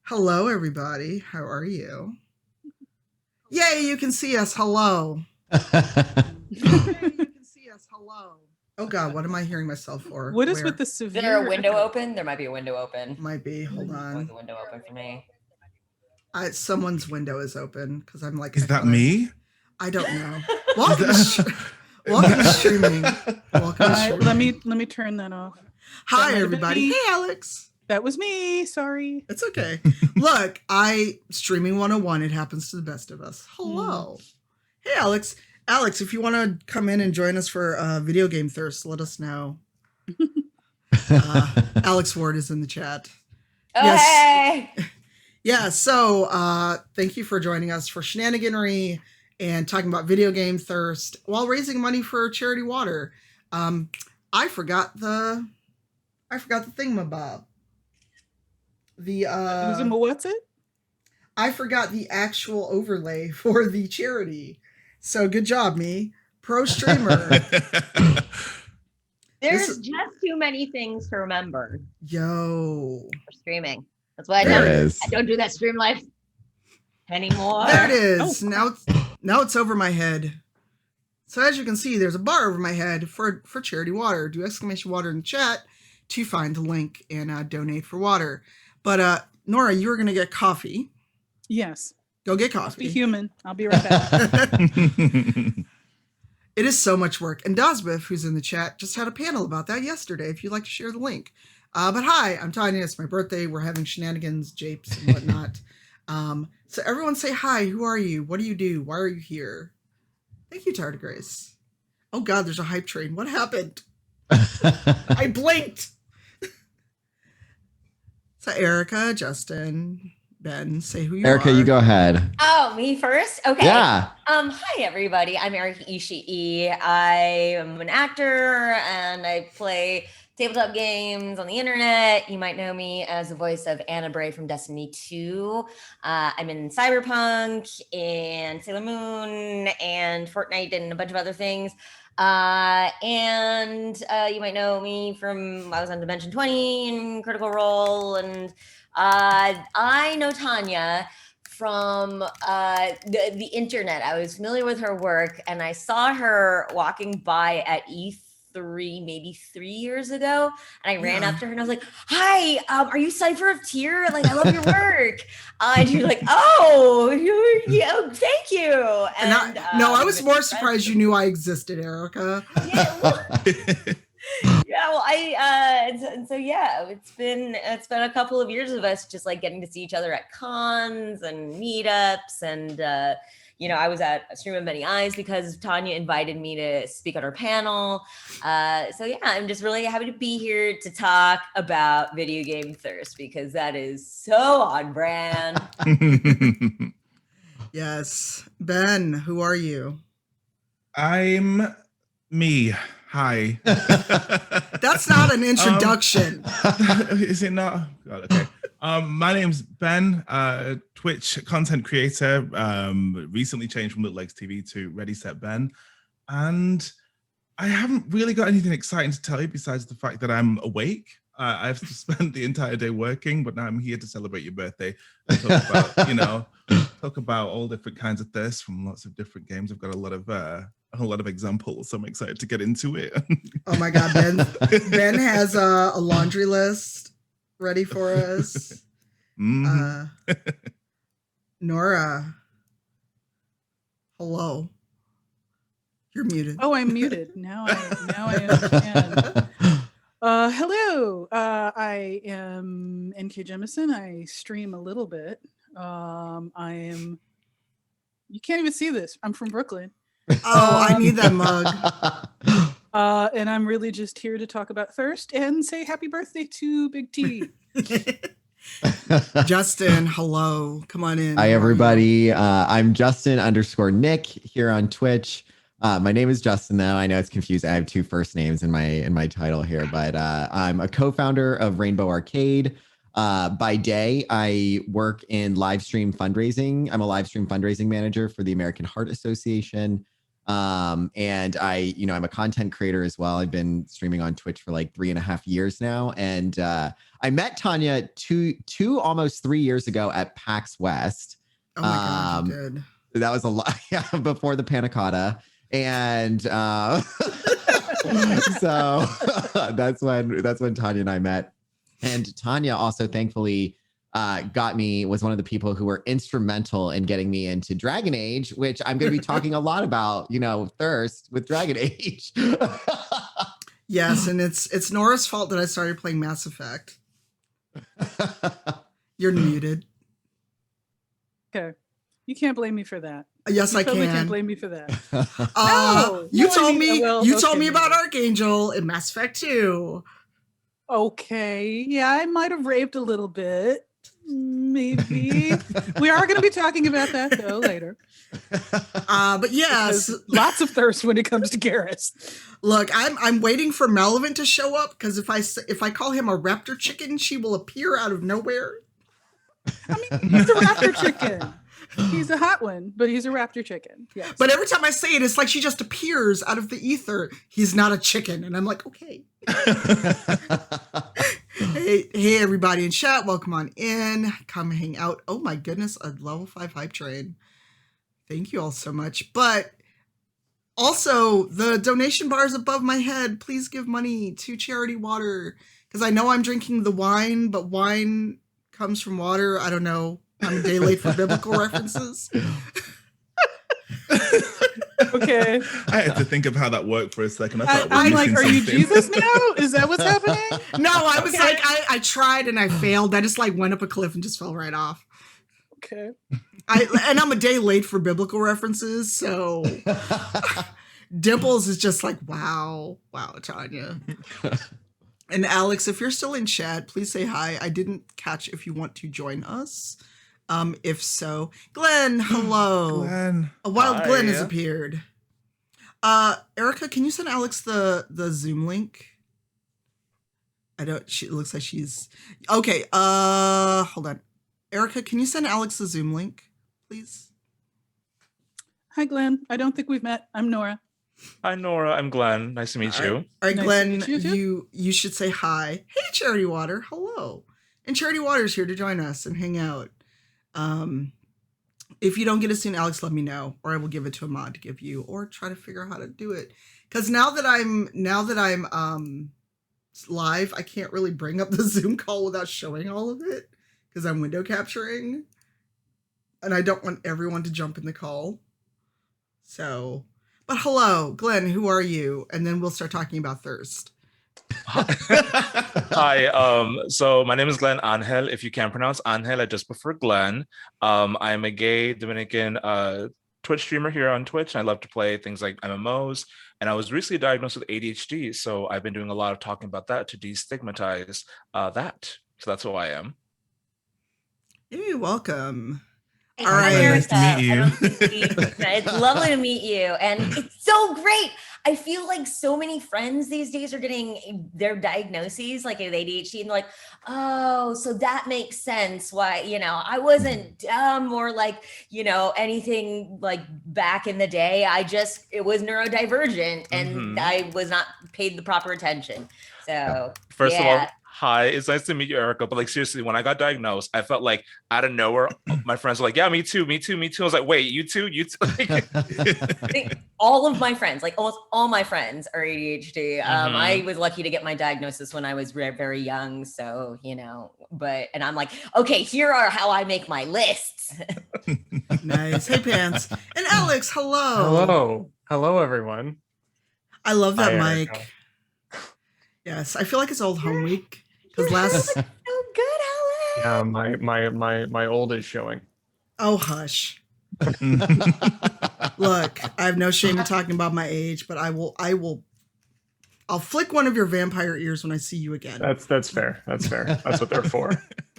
Hello, everybody. How are you? Yay, you can see us. Hello. Yay, you can see us. Hello. Oh, God, what am I hearing myself for? What is with the severe? Is there a window open? There might be a window open. Might be. Hold on. There's a window open for me. Someone's window is open because I'm like. Is that me? I don't know. Welcome to streaming. Let me turn that off. Hi, everybody. Hey, Alex. That was me. Sorry. It's okay. Look, streaming 101. It happens to the best of us. Hello. Hey, Alex. Alex, if you want to come in and join us for Video Game Thirst, let us know. Alex Ward is in the chat. Oh, yes. Hey. Yeah, so thank you for joining us for shenaniganery and talking about Video Game Thirst while raising money for Charity Water. I forgot the thingamabob. What's it? I forgot the actual overlay for the charity. So good job, me. Pro streamer. There's just too many things to remember. Yo. For streaming. That's why I don't do that stream life anymore. There it is. Oh. Now it's over my head. So as you can see, there's a bar over my head for Charity Water. Do exclamation water in the chat to find the link and donate for water. But Nora, you were going to get coffee. Yes. Go get coffee. Let's be human. I'll be right back. It is so much work. And Dazbiff, who's in the chat, just had a panel about that yesterday, if you'd like to share the link. But hi, I'm Tanya. It's my birthday. We're having shenanigans, japes, and whatnot. So everyone say hi. Who are you? What do you do? Why are you here? Thank you, Tardigrace. Oh, God, there's a hype train. What happened? I blinked. So Erika, Justin, Ben, say who you are. Erika, you go ahead. Oh, me first? Okay. Yeah. Hi, everybody. I'm Erika Ishii. I am an actor, and I play tabletop games on the internet. You might know me as the voice of Anna Bray from Destiny 2. I'm in Cyberpunk and Sailor Moon and Fortnite and a bunch of other things. And you might know me from, I was on Dimension 20 and Critical Role. And I know Tanya from the internet. I was familiar with her work, and I saw her walking by at E3 maybe 3 years ago, and I ran up to her and I was like, hi, are you Cypher of Tyr? Like, I love your work. And she was like, thank you. And I was more surprised you knew I existed, Erika. It's been a couple of years of us just like getting to see each other at cons and meetups, and I was at a Stream of Many Eyes because Tanya invited me to speak on her panel. I'm just really happy to be here to talk about Video Game Thirst, because that is so on brand. Yes. Ben, who are you? I'm me. Hi. That's not an introduction. Is it not? God, okay. My name's Ben, Twitch content creator. Recently changed from Little Legs TV to Ready Set Ben, and I haven't really got anything exciting to tell you besides the fact that I'm awake. I've spent the entire day working, but now I'm here to celebrate your birthday and talk about, talk about all different kinds of thirst from lots of different games. I've got a lot of examples, so I'm excited to get into it. Oh my God, Ben has a laundry list ready for us. Mm-hmm. Nora, hello. You're muted. Oh, I'm muted. Now I understand. Hello. I am NK Jemisin. I stream a little bit. You can't even see this. I'm from Brooklyn. Oh, I need that mug. And I'm really just here to talk about thirst and say happy birthday to Big T. Justin, hello. Come on in. Hi, everybody. I'm Justin_Nick here on Twitch. My name is Justin, though. I know it's confusing. I have two first names in my title here, but I'm a co-founder of Rainbow Arcade. By day, I work in live stream fundraising. I'm a live stream fundraising manager for the American Heart Association. And I'm a content creator as well. I've been streaming on Twitch for like 3.5 years now. And I met Tanya almost 3 years ago at PAX West. Oh my God, you did. That was a lot before the Panna Cotta. And so that's when Tanya and I met. And Tanya also thankfully was one of the people who were instrumental in getting me into Dragon Age, which I'm going to be talking a lot about, thirst with Dragon Age. Yes, and it's Nora's fault that I started playing Mass Effect. You're muted. Okay. You can't blame me for that. Yes, I totally can. can't blame me for that. You told me about Archangel in Mass Effect 2. Okay. Yeah, I might have raved a little bit. Maybe. We are going to be talking about that though later. But yes, lots of thirst when it comes to Garrus. Look, I'm waiting for Melvin to show up because if I call him a raptor chicken, she will appear out of nowhere. I mean, he's a raptor chicken. He's a hot one, but he's a raptor chicken. Yes. But every time I say it, it's like she just appears out of the ether. He's not a chicken, and I'm like, okay. Hey, everybody in chat, welcome on in. Come hang out. Oh my goodness, a level 5 hype train. Thank you all so much. But also, the donation bar is above my head. Please give money to Charity Water because I know I'm drinking the wine, but wine comes from water. I don't know. I'm a day late for biblical references. Okay. I had to think of how that worked for a second. I'm like, are you Jesus now? Is that what's happening? No, I was like, I tried and I failed. I just like went up a cliff and just fell right off. Okay. And I'm a day late for biblical references, so Dimples is just like, wow, Tanya. And Alex, if you're still in chat, please say hi. I didn't catch if you want to join us. If so, Glenn, hello. Glenn. A wild Glenn has appeared. Erika, can you send Alex the Zoom link? It looks like she's okay. Hold on. Erika, can you send Alex the Zoom link, please? Hi, Glenn. I don't think we've met. I'm Nora. Hi, Nora. I'm Glenn. Nice to meet you. All right, Nice Glenn, to meet you you should say hi. Hey, Charity Water. Hello. And Charity Water's here to join us and hang out. If you don't get it soon, Alex, let me know, or I will give it to a mod to give you, or try to figure out how to do it. Because now that I'm live, I can't really bring up the Zoom call without showing all of it because I'm window capturing, and I don't want everyone to jump in the call. So, but hello, Glenn. Who are you? And then we'll start talking about thirst. Hi. So my name is Glenn Angel. If you can't pronounce Angel, I just prefer Glenn. I'm a gay Dominican Twitch streamer here on Twitch. I love to play things like MMOs, and I was recently diagnosed with ADHD. So I've been doing a lot of talking about that to destigmatize that. So that's who I am. You're welcome. Hey, All right. Nice to meet you. It's lovely to meet you. And it's so great. I feel like so many friends these days are getting their diagnoses like with ADHD and like, oh, so that makes sense why, I wasn't dumb or like, anything like back in the day. It was neurodivergent and I was not paid the proper attention. So First of all, hi, it's nice to meet you, Erika. But like seriously, when I got diagnosed, I felt like out of nowhere, my friends were like, "Yeah, me too." I was like, "Wait, you too?" All of my friends, like almost all my friends, are ADHD. I was lucky to get my diagnosis when I was very young, so and I'm like, okay, here are how I make my lists. Nice. Hey, Pants and Alex. Hello. Hello, everyone. I love that Hi, mic. Erika. Yes, I feel like it's old home week because last. So good, Alex. Yeah, my old is showing. Oh, hush. Look, I have no shame in talking about my age, but I'll flick one of your vampire ears when I see you again. That's fair. That's what they're for.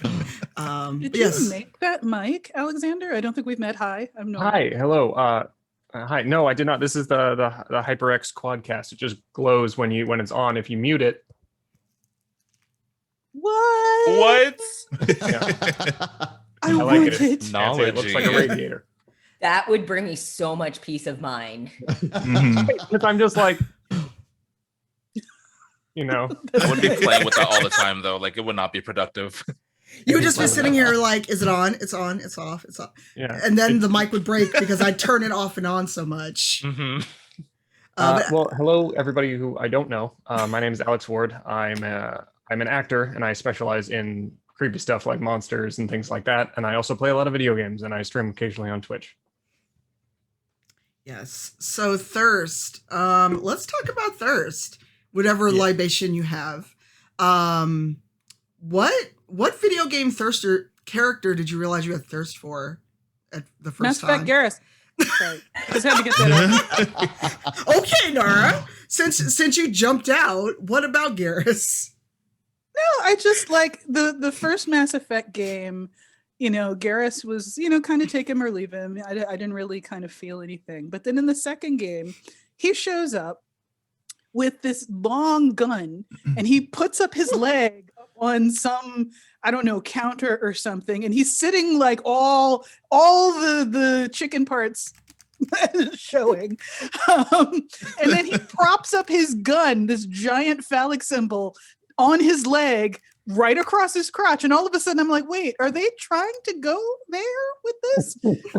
Did you make that mic, Alexander? I don't think we've met. Hi, I'm Nora. Hi, hello. Hi. No, I did not. This is the HyperX Quadcast. It just glows when it's on. If you mute it. What? What? I like want it. it. It looks like a radiator. That would bring me so much peace of mind. Because I'm just like, you know. I would be playing with that all the time, though. Like, it would not be productive. You would just be sitting here like, is it on? It's on. It's off. It's off. Yeah. And then the mic would break because I'd turn it off and on so much. Well, hello, everybody who I don't know. My name is Alex Ward. I'm an actor, and I specialize in creepy stuff like monsters and things like that. And I also play a lot of video games, and I stream occasionally on Twitch. Yes. So thirst. Let's talk about thirst. Whatever libation you have. What video game thirster character did you realize you had thirst for at the first Mass time? Effect Garrus. Sorry. Just had to get that out. Okay, Nara. Since you jumped out, what about Garrus? No, I just like the first Mass Effect game. You know, Garrus was, you know, kind of take him or leave him. I didn't really kind of feel anything. But then in the second game, he shows up with this long gun and he puts up his leg on some, I don't know, counter or something. And he's sitting like all the chicken parts showing. And then he props up his gun, this giant phallic symbol, on his leg right across his crotch. And all of a sudden I'm like, wait, are they trying to go there with this?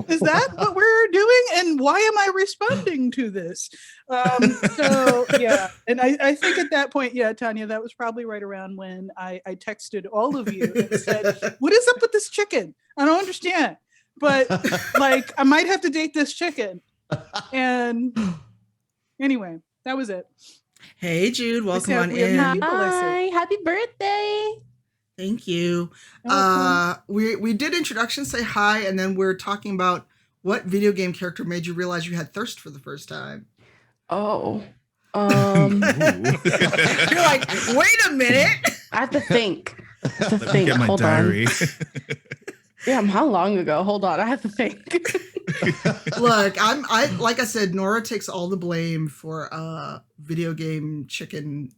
Is that what we're doing? And why am I responding to this? So yeah. And I think at that point, yeah, Tanya, that was probably right around when I texted all of you and said, what is up with this chicken? I don't understand. But like, I might have to date this chicken. And anyway, that was it. Hey, Jude, welcome on in. Hi, happy birthday. Thank you. We did introductions, say hi, and then we're talking about what video game character made you realize you had thirst for the first time. Oh. You're like, wait a minute. I have to think. Let me get my diary. Damn, how long ago? Hold on, I have to think. Look, I like I said, Nora takes all the blame for video game chicken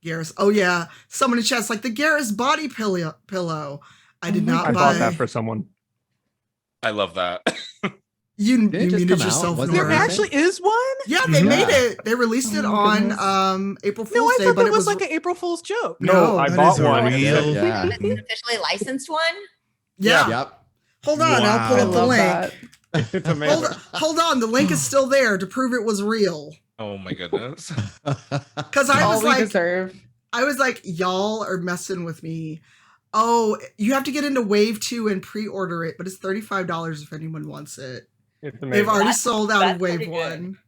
Garrus. Oh yeah, someone in chat's like the Garrus body pillow. I did not buy. I bought that for someone. I love that. You muted yourself, Nora. There actually is one? Yeah, they made it. They released it on April Fool's No, I Day, thought but that it was like an April Fool's joke. No, I bought one. Yeah. Is this an officially licensed one? Yeah. Yep. Hold on, I'll pull up the link. That. It's amazing. Hold on, the link is still there to prove it was real. Oh my goodness. Because I All was we like, deserve. y'all are messing with me. Oh, you have to get into Wave 2 and pre-order it, but it's $35 if anyone wants it. It's amazing. They've already sold out of That's Wave pretty good. 1.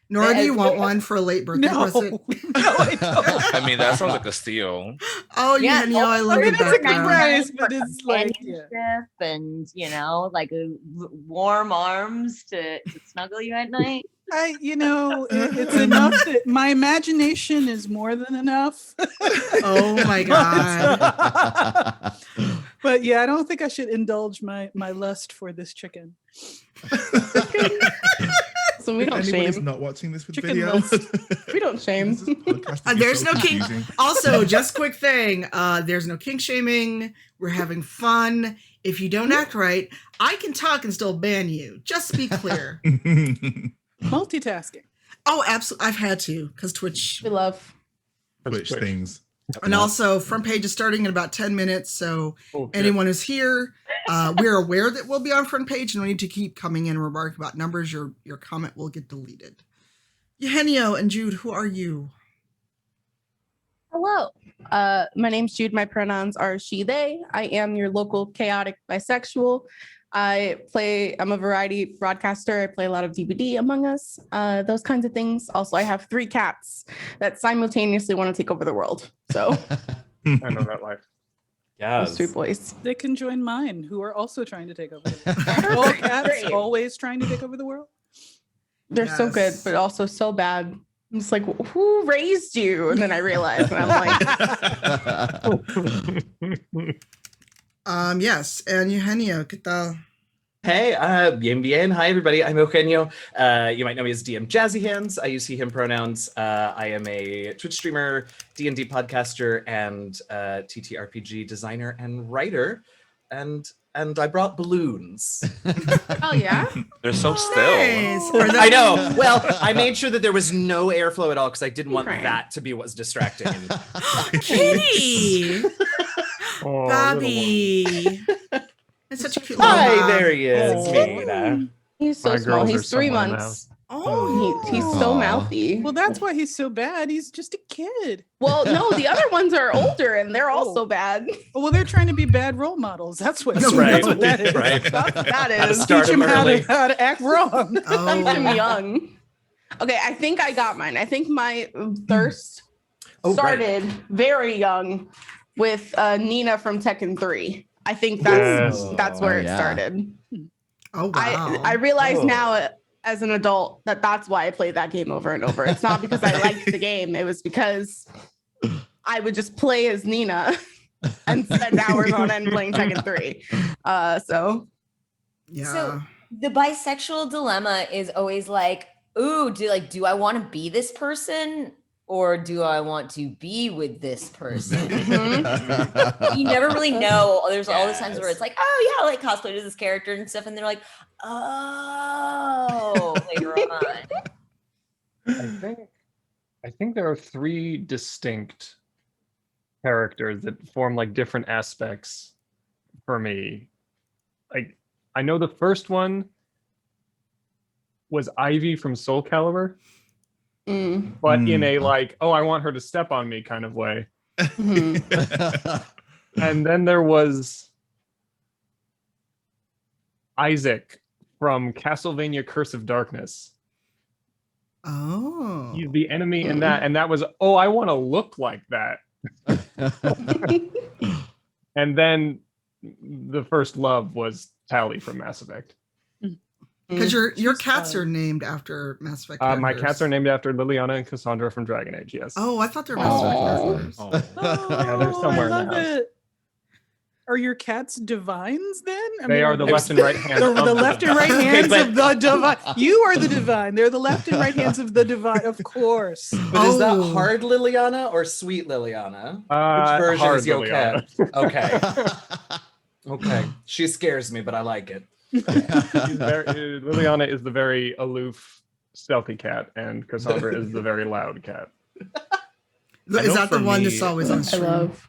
Nora, do you want one for a late birthday No, present? no, I don't. I mean, that sounds like a steal. Oh, Yeah, yeah, I love I mean, the it's a good background. price, but it's like, yeah. Companionship and, you know, like warm arms to snuggle you at night. It's enough that my imagination is more than enough. Oh my God. But yeah, I don't think I should indulge my lust for this chicken. So we don't Anybody's shame. not watching this with Chicken video. list. We don't shame. This podcast would be There's so no kink. confusing. Also, just quick thing. There's no kink shaming. We're having fun. If you don't act right, I can talk and still ban you. Just to be clear. Multitasking. Oh, absolutely. I've had to because Twitch. We love. Twitch things. And also, front page is starting in about 10 minutes. So Oh, anyone who's here, we're aware that we'll be on front page and we need to keep coming in and remarking about numbers. Your comment will get deleted. Eugenio and Jude, who are you? Hello. My name's Jude. My pronouns are she, they. I am your local chaotic bisexual. I'm a variety broadcaster. I play a lot of DVD, Among Us, those kinds of things. Also, I have 3 cats that simultaneously want to take over the world. So I know that life. those 2 boys. They can join mine, who are also trying to take over the world. All cats Great. always trying to take over the world. They're so good, Yes. but also so bad. I'm just like, who raised you? And then I realized, and I'm like, Yes, and Eugenio, ¿qué tal? Hey, bien bien. Hi, everybody. I'm Eugenio. You might know me as DM Jazzy Hands. I use he, him pronouns. I am a Twitch streamer, D&D podcaster, and TTRPG designer and writer. and I brought balloons. Oh yeah. They're so still. Nice. I know. Well, I made sure that there was no airflow at all because I didn't want Right. that to be what's distracting. Kitty. Oh, Bobby. It's such a cute little Hi, Bob. there he is. Oh. Nina. He's so My small. girls are He's 3 somewhere in the months. Oh, He's so Aw. mouthy. Well, that's why he's so bad. He's just a kid. Well, no, the other ones are older and they're also bad. Well, they're trying to be bad role models. That's what, That's that's what that is. Right. That's what that How to is. start Teach him him how early. to act wrong. Keep him oh. young. Okay, I think I got mine. I think my thirst Oh, right. started very young with Nina from Tekken 3. I think that's Yes. that's where Oh, it yeah. started. Oh, wow. I realize Oh. now as an adult that that's why I played that game over and over. It's not because I liked the game. It was because I would just play as Nina and spend hours on end playing Tekken 3. So Yeah. So the bisexual dilemma is always like, ooh, do I want to be this person or do I want to be with this person? You never really know. There's all those times where it's like, oh yeah, I like cosplay to this character and stuff, and they're like, oh, later on. I think there are 3 distinct characters that form like different aspects for me. Like I know the first one was Ivy from Soul Calibur, but in a like, oh, I want her to step on me kind of way. And then there was Isaac from Castlevania Curse of Darkness. Oh. He's the enemy in that, and that was, oh, I want to look like that. And then the first love was Tally from Mass Effect. Because your She's cats fun. are named after Mass Effect My characters. cats are named after Liliana and Cassandra from Dragon Age. Yes. Oh, I thought they were Mass Effect Aw. characters. Yeah, they're somewhere in the I love house. it. Are your cats divines then? I They mean, are the left and right hands. the of left and right Okay, hands but- of the divine. You are the divine. They're the left and right hands of the divine, of course. But is that Oh. hard Liliana or sweet Liliana? Which version hard is your cat? Liliana. Okay. Okay. She scares me, but I like it. Liliana is the very aloof, stealthy cat, and Cassandra is the very loud cat. I Is know that the for one me- that's always on I stream? love.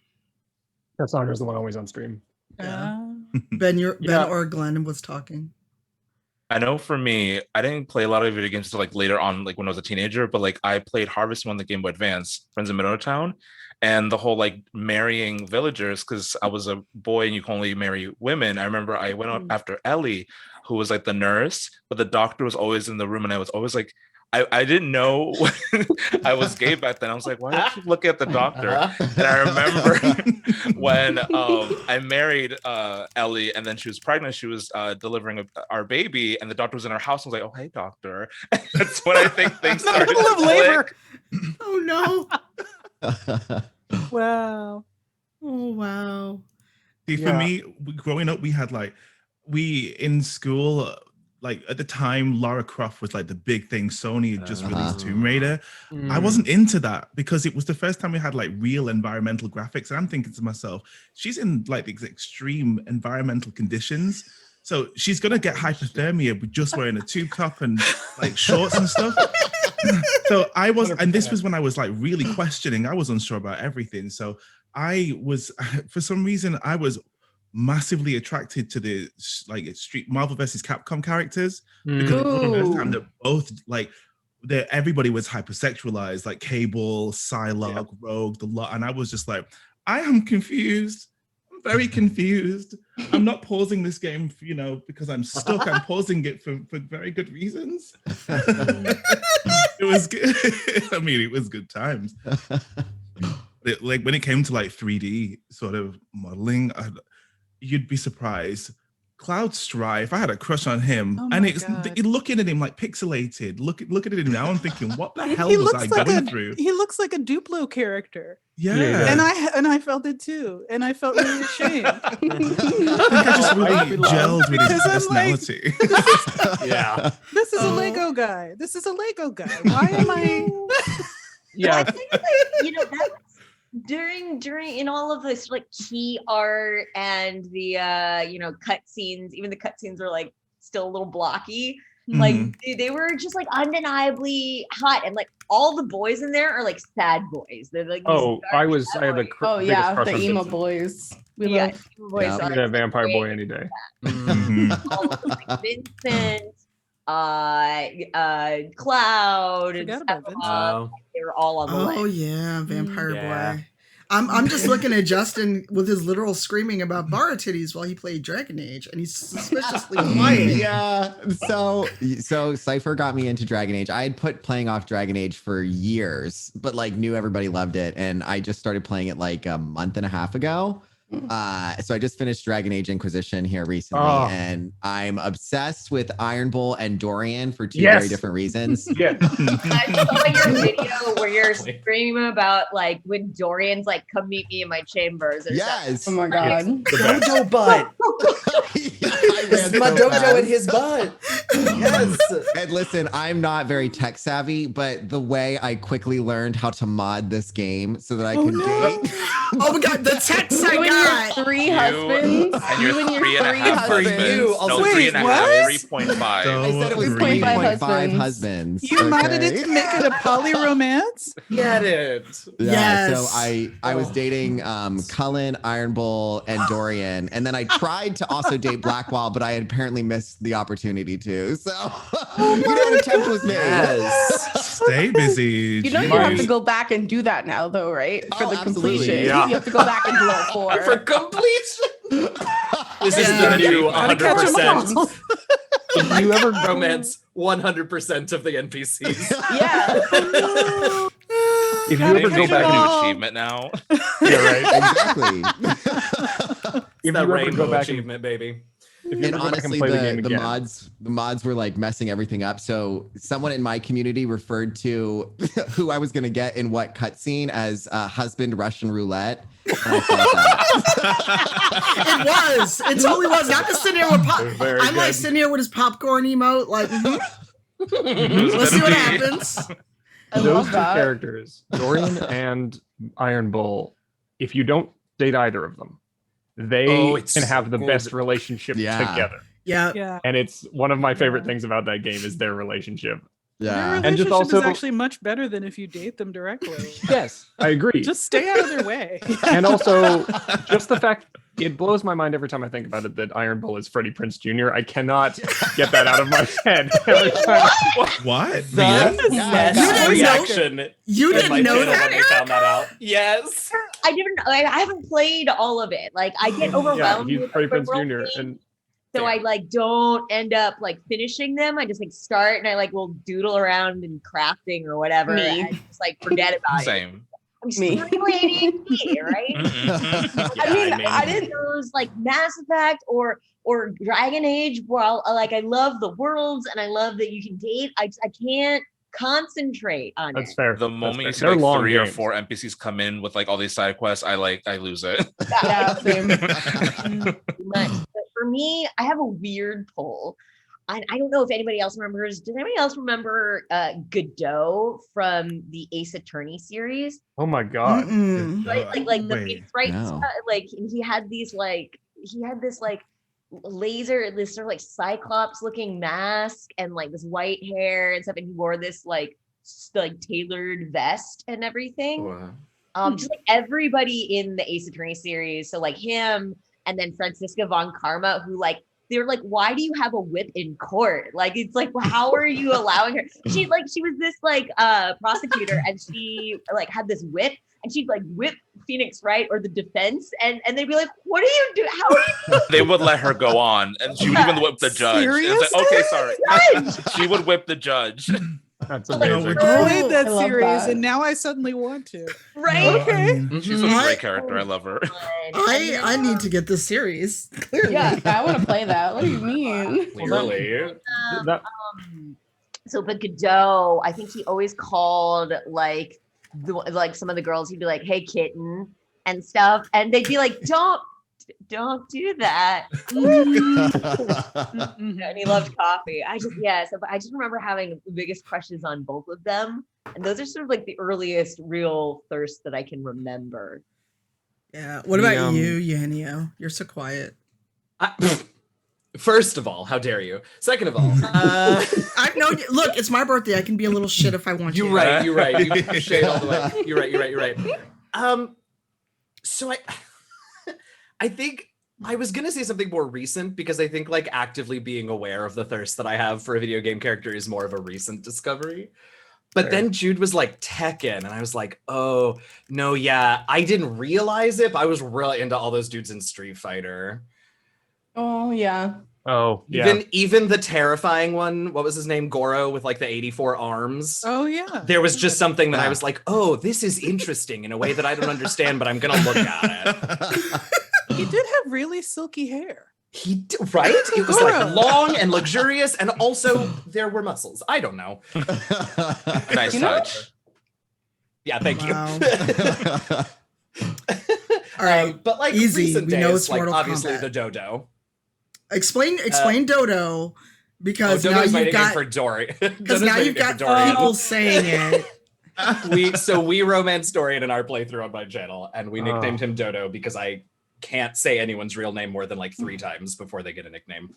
Cassandra's the one always on stream. Yeah. Ben Yeah. or Glenn was talking. I know for me, I didn't play a lot of video games until like later on, like when I was a teenager, but like I played Harvest Moon on the Game Boy Advance, Friends in Middletown, and the whole like marrying villagers, because I was a boy and you can only marry women. I remember I went out after Ellie, who was like the nurse, but the doctor was always in the room, and I was always like, I didn't know I was gay back then. I was like, why do I keep looking at the doctor? And I remember when I married Ellie, and then she was pregnant. She was delivering our baby, and the doctor was in our house. I was like, oh, hey, doctor. That's when I think things In the started middle of to labor. click. Oh no. Wow. Oh wow. See, for me, growing up, we had like, in school, like at the time, Lara Croft was like the big thing. Sony had just released Tomb Raider. I wasn't into that because it was the first time we had like real environmental graphics. And I'm thinking to myself, she's in like these extreme environmental conditions. So she's going to get hypothermia with just wearing a tube top and like shorts and stuff. So I was, and this was when I was like really questioning. I was unsure about everything. So I was, for some reason, I was massively attracted to the like Street Marvel versus Capcom characters because it was the first time that both like everybody was hypersexualized, like Cable, Psylocke, Rogue, the lot, and I was just like, I am confused. I'm very confused. I'm not pausing this game, because I'm stuck. I'm pausing it for very good reasons. It was good. I mean, it was good times. Like when it came to like 3D sort of modeling, you'd be surprised. Cloud Strife, I had a crush on him, and it's looking at him like pixelated. Look at him now. I'm thinking, what the hell was I going through? He looks like a Duplo character. Yeah. And I felt it too, and I felt really ashamed. I think I just really gelled with his personality. Yeah. This is a Lego guy. This is a Lego guy. Why am I? Yeah. I think that, during in all of this like key art and the cut scenes, even the cut scenes were like still a little blocky. Like they were just like undeniably hot, and like all the boys in there are like sad boys. They're like I had the biggest crush the on emo Vincent. boys. We yeah, love. emo boys. Yeah. So, Give me that vampire boy any day. all of them, like Vincent, Cloud, and Forgot about Stefan, they were all on the Oh list. yeah, Vampire Yeah. Boy. I'm just looking at Justin with his literal screaming about Bara titties while he played Dragon Age, and he's suspiciously quiet. Yeah. So Cypher got me into Dragon Age. I had put playing off Dragon Age for years, but like knew everybody loved it, and I just started playing it like a month and a half ago. So I just finished Dragon Age Inquisition here recently, and I'm obsessed with Iron Bull and Dorian for two very different reasons. Yeah. I saw your video where you're screaming about like when Dorian's like, "Come meet me in my chambers." Or Yes. Oh my god. Dojo butt. This is my dojo in his butt. Yes. And listen, I'm not very tech savvy, but the way I quickly learned how to mod this game so that I could date. Oh my god, the text I got. Your three husbands. And your You and your three and a three half husbands. husbands. You No, also- 3.5, 3.5. I said it was 3.5 3.5 husbands. You modded it to make it a poly romance? Get it. Yeah, Yes. so I was dating Cullen, Iron Bull, and Dorian, and then I tried to also date Blackwall, but I had apparently missed the opportunity to. So an attempt was made. Yes. Stay busy. You know you have to Jeez. go back and do that now, though, right? For the absolutely. completion. Yeah. You have to go back and do all four. For completion. This is the new Gotta catch 'em 100%. all. If you ever Romance 100% of the NPCs. Yeah. If you Gotta ever catch go 'em back all. and New achievement now. yeah, right. Exactly. It's If that you ever rainbow go back and achievement, baby. if you And ever go back and honestly, play the game the again, mods were like messing everything up. So someone in my community referred to who I was going to get in what cutscene as husband Russian roulette. And I felt that. It was. It totally was. I'm just sitting here with Very I'm like good. sitting here with his popcorn emote, like, Who's let's see gonna what be- happens. I those love two that. characters, Dorian and Iron Bull, if you don't date either of them, they it's can have the good. best relationship Yeah. together. Yeah. Yeah. And it's one of my favorite things about that game is their relationship. Their Yeah. And just relationship is also- actually much better than if you date them directly. Yes, I agree. Just stay out of their way. And also, just the fact, it blows my mind every time I think about it that Iron Bull is Freddie Prinze Jr. I cannot get that out of my head. Every time. What? The Yeah. best You didn't reaction. You in my didn't know channel that, when they found that out. Yes. I haven't played all of it. Like I get Yeah, overwhelmed he's with Freddie open Prinze world Jr. games, And so I like don't end up like finishing them. I just like start and I like will doodle around in crafting or whatever. Me. And just like forget about it. Same. I'm just Me. really ADHD, right? Mhm. I didn't those like Mass Effect or Dragon Age. Well, like I love the worlds and I love that you can date. I can't concentrate on that's it. fair. The That's moment you fair. see They're like long 3 or games. 4 NPCs come in with like all these side quests, I lose it. Yeah, same. Too much. But for me, I have a weird pull. I don't know if anybody else remembers. Does anybody else remember Godot from the Ace Attorney series? Oh my god. Mm-mm. Like the Wait. right No. like and he had this laser, this sort of like cyclops looking mask and like this white hair and stuff, and he wore this like tailored vest and everything. Just like everybody in the Ace Attorney series, so like him and then Franziska von Karma, who like they were like, why do you have a whip in court? Like it's like, well, how are you allowing her? She was this like prosecutor, and she like had this whip, and she'd like whip Phoenix Wright or the defense, and they'd be like, what are you doing? How are you? They would let her go on, and she would even whip the judge. And it's like, okay, sorry. She would whip the judge. That's I amazing. played that I love series, that. and now I suddenly want to. Right? Okay. She's a great character. I love her. I need to get this series. Clearly. Yeah, I want to play that. What do you mean? Clearly. That- But Godot, I think he always called like some of the girls. He'd be like, "Hey, kitten," and stuff, and they'd be like, "Don't don't do that. And he loved coffee. I just remember having the biggest crushes on both of them. And those are sort of like the earliest real thirst that I can remember. Yeah. What about you, Eugenio? You're so quiet. First of all, how dare you? Second of all, I've known you. Look, it's my birthday. I can be a little shit if I want to. You're right. You shade all the way. You're right. So I think I was gonna say something more recent because I think like actively being aware of the thirst that I have for a video game character is more of a recent discovery. But then Jude was like Tekken, and I was like, oh no, yeah, I didn't realize it, but I was really into all those dudes in Street Fighter. Oh yeah. Oh yeah. Even the terrifying one, what was his name? Goro with like the 84 arms. Oh yeah. There was just something that I was like, oh, this is interesting in a way that I don't understand, but I'm gonna look at it. He did have really silky hair. Right? It was like long and luxurious, and also there were muscles. I don't know. Nice touch. Yeah, thank you. All right, but like easy. recent We days, know it's like Mortal obviously Kombat. the dodo. Explain Dodo, because now Dodo's my you've nickname got for Dory. because now you've got people saying it. We romanced Dorian in our playthrough on my channel, and we nicknamed him Dodo because I can't say anyone's real name more than like 3 times before they get a nickname.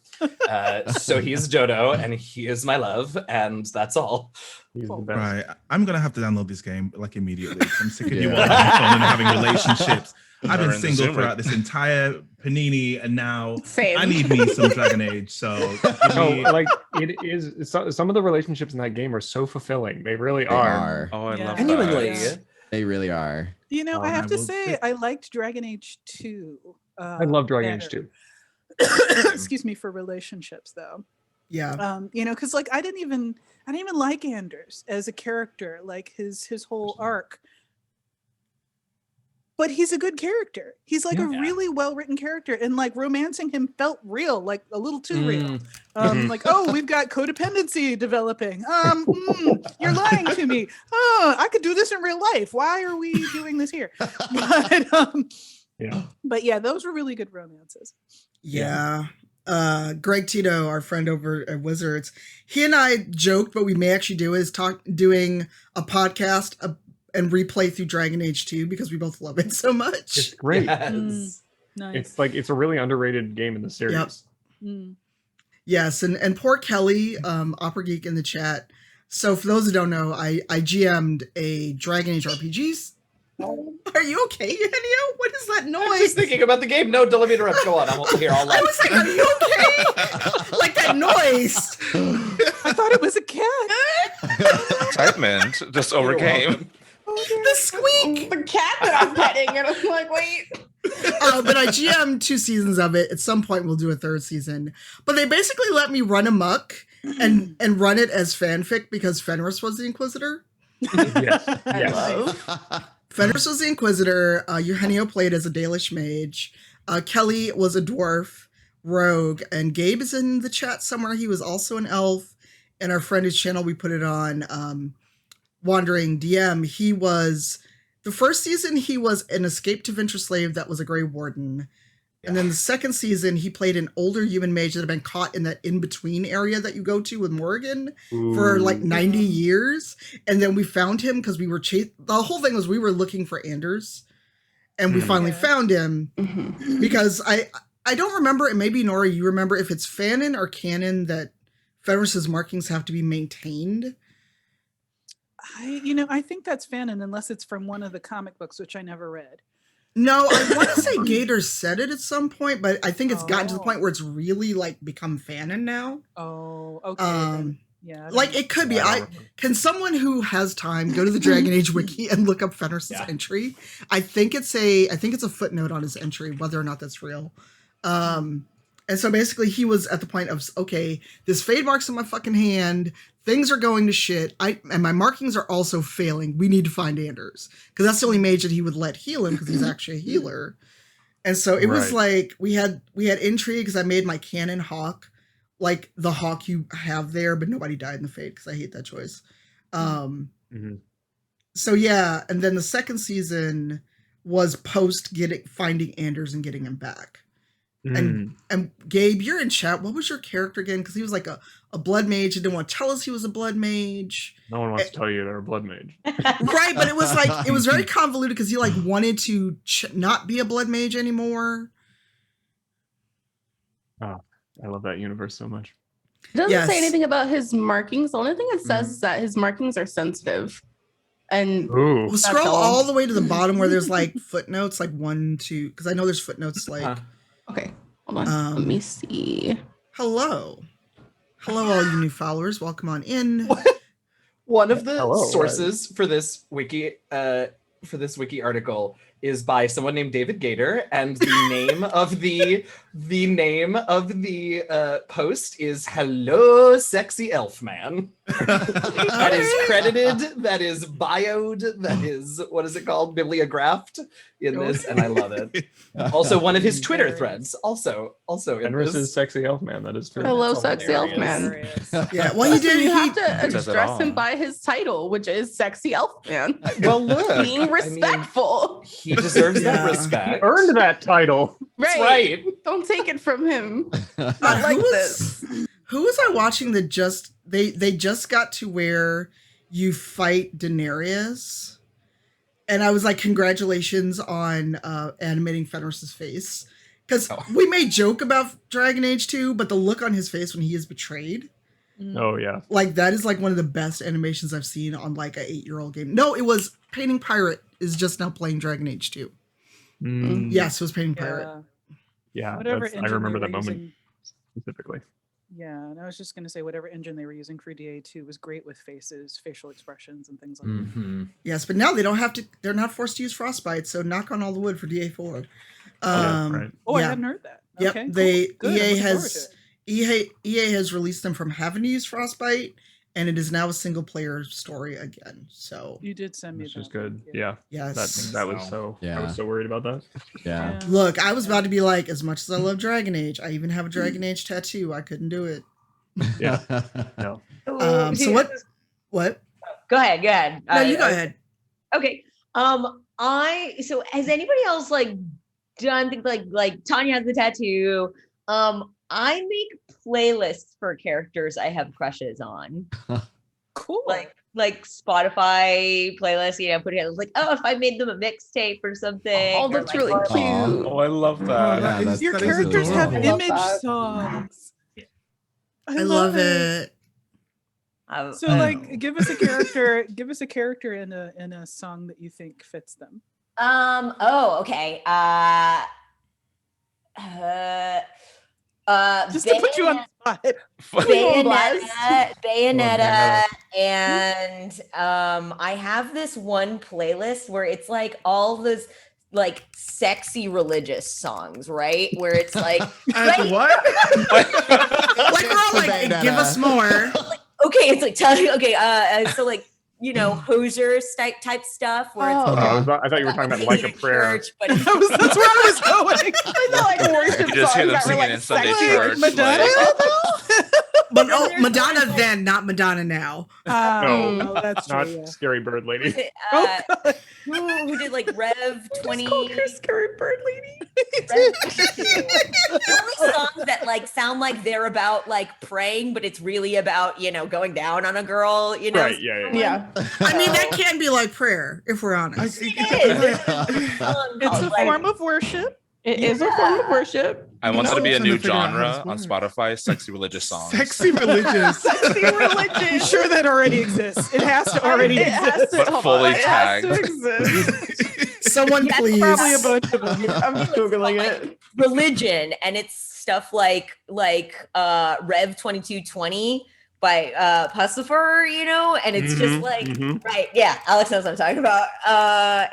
So he's Dodo, and he is my love, and that's all. He's the best. Right, I'm gonna have to download this game like immediately. I'm sick of you all having fun and having relationships. I've been single throughout this entire Panini, and now I need me some Dragon Age. So like it is. Some of the relationships in that game are so fulfilling. They really are. Oh, I love Genuinely. that. They really are. You know, I have to say, I liked Dragon Age 2. I love Dragon Age 2. Excuse me, for relationships though. Yeah. You know, because like I didn't even like Anders as a character, like his whole arc. But he's a good character. He's like a really well-written character, and like romancing him felt real, like a little too real. Like, oh, we've got codependency developing. You're lying to me. Oh, I could do this in real life. Why are we doing this here? But yeah, those were really good romances. Yeah. Greg Tito, our friend over at Wizards, he and I joked, but we may actually doing a podcast and replay through Dragon Age 2 because we both love it so much. It's great. Nice. It's a really underrated game in the series. Yep. Yes, and poor Kelly, Opera Geek in the chat. So for those who don't know, I GM'd a Dragon Age RPGs. Are you okay, Eugenio? What is that noise? I'm just thinking about the game. No, don't let me interrupt. Go on. I'll was like, are you okay? Like that noise. I thought it was a cat. Excitement just overcame. The squeak. The cat that I'm petting, and I'm like, wait. But I GM'd 2 seasons of it. At some point, we'll do a 3rd season. But they basically let me run amok and run it as fanfic because Fenris was the Inquisitor. Yes. Fenris was the Inquisitor. Eugenio played as a Dalish mage. Kelly was a dwarf rogue, and Gabe is in the chat somewhere. He was also an elf. And our friend his channel, we put it on Wandering DM. He was the first season. He was an escaped to Venture slave that was a Grey Warden. And then the second season, he played an older human mage that had been caught in that in-between area that you go to with Morrigan for like 90 years. And then we found him because we were the whole thing was we were looking for Anders. And we finally found him because I don't remember, and maybe Nora, you remember if it's fanon or canon that Fenris's markings have to be maintained. I think that's fanon unless it's from one of the comic books, which I never read. No, I want to say Gator said it at some point, but I think it's gotten to the point where it's really like become fanon now. Oh, okay. Yeah. Like it could be. Can someone who has time go to the Dragon Age wiki and look up Fenris's entry? I think it's a footnote on his entry, whether or not that's real. And so basically he was at the point of, okay, this fade mark's in my fucking hand. Things are going to shit. And my markings are also failing. We need to find Anders. Because that's the only mage that he would let heal him because he's actually a healer. And so it was like, we had intrigue because I made my canon hawk like the hawk you have there, but nobody died in the fade because I hate that choice. So yeah, and then the second season, was post finding Anders and getting him back. And Gabe, you're in chat. What was your character again? Because he was like a blood mage. He didn't want to tell us he was a blood mage. No one wants to tell you they're a blood mage. Right, but it was like, it was very convoluted because he like wanted to not be a blood mage anymore. Oh, I love that universe so much. It doesn't say anything about his markings. The only thing it says is that his markings are sensitive. And we'll scroll all the way to the bottom where there's like footnotes, like 1, 2, because I know there's footnotes like. Okay, hold on. Let me see. Hello, all you new followers. Welcome on in. One of the sources for this wiki article is by someone named David Gator, and the name of the post is "Hello, Sexy Elf Man." That is credited. That is bioed. That is, what is it called? Bibliographed in this, and I love it. Also, one of his Twitter threads. Also in Fenris this. is Sexy Elf Man. That is true. Hello, Sexy Elf Man. Yeah, well, he did. You have to address him by his title, which is Sexy Elf Man. Well, look, being respectful. He deserves that respect. He earned that title. That's right. Don't take it from him. I like this. Who was I watching that just they just got to where you fight Daenerys, and I was like, congratulations on animating Fenris's face, because we may joke about Dragon Age 2, but the look on his face when he is betrayed. Oh yeah, like that is like one of the best animations I've seen on like a 8-year-old game. No, it was Painting Pirate is just now playing Dragon Age 2. Yes, it was Painting Pirate. Yeah, Whatever I remember that moment using, specifically. Yeah, and I was just going to say whatever engine they were using for DA2 was great with faces, facial expressions, and things like that. Yes, but now they don't have to. They're not forced to use Frostbite, so knock on all the wood for DA4. I hadn't heard that. Yep, Okay, cool. Good. EA has released them from having to use Frostbite, and it is now a single player story again. So you did send me which that. is good. Yeah. Yes. That was so. I was so worried about that. Yeah. Look, I was about to be like, as much as I love Dragon Age, I even have a Dragon Age tattoo. I couldn't do it. Yeah. No. So what? Go ahead. No, you go ahead. Okay. So has anybody else like done things like Tanya has the tattoo? I make playlists for characters I have crushes on. Cool. Like Spotify playlists, put it like, oh, if I made them a mixtape or something. Oh, that's or really cute. Oh, I love that. Your characters have image songs. I love it. So like give us a character in a song that you think fits them. Okay. Just to put you on the spot. Bayonetta, and I have this one playlist where it's like all those like sexy religious songs, right? Where it's like what? Like we're all like, give us more. Okay, it's like so like Hoser type stuff where it's I thought you were talking about like a prayer. church, but That's where I was going. I feel like worship You just hear them songs that were singing like in Sunday sexy. church. Madonna? But Madonna then, not Madonna now. No, that's true. not Yeah. Scary Bird Lady. who did like Rev 20? Scary Bird Lady. The only songs that like sound like they're about like praying, but it's really about going down on a girl. Right? Yeah. I mean, that can be like prayer, if we're honest. It is. It's a form of worship. It is a form of worship. I want it to be a trying to new figure out how genre this on works. Spotify: sexy religious songs. Sexy religious. Sexy religion. I'm sure that already exists. It has to already exist. But fully tagged. It has to exist. Someone please. Probably a bunch of them. I'm Googling it. Religion, and it's stuff like Rev 2220 by Pussifer, and it's just like right, yeah, Alex knows what I'm talking about.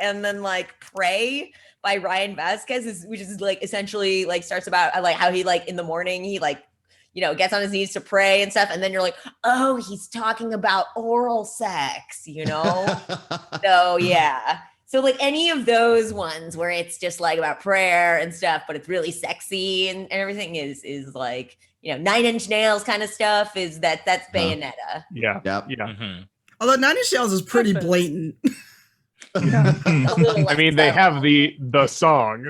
And then like Pray by Ryan Vasquez, which is like essentially like starts about like how he like in the morning he like gets on his knees to pray and stuff, and then you're like, oh, he's talking about oral sex, So yeah. So like any of those ones where it's just like about prayer and stuff, but it's really sexy and everything is like, 9 Inch Nails kind of stuff that's Bayonetta. Yeah. Yep. Yeah. Although 9 Inch Nails is pretty blatant. I mean, they have the song.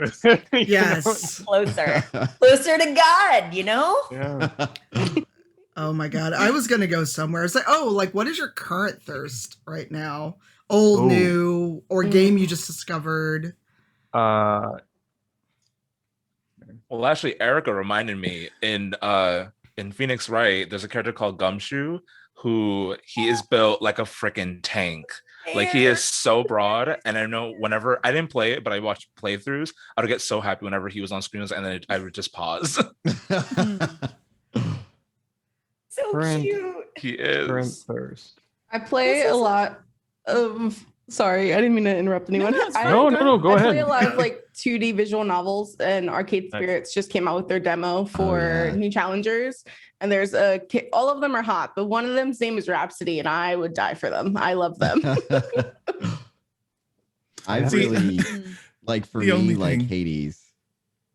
Yes. Closer to God, you know? Yeah. Oh my God. I was going to go somewhere. It's like, what is your current thirst right now? Old, new, or game you just discovered? Well, actually, Erika reminded me in Phoenix Wright, there's a character called Gumshoe who he is built like a freaking tank. Like he is so broad, and I know whenever I didn't play it, but I watched playthroughs, I would get so happy whenever he was on screen, and then I would just pause. So cute. He is. Thirst. I play a lot of. Sorry, I didn't mean to interrupt anyone. No, go I ahead. play a lot of like 2D visual novels, and Arcade Spirits just came out with their demo for new challengers. And there's all of them are hot, but one of them's name is Rhapsody, and I would die for them. I love them. I really like Hades.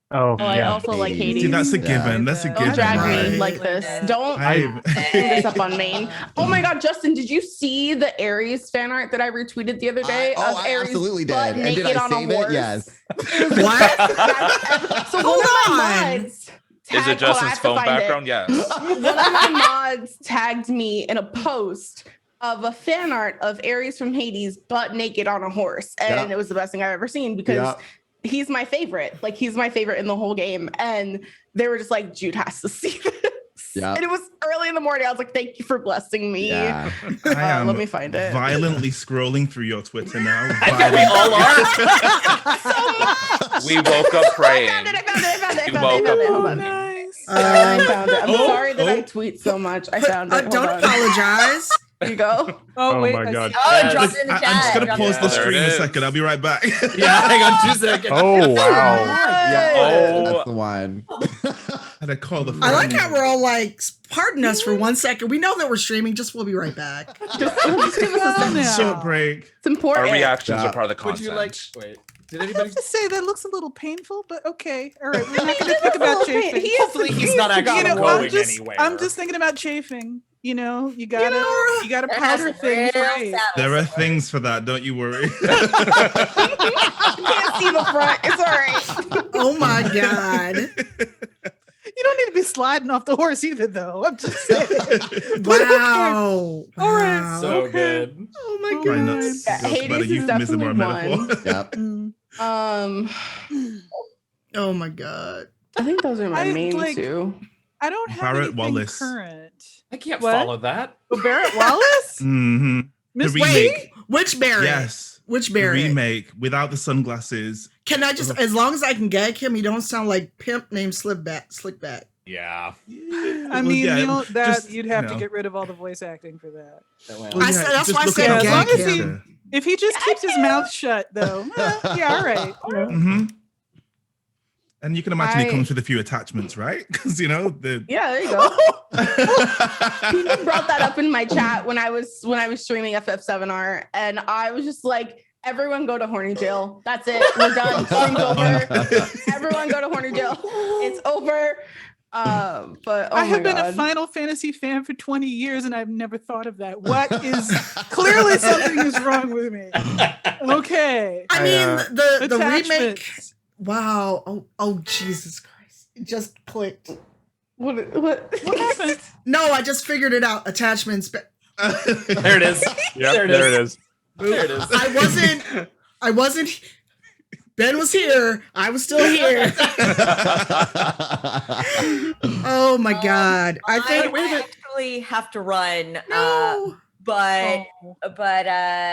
Oh, I also like Hades. See, that's a given. That's a given. Don't drag me Right. like this. Don't bring this up on main. Oh my God, Justin, did you see the Ares fan art that I retweeted the other day? I Ares absolutely did. butt And did naked I on a save it? horse? Yes. What? So one of my mods Is it Justin's phone background? It. Yes. One of my mods tagged me in a post of a fan art of Ares from Hades butt naked on a horse, and it was the best thing I've ever seen because he's my favorite. Like he's my favorite in the whole game, and they were just like, Jude has to see this. Yeah. And it was early in the morning. I was like, thank you for blessing me. Yeah. Um, Let me find it. Violently scrolling through your Twitter now. I think we all are. We woke up praying. I found it. We woke up. Oh, nice. I found it. I'm sorry that I tweet so much. I found it. Hold Don't on. apologize. Here you go. Oh, wait. my I God. see. Oh, drop it in the chat. I'm just gonna Drop pause it. the There it stream a is. second. I'll be right back. Yeah, hang on 2 seconds. Oh wow. That's the one. Had to call the I like phone. how we're all like, pardon us for 1 second. We know that we're streaming. We'll be right back. Just give us a second. Short break. It's important. Our reactions are part of the Would content. you like? Wait, did I anybody? have to say that looks a little painful, but okay. All right, we're not going to think about chafing. Hopefully he's not actually going anywhere. I'm just thinking about chafing. You know, you gotta powder things right. There are things for that. Don't you worry. You can't see the front. It's all right. Oh my God. You don't need to be sliding off the horse either, though. I'm just saying. Wow. All right. Wow. So good. Oh my Try God. not to Yeah, go Hades about a is euphemism or a definitely metaphor. Yep. Oh my God. I think those are my I, main like- two. I don't have Barrett anything Wallace. current. I can't What? follow that. Oh, Barrett Wallace? Mm-hmm. Miss The Wade? remake. Which Barrett? Yes. Which The Barrett? remake without the sunglasses. Can I just, as long as I can gag him, you don't sound like pimp named Slickback. Yeah. I mean, yeah, you know, that just, you'd have you to know. get rid of all the voice acting for that. Well, I said- that's just why I look said at Yeah, as gag long as him. If he just keeps his mouth shut, though, yeah, all right. Mm-hmm. And you can imagine it I- comes with a few attachments, right? Because you know the. Yeah, there you go. People brought that up in my chat when I was streaming FF7R, and I was just like, everyone go to horny jail. That's it. We're done. Stream's over. Everyone go to horny jail. It's over. But I have my been a God. Final Fantasy fan for 20 years, and I've never thought of that. What is clearly something is wrong with me? Okay. I mean, the remake. Attachments. Wow. Oh, Jesus Christ. It just clicked. What happened? No, I just figured it out. Attachments. There it is. Yep, There it is. There it is. I wasn't. Ben was here. I was still here. Oh my God. I think. I actually have to run. No. But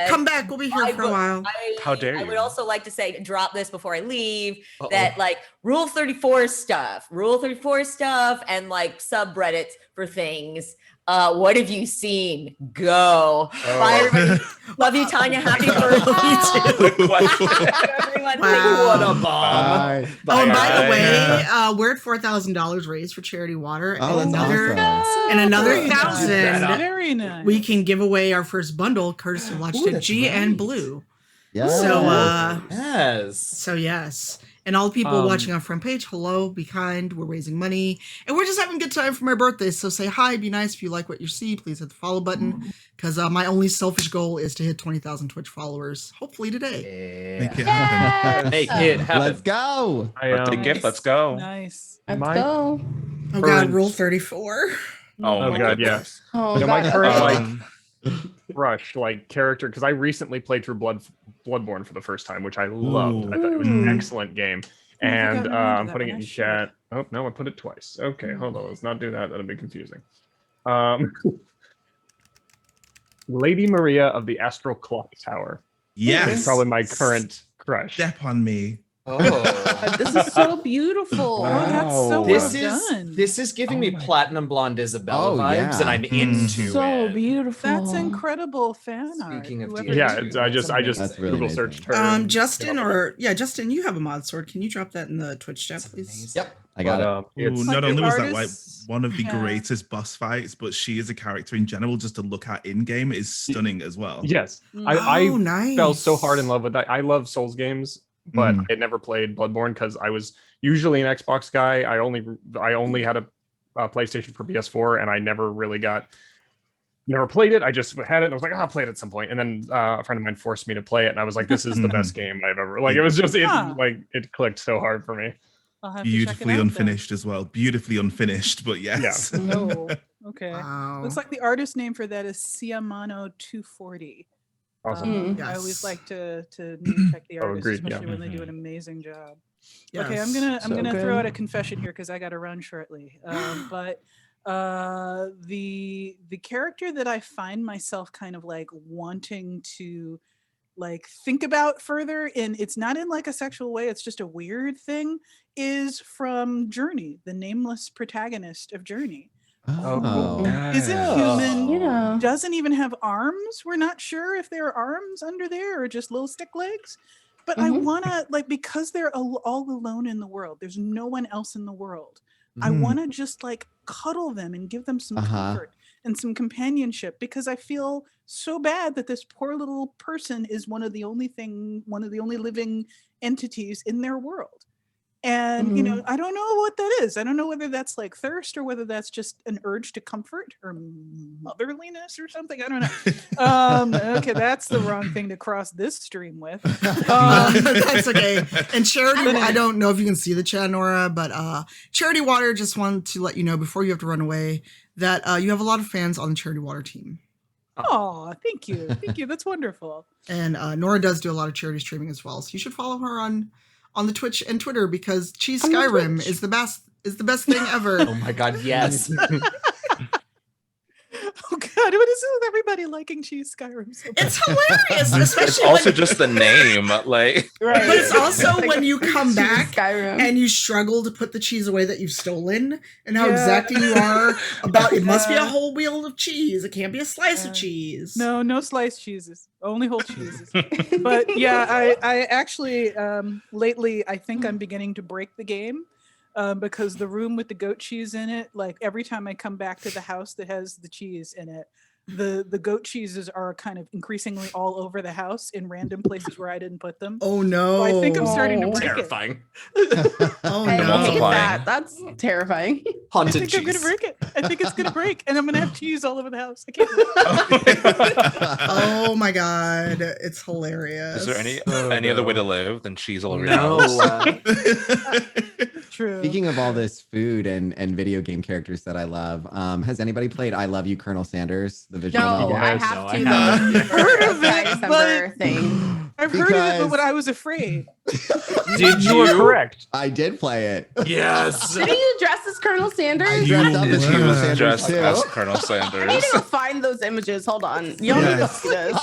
Come back. We'll be here for a while. How dare I you? would also like to say, drop this before I leave, that like Rule 34 stuff, and like subreddits for things. What have you seen? Go. Bye, everybody. Love you, Tanya. Happy birthday. Everyone. Wow. What a bomb. Oh, and by the Bye. way, we're at $4,000 raised for charity water, Oh, and that's another awesome. and another Very nice. 1,000 Very nice. we can give away our first bundle courtesy of Logitech that's G and right. Blue. Yeah. So Yes. so yes. And all the people watching on front page, hello, be kind. We're raising money. And we're just having a good time for my birthday. So say hi, be nice. If you like what you see, please hit the follow button. Because my only selfish goal is to hit 20,000 Twitch followers, hopefully today. Make it happen. Make it happen. Let's go. Birthday gift. Let's go. Nice. Let's go. Oh, God, rule 34. Oh my God, goodness. yeah. Oh, So my God. current rush character, because I recently played through Bloodborne for the first time, which I loved. I thought it was an excellent game. I And forgot I'm that putting it one. in I chat. Oh no, I put it twice. Okay, hold on. Let's not do that. That'll be confusing. Lady Maria of the Astral Clock Tower. Yes. Is probably my current crush. Step on me. Oh. This is so beautiful. Oh, that's so This well is done. this is giving me platinum blonde Isabella Oh, vibes, yeah. and I'm into So it. beautiful. That's incredible fan art. Speaking of Whoever DMT, Yeah, did it's, I just That's really Google amazing. searched her. and Justin, came up with Justin, you have a mod sword. Can you drop that in the Twitch chat, please? Yep. I got it. it. It's Ooh, Like not the only was that like artists- one of the Yeah. greatest boss fights, but she as a character in general, just to look at in game, is stunning as well. yes. Mm. I Nice. fell so hard in love with that. I love Souls games, but Mm. I had never played Bloodborne because I was usually an Xbox guy. I only had a PlayStation for PS4, and I never played it. I just had it and I was like, I'll play it at some point. And then a friend of mine forced me to play it, and I was like, this is the best game I've ever like. It was just Huh. it clicked so hard for me. I'll have to check it Beautifully out then. unfinished as well. Beautifully unfinished, but yes. Oh, okay. Wow. Looks like the artist name for that is Siamano 240. Awesome. I always Yes. like to name check the Oh, artist, agreed, yeah. especially when they do an amazing job. Yes. Okay, I'm gonna So throw out good. a confession here because I got to run shortly. But the character that I find myself kind of like wanting to like think about further, and it's not in like a sexual way, it's just a weird thing, is from Journey, the nameless protagonist of Journey. Oh. Is it human? Yeah. Doesn't even have arms. We're not sure if there are arms under there or just little stick legs. But I wanna like, because they're all alone in the world. There's no one else in the world. I wanna just like cuddle them and give them some comfort and some companionship, because I feel so bad that this poor little person is one of the only living entities in their world. And, you know, I don't know what that is. I don't know whether that's like thirst or whether that's just an urge to comfort or motherliness or something. I don't know. Okay, that's the wrong thing to cross this stream with. That's okay. And Charity, I don't know if you can see the chat, Nora, but Charity Water just wanted to let you know before you have to run away that you have a lot of fans on the Charity Water team. Oh, thank you. Thank you. That's wonderful. And Nora does do a lot of charity streaming as well. So you should follow her on the Twitch and Twitter, because Cheese Skyrim is the best thing ever. Oh my God, yes. Oh God, what is it with everybody liking Cheese Skyrim so much? It's hilarious, It's especially also when, just the name, like. Right. but it's also when you come Cheese back Skyrim. and you struggle to put the cheese away that you've stolen, and how Yeah. exacting you are about it must be a whole wheel of cheese. It can't be a slice of cheese. No sliced cheeses, only whole cheeses. But yeah, I actually lately I think I'm beginning to break the game, because the room with the goat cheese in it, like every time I come back to the house that has the cheese in it, the goat cheeses are kind of increasingly all over the house in random places where I didn't put them. Oh no! So I think I'm starting to Oh. break Terrifying. Oh I no! hate Multiplying. that. That's terrifying. I Haunted think I'm gonna cheese. break it. I think it's gonna break, and I'm gonna have cheese all over the house. I can't. Wait. Oh my God, it's hilarious. Is there any other way to live than cheese all over No. your house? True. Speaking of all this food and video game characters that I love, has anybody played I Love You, Colonel Sanders, the visual No, novel? I Yes, have no, to. I though. haven't. Heard of it, December thing. I've heard of it, Because- but I was afraid. Did You are you? correct. I did play it. Yes. Didn't you dress as Colonel Sanders? I dressed up as were. Colonel Sanders Just too. as Colonel I need Sanders. to go find those images. Hold on. Y'all need to Yes. see this.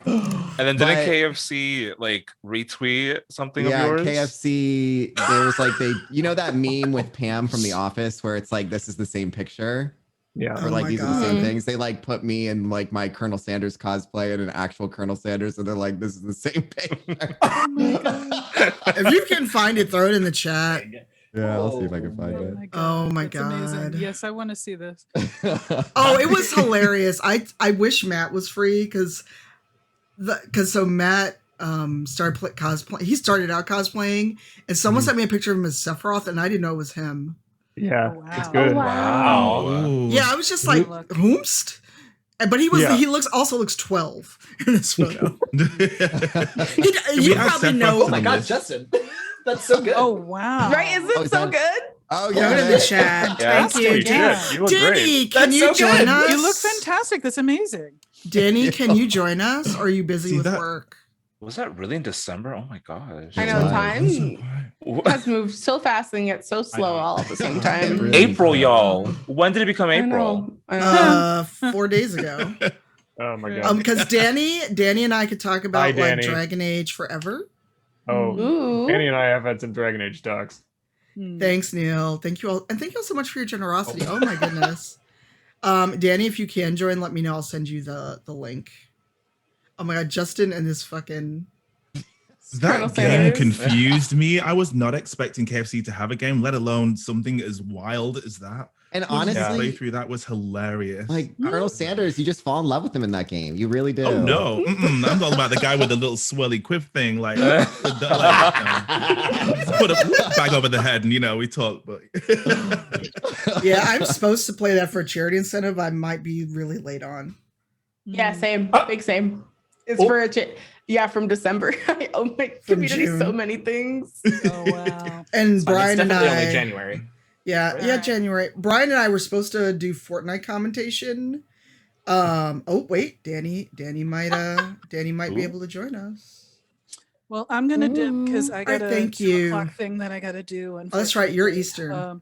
And then didn't But- KFC like retweet something Yeah, of yours? KFC. There's like that meme with Pam from The Office where it's like this is the same picture, Yeah. Oh or like my these are the same God. things. They like put me in like my Colonel Sanders cosplay and an actual Colonel Sanders, and they're like, this is the same picture. If you can find it, throw it in the chat. Yeah, I'll see if I can find Oh it. my Oh my that's amazing. God. Yes, I want to see this. Oh, it was hilarious. I wish Matt was free because so Matt started cosplay. He started out cosplaying, and someone sent me a picture of him as Sephiroth, and I didn't know it was him. Yeah, Oh, it's wow. good. Oh, wow. Ooh. Yeah, I was just like, Look. whomst? But he was. Yeah. He looks 12 in this photo. we You add probably Sephiroth know. to Oh my the God, list? Justin. That's so good. Oh, wow. Right? Isn't Oh, it so that- good? Oh Put yeah. it in the chat. Yeah, Thank you, Holy Yeah. shit, you look great. Danny. Can That's you so join good. us? You look fantastic. That's amazing. Danny, can you join us? Or are you busy See with that- work? Was that really in December? Oh my gosh. I know July. time has moved so fast and yet so slow all at the same time. Really April, fast. y'all. When did it become I April? know. 4 days ago. Oh my God. Because Danny and I could talk about Hi, like Danny. Dragon Age forever. Oh, Ooh. Danny and I have had some Dragon Age talks. Hmm. Thanks, Neil. Thank you all, and thank you all so much for your generosity. Oh my goodness. Danny, if you can join, let me know. I'll send you the link. Oh my God, Justin and this fucking. Colonel That game Sanders. confused me. I was not expecting KFC to have a game, let alone something as wild as that. And The honestly, playthrough that was hilarious. like Colonel Sanders, you just fall in love with him in that game. You really do. oh no, I'm all about the guy with the little swirly quiff thing, like, put a bag over the head, and we talk. But Yeah, I'm supposed to play that for a charity incentive. I might be really late on. Yeah, same. Big same. It's Oh. for a from December. I owe my community so June. many things. Oh, wow. And It's fine. Brian It's and definitely I. only January. Yeah, Right. January. Brian and I were supposed to do Fortnite commentation. Oh wait, Danny might be able to join us. Well, I'm going to dip because I got a thank 2 you. o'clock thing that I got to do. Oh, that's right, you're unfortunately. Eastern.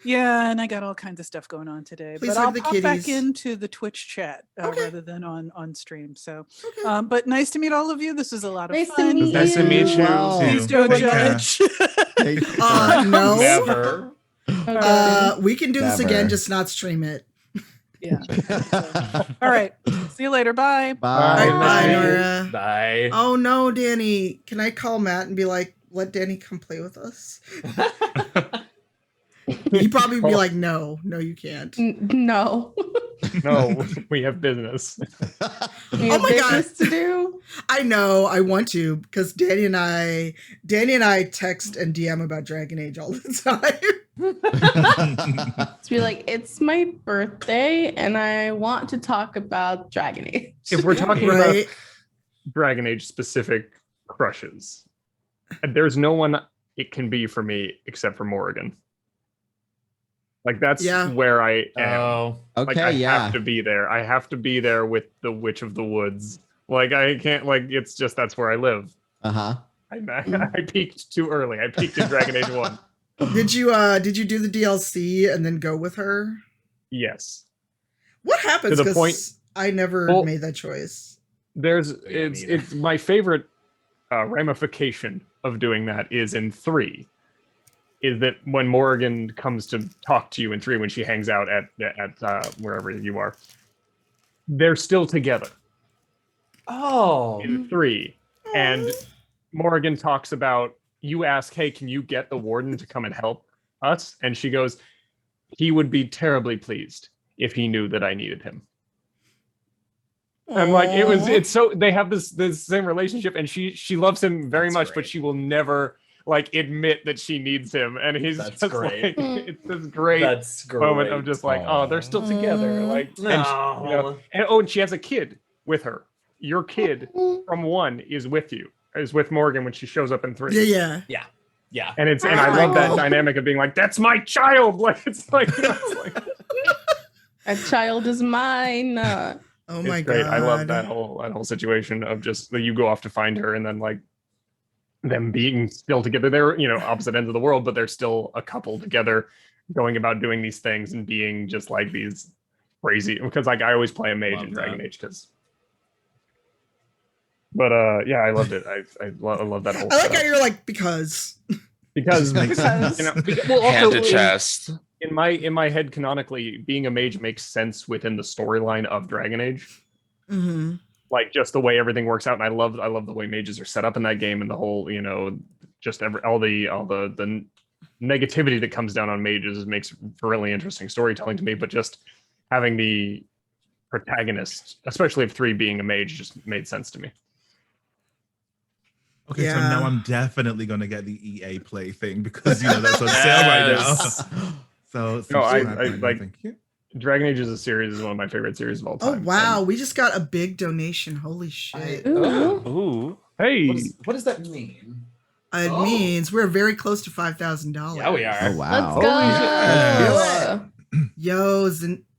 Yeah, and I got all kinds of stuff going on today. Please but hug I'll the pop back kitties. into the Twitch chat Okay. rather than on stream. So, Okay. but nice to meet all of you. This was a lot of Nice to fun. meet Nice to meet you. Wow. Please Too. don't Take care. judge. No. Never. We can do this Never. again, just not stream it. Yeah. All right. See you later. Bye. Bye. All right, bye, Bye. Nora. Bye. Oh no, Danny. Can I call Matt and be like, let Danny come play with us? He'd probably be like, no, you can't. No. No, we have business. We have Oh my God. business to do. I know, I want to, because Danny and I text and DM about Dragon Age all the time. To be like, it's my birthday and I want to talk about Dragon Age. If we're talking Right? about Dragon Age specific crushes, there's no one it can be for me except for Morrigan. Like that's Yeah. where I am. Oh. Like Okay, I yeah. have to be there. I have to be there with the Witch of the Woods. Like I can't. Like it's just that's where I live. Uh-huh. I peaked too early. I peaked in Dragon Age 1. Did you do the DLC and then go with her? Yes. What happens? To the point- 'Cause I never Well- made that choice. There's me it's neither. it's my favorite ramification of doing that is in 3. Is that when Morrigan comes to talk to you in 3 when she hangs out at wherever you are, they're still together Oh. in 3, and Morrigan talks about, you ask, hey, can you get the warden to come and help us? And she goes, he would be terribly pleased if he knew that I needed him. I'm like, it's so they have this same relationship, and she loves him very That's much, but great. she will never like admit that she needs him, and he's That's just great. like, it's this great That's great. moment of just like, oh, they're still together, like, and, No. and she has a kid with her. Your kid from 1 is with Morgan when she shows up in 3. Yeah. Yeah. And I love that Oh. dynamic of being like, that's my child. Like it's like, A child is mine. Oh my it's great. god. I love that whole situation of just that you go off to find her and then like them being still together. They're opposite ends of the world, but they're still a couple together, going about doing these things and being just like these crazy. Because like I always play a mage Love in Dragon that. Age because. But yeah, I loved it. I love that whole. I like setup. how you're like, because because Makes sense. well, Hand also to chest. in my head canonically, being a mage makes sense within the storyline of Dragon Age. mm-hmm. Like just the way everything works out, and I love the way mages are set up in that game, and the whole just all the negativity that comes down on mages makes for really interesting storytelling to me. But just having the protagonist, especially of 3 being a mage, just made sense to me. Okay, so Yeah. now I'm definitely gonna get the EA Play thing because that's on sale right now. So No, I like thank you. Dragon Age is one of my favorite series of all Oh time. wow, we just got a big donation. Holy shit. Ooh. Hey, What does that mean? It means we're very close to $5,000. Yeah, we are. Oh wow. Let's go. Yo,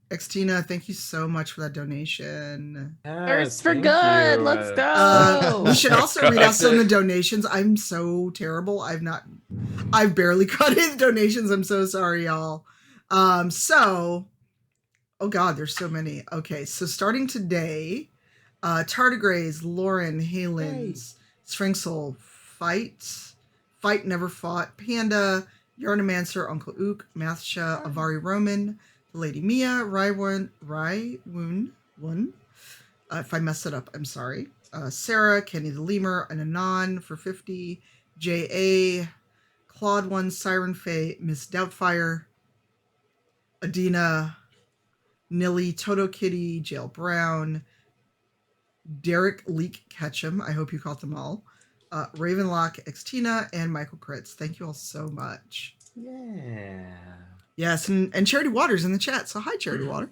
Xtina, thank you so much for that donation. Thirst for good. Let's go. We should also read out some of the donations. I'm so terrible. I've barely cut in donations. I'm so sorry, y'all. Oh God, there's so many. Okay, so starting today, Tardigrades, Lauren, Halens, Springsoul, Fight Never Fought, Panda, Yarnamancer, Uncle Ook, Mathsha, Avari Roman, Lady Mia, Raiwoon. If I messed it up, I'm sorry. Sarah, Kenny the Lemur, and Anon for 50, J.A., Claude 1, Siren Faye, Miss Doubtfire, Adina, Nilly, Toto Kitty, Jail Brown, Derek Leak Ketchum, I hope you caught them all, Ravenlock, Xtina, and Michael Kritz. Thank you all so much. Yeah. Yes, and Charity Waters in the chat. So hi, Charity Water.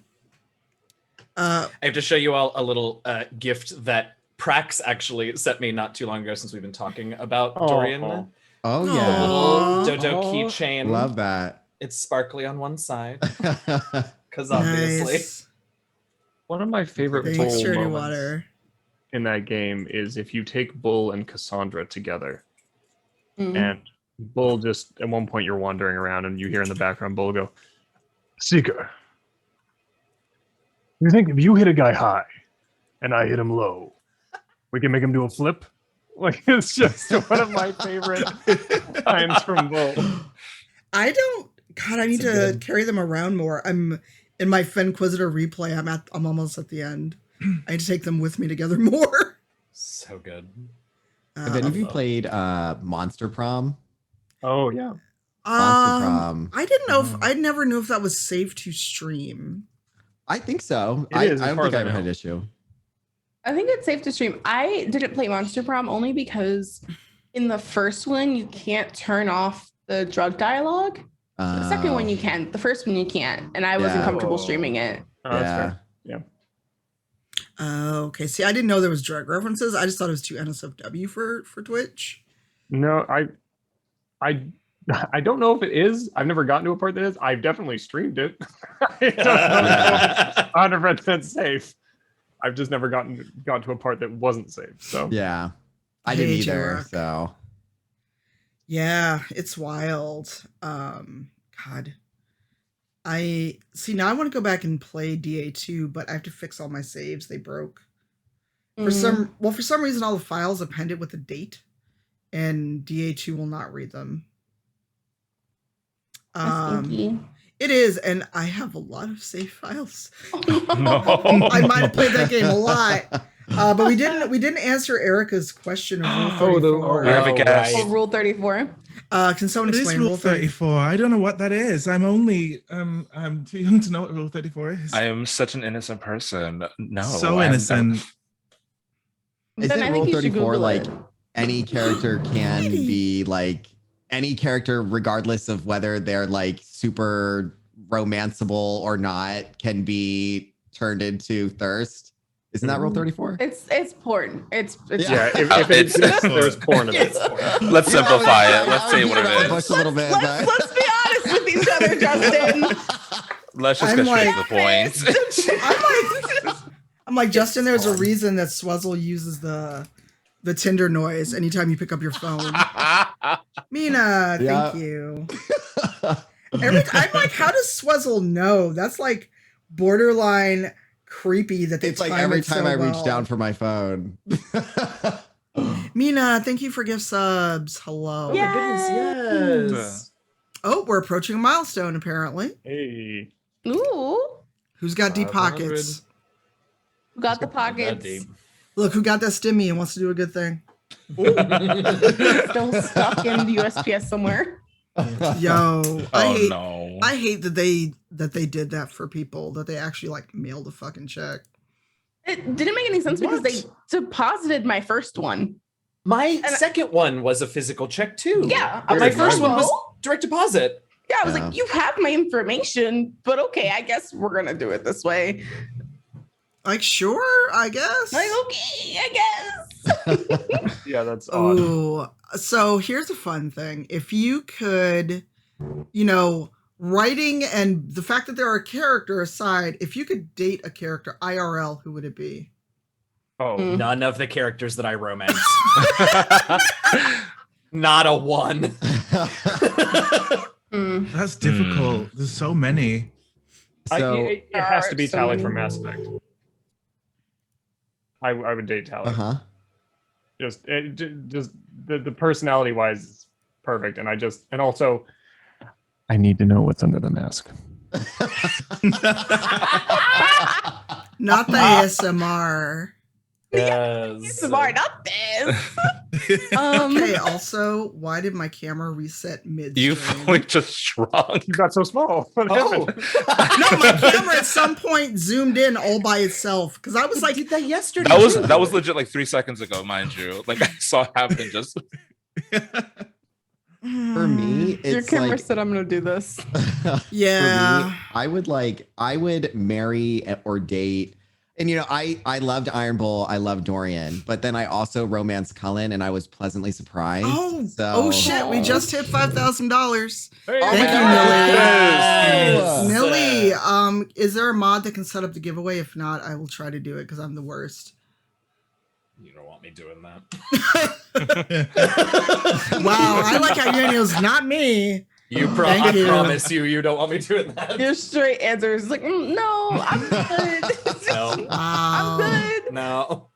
I have to show you all a little gift that Prax actually sent me not too long ago since we've been talking about Dorian. Oh A yeah. little Dodo keychain. Love that. It's sparkly on one side. Because obviously. Nice. one of my favorite Thanks, Bull Charity moments Water. in that game is if you take Bull and Cassandra together, and Bull just at one point you're wandering around and you hear in the background Bull go, "Seeker, you think if you hit a guy high and I hit him low, we can make him do a flip?" Like, it's just one of my favorite times from Bull. I need to carry them around more. I'm in my Fenquisitor replay. I'm almost at the end. I need to take them with me together more. So good. Have any of you played Monster Prom? Oh yeah. Monster Prom. I didn't know I never knew if that was safe to stream. I think so. It I is, as don't far think as I I ever had know. an issue. I think it's safe to stream. I didn't play Monster Prom only because in the first one you can't turn off the drug dialogue. The second one you can. The first one you can't. And I wasn't comfortable streaming it. Oh, that's fair. Yeah. Okay. See, I didn't know there was drug references. I just thought it was too NSFW for Twitch. No, I don't know if it is. I've never gotten to a part that is. I've definitely streamed it. I don't know if it's 100% safe. I've just never got to a part that wasn't safe. So yeah, I didn't either. J-Rock. So yeah, it's wild. God, I see now. I want to go back and play DA2, but I have to fix all my saves. They broke for some reason. All the files appended with a date, and DA2 will not read them. It is, and I have a lot of save files. I might have played that game a lot, but we didn't answer Erika's question of Rule 34. Rule 34. Can someone What is explain Rule 34? I don't know what that is. I'm too young to know what Rule 34 is. I am such an innocent person. No, So innocent. Is it Rule 34 like any character can be like any character, regardless of whether they're like super romanceable or not, can be turned into thirst? Isn't that Rule 34? It's porn. It's yeah. If it's there's porn in it. Let's simplify it. Let's say what it is. A little bit, let's be honest with each other, Justin. Let's just get straight to the point. I'm like, Justin, there's a reason that Swazzle uses the Tinder noise anytime you pick up your phone. Mina, thank you. I'm like, how does Swazzle know? That's like borderline creepy that they it's like every time I reach down for my phone. Mina, thank you for gift subs. Hello. Oh my goodness, yes. Oh, we're approaching a milestone apparently. Hey. Ooh. Who's got deep pockets? Who got the pockets? Look, who got that stimmy and wants to do a good thing? Still stuck in the USPS somewhere. Yo, I hate that they did that for people, that they actually like mailed a fucking check. It didn't make any sense because they deposited my first one. My second one was a physical check too. Yeah. My first one was direct deposit. Yeah, I was like, you have my information, but okay, I guess we're gonna do it this way. Like, sure, I guess. Like, okay, I guess. Yeah, that's odd. Ooh, so here's a fun thing. If you could, writing and the fact that there are a character aside, if you could date a character IRL, who would it be? Oh, None of the characters that I romance. Not a one. That's difficult. There's so many. So it has to be so Tally many. from Mass Effect. I would date Tally. Just the personality wise is perfect, and also I need to know what's under the mask. Not the ASMR. Yes. Smart, not this. Okay, also, why did my camera reset mid? You fully just shrunk. You got so small. What Oh, happened? No, my camera at some point zoomed in all by itself because I was I like, did that yesterday. That was legit like 3 seconds ago, mind you. Like I saw it happen just. for me, Your it's camera like said I'm gonna do this. yeah. For me, I would marry or date. And I loved Iron Bull, I loved Dorian, but then I also romanced Cullen, and I was pleasantly surprised. Oh shit! We just hit $5,000. Hey, Thank Yes. you, Millie. Millie, is there a mod that can set up the giveaway? If not, I will try to do it because I'm the worst. You don't want me doing that. Wow, I like how your nails, not me. I promise you don't want me doing that. Your straight answer is like, no, I'm good. No. Wow. I'm good. No.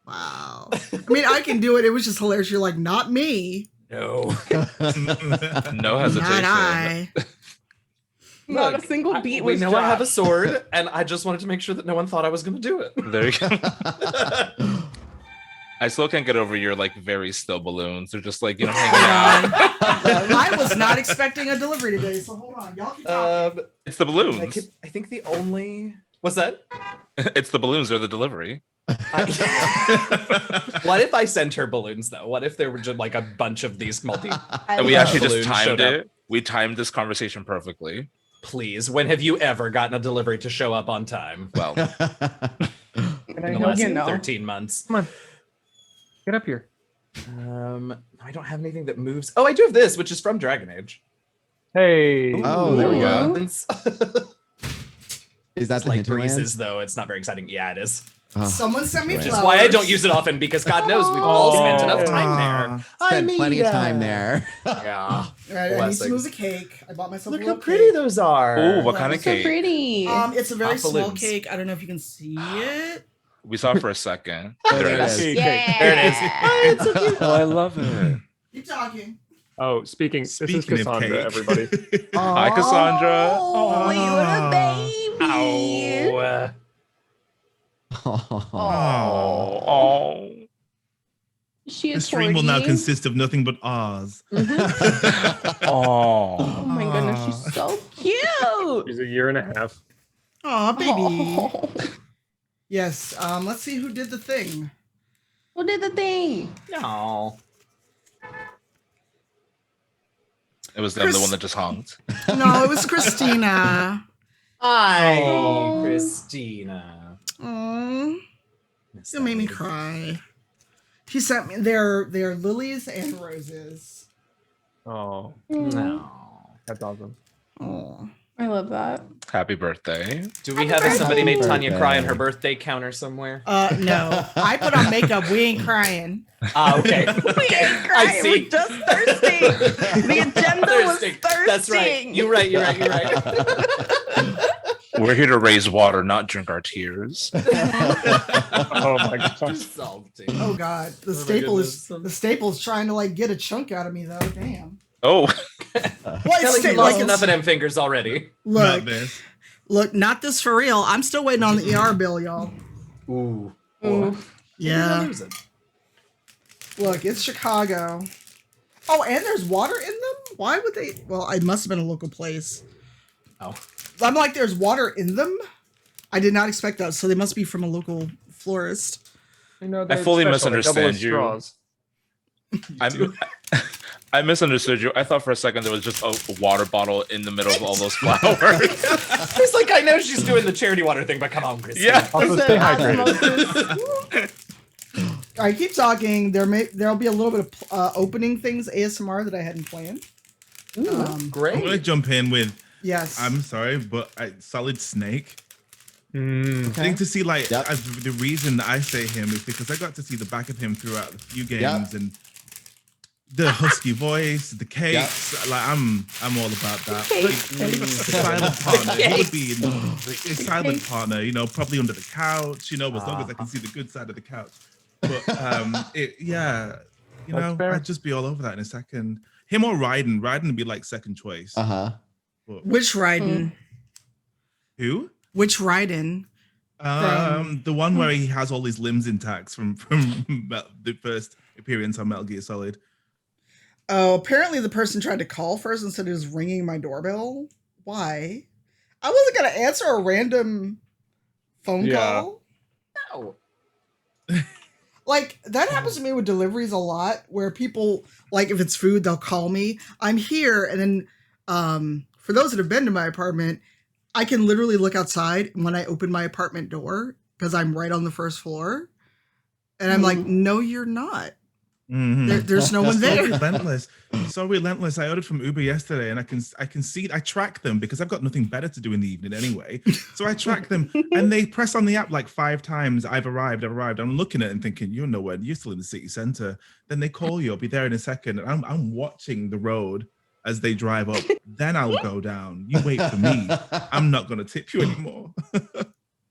Wow. I mean, I can do it. It was just hilarious. You're like, not me. No. No hesitation. Not I. Not Look, a single beat we was know dropped. I have a sword, and I just wanted to make sure that no one thought I was going to do it. There you go. I still can't get over your like very still balloons. They're just like, hanging out. I was not expecting a delivery today, so hold on. Y'all keep talking. It's the balloons. I think the only... What's that? It's the balloons or the delivery. What if I sent her balloons, though? What if there were just like a bunch of these And we actually just balloons timed showed up? it. We timed this conversation perfectly. Please, when have you ever gotten a delivery to show up on time? Well, In the last 13 months. Come on. Get up here. I don't have anything that moves. Oh, I do have this, which is from Dragon Age. Hey. Oh, there we go. It's Is that the like hinterlands? breezes, though. It's not very exciting. Yeah, it is. Someone sent me Which is flowers. That's why I don't use it often, because God knows we've all spent enough time there. Spent plenty of time there. Yeah. All right, I need to Blessings. move a cake. I bought myself Look a how little pretty cake. those are. ooh, what kind of So cake? pretty. It's a very Hot small balloons. cake. I don't know if you can see it. We saw it for a second. There There it it is. is. Yeah. There it is. Oh, I love it. Keep talking. Oh, speaking this is Speaking of Cassandra, cake. everybody. Hi, Cassandra. Oh, what a baby. Ow. Oh. She The is stream will now corgi. consist of nothing but Oz. Oh Oh. my goodness, she's so cute. She's a year and a half. Aw, baby. Oh, Yes. Let's see who did the thing. who did the thing? No. It was them, the one that just honked. No, it was Christina. Hi, Oh. Christina. Aww. Miss You made me that lady. cry. She sent me they're lilies and roses. Oh, No. that's awesome. Oh. I love that. Happy birthday. Do we Happy have somebody made birthday. Tanya cry on her birthday counter somewhere? No. I put on makeup. We ain't crying. Okay. We ain't I crying. see. We're just thirsty. The agenda was Thirsting. thirsting. That's right. You're right. You're right. You're right. We're here to raise water, not drink our tears. Oh my god. Salty. Oh God. The Oh my staple is goodness. the staple's trying to like get a chunk out of me though. Damn. Oh, What Kelly, you like lost it's- enough of them fingers already. Look, Not this. look, not this for real. I'm still waiting on the ER bill, y'all. Ooh. Ooh. Yeah. Lose it. Look, it's Chicago. Oh, and there's water in them? Why would they? Well, it must have been a local place. Oh. I'm like, there's water in them? I did not expect that. So they must be from a local florist. You know, I they're fully special. They're double misunderstand as you. straws. I misunderstood you. I thought for a second there was just a water bottle in the middle of all those flowers. It's like, I know she's doing the charity water thing, but come on, Chris. Yeah. Also stay hydrated. All right, keep talking. There'll be a little bit of opening things ASMR that I hadn't planned. Great. I'm gonna jump in with. Yes. I'm sorry, but Solid Snake. Mm. I think to see the reason I say him is because I got to see the back of him throughout a few games and the husky voice, the cakes. Like I'm all about that. Like, silent partner. He would be a silent partner. You know, probably under the couch. You know, as long as I can see the good side of the couch. But I'd just be all over that in a second. Him or Raiden. Raiden would be like second choice. Which Raiden? Who? Which Raiden? The one where he has all his limbs intact from the first appearance on Metal Gear Solid. Oh, apparently the person tried to call first and said it was ringing my doorbell. Why? I wasn't gonna answer a random phone call. No. Like, that happens to me with deliveries a lot, where people, like, if it's food, they'll call me. I'm here, and then for those that have been to my apartment, I can literally look outside when I open my apartment door, because I'm right on the first floor. And I'm like, no, you're not. Mm-hmm. There's no one there. So relentless. I ordered from Uber yesterday, and I can see. I track them because I've got nothing better to do in the evening anyway. So I track them, and they press on the app like 5 times. I've arrived. I'm looking at it and thinking, you're nowhere. You're still in the city center. Then they call you. I'll be there in a second. And I'm watching the road as they drive up. Then I'll go down. You wait for me. I'm not going to tip you anymore.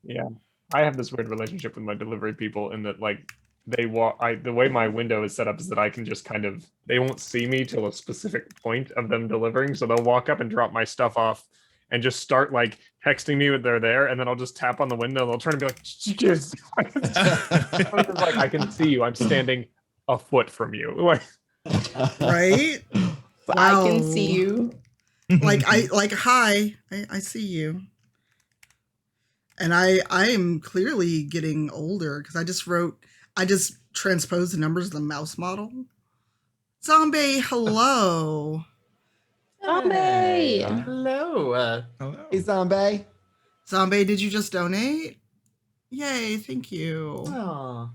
Yeah, I have this weird relationship with my delivery people in that, like, they walk. The way my window is set up is that I can just they won't see me till a specific point of them delivering, so they'll walk up and drop my stuff off, and just start like texting me when they're there, and then I'll just tap on the window. And they'll turn and be like, "Cheers!" Like, I can see you. I'm standing a foot from you. Like, Right? Wow. I can see you. Hi, I see you. And I am clearly getting older because I just transposed the numbers of the mouse model. Zombie, hello. Zombie. Hello. Hello. Hey, Zombie. Zombie, did you just donate? Yay, thank you. Oh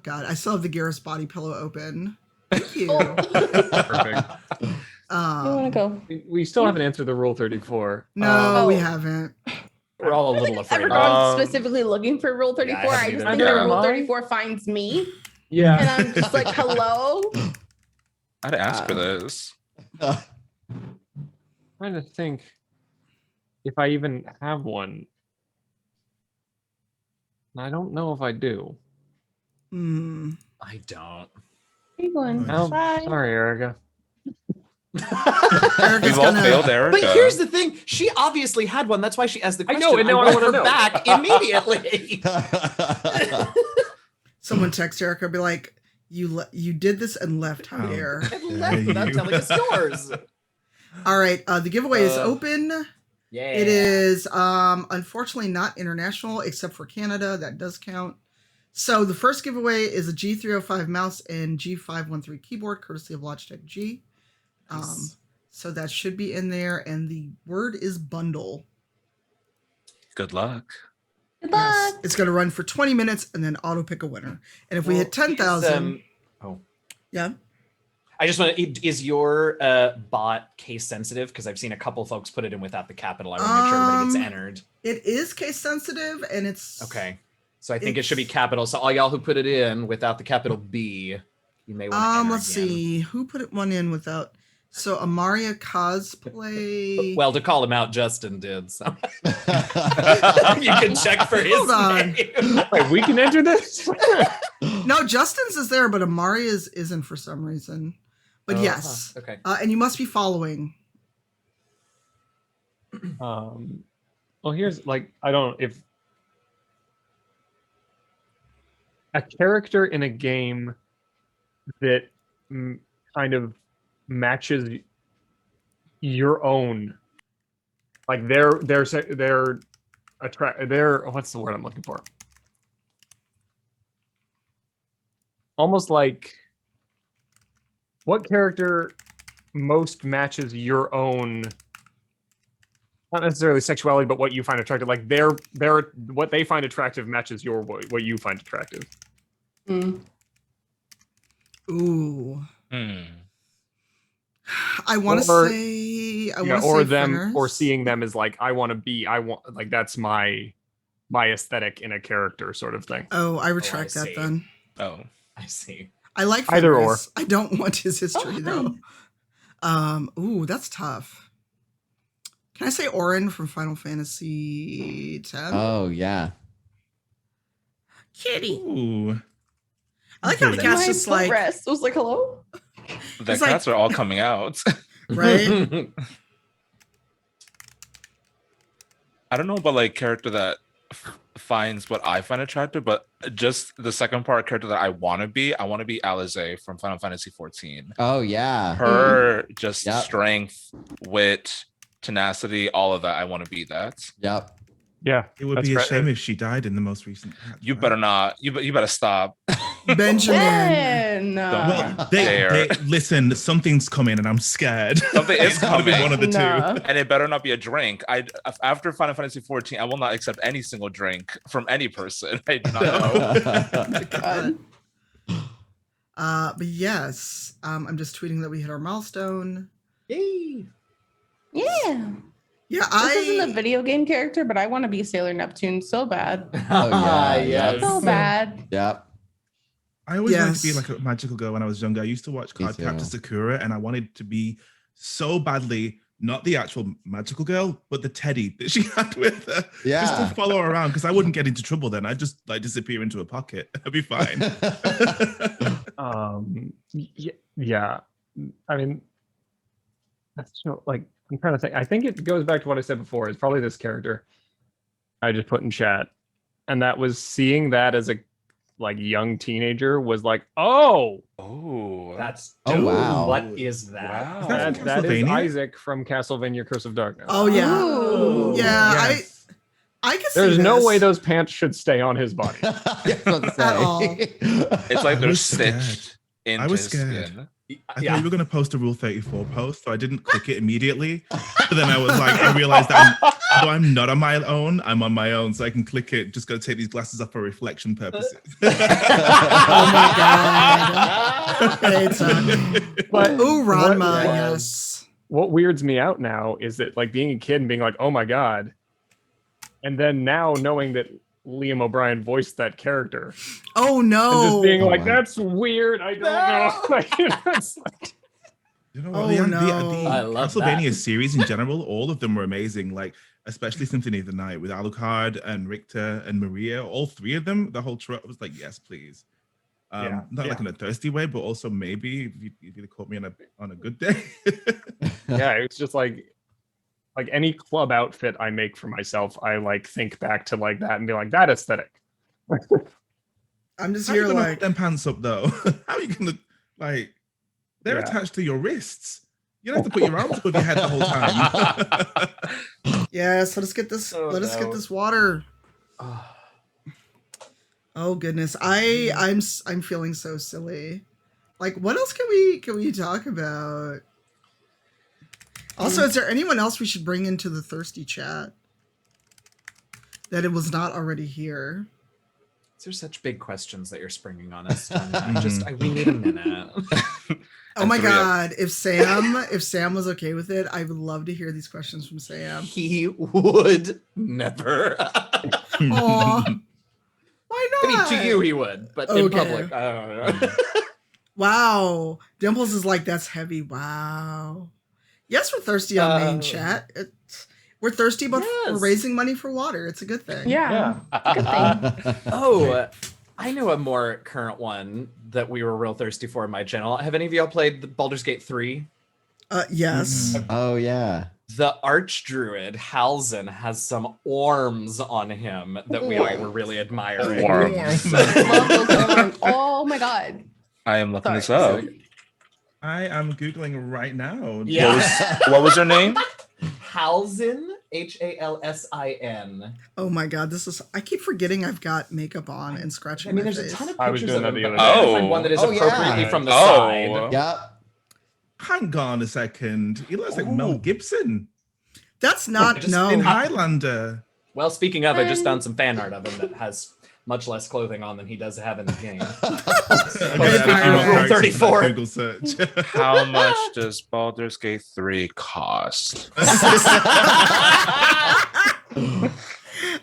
God, I still have the Garrus body pillow open. Thank you. perfect. I want to go. We still haven't answered the Rule 34. No, we haven't. We're all a little afraid. Never gone specifically looking for Rule 34. I just think that Rule 34 finds me. Yeah. And I'm just like, hello? I'd ask for this. Trying to think if I even have one. I don't know if I do. I don't. Big one. Oh, Bye. sorry, Erica. We've all failed Erica. But here's the thing: she obviously had one. That's why she asked the question. I know, and now I want wanna her know. back immediately. Someone text Erica, be like, you did this and left Javier. And left without telling us yours. All right, the giveaway is open. Yeah. It is unfortunately not international except for Canada. That does count. So the first giveaway is a G305 mouse and G513 keyboard, courtesy of Logitech G. Nice. So that should be in there, and the word is bundle. Good luck. Good luck. It's going to run for 20 minutes and then auto pick a winner. And if we hit 10,000, yeah. I just want to. Is your bot case sensitive? Because I've seen a couple folks put it in without the capital. I want to make sure everybody gets entered. It is case sensitive, and it's okay. So I think it should be capital. So all y'all who put it in without the capital B, you may want to enter let's again. see who put one in without. So Amaria cosplay. Well, to call him out, Justin did. So you can check for his Hold on. name. Wait, we can enter this? No, Justin's is there, but Amaria's isn't for some reason. But yes. Okay. And you must be following. Well, here's like, I don't know if a character in a game that kind of matches your own, like they're what's the word I'm looking for? Almost like What character most matches your own, not necessarily sexuality, but what you find attractive? Like what they find attractive matches what you find attractive. Ooh. Hmm. I want to say or them Fenris. Or seeing them as like I want like that's my aesthetic in a character sort of thing. Oh, I retract that then. Oh, I see. I like Fenris. Either or. I don't want his history though. Ooh, that's tough. Can I say Orin from Final Fantasy X? Oh yeah. Kitty. Ooh. I like how the cat's just like. I was like, hello. The cats are all coming out. Right? I don't know about like character that finds what I find attractive, but just the second part character that I want to be Alize from Final Fantasy 14. Oh yeah. Her just strength, wit, tenacity, all of that. I want to be that. Yep. Yeah. It would be a shame if she died in the most recent patch. You better not. You better stop. Benjamin. Well, they listen, something's coming and I'm scared. Something is coming. One of the two. And it better not be a drink. After Final Fantasy 14, I will not accept any single drink from any person. I do not know. But yes, I'm just tweeting that we hit our milestone. Yay. Yeah. Yeah, this isn't a video game character, but I want to be Sailor Neptune so bad. Oh yeah, yes. So bad. Yep. I always wanted to be like a magical girl when I was younger. I used to watch Cardcaptor Sakura, and I wanted to be so badly not the actual magical girl, but the teddy that she had with her. Yeah. Just to follow her around, because I wouldn't get into trouble then. I'd just like disappear into a pocket. I'd be fine. Yeah. I mean, that's like, I'm trying to think. I think it goes back to what I said before. It's probably this character I just put in chat. And that was seeing that as a like young teenager was like, that's wow. What is that? Wow. That is Isaac from Castlevania Curse of Darkness. Oh yeah. Ooh. Yeah, yes. I can see There's this. no way those pants should stay on his body. At all. It's like they're stitched into his skin. I thought you were going to post a Rule 34 post, so I didn't click it immediately. But then I was like, I realized that I'm not on my own. I'm on my own, so I can click it. Just got to take these glasses off for reflection purposes. Oh my god! But ooh, Ranma, yes. What weirds me out now is that like being a kid and being like, oh my god, and then now knowing that Liam O'Brien voiced that character. Oh no! And just being like, that's weird. I don't know. Like, it's like, you know, the Castlevania series in general, all of them were amazing. Like, especially Symphony of the Night with Alucard and Richter and Maria. All three of them, the whole truck was like, yes, please. Not like in a thirsty way, but also maybe if you caught me on a good day. Yeah, it's just like any club outfit I make for myself, I like think back to like that and be like, that aesthetic. I'm just How here are you gonna like put them pants up though. How are you gonna like? They're attached to your wrists. You don't have to put your arms above your head the whole time. Yes, let us get this. Let us get this water. Oh goodness, I'm feeling so silly. Like, what else can we talk about? Also, is there anyone else we should bring into the thirsty chat that it was not already here? These are such big questions that you're springing on us. We need a minute. Oh my god! If Sam was okay with it, I would love to hear these questions from Sam. He would never. Aw. Why not? I mean, to you he would, but in public, I don't know. Wow, Dimples is like, that's heavy. Wow. Yes, we're thirsty on main chat. We're thirsty, but we're raising money for water. It's a good thing. Yeah. Good thing. I know a more current one that we were real thirsty for in my channel. Have any of y'all played the Baldur's Gate 3? Yes. Oh yeah. The Archdruid Halzen has some orms on him that we all were really admiring. Love those orms. Oh my god. I am looking this up. I am Googling right now. Yeah. What was her name? Halsin, Halsin. Oh my god, I keep forgetting I've got makeup on and scratching my face. There's a ton of I was pictures doing of that him, the but other I day. gotta find one that is appropriately from the Oh. side. Yep. hang on a second. He looks like Mel Gibson. That's not in Highlander. Well, speaking of, I just found some fan art of him that has much less clothing on than he does have in the game. 34. Google search. How much does Baldur's Gate 3 cost?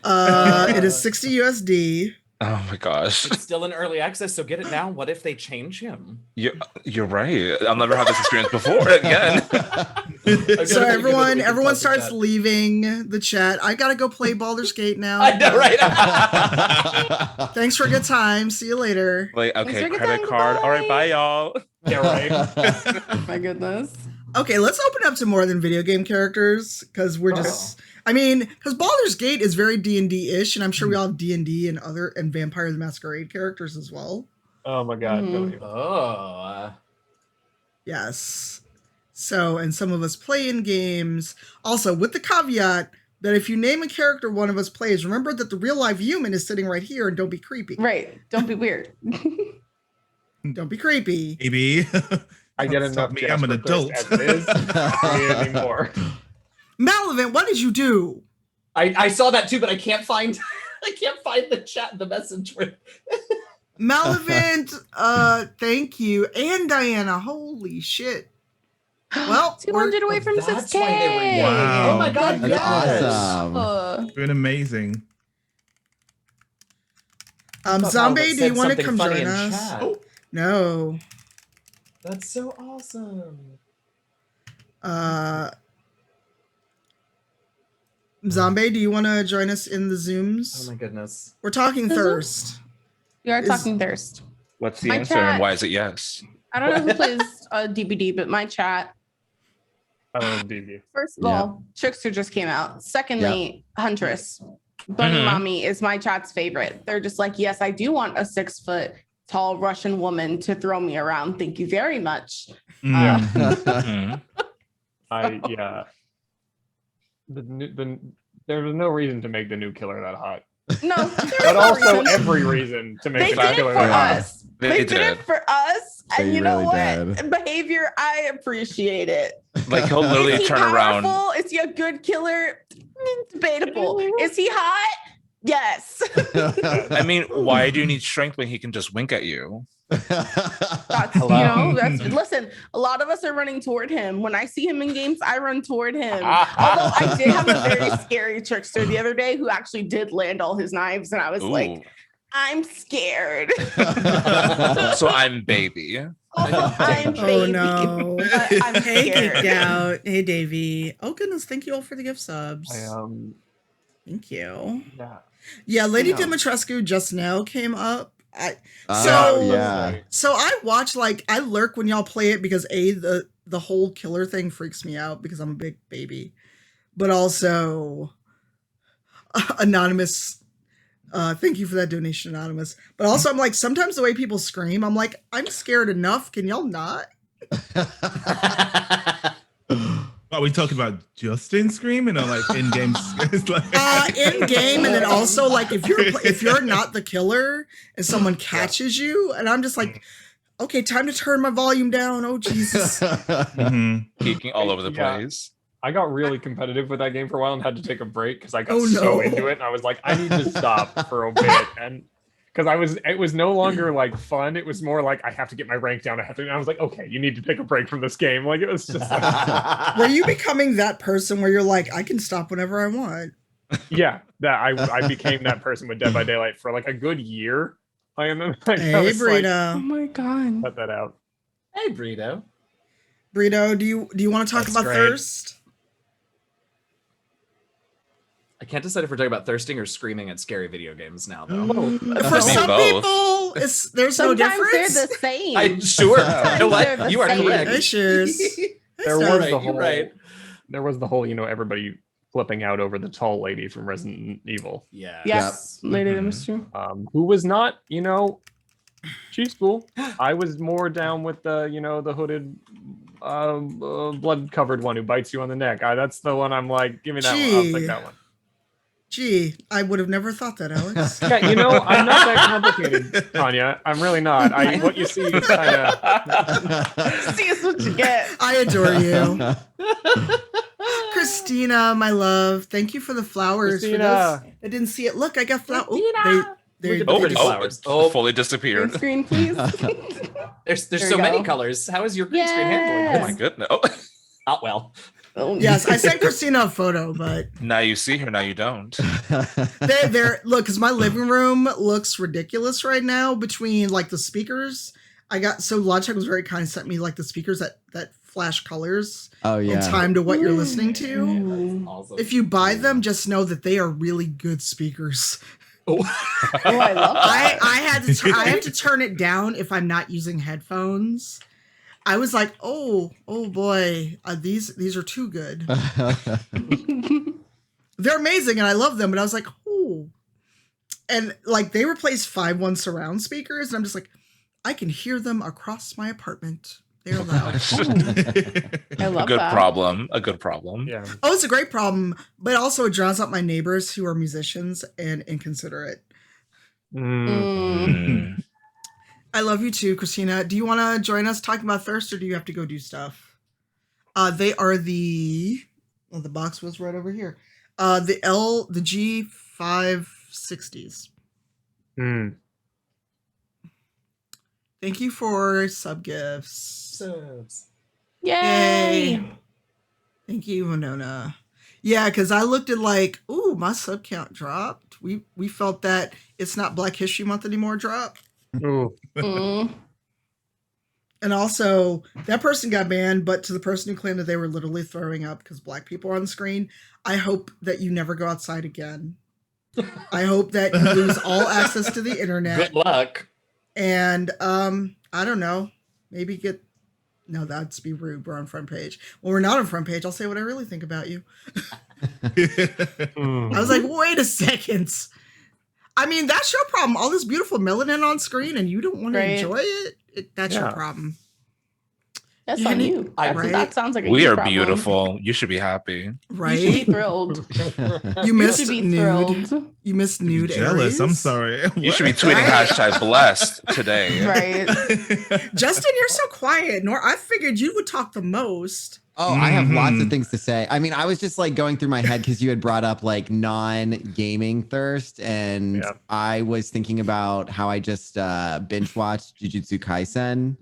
It is 60 USD. Oh my gosh. It's still in early access, so get it now. What if they change him? You're right. I'll never have this experience before again. So everyone starts leaving the chat. I gotta go play Baldur's Gate now. I know, right? Thanks for a good time. See you later. Like, okay, credit card. All right, bye, y'all. Yeah, right. My goodness. Okay, let's open up to more than video game characters because we're just. I mean, because Baldur's Gate is very D&D-ish, and I'm sure we all have D&D and Vampire the Masquerade characters as well. Oh my god. Yes. So, and some of us play in games. Also, with the caveat that if you name a character one of us plays, remember that the real live human is sitting right here, and don't be creepy. Right. Don't be weird. Don't be creepy. Maybe. I get enough. Me, I'm an adult. As it is. Anymore. Malavant, what did you do? I saw that too, but I can't find the chat, the message with Malavant, thank you. And Diana, holy shit. Well, 200 away from 6K. Wow. Oh my god, That's yes. awesome. Doing amazing. Zombie, do you want to come join us? Oh, No. that's so awesome. Zombie, do you want to join us in the Zooms? Oh my goodness. We're talking thirst. We are talking thirst. What's the My answer chat- and why is it yes? I don't know who plays DBD, but my chat. I love DB. First of all, Trickster just came out. Secondly, Huntress. Bunny Mommy is my chat's favorite. They're just like, yes, I do want a 6 foot tall Russian woman to throw me around. Thank you very much. There was no reason to make the new killer that hot. No, But also every reason to make they the did it killer for that hot. us. They did it for us. And They you know really what? Behavior, I appreciate it. Like he'll literally Is he turn around. powerful? Is he a good killer? Debatable. Is he hot? Yes. I mean, why do you need strength when he can just wink at you? Listen, a lot of us are running toward him. When I see him in games, I run toward him. Although I did have a very scary trickster the other day who actually did land all his knives, and I was like, I'm scared. So I'm baby. I'm baby. Oh no. I'm Hey, scared. Geeked Out. Hey, Davey. Oh goodness, thank you all for the gift subs. Thank you. Yeah, Lady Dimitrescu just now came up. So I watch, like, I lurk when y'all play it because the whole killer thing freaks me out because I'm a big baby, but also Anonymous. Thank you for that donation, Anonymous. But also I'm like, sometimes the way people scream, I'm like, I'm scared enough. Can y'all not? Are we talking about Justin screaming or like in game? In game, and then also like if you're not the killer and someone catches you, and I'm just like, okay, time to turn my volume down. Oh Jesus! Peeking all over the place. I got really competitive with that game for a while and had to take a break because I got so into it, and I was like, I need to stop for a bit, and because it was no longer like fun. It was more like I have to get my rank down. And I was like, okay, you need to take a break from this game. Like it was just. Like, were you becoming that person where you're like, I can stop whenever I want? Yeah, that I became that person with Dead by Daylight for like a good year. I am. Like, Hey, Brito. Oh my god. Cut that out. Hey, Brito. Brito, do you want to talk about great. thirst? I can't decide if we're talking about thirsting or screaming at scary video games now, though. For some people, there's no difference. They're the same. I'm sure. You know what? You are correct. Hey, cheers. There was the You're whole. right. There was the whole, everybody flipping out over the tall lady from Resident Evil. Yeah. Yes, Lady Dimitrescu. Who was not, she's cool. I was more down with the, the hooded, blood-covered one who bites you on the neck. That's the one I'm like, give me that one. I'll take that one. Gee, I would have never thought that, Alex. Yeah, you know, I'm not that complicated, Tanya. I'm really not. What you see is kind of. See is what you get. I adore you. Christina, my love, thank you for the flowers. Christina. For this. I didn't see it. Look, I got flowers. Christina. They Oh, just- flowers. Oh, fully disappeared. Green screen, please. There's There so you many go. colors. How is your green screen handling Oh this? my goodness. Oh. Not well. Oh, Yes, I sent Christina a photo, but Now you see her, now you don't. they're look, because my living room looks ridiculous right now between like the speakers. Logitech was very kind, sent me like the speakers that flash colors Oh in yeah. time to what you're listening to. Mm. Awesome. If you buy them, just know that they are really good speakers. Oh, I love that. I have to turn it down if I'm not using headphones. I was like, oh boy, these are too good. They're amazing and I love them, but I was like, oh. And like they replaced 5.1 surround speakers, and I'm just like, I can hear them across my apartment. They're loud. I love A good that. problem. A good problem. Yeah. Oh, it's a great problem, but also it drowns out my neighbors who are musicians and inconsiderate. Mm. I love you too, Christina. Do you want to join us talking about Thirst, or do you have to go do stuff? They are the box was right over here. The G560s. Mm. Thank you for sub gifts. Subs. Yay! Thank you, Winona. Yeah, because I looked at like, ooh, my sub count dropped. We felt that It's Not Black History Month anymore drop. Ooh. Mm. And also, that person got banned, but to the person who claimed that they were literally throwing up because black people are on the screen, I hope that you never go outside again. I hope that you lose all access to the internet. Good luck. And I don't know, maybe no, that'd be rude. We're on front page. When we're not on front page, I'll say what I really think about you. Mm. I was like, wait a second. I mean, that's your problem. All this beautiful melanin on screen and you don't want to Right. enjoy it. That's your Yeah. problem. That's Yeah, on you. right? That sounds like a We you are problem. beautiful. You should be happy. Right? You should be thrilled. You You missed should be nude. thrilled. You missed nude. Jealous. I'm Aries. sorry. You should be tweeting hashtag blessed today. Right. Justin, you're so quiet. I figured you would talk the most. Oh, I have lots of Mhm. things to say. I mean, I was just like going through my head because you had brought up like non-gaming thirst, and Yeah. I was thinking about how I just binge watched Jujutsu Kaisen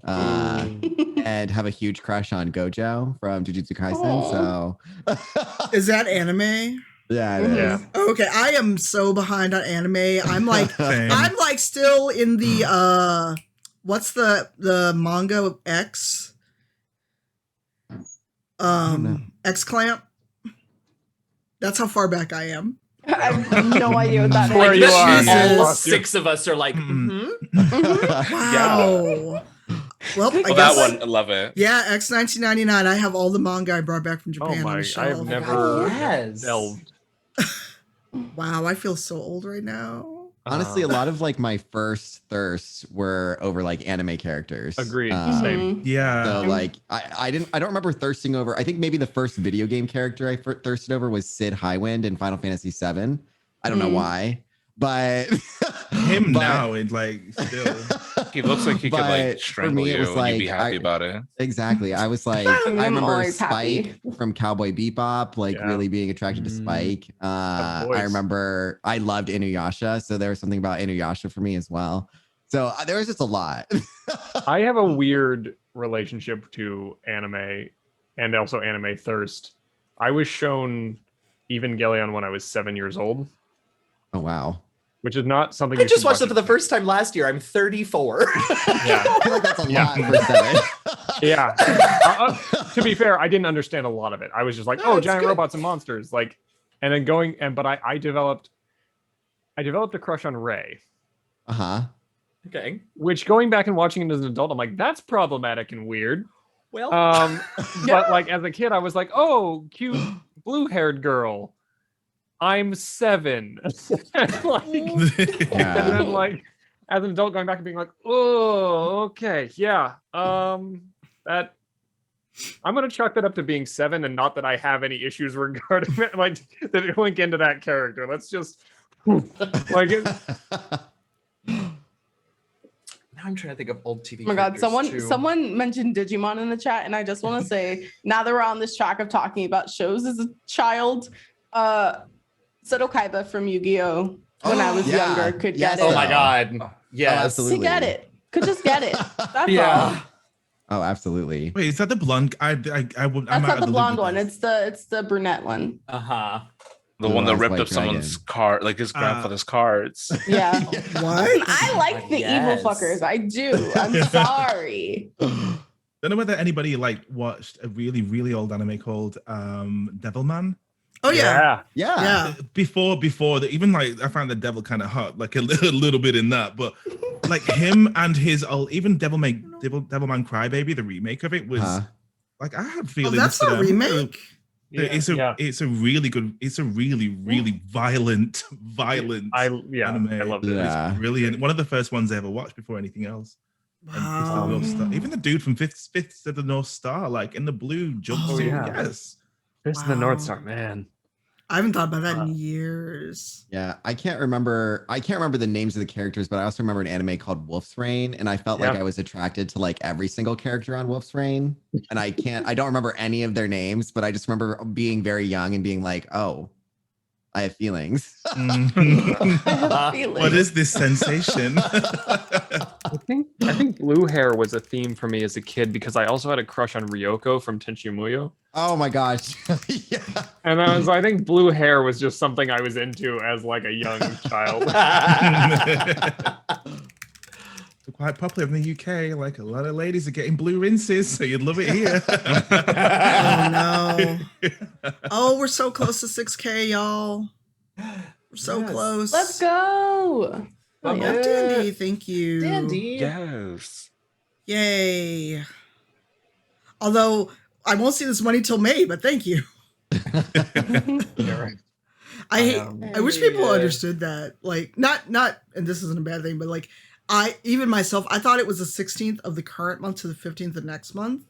and have a huge crush on Gojo from Jujutsu Kaisen. So Is that anime? yeah, it is. Yeah. Okay, I am so behind on anime. I'm like, Same. I'm like still in the what's the manga X? don't know. X Clamp. That's how far back I am. I have no idea what that Where is. you are. Jesus. All 6 of us are like, Mm. Wow. Well, I Well, guess. that one, I love it. Yeah, X 1999. I have all the manga I brought back from Oh Japan on my! the I shelf. have never Yes. delved. Wow, I feel so old right now. Honestly, a lot of like my first thirsts were over like anime characters. Agreed. Mhm. Same. Yeah. So like I don't remember thirsting over. I think maybe the first video game character I thirsted over was Sid Highwind in Final Fantasy VII. I don't know Mm. why, but Him but- now, and like still. He looks like he could But like for strangle me, it you was and you'd be like, happy I- about it. Exactly. I was like, I'm I remember always happy. Spike from Cowboy Bebop, like Yeah. really being attracted to Mm. Spike. voice. I remember I loved Inuyasha, so there was something about Inuyasha for me as well. So there was just a lot. I have a weird relationship to anime and also anime thirst. I was shown Evangelion when I was 7 years old, Oh wow. which is not something I you just should watched it watch for the first time last year. I'm 34. Yeah. I feel like that's a Yeah. lot for seven. Yeah. To be fair, I didn't understand a lot of it. I was just like, No, oh, it's giant good. robots and monsters. Like, and then but I developed a crush on Rey, Uh-huh. Okay. which going back and watching it as an adult, I'm like, that's problematic and weird. Well, But like as a kid, I was like, oh, cute blue-haired girl. I'm 7. Like, and Yeah. then like as an adult going back and being like, oh, okay, yeah. That I'm gonna chalk that up to being 7, and not that I have any issues regarding it, like that link into that character. Let's just like it. Now I'm trying to think of old TV. Oh my god, characters, someone mentioned Digimon in the chat, and I just want to say, now that we're on this track of talking about shows as a child, Seto Kaiba from Yu-Gi-Oh! When I was younger could get it. Oh my god. Yes. absolutely. Could get it. Could just get it. That's Yeah. all. Oh, absolutely. Wait, is that the blonde? I'm That's out not of the loop blonde with one. this. It's the brunette one. Uh-huh. The one that Blue Eyes ripped White up someone's Dragon. card, like his grandfather's cards. Yeah. What? I like the Yes. evil fuckers. I do. I'm sorry. Don't know whether anybody like watched a really, really old anime called Devilman. Oh yeah. Yeah. Before even like I found the devil kind of hot, like a little bit in that, but like him and his old, even Devilman Crybaby, the remake of it was like I had Oh, feelings. that's for a them. remake. It's a really good. It's a really violent anime. I loved it. Yeah. It's brilliant. One of the first ones I ever watched before anything else. And Fist of the North Star. Even the dude from Fist of the North Star, like in the blue jumpsuit. yeah. Yes. Fist of the North Wow. Star, man. I haven't thought about that in years. Yeah, I can't remember the names of the characters, but I also remember an anime called Wolf's Rain, and I felt like I was attracted to like every single character on Wolf's Rain. And I don't remember any of their names, but I just remember being very young and being like, oh, I have feelings. What is this sensation? I think blue hair was a theme for me as a kid because I also had a crush on Ryoko from Tenchi Muyo. Oh my gosh. Yeah. And I think blue hair was just something I was into as like a young child. Quite popular in the UK. Like a lot of ladies are getting blue rinses, so you'd love it here. Oh no. Oh, we're so close to 6K, y'all. We're so close. Let's go. Oh, yeah, Dandy, thank you. Dandy. Yes. Yay. Although I won't see this money till May, but thank you. Yeah, right. I wish people understood that. Like not and this isn't a bad thing, but like I thought it was the 16th of the current month to the 15th of next month.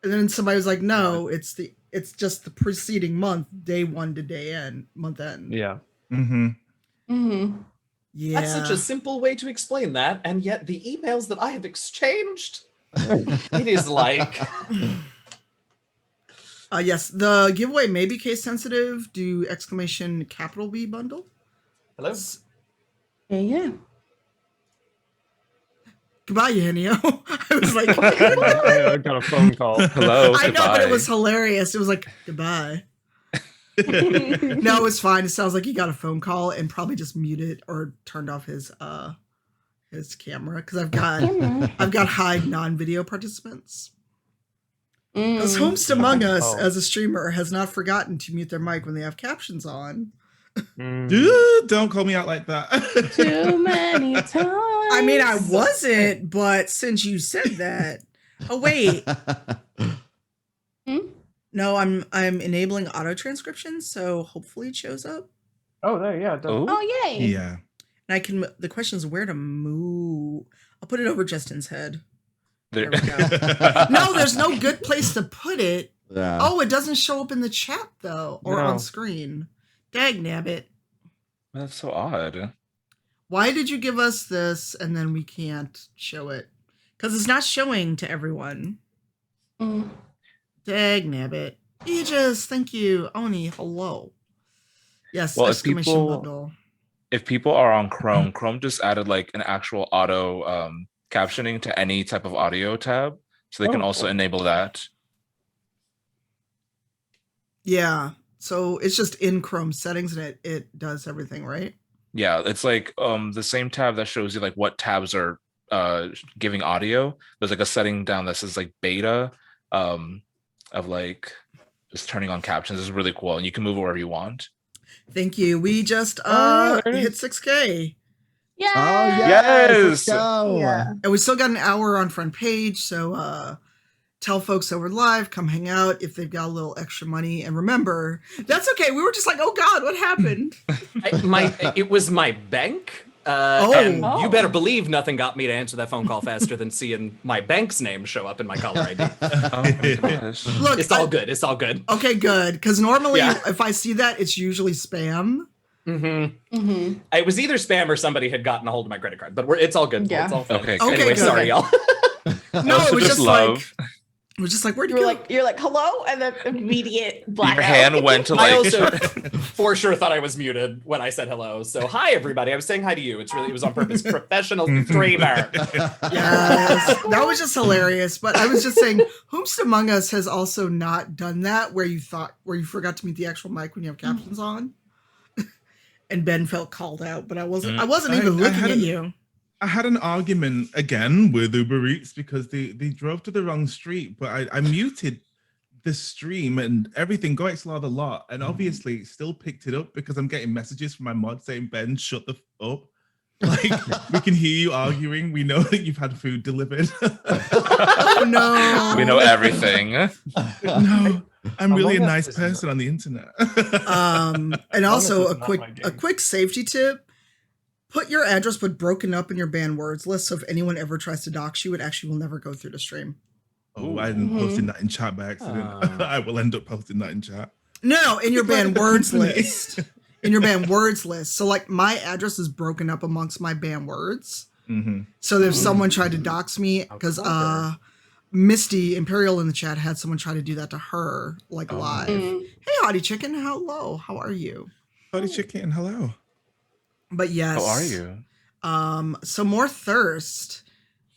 And then somebody was like, no, it's just the preceding month, day 1 to day end, month end. Yeah. Mm-hmm. Mm-hmm. Yeah. That's such a simple way to explain that, and yet the emails that I have exchanged, it is like... Yes, the giveaway may be case sensitive. Do ! B bundle. Hello? Yeah. Goodbye, Yanio. I was like, I got a phone call. Hello. I know, but it goodbye. was hilarious. It was like, goodbye. No, it's fine. It sounds like he got a phone call and probably just muted or turned off his camera because I've got high non-video participants. Because Host Among Us as a streamer has not forgotten to mute their mic when they have captions on. Dude, don't call me out like that. Too many times. I mean, I wasn't, but since you said that, oh wait, no, I'm enabling auto transcription, so hopefully it shows up. Oh, there, yeah. It does. Oh, yay. Yeah. And I can. The question is where to move. I'll put it over Justin's head. There we go. No, there's no good place to put it. Yeah. Oh, it doesn't show up in the chat though, or No. on screen. Dag nabbit. That's so odd. Why did you give us this and then we can't show it? Because it's not showing to everyone. Dag nabbit. Aegis, thank you. Oni, hello. Yes, Well, exclamation bundle. if people are on Chrome, Chrome just added like an actual auto captioning to any type of audio tab, so they can also enable that. Yeah. So it's just in Chrome settings and it does everything, right? Yeah, it's like the same tab that shows you like what tabs are giving audio. There's like a setting down that says like beta of like just turning on captions. Is really cool, and you can move it wherever you want. Thank you. We just hit 6K. Yeah. Oh Yes! Let's go. Yeah. And we still got an hour on front page. So tell folks that we're live, come hang out if they've got a little extra money. And remember, that's okay. We were just like, oh God, what happened? It was my bank. And Oh. you better believe nothing got me to answer that phone call faster than seeing my bank's name show up in my caller ID. Oh my gosh. Look, It's all good. It's all good. Okay, good. Because normally, Yeah. if I see that, it's usually spam. It was either spam or somebody had gotten a hold of my credit card, but it's all good. Yeah. It's all fine. Okay, Anyway, good. sorry, y'all. No, Also it was just love. like, it was just like, where'd you go? You're like, hello, and then immediate Your blackout. hand went to I like. also for sure thought I was muted when I said hello. So hi everybody. I was saying hi to you. It was on purpose. Professional streamer. Yes, that was just hilarious. But I was just saying, whomst among us has also not done that where you forgot to mute the actual mic when you have captions on, and Ben felt called out, but I wasn't even looking at you. I had an argument again with Uber Eats because they drove to the wrong street, but I muted the stream and everything, go XLR a lot, and obviously it still picked it up because I'm getting messages from my mod saying, Ben, shut the up. Like, we can hear you arguing. We know that you've had food delivered. Oh no. We know everything. No, I'm really a Among Us nice is person on the internet. And also This a is not quick my game. a quick safety tip. Put your address but broken up in your banned words list, so if anyone ever tries to dox you, it actually will never go through the stream. Oh, I didn't posting that in chat by accident. I will end up posting that in chat. No, in your banned words list. In your banned words list. So like my address is broken up amongst my banned words. So if someone tried to dox me, because Misty Imperial in the chat had someone try to do that to her, like live. Hey, Hottie Chicken, hello. How are you? Hottie Chicken, hello. But yes. How are you? So more thirst.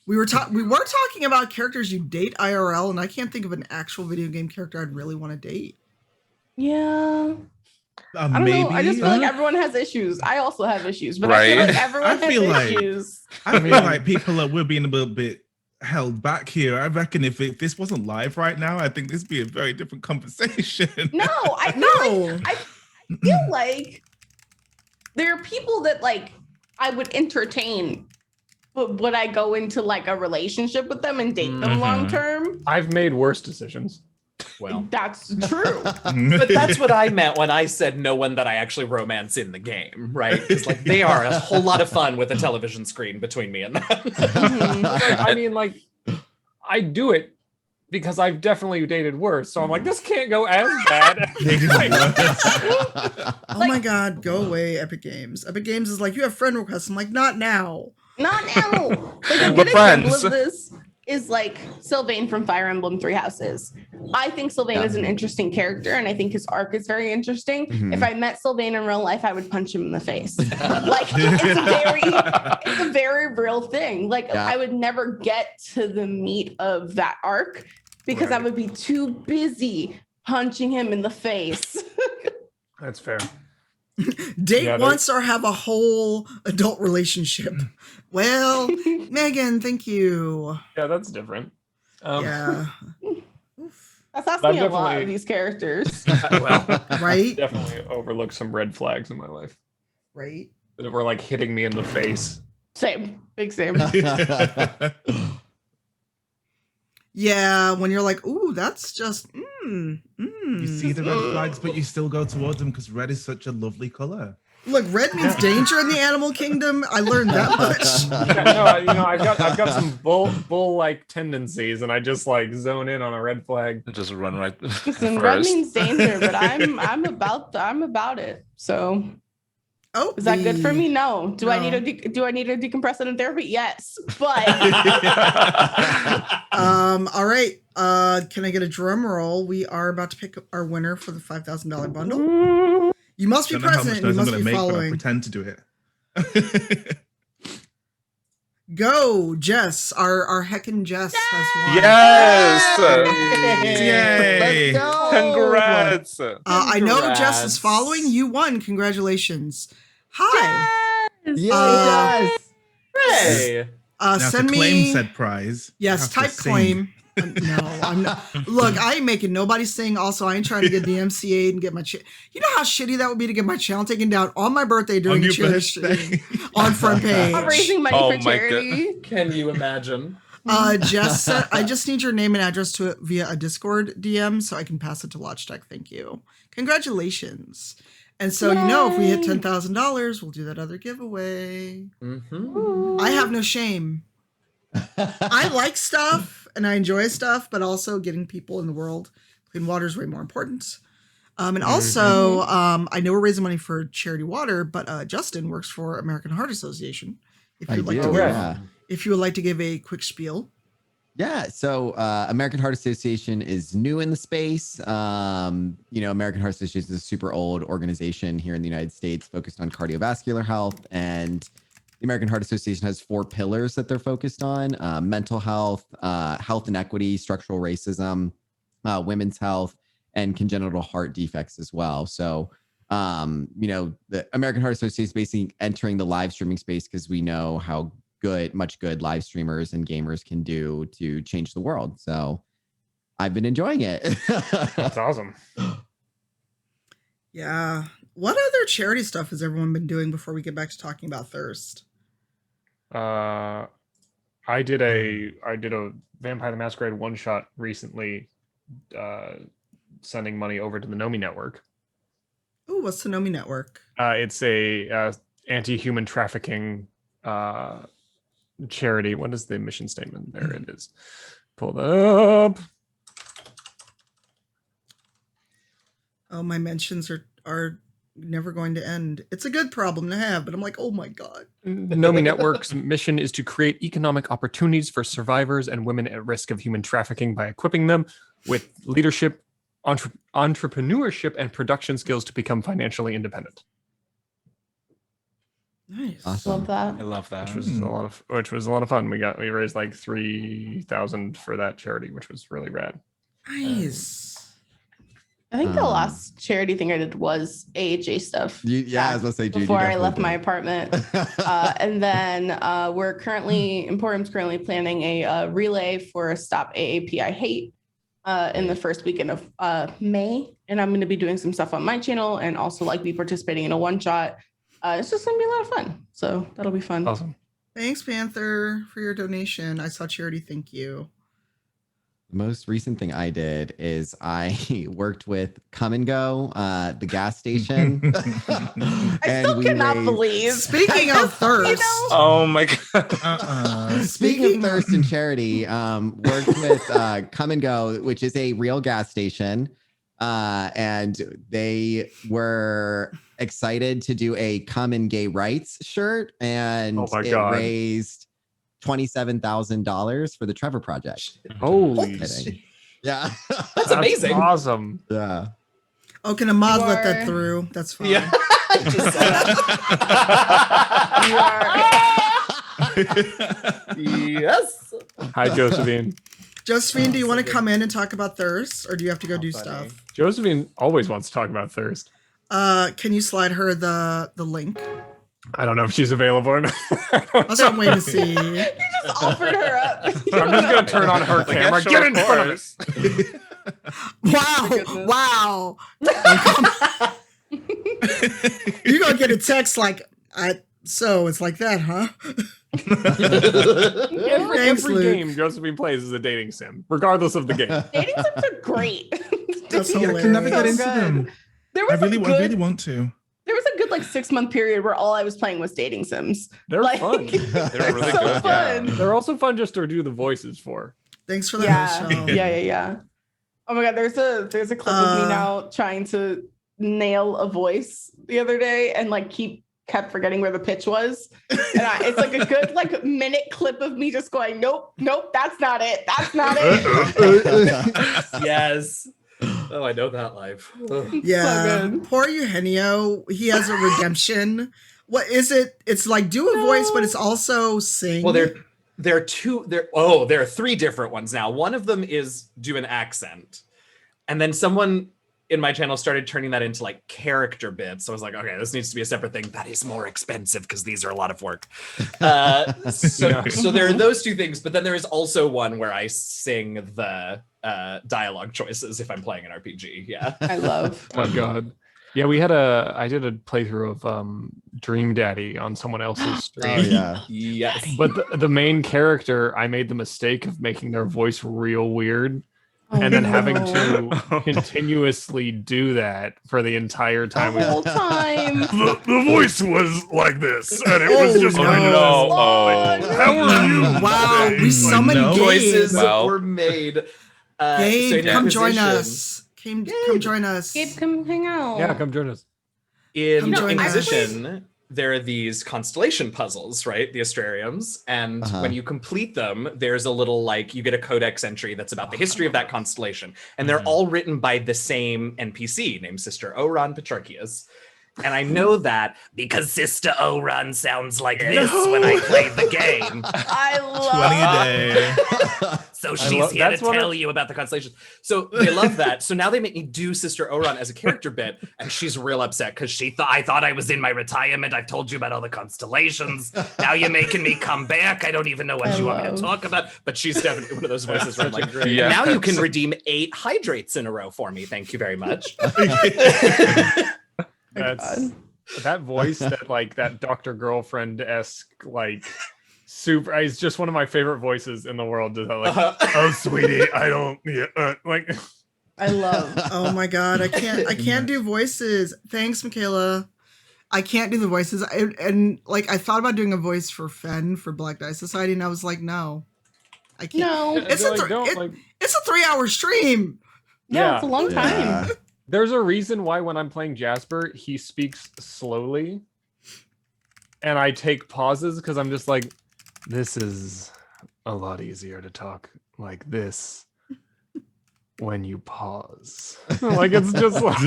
We were talking about characters you date IRL, and I can't think of an actual video game character I'd really want to date. Yeah. I don't Maybe. know. I just feel like everyone has issues. I also have issues, but I Right? feel like everyone I feel has like- issues. I feel like we're being a little bit held back here. I reckon if this wasn't live right now, I think this would be a very different conversation. No, I feel like there are people that like I would entertain, but would I go into like a relationship with them and date them long term? I've made worse decisions. Well, That's true. but that's what I meant when I said no one that I actually romance in the game, right? Because like they are a whole lot of fun with a television screen between me and them. Like, I mean, like, I do it because I've definitely dated worse. So I'm like, this can't go as bad. Oh my god, go away, Epic Games. Epic Games is like, you have friend requests. I'm like, not now. Not now. Like a We're good example friends. of this is like Sylvain from Fire Emblem Three Houses. I think Sylvain is an interesting character, and I think his arc is very interesting. If I met Sylvain in real life, I would punch him in the face. Like it's a very real thing. Like I would never get to the meat of that arc because I would be too busy punching him in the face. That's fair. Date Yeah, once or have a whole adult relationship. Well, Megan, thank you. Yeah, that's different. Yeah. That's asking a lot definitely- of these characters. Well, Right? Definitely overlooked some red flags in my life Right. that were like hitting me in the face. Same. Big same. Yeah, when you're like, ooh, that's just You see the red flags, but you still go towards them because red is such a lovely color. Look, red means danger in the animal kingdom. I learned that much. Yeah, no, I've got some bull like tendencies, and I just like zone in on a red flag. Just run right Listen, red first. means danger, but I'm about it. So Oh, is that good for me? No. Do I need to decompress it in therapy? Yes. But all right. Can I get a drum roll? We are about to pick up our winner for the $5,000 bundle. You must be Don't know how much present. You noise I'm must gonna be make, but I'll following. pretend to do it. Go, Jess. Our heckin' Jess has won. Yes! Yay! Let's go. Congrats! I know Jess is Congrats. following. You won. Congratulations. Hi. Yes. hey. Now Send to claim me. said prize. you Yes, have to type sing. claim. No, I'm not. Look, I ain't making nobody sing. Also, I ain't trying to get DMCA'd and get my You know how shitty that would be to get my channel taken down on my birthday during On the your charity birthday. stream on front page. I'm raising money Oh for my charity. Can you imagine? Jess said, I just need your name and address to it via a Discord DM so I can pass it to Logitech. Thank you. Congratulations. And so, if we hit $10,000, we'll do that other giveaway. Mm-hmm. I have no shame. I like stuff and I enjoy stuff, but also getting people in the world clean water is way more important. And also, I know we're raising money for charity water, but Justin works for American Heart Association. If you would like to give a quick spiel. Yeah, so American Heart Association is new in the space. American Heart Association is a super old organization here in the United States focused on cardiovascular health. And the American Heart Association has 4 pillars that they're focused on: mental health, health inequity, structural racism, women's health, and congenital heart defects as well. So, the American Heart Association is basically entering the live streaming space because we know how much good live streamers and gamers can do to change the world. So I've been enjoying it. That's awesome. Yeah. What other charity stuff has everyone been doing before we get back to talking about thirst? I did a Vampire the Masquerade one shot recently, sending money over to the Nomi Network. Oh, what's the Nomi Network? It's a anti-human trafficking charity. What is the mission statement? There it is. Pull that up. Oh, my mentions are never going to end. It's a good problem to have, but I'm like, oh my God. The Nomi Network's mission is to create economic opportunities for survivors and women at risk of human trafficking by equipping them with leadership, entrepreneurship, and production skills to become financially independent. Nice. Awesome. Love that. I love that. Which was a lot of fun. We raised like $3,000 for that charity, which was really rad. Nice. I think the last charity thing I did was AHA stuff. I was going to say, Jude, before I left my apartment. And then Emporium's currently planning a relay for Stop AAP I Hate in the first weekend of May. And I'm going to be doing some stuff on my channel and also be participating in a one shot. It's just going to be a lot of fun. So that'll be fun. Awesome. Thanks, Panther, for your donation. I saw Charity. Thank you. The most recent thing I did is I worked with Come and Go, the gas station. I still cannot believe. Speaking of thirst. Oh my God. Speaking of thirst and charity, worked with Come and Go, which is a real gas station. And they were excited to do a Come and Gay Rights shirt. And it raised $27,000 for the Trevor Project. Holy yeah. That's amazing. Awesome. Yeah. Oh, can Amaz let that through? That's fine. Yeah. Yes. Hi, Josephine. Josephine, do you want to come in and talk about thirst, or do you have to go do stuff? Josephine always wants to talk about thirst. Can you slide her the link? I don't know if she's available or not. I'm waiting to see. You just offered her up. I'm just going to turn on her camera. Get in front of us. Wow. You're going to get a text so it's like that, huh? Every game Josephine plays is a dating sim, regardless of the game. Dating sims are great. That's I can never get into them. I really want to. There was a good 6-month period where all I was playing was dating sims. They're fun. They're really so good. fun. Yeah. They're also fun just to do the voices for. Thanks for that. Yeah. Oh my God, there's a clip of me now trying to nail a voice the other day and kept forgetting where the pitch was. And it's a good minute clip of me just going, nope, that's not it. That's not it. Yes. Oh, I know that live. Yeah. So Poor Eugenio. He has a redemption. What is it? It's do a voice, but it's also sing. Well, there are 3 different ones now. One of them is do an accent. And then someone in my channel started turning that into character bits. So I was like, okay, this needs to be a separate thing. That is more expensive because these are a lot of work. So there are those 2 things, but then there is also one where I sing the dialogue choices if I'm playing an RPG. Yeah. I love. Oh my God. Yeah, I did a playthrough of Dream Daddy on someone else's stream. Oh yeah. Yes. But the main character, I made the mistake of making their voice real weird. and then having to continuously do that for the entire time. The whole time. The voice was like this, and it was just no. kind of how are you? Wow, today? we summoned Gabe. Choices Well. were made. Gabe, so in come join Inquisition- us. Come join us. Gabe, come hang out. Yeah, come join us. In Come join us. Inquisition, there are these constellation puzzles, right? The astrariums. And when you complete them, there's a little like you get a codex entry that's about the history of that constellation. And they're all written by the same NPC named Sister Oran Petrarchius. And I know that because Sister Oran sounds like this when I play the game. I love 20 a day. So she's here to that's one tell you about the constellations. So they love that. So now they make me do Sister Oran as a character bit, and she's real upset because I thought I was in my retirement. I've told you about all the constellations. Now you're making me come back. I don't even know what you want me to talk about. But she's definitely one of those voices where I'm like, now you can redeem 8 hydrates in a row for me. Thank you very much. That voice, that Dr. Girlfriend-esque, like super is just one of my favorite voices in the world. Oh sweetie, I don't like I love. Oh my god, I can't do voices. Thanks, Michaela. I can't do the voices. And I thought about doing a voice for Fen for Black Die Society, and I was like, no. I can't. No. It's a 3-hour stream. Yeah, it's a long time. There's a reason why when I'm playing Jasper, he speaks slowly. And I take pauses because I'm just like, this is a lot easier to talk like this when you pause. Like it's just like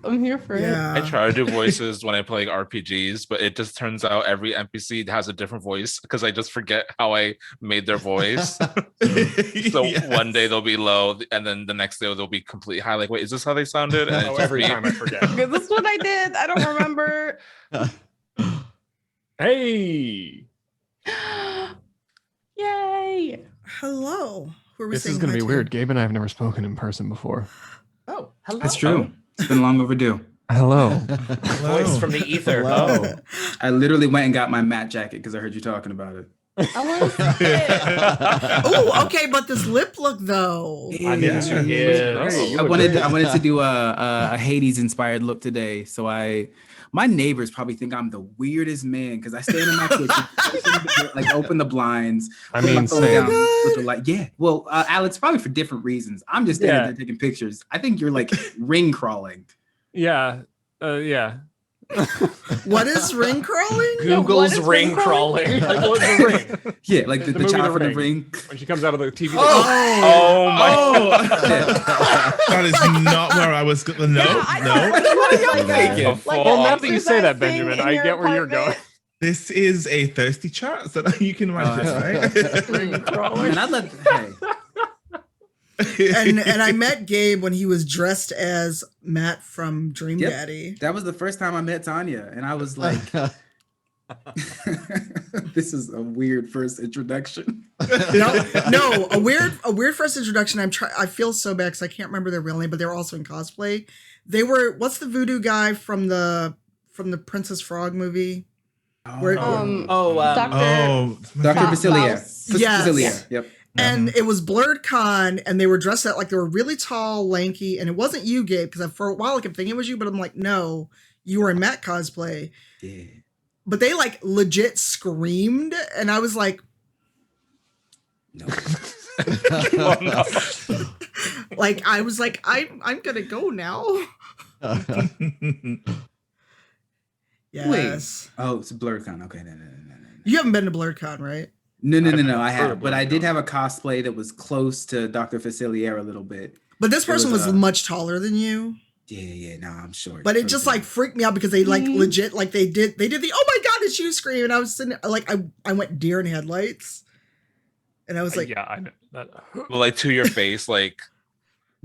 I'm here for it. I try to do voices when I play RPGs, but it just turns out every NPC has a different voice because I just forget how I made their voice. So one day they'll be low, and then the next day they'll be completely high. Like, wait, is this how they sounded? And every time I forget. This is what I did. I don't remember. Hey. Yay. Hello. Who are we This is saying going to hi be to? weird. Gabe and I have never spoken in person before. Oh, hello. That's true. It's been long overdue. Hello. Voice from the ether. Hello. I literally went and got my Matt jacket because I heard you talking about it. Oh, okay, but this lip look though. I wanted to do a Hades inspired look today. So my neighbors probably think I'm the weirdest man because I stand in my kitchen, like open the blinds. I mean, down with the light. Yeah. Well, Alex, probably for different reasons. I'm just standing there taking pictures. I think you're like ring crawling. Yeah. Yeah. What is ring crawling? Google's ring crawling. Like, what's the ring? Yeah, like the child from the ring. When she comes out of the TV. Oh my! That is not where I was going. No. Well, now that you say that, Benjamin, I get where you're going. This is a thirsty chat, so you can imagine, right? Ring crawling. And I let. and I met Gabe when he was dressed as Matt from Dream Daddy. That was the first time I met Tanya, and I was like, "This is a weird first introduction." No, a weird first introduction. I feel so bad because I can't remember their real name, but they were also in cosplay. They were what's the voodoo guy from the Princess Frog movie? Dr. Basilia. Yes. Basilia. Yep. And it was BlurredCon, and they were dressed up like they were really tall, lanky, and it wasn't you, Gabe, because for a while I kept thinking it was you, but I'm like, no, you were in Matt cosplay. Yeah. But they like legit screamed, and I was like, no. Like I was like, I'm gonna go now. Yes. Wait. Oh, it's a BlurredCon. Okay, no. You haven't been to BlurredCon, right? No. I have, but I did have a cosplay that was close to Dr. Facilier a little bit. But this person was much taller than you. Yeah. No, I'm short. But it just like freaked me out because they like legit like they did the oh my god, it's you scream, and I was sitting like I went deer in headlights, and I was like, yeah, I know. Well, like to your face, like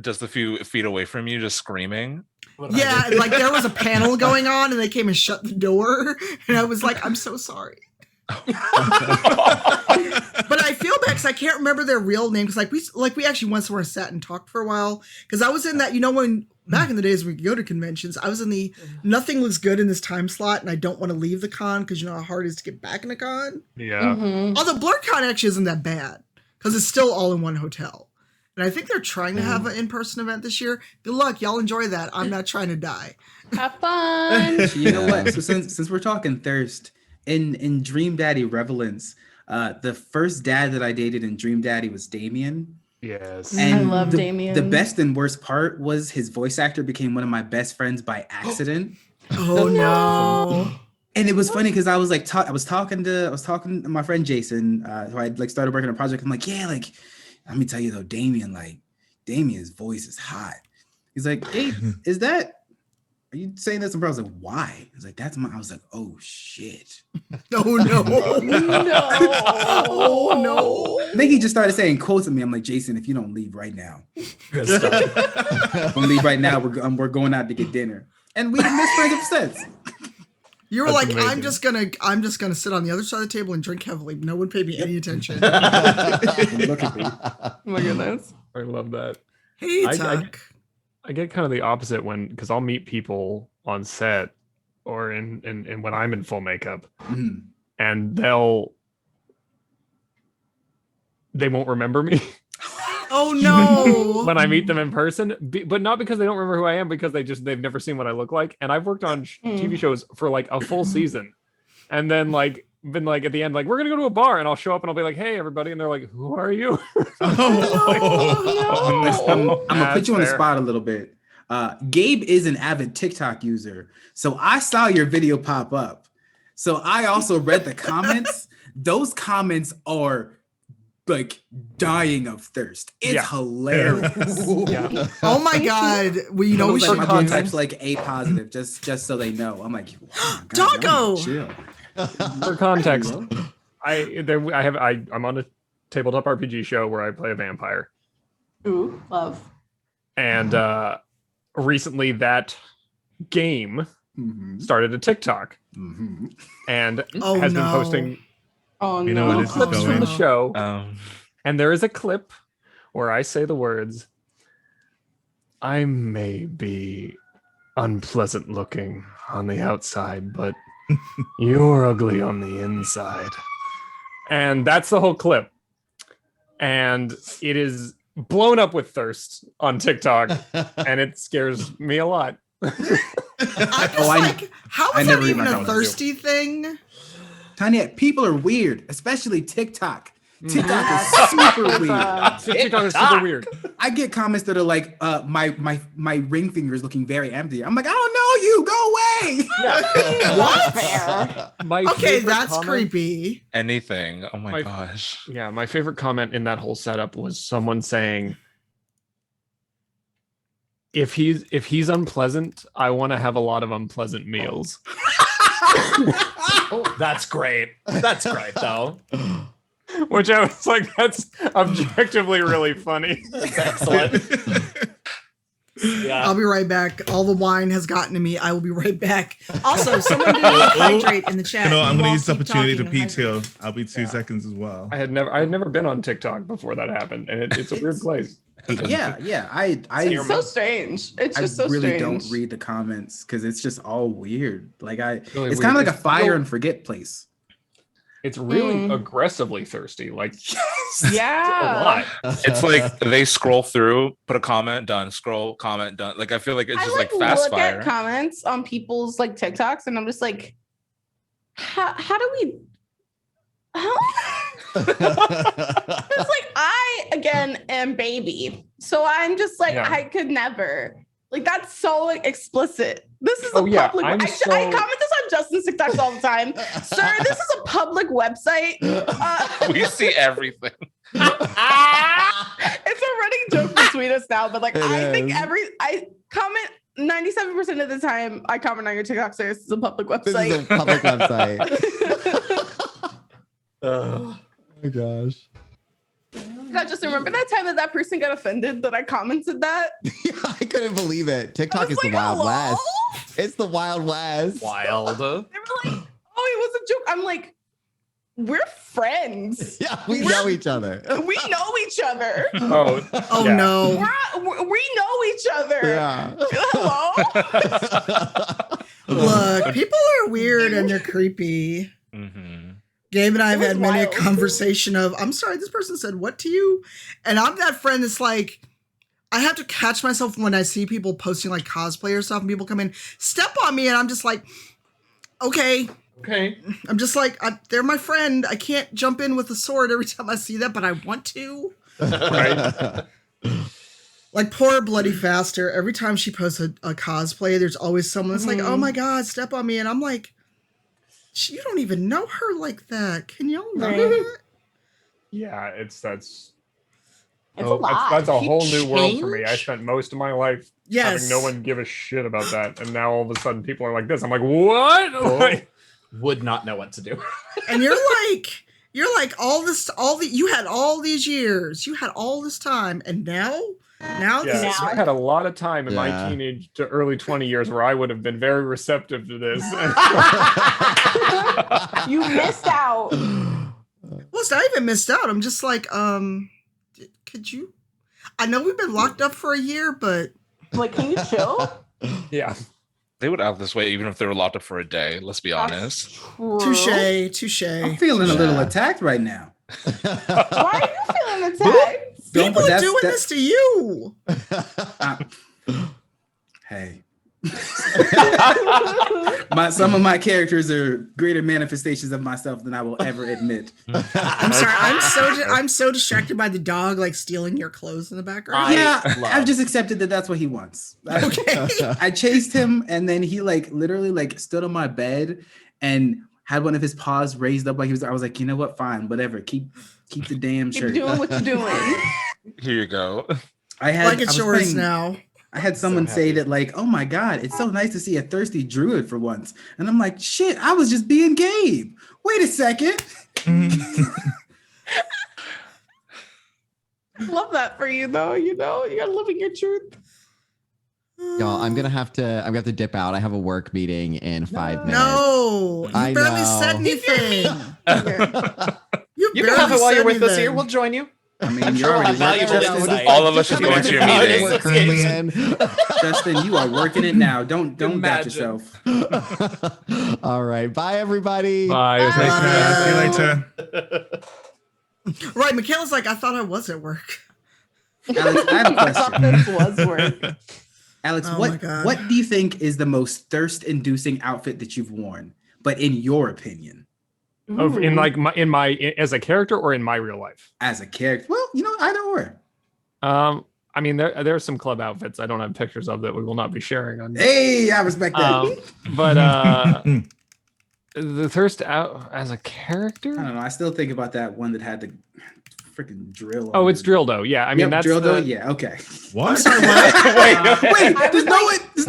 just a few feet away from you, just screaming. Yeah, like there was a panel going on, and they came and shut the door, and I was like, I'm so sorry. But I feel bad because I can't remember their real name because we actually went somewhere and sat and talked for a while because I was in that when back in the days we could go to conventions, I was in the nothing looks good in this time slot and I don't want to leave the con because you know how hard it is to get back in the con. Yeah. Mm-hmm. Although BlurredCon actually isn't that bad because it's still all in one hotel. And I think they're trying to have an in-person event this year. Good luck. Y'all enjoy that. I'm not trying to die. Have fun. You know what? So since we're talking thirst, in Dream Daddy Revelance, the first dad that I dated in Dream Daddy was Damien. Yes. And I love Damien. The best and worst part was his voice actor became one of my best friends by accident. Oh no. And it was funny because I was like, I was talking to my friend Jason, who I like started working on a project. I'm like, yeah, like, let me tell you though, Damien's voice is hot. He's like, hey, are you saying this? And I was like, why? He's like, I was like, oh shit. Oh no. No. Oh no. I think he just started saying quotes at me. I'm like, Jason, if you don't leave right now, don't leave right now. We're going out to get dinner, and we've been best friends ever since. You were That's like, amazing. I'm just gonna sit on the other side of the table and drink heavily. No one paid me any attention. Look at me. Oh my goodness. I love that. Hey, I- Tuck. I get kind of the opposite because I'll meet people on set or in when I'm in full makeup, and they won't remember me. Oh no. When I meet them in person, but not because they don't remember who I am, because they've never seen what I look like. And I've worked on TV shows for like a full season, and then like been like at the end, like, we're gonna go to a bar, and I'll show up and I'll be like, hey everybody, and they're like, who are you? I'm gonna put you on the spot a little bit. Gabe is an avid TikTok user, so I saw your video pop up. So I also read the comments. Those comments are like dying of thirst. It's hilarious. Yeah. Oh my god. Well, you know we should my do. context like A positive, just so they know. I'm like, wow, Doggo! Chill. For context, I'm on a tabletop RPG show where I play a vampire. Ooh, love. And recently that game started a TikTok and has been posting Oh no. You know what this is clips from going? the show. And there is a clip where I say the words, I may be unpleasant looking on the outside, but you're ugly on the inside. And that's the whole clip. And it is blown up with thirst on TikTok, and it scares me a lot. I'm just like, how is that even a thirsty thing? Tanya, people are weird, especially TikTok. TikTok is super weird. TikTok is super weird. I get comments that are like, my ring finger is looking very empty. I'm like, I don't know you. Go away. Yeah. What? Okay, that's creepy. Anything. Oh my gosh. Yeah, my favorite comment in that whole setup was someone saying, if he's unpleasant, I want to have a lot of unpleasant meals. That's great. That's great, though. Which I was like, that's objectively really funny. Excellent. Yeah. I'll be right back. All the wine has gotten to me. I will be right back. Also, someone did hydrate in the chat. You know, I'm You going to all use the keep opportunity to talking and PTO. I'll be 2 seconds as well. I had never been on TikTok before that happened, and it's a weird place. Yeah. It's so strange. It's just so really strange. don't read the comments because it's just all weird. Like Really it's kind of weird. like a fire and forget place. It's really aggressively thirsty. Like, Yeah. It's like they scroll through, put a comment, done, scroll, comment, done. Like I feel like it's just like fast look fire. at comments on people's like TikToks, and I'm just like, how do we? It's like I again am baby, so I'm just like I could never. Like that's so explicit. This is a public. I comment this on Justin's TikToks all the time. Sir, this is a public website. We see everything. It's a running joke between us now, but like I think I comment 97% of the time I comment on your TikTok, sir. This is a public website. This is a public website. Oh my gosh. I just remember that time that person got offended that I commented that. Yeah, I couldn't believe it. TikTok is the Wild West. It's the Wild West. Wild. They were like, oh, it was a joke. I'm like, we're friends. Yeah, we know each other. We know each other. Oh no. We know each other. Yeah. Hello? Look, people are weird and they're creepy. Mm-hmm. Gabe and I have It was had many a wild. conversation of, I'm sorry, this person said what to you? And I'm that friend that's like, I have to catch myself when I see people posting like cosplay or stuff and people come in, step on me, and I'm just like, okay. Okay. I'm just like, they're my friend. I can't jump in with a sword every time I see that, but I want to. Right. Like poor Bloody Faster, every time she posts a cosplay, there's always someone that's like, oh my God, step on me. And I'm like, you don't even know her like that. Can y'all know that? Yeah, that's a lot. that's a He whole new world for me. I changed? spent most of my life Yes. having no one give a shit about that, and now all of a sudden people are like this. I'm like, what? Oh, Like, would not know what to do. And you're like, you had all these years, you had all this time, and now this yeah, is I had a lot of time in my teenage to early 20 years where I would have been very receptive to this. You missed out. Well, it's not even missed out. I'm just like, could you? I know we've been locked up for a year, but Like, can you chill? Yeah. They would act this way even if they were locked up for a day. Let's be honest. touche. I'm feeling a little attacked right now. Why are you feeling attacked? People are doing this to you. Hey. Some of my characters are greater manifestations of myself than I will ever admit. I'm sorry. I'm so distracted by the dog like stealing your clothes in the background. I've just accepted that that's what he wants. Okay. I chased him, and then he like literally like stood on my bed and had one of his paws raised up like he was. I was like, you know what? Fine, whatever. Keep the damn shirt. Keep doing what you're doing. Here you go. Like it's yours now. I had someone say that like, oh my God, it's so nice to see a thirsty druid for once. And I'm like, shit, I was just being Gabe. Wait a second. Love that for you though. You know, you're living your truth. Y'all, I'm gonna have to dip out. I have a work meeting in 5 minutes. No, you I barely know. said anything. You can have it while you're with us here. We'll join you. I mean, I'm sure we'll have valuable insight. All of us should go into your meeting. We're currently in. Justin, you are working it now. Don't doubt yourself. All right. Bye, everybody. Bye. It was nice to meet you. See you later. Right, Michaela's like, I thought I was at work. Alex, I have a I thought question. this was work. Alex, Oh my God. what do you think is the most thirst-inducing outfit that you've worn? But in your opinion, In like my as a character or in my real life? as a character, well, you know, either or. I mean, there are some club outfits I don't have pictures of that we will not be sharing on. Hey, I respect that. But the thirst out as a character. I don't know. I still think about that one that had the freaking drill. Oh, on it's it. Drildo. Yeah, I mean that's Drildo. the, Yeah, okay. What? Wait, there's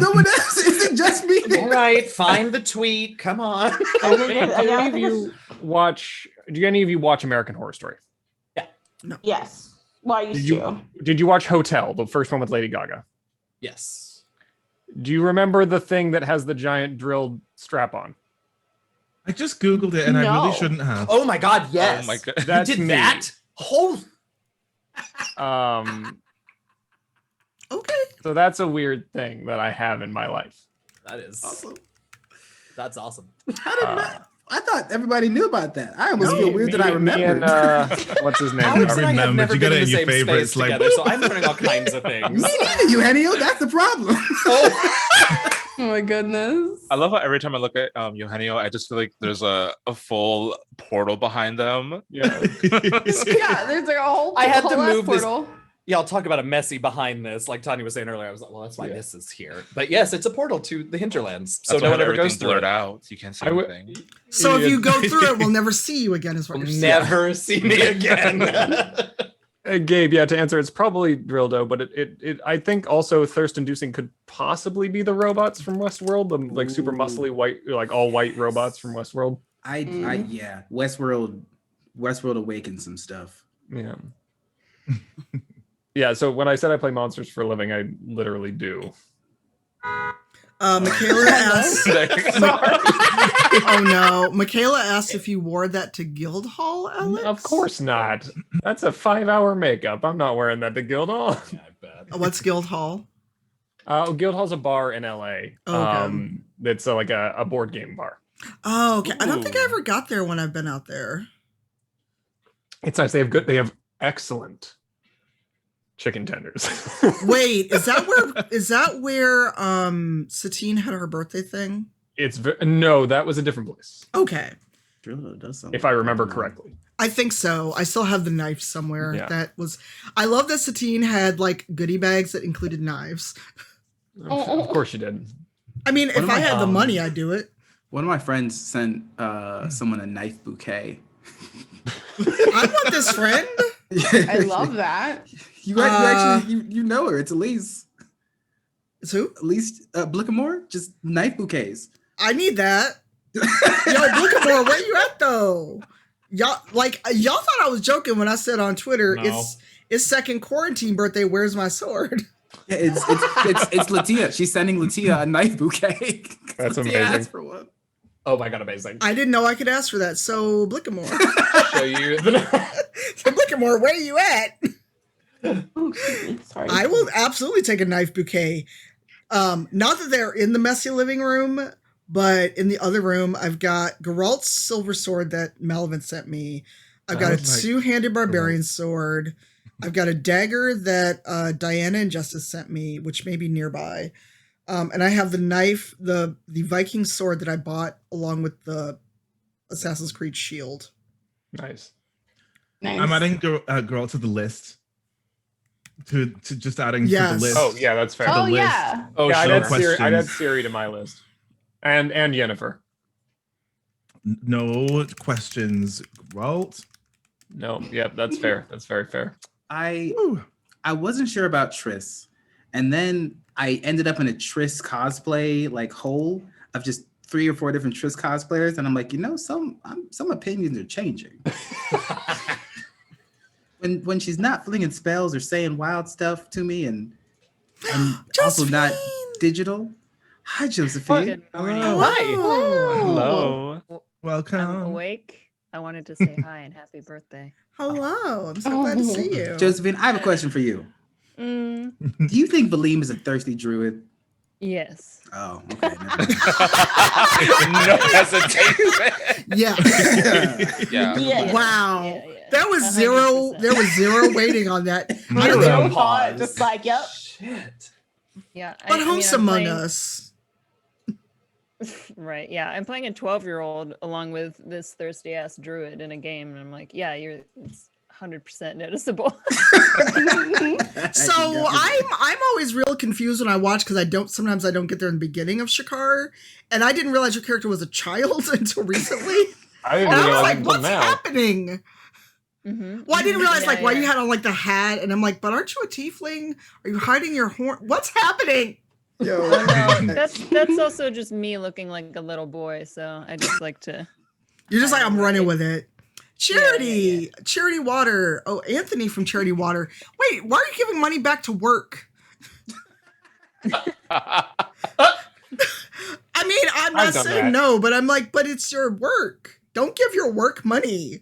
no one else. Is it just me? All right, find the tweet. Come on. Do any of you watch American Horror Story? Yes. Well, I used to. Did you watch Hotel, the first one with Lady Gaga? Yes. Do you remember the thing that has the giant drilled strap on? I just Googled it and I No. really shouldn't have. Oh my God, yes. Oh my God. That's you did me. that? Holy. Okay. So that's a weird thing that I have in my life. That is Awesome. That's awesome. How did I thought everybody knew about that. I almost feel weird that I Me remembered. and, what's his name? Alex and I have remembered. never You been got in it the in your same favorites, space like, together, so I'm learning all kinds of things. Me neither, Eugenio. That's the problem. Oh my goodness. I love how every time I look at Eugenio, I just feel like there's a full portal behind them. Yeah. Yeah, there's like a whole. I had to whole ass move this- portal. Yeah, I'll talk about a messy behind this. Like Tanya was saying earlier, I was like, well, that's why this is here. But yes, it's a portal to the hinterlands. So That's no why one ever everything's goes through blurred it. out. You can't see I would- anything. So if Yeah. you go through it, we'll never see you again. Is what you're saying. Never see me again. Gabe, yeah, to answer, it's probably Drildo, but it I think also thirst-inducing could possibly be the robots from Westworld, the like super muscly white, like all white robots from Westworld. Yeah. Westworld awakened some stuff. Yeah. Yeah, so when I said I play monsters for a living, I literally do. Michaela asked. Oh no, Michaela asked if you wore that to Guildhall, Alex. Of course not. That's a 5-hour makeup. I'm not wearing that to Guildhall. Yeah, I bet. What's Guildhall? Guildhall's a bar in LA. Oh, okay. It's like a board game bar. Oh, okay. I don't think I Ooh. ever got there when I've been out there. It's nice. They have excellent chicken tenders. Wait, is that where Satine had her birthday thing? No, that was a different place. Okay. If I remember correctly. I think so. I still have the knife somewhere. Yeah. I love that Satine had like goodie bags that included knives. Of course you did. I mean, if I had the money, I'd do it. One of my friends sent someone a knife bouquet. I want this friend. I love that. You actually you know her. It's Elise. It's who? Elise Blickamore. Just knife bouquets. I need that. Yo, Blickamore, where you at though? Y'all thought I was joking when I said on Twitter, No. it's second quarantine birthday. Where's my sword? Yeah, it's LaTia. She's sending LaTia a knife bouquet. That's LaTia amazing. asked for one. Oh my god, amazing. I didn't know I could ask for that. So Blickamore. Show you the So Blickamore, where you at? Oh, excuse me. Sorry. I will absolutely take a knife bouquet. Not that they're in the messy living room, but in the other room, I've got Geralt's silver sword that Melvin sent me. I've got a two-handed barbarian sword. I've got a dagger that Diana and Justice sent me, which may be nearby. And I have the knife, the Viking sword that I bought along with the Assassin's Creed shield. Nice. I'm adding Geralt to the list. To just adding to Yes. the list. Oh yeah, that's fair. Oh, the list. yeah. Oh, Yeah, I'd no add I'd add questions. Siri to my list. And Yennefer. No questions, Geralt. No, yeah, that's fair. That's very fair. I Woo. wasn't sure about Triss, and then I ended up in a Triss cosplay like hole of just 3 or 4 different Triss cosplayers, and I'm like, some opinions are changing. when she's not flinging spells or saying wild stuff to me, and I'm also not digital. Hi, Josephine. Good morning. Hi. Hello. Welcome. I'm awake. I wanted to say hi and happy birthday. Hello. I'm so glad to see you. Josephine, I have a question for you. Mm, Do you think Valim is a thirsty druid? yes. Oh, okay. Never mind. No hesitation. Yeah. Yeah. Yeah. Wow. Yeah, yeah. There was zero. 100%. There was zero waiting on that. I don't Zero think, pause. Just like, yep. Shit. Yeah. but who's among playing, us? Right. Yeah. I'm playing a 12-year-old along with this thirsty ass druid in a game. And I'm like, yeah, it's 100% noticeable. So I'm always real confused when I watch because sometimes I don't get there in the beginning of Shakar, and I didn't realize your character was a child until recently. I didn't And I was realize like, until what's now. happening? Mm-hmm. Well, I didn't realize Yeah, why yeah. you had on like the hat, and I'm like, but aren't you a tiefling? Are you hiding your horn? What's happening? Oh, no, that's also just me looking like a little boy. So I just like to. You're just like, I'm running Right. with it. Yeah, Charity, Charity Water. Oh, Anthony from Charity Water. Wait, why are you giving money back to work? I mean, I'm not I've done saying that. no, but I'm like, but it's your work. Don't give your work money.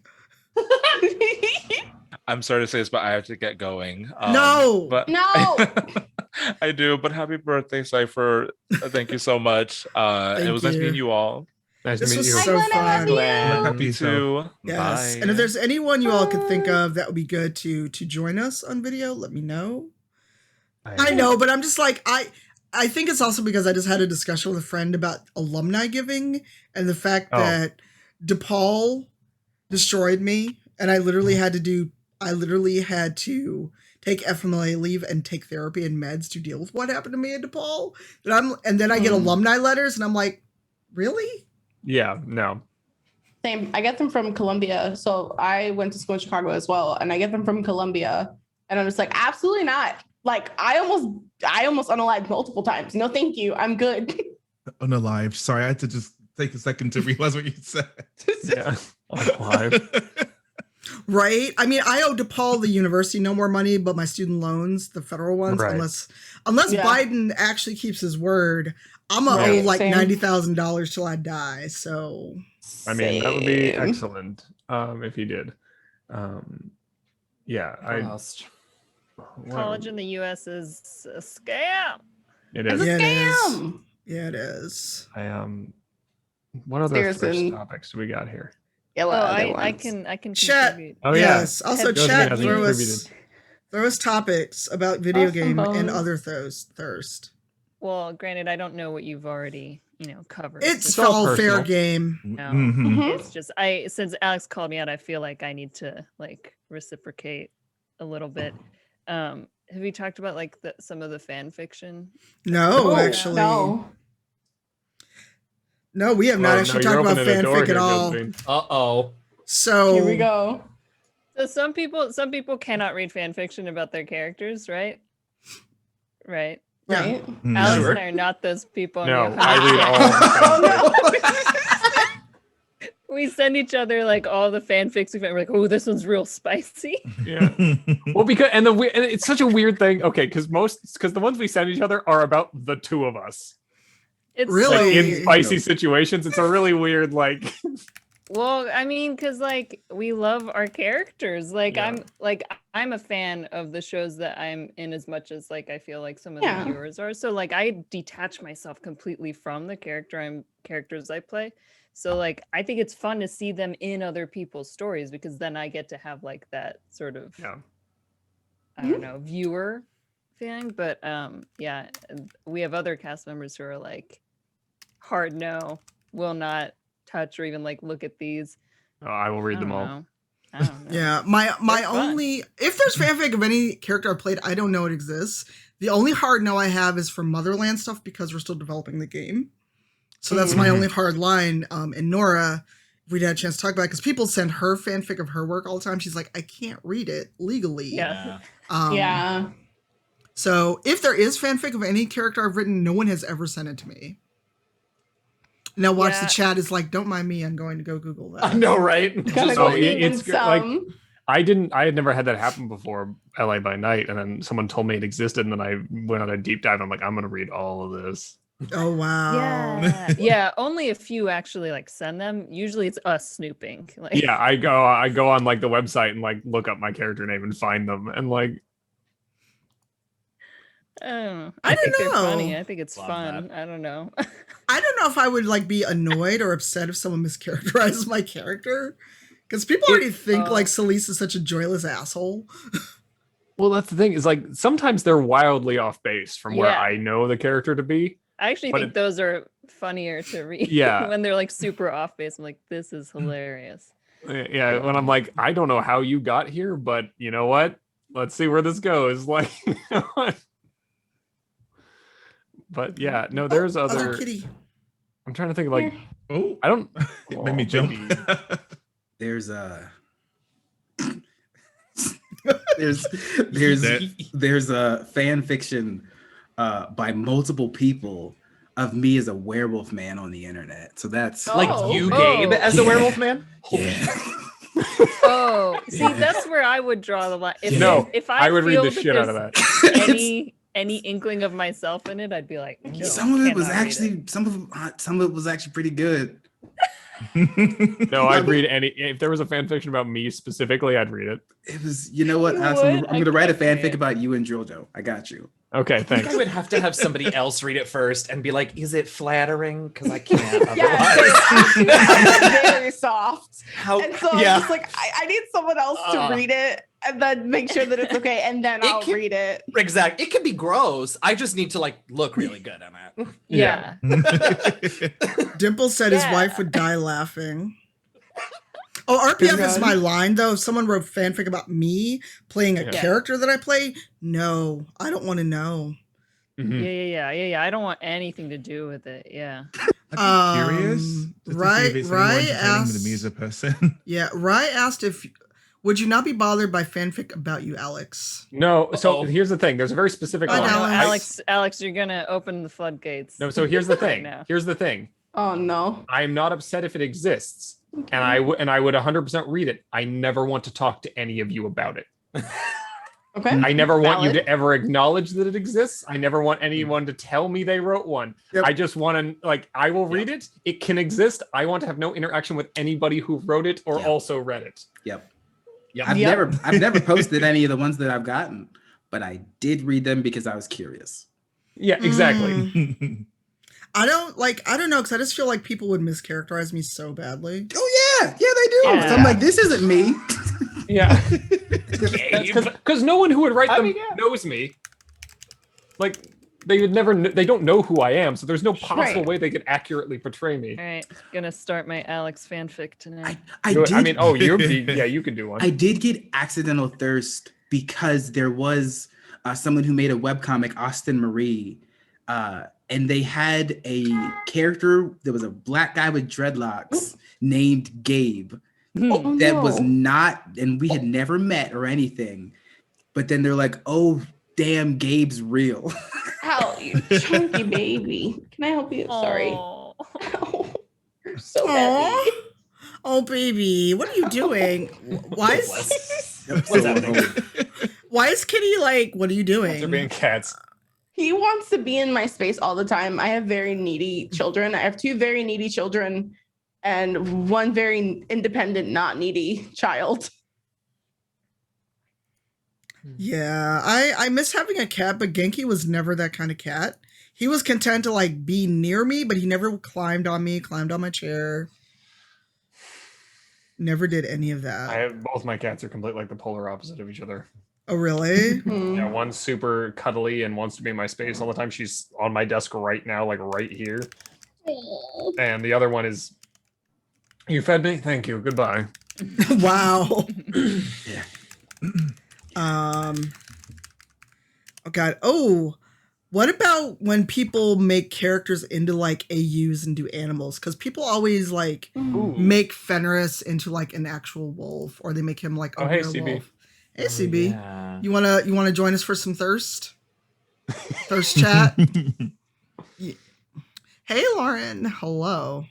I'm sorry to say this, but I have to get going. No. But No. I do. But happy birthday, Cypher. Thank you so much. It was nice you. meeting you all. Nice This to meet was you. so fun. You too. Yes. Bye. And if there's anyone you all could think of that would be good to join us on video, let me know. I know, but I'm just like, I think it's also because I just had a discussion with a friend about alumni giving and the fact that DePaul destroyed me, and I literally had to take FMLA leave and take therapy and meds to deal with what happened to me at DePaul. And then I get alumni letters, and I'm like, really? Yeah, no. Same. I get them from Columbia. So I went to school in Chicago as well, and I get them from Columbia. And I'm just like, absolutely not. Like I almost unalived multiple times. No, thank you. I'm good. Unalive. Sorry, I had to just take a second to realize what you said. Yeah. Alive. Right? I mean, I owe DePaul, the university, no more money, but my student loans, the federal ones, Right. unless Yeah. Biden actually keeps his word, I'm gonna Right, owe like same. $90,000 till I die. So I mean, that would be Same. excellent if he did. Yeah, College in the U.S. is a scam. It It's is. a Yeah, it is. scam. Yeah, it is. What other Stairs first and- topics do we got here? Yeah, Oh, well, other I ones. can Chat. contribute. Oh yeah. Yes. Also, Jasmine chat. hasn't Throw us topics about video Awesome game and bones. other thirst. Well, granted, I don't know what you've already, covered. It's so all all fair personal. game. no. Mhm. It's just since Alex called me out, I feel like I need to reciprocate a little bit. Have you talked about some of the fan fiction? No, Oh, actually, No. we have not actually talked about fanfic at all. Uh-oh. So Here we go. So some people cannot read fan fiction about their characters, right? Right. Yeah. Right? Alex Sure. and I are not those people. No, and I read all. we send each other all the fanfics we've we're like, oh, this one's real spicy. Yeah. Well, because and it's such a weird thing. Okay, because the ones we send each other are about the two of us. It's Really? Like in weird. spicy situations, it's a really weird Well, I mean, because we love our characters. Yeah. I'm a fan of the shows that I'm in as much as I feel like some of Yeah. the viewers are. So I detach myself completely from the characters I play. So I think it's fun to see them in other people's stories because then I get to have that sort of I don't know, viewer feeling. But yeah, we have other cast members who are hard no, will not touch or even look at these. Oh, I will read them all. I don't know. yeah, my They're fun. only if there's fanfic of any character I played, I don't know it exists. The only hard no I have is for Motherland stuff because we're still developing the game. So that's my only hard line. And Nora, if we'd had a chance to talk about it, because people send her fanfic of her work all the time. She's like, I can't read it legally. Yeah. Yeah. So if there is fanfic of any character I've written, no one has ever sent it to me. Now watch the Yeah. chat is like, don't mind me, I'm going to go Google that. I know, right? Gotta So go it's even like some. I had never had that happen before. LA by Night, and then someone told me it existed, and then I went on a deep dive. I'm like, I'm gonna read all of this. Oh wow. Yeah. Yeah. Only a few actually send them. Usually it's us snooping. Yeah, I go on the website and look up my character name and find them, and I don't know. I I don't think they're know. funny. I think it's Love fun. I don't know. I don't know if I would be annoyed or upset if someone mischaracterizes my character. Because people already think Celeste is such a joyless asshole. well, that's the thing is sometimes they're wildly off base from where Yeah. I know the character to be. I actually But think those are funnier to read. Yeah. When they're super off base. I'm like, this is hilarious. Yeah, when I'm like, I don't know how you got here, but you know what? Let's see where this goes. But yeah, no, there's other. Kitty. I'm trying to think of Oh, I don't. it made me jump. There's there's a fan fiction by multiple people of me as a werewolf man on the internet. So that's You, Gabe, as a werewolf man? Yeah. Oh, see, that's where I would draw the line. If I would read feel the that shit out of that. there's any inkling of myself in it, I'd be like, no, Some of it was cannot read actually some of it was actually pretty good. No, I'd read any. If there was a fan fiction about me specifically, I'd read it. It was, you know what? You Alex, would? I'm gonna write a can't say fanfic it. about you and Jojo. I got you. Okay, I think thanks. I would have to have somebody else read it first and be like, is it flattering? Because I can't Yes. otherwise. Very soft. How, And so I'm yeah. just I need someone else to read it and then make sure that it's okay, and then I'll read it. Exactly. It can be gross. I just need to look really good on it. Yeah. Dimple said his wife would die laughing. Oh, RPF is my line though. If someone wrote fanfic about me playing a character that I play, no, I don't want to know. Yeah. I don't want anything to do with it. Yeah. I'd be curious. Just to see Right, if it's any more right. entertaining than me as a person. Yeah, Rye asked would you not be bothered by fanfic about you, Alex? No. So here's the thing. There's a very specific Bye, line. Alex. Alex, you're gonna open the floodgates. No. So here's the right thing. now. Here's the thing. Oh no. I'm not upset if it exists, and I would 100% read it. I never want to talk to any of you about it. Okay. I never want you Valid. to ever acknowledge that it exists. I never want anyone to tell me they wrote one. Yep. I just want to I will read it. It can exist. I want to have no interaction with anybody who wrote it or also read it. Yep. Yep. I've never posted any of the ones that I've gotten, but I did read them because I was curious. Yeah, exactly. I don't know, because I just feel like people would mischaracterize me so badly. Oh yeah, they do. Yeah. So I'm like, this isn't me. Yeah. Because no one who would write them knows me. Like, they don't know who I am, so there's no possible way they could accurately portray me. All right, gonna start my Alex fanfic tonight. You can do one. I did get accidental thirst because there was someone who made a webcomic, Austin Marie, and they had a character that was a black guy with dreadlocks named Gabe. Was not, and we had never met or anything. But then they're like, oh, damn, Gabe's real. Ow, you chunky baby. Can I help you? Sorry. Oh. You're so heavy. Oh, baby, what are you doing? Why is Kitty like, what are you doing? They're being cats. He wants to be in my space all the time. I have very needy children. I have 2 very needy children and 1 very independent, not needy child. Yeah, I miss having a cat, but Genki was never that kind of cat. He was content to like be near me, but he never climbed on me, climbed on my chair. Never did any of that. Both my cats are completely like the polar opposite of each other. Oh, really? Yeah, one's super cuddly and wants to be in my space all the time. She's on my desk right now, like right here. And the other one is, you fed me? Thank you. Goodbye. Wow. Yeah. Oh God. Oh, what about when people make characters into like AUs and do animals? Because people always like make Fenris into like an actual wolf, or they make him like a werewolf. CB. Hey CB, Yeah. you wanna join us for some thirst chat? Hey Lauren, hello.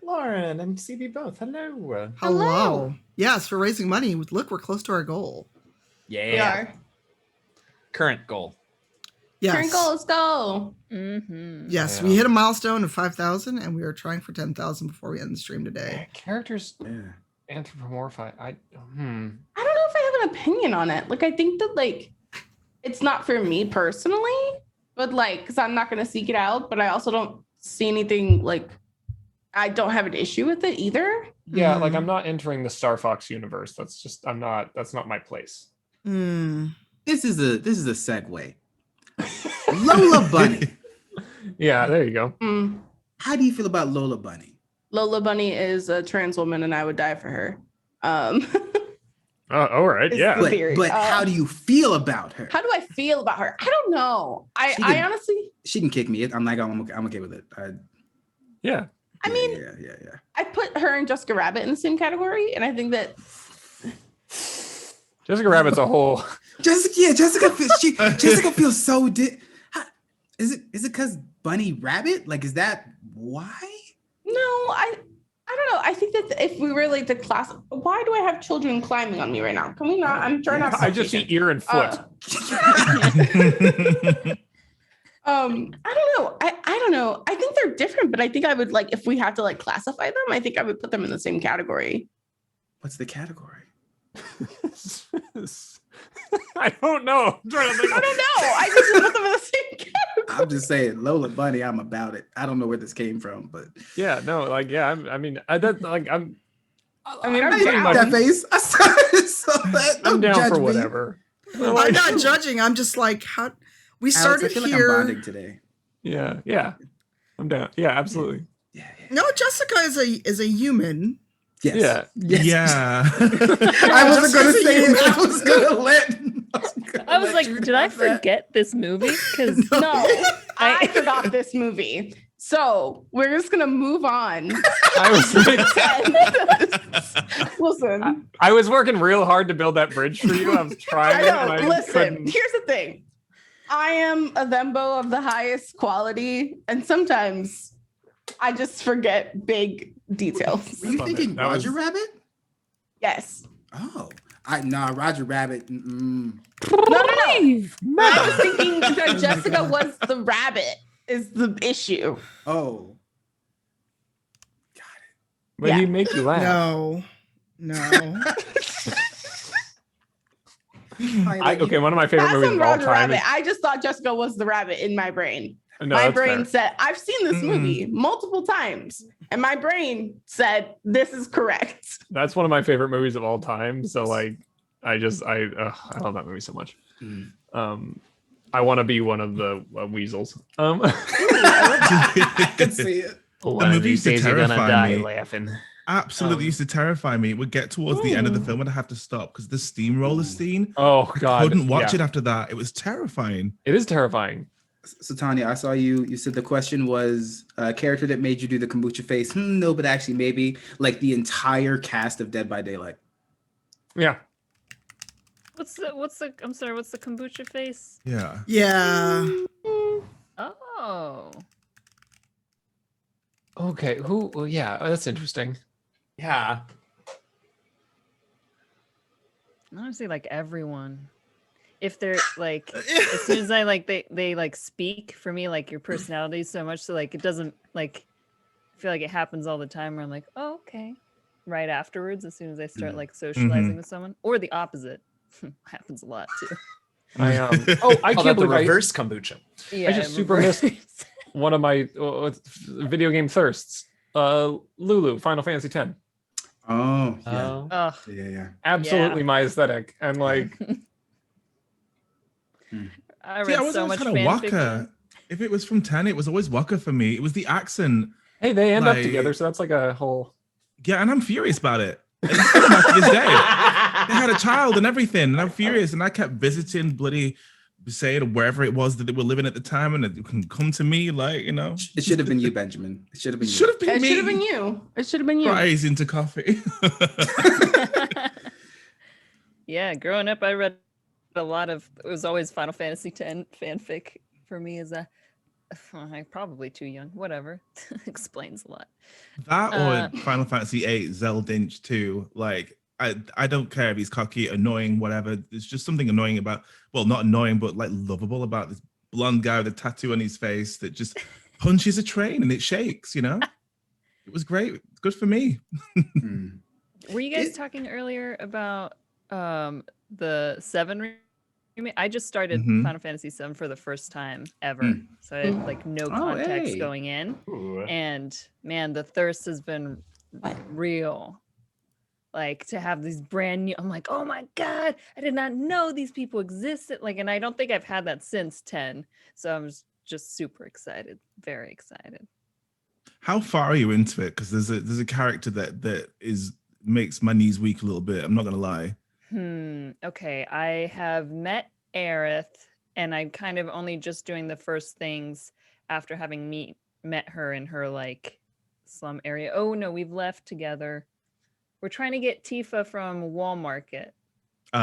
Lauren and CB both. Hello. Hello. Yes, for raising money. Look, we're close to our goal. Yeah. We are. Current goal. Yes. Current goal, let's go. Mm-hmm. Yes, we hit a milestone of 5,000, and we are trying for 10,000 before we end the stream today. Characters anthropomorphize. I don't know if I have an opinion on it. Like, I think that like it's not for me personally, but like, because I'm not going to seek it out, but I also don't see anything like, I don't have an issue with it either. Yeah, like I'm not entering the Star Fox universe. That's not my place. This is a segue. Lola Bunny. Yeah, there you go. How do you feel about Lola Bunny? Lola Bunny is a trans woman and I would die for her. All right, yeah. But how do you feel about her? How do I feel about her? I don't know. I honestly... She can kick me. I'm okay with it. Yeah. I mean, yeah. I put her and Jessica Rabbit in the same category, and I think that Jessica Rabbit's a whole. Jessica feels so. Is it because Bunny Rabbit? Like, is that why? No, I don't know. I think that if we were like the class, why do I have children climbing on me right now? Can we not? I'm trying not to. I just see ear and foot. I don't know. I don't know. I think they're different, but I think I would like if we had to like classify them, I think I would put them in the same category. What's the category? I don't know. I'm trying to think. I don't know. I just put them in the same category. I'm just saying, Lola Bunny. I'm about it. I don't know where this came from, but yeah, no, like yeah. I'm down that face. I saw that. I'm down judge for me. whatever. I'm not judging. I'm just like, how we started Alex, I feel here. like I'm bonding today. Yeah. I'm down. Yeah, absolutely. No, Jessica is a human. Yes. Yeah. I wasn't gonna say it. I was gonna let. I was like, did I forget this movie? Because no, I forgot this movie. So we're just gonna move on. I was Listen. I was working real hard to build that bridge for you. I was trying. Listen, here's the thing. I am a Thembo of the highest quality, and sometimes I just forget big details. Were you thinking Roger Rabbit? Yes. Oh, Roger Rabbit. No. I was thinking that Jessica was the rabbit is the issue. Oh. Got it. But he make you laugh. No. Okay, one of my favorite movies of all Roger time. Rabbit. I just thought Jessica was the rabbit in my brain. No, my that's brain fair. said, I've seen this movie multiple times, and my brain said, this is correct. That's one of my favorite movies of all time. So like, I love that movie so much. I want to be one of the weasels. I can see it. The movie used to terrify me. laughing. Absolutely used to terrify me. It would get towards the end of the film and I'd have to stop because the steamroller scene. Oh God! I couldn't watch it after that. It was terrifying. It is terrifying. So Tanya, I saw you said the question was a character that made you do the kombucha face. No, but actually maybe like the entire cast of Dead by Daylight. Yeah. What's the I'm sorry, what's the kombucha face? Yeah. Yeah. Oh. Okay. Who? Well, yeah. Oh, that's interesting. Yeah. Honestly, like everyone. If they're like, as soon as I like they like speak for me, like your personality so much, so like it doesn't like. I feel like it happens all the time where I'm like, oh, okay, right afterwards, as soon as I start like socializing with someone, or the opposite. Happens a lot too. I I can't the believe reverse kombucha. Yeah, I just super missed one of my video game thirsts. Lulu, Final Fantasy X. Oh, yeah. Oh, Yeah. Absolutely my aesthetic. And like I See, read I was so always much kind of fanfiction. Waka. If it was from 10, it was always Waka for me. It was the accent. hey, they end up Like- together, so that's like a whole Yeah, and I'm furious about it. And it's still back to this day. They had a child and everything, and I'm furious. And I kept visiting bloody Besaid or wherever it was that they were living at the time, and it can come to me like, you know. It should have been you, Benjamin. It should have been you. Should have been It me. should have been you. It should have been you. Fries into coffee. Yeah, growing up, I read a lot of. It was always Final Fantasy X fanfic for me. As a, I'm probably too young. Whatever, explains a lot. That or Final Fantasy VIII Zeldinch too. Like I don't care if he's cocky, annoying, whatever. There's just something annoying about, well, not annoying, but like lovable about this blonde guy with a tattoo on his face that just punches a train and it shakes, you know? It was great. Good for me. Were you guys talking earlier about the 7 remake? I just started Final Fantasy 7 for the first time ever. So I had like no context going in. Ooh. And man, the thirst has been real. Like to have these brand new, I'm like, oh my God, I did not know these people existed. Like, and I don't think I've had that since 10. So I'm just super excited, very excited. How far are you into it? Because there's a character that makes my knees weak a little bit. I'm not gonna lie. Okay, I have met Aerith, and I'm kind of only just doing the first things after having met her in her like slum area. Oh no, we've left together. We're trying to get Tifa from Walmarket.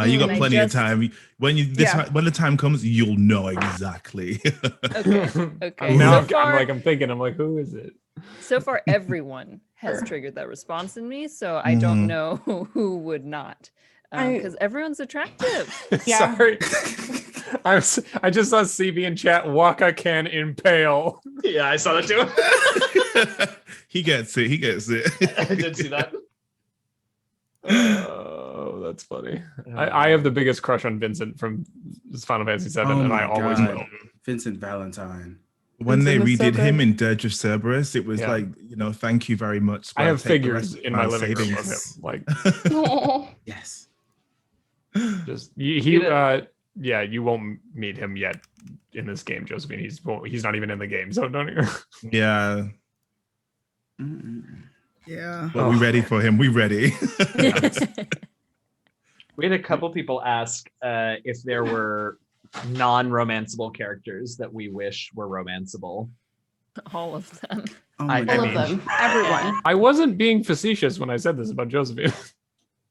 You got plenty of time. When the time comes, you'll know exactly. Okay. now So far, I'm thinking, who is it? so far, everyone has triggered that response in me, so I don't know who would not. Because everyone's attractive. Yeah. Sorry. I just saw CB in chat. Waka can impale. Yeah, I saw that too. He gets it. I did see that. Oh, that's funny. I have the biggest crush on Vincent from Final Fantasy VII, and I always will. Vincent Valentine. When they Vincent was redid so him good. in Dirge of Cerberus, it was like, thank you very much. I have Take the figures rest in of my living room of savings. him. Like, Yes. just you won't meet him yet in this game, Josephine. He's not even in the game, so don't even. Yeah. Yeah. Well, we ready for him. We ready. We had a couple people ask if there were non-romanceable characters that we wish were romanceable. All of them. Oh I my All mean- of them. Everyone. I wasn't being facetious when I said this about Josephine.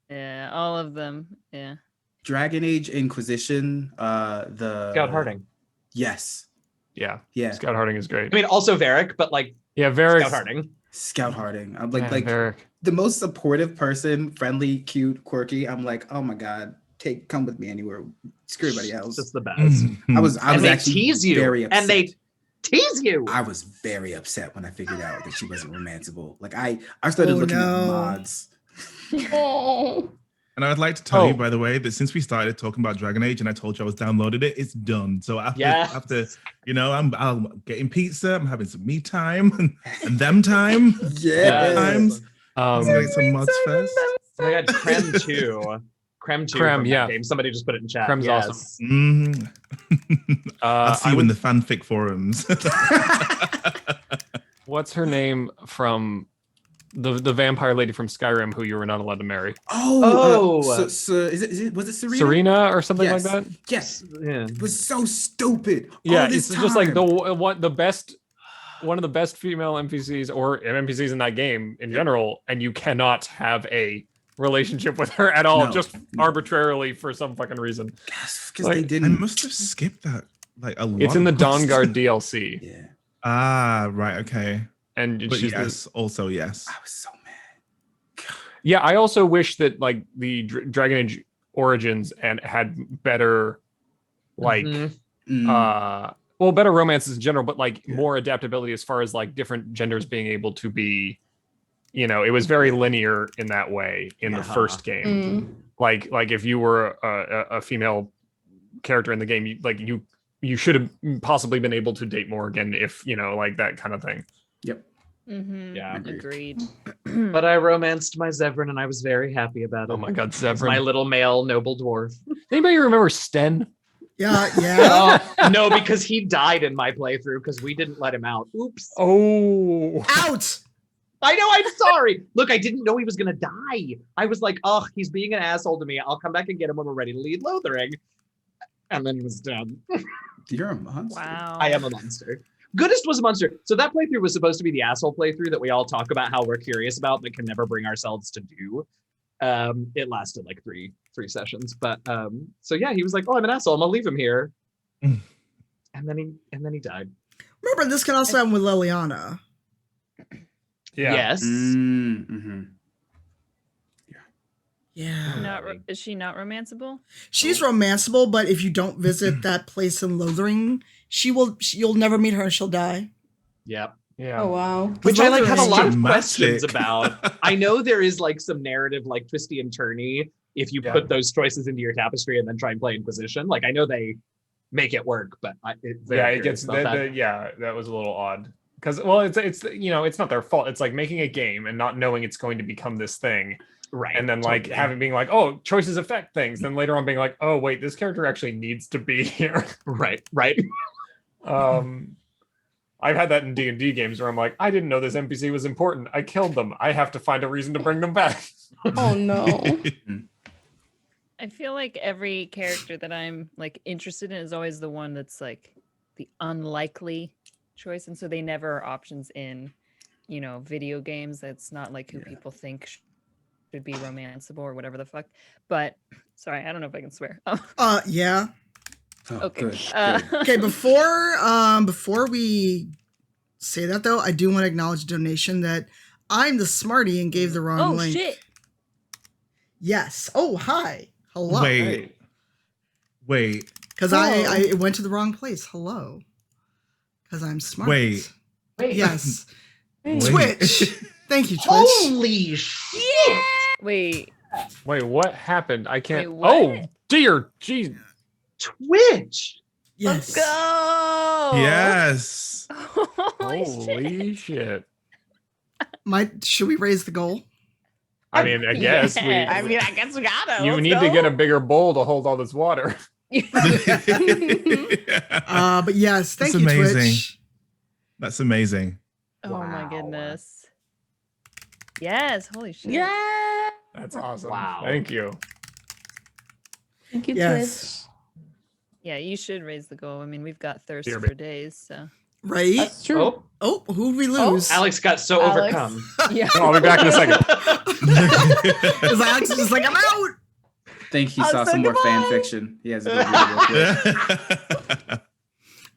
Yeah, all of them. Yeah. Dragon Age Inquisition. The Scout Harding. Yes. Yeah. Yeah. Scout Harding is great. I mean, also Varric, but like Varric. Scout Harding. Scout Harding. I'm like Varric. the most supportive person, friendly, cute, quirky. I'm like, oh my God, come with me anywhere. Screw everybody else. Just the best. I was And they actually tease you. very upset. And they tease you. I was very upset when I figured out that she wasn't romanceable. Like I started looking no. at mods. Oh. And I'd like to tell you, by the way, that since we started talking about Dragon Age and I told you I was downloaded it, it's done. So after you know, I'm getting pizza, I'm having some me time and them time. Times. Getting some mods first. I got Creme 2. Creme 2 from that game. Somebody just put it in chat. Creme's awesome. I'll see you in the fanfic forums. What's her name from the vampire lady from Skyrim who you were not allowed to marry? Was it Serena? Serena or something like that? Yes. Yeah. It was so stupid. Yeah, it's just like one of the best female NPCs or NPCs in that game in general, and you cannot have a relationship with her at all, just arbitrarily for some fucking reason. Yes, because they didn't. I must have skipped that like a lot. It's in the Dawnguard DLC. Yeah. Ah, right, okay. And but yes, also yes. I was so mad. Yeah, I also wish that like the Dragon Age Origins and had better, like, better romances in general, but like more adaptability as far as like different genders being able to be, you know, it was very linear in that way in the first game. Like if you were a female character in the game, you should have possibly been able to date Morgan if, you know, like that kind of thing. Yep. Yeah, agreed. But I romanced my Zevran and I was very happy about it. Oh my god, Zevran, my little male noble dwarf. Anybody remember Sten? Yeah. No, because he died in my playthrough because we didn't let him out. Oops. Oh. Out. I know, I'm sorry. Look, I didn't know he was gonna die. I was like, oh, he's being an asshole to me. I'll come back and get him when we're ready to lead Lothering. And then he was dead. You're a monster. Wow. I am a monster. Goodest was a monster. So that playthrough was supposed to be the asshole playthrough that we all talk about how we're curious about but can never bring ourselves to do. It lasted like three sessions. But so yeah, he was like, oh, I'm an asshole. I'm gonna leave him here. And then he died. Remember, this can also happen with Liliana. Yeah. Yes. Yeah. Is she not romanceable? She's romanceable, but if you don't visit that place in Lothering, you'll never meet her and she'll die. Yep. Yeah. Oh wow. Which I like have a lot of dramatic. questions about. I know there is like some narrative like twisty and turny if you put those choices into your tapestry and then try and play Inquisition. Like I know they make it work, but it gets that was a little odd. Because it's you know, it's not their fault. It's like making a game and not knowing it's going to become this thing. Right. And then like having being like, oh, choices affect things. Then later on being like, oh wait, this character actually needs to be here. Right. I've had that in D&D games where I'm like, I didn't know this NPC was important. I killed them. I have to find a reason to bring them back. Oh no. I feel like every character that I'm like interested in is always the one that's like the unlikely choice, and so they never are options in, you know, video games. That's not like who people think should be romanceable or whatever the fuck. But sorry, I don't know if I can swear. Yeah. Oh, Okay. Good. Okay, before we say that though, I do want to acknowledge a donation that I'm the smarty and gave the wrong link. Shit. Yes. Oh, hi. Hello. Wait. Because I went to the wrong place. Hello. Because I'm smart. Wait. Yes. Wait. Twitch. Thank you, Twitch. Holy shit! Wait, what happened? I can't. Wait, what? Oh dear, jeez. Twitch. Yes. let's go. Yes. Holy shit. Should we raise the goal? I mean, I guess I guess we gotta. you need to get a bigger bowl to hold all this water. But yes, thank That's you, amazing. Twitch. That's amazing. Oh my goodness. Yes, holy shit. Yeah. That's awesome. Wow. Thank you. Thank you, Yes. Yeah, you should raise the goal. I mean, we've got thirst Dear for days, so. Right? That's true. Oh, who'd we lose? Alex got so Alex. overcome. Yeah. I'll be back in a second. Because Alex is just like, I'm out. Think he I'll saw say some more fan goodbye. fiction. He has a good video.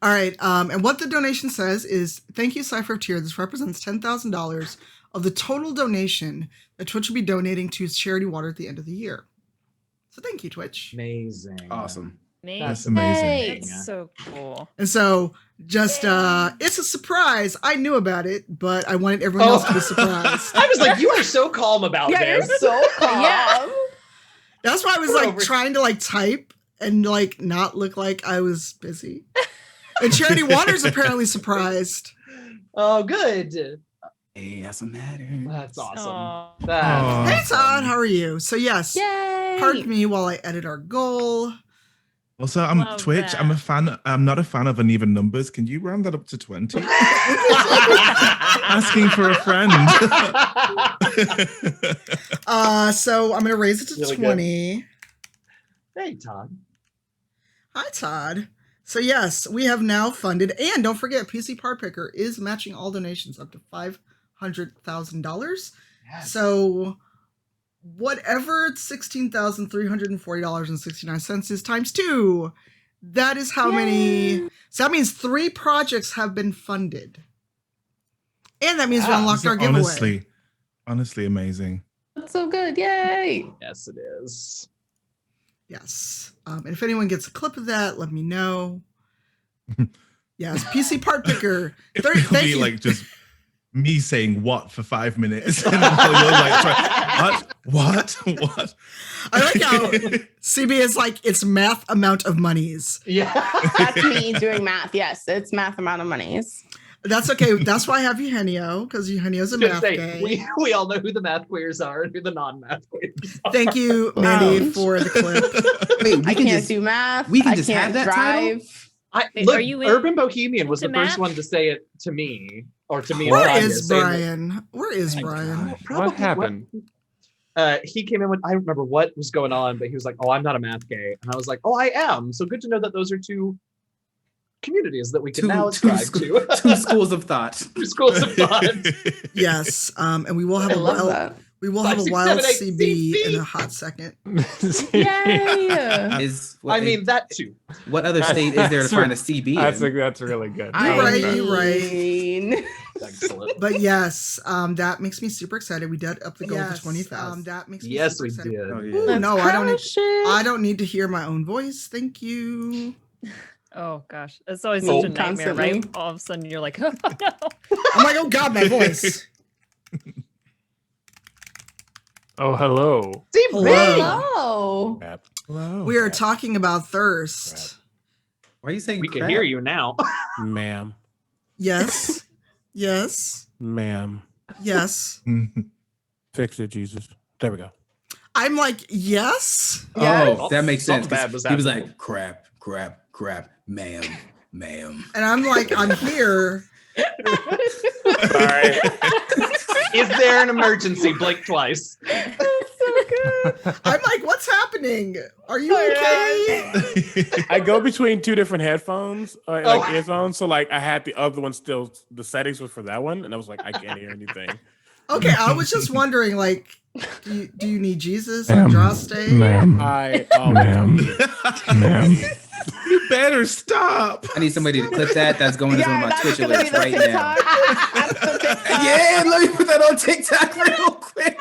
All right. And what the donation says is, thank you, Cypher of Tier. This represents $10,000 of the total donation that Twitch will be donating to charity water at the end of the year. So thank you, Twitch. Amazing. Awesome. That's amazing. Hey. That's so cool. And so just, it's a surprise. I knew about it, but I wanted everyone else to be surprised. I was like, you are so calm about Yeah, you're this. so calm. Yeah. That's why I was like trying to like type and like not look like I was busy. And Charity Waters apparently surprised. Oh, good. Hey, that's what matters. That's awesome. Aw. Hey Todd, how are you? So yes, Yay! pardon me while I edit our goal. Also, I'm Love Twitch. that. I'm not a fan of uneven numbers. Can you round that up to 20? Asking for a friend. So I'm gonna raise it to Really good. 20. Hey, Todd. Hi Todd. So yes, we have now funded, and don't forget, PC Part Picker is matching all donations up to $500,000. Yes. So whatever $16,340.69 is times 2, that is how many. So that means 3 projects have been funded, and that means we unlocked our giveaway. Honestly amazing. That's so good. Yay. Yes, it is. Yes. And if anyone gets a clip of that, let me know. Yes, PC Part Picker. It'll be like just me saying what for 5 minutes. And while you're like, what? I like how CB is like, it's math amount of monies. Yeah. That's me doing math. Yes, it's math amount of monies. That's okay. That's why I have Eugenio, because Eugenio's a math guy. We all know who the math queers are and who the non-math queers are. Thank you, Mandy, for the clip. Wait, I can't do math. We can I just can't have that drive. title? Look, are you Urban Bohemian was the into first math? one to say it to me, or to me. and Where Tanya, is saying that- Brian? Where is Brian? What happened? He came in when I don't remember what was going on, but he was like, "Oh, I'm not a math gay," and I was like, "Oh, I am." So good to know that those are 2 communities that we can now ascribe to. 2 schools of thought. 2 schools of thought. Yes, and we will have I a love wild, that. we will 5, have a 6, wild 7, 8, CB in a hot second. Yay. I mean that too. What other state is there to find a CB? That's in? that's really good. You're right. that. You're right. mean, Excellent. But yes, that makes me super excited. We did up the goal to 20,000. That makes me Yes, super we excited. did. Oh, Ooh, yeah. no, crush it. I don't need to hear my own voice. Thank you. Oh gosh, it's always Me such a nightmare, constantly. right? All of a sudden you're like, oh no. I'm like, oh God, my voice. Oh, hello. Hello. Hello. We are talking about thirst. Why are you saying We can crap? hear you now. Ma'am. Yes. Yes. Ma'am. Yes. Fix it, Jesus. There we go. I'm like, yes. Oh, that makes sense. Something 'cause bad was He was happening. like, crap, ma'am, ma'am. And I'm like, I'm here. Sorry. Is there an emergency? Blink twice. I'm like, what's happening? Are you okay? I go between 2 different headphones, like earphones. So like I had the other one still. The settings was for that one, and I was like, I can't hear anything. Okay, I was just wondering, like, do you need Jesus on draw stay? Ma'am. Ma'am. Ma'am. You better stop. I need somebody to clip that. That's going to one of my that's Twitch gonna be alerts the right now. TikTok. That's the TikTok. Yeah, let me put that on TikTok real quick.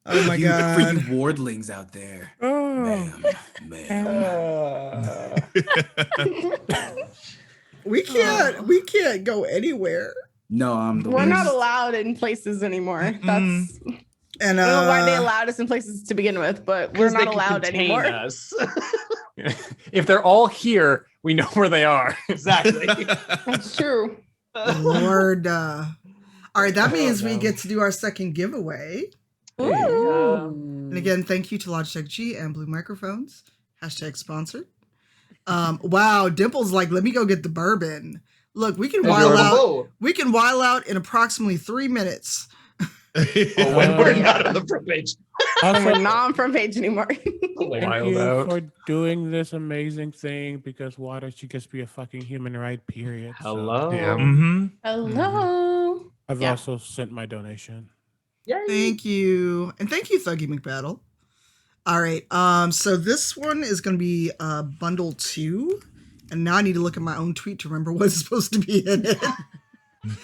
Oh my For God. you wardlings out there. Ma'am. We can't go anywhere. No, I'm the We're worst. not allowed in places anymore. That's And I don't know why they allowed us in places to begin with, but we're not allowed anymore. Us. If they're all here, we know where they are. Exactly. That's true. Lord. All right, that means we get to do our second giveaway. And again, thank you to Logitech G and Blue Microphones. # sponsored. Wow, Dimple's like, let me go get the bourbon. Look, we can while out in approximately 3 minutes. When we're not on the front page. We're not on front page anymore. Thank you for doing this amazing thing because water should just be a fucking human right, period. Hello. So, Mm-hmm. Hello. I've also sent my donation. Yay. Thank you. And thank you, Thuggy McBattle. All right. So this one is going to be bundle 2. And now I need to look at my own tweet to remember what's supposed to be in it.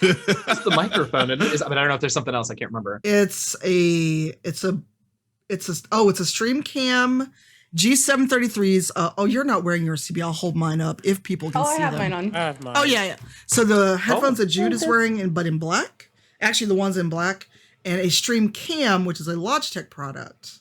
That's the microphone. I don't know if there's something else. I can't remember. It's a Stream Cam G733s. You're not wearing your CB. I'll hold mine up if people can see I have them. mine on. I have mine. Oh yeah. So the headphones that Jude is wearing, but in black. Actually, the ones in black, and a Stream Cam, which is a Logitech product.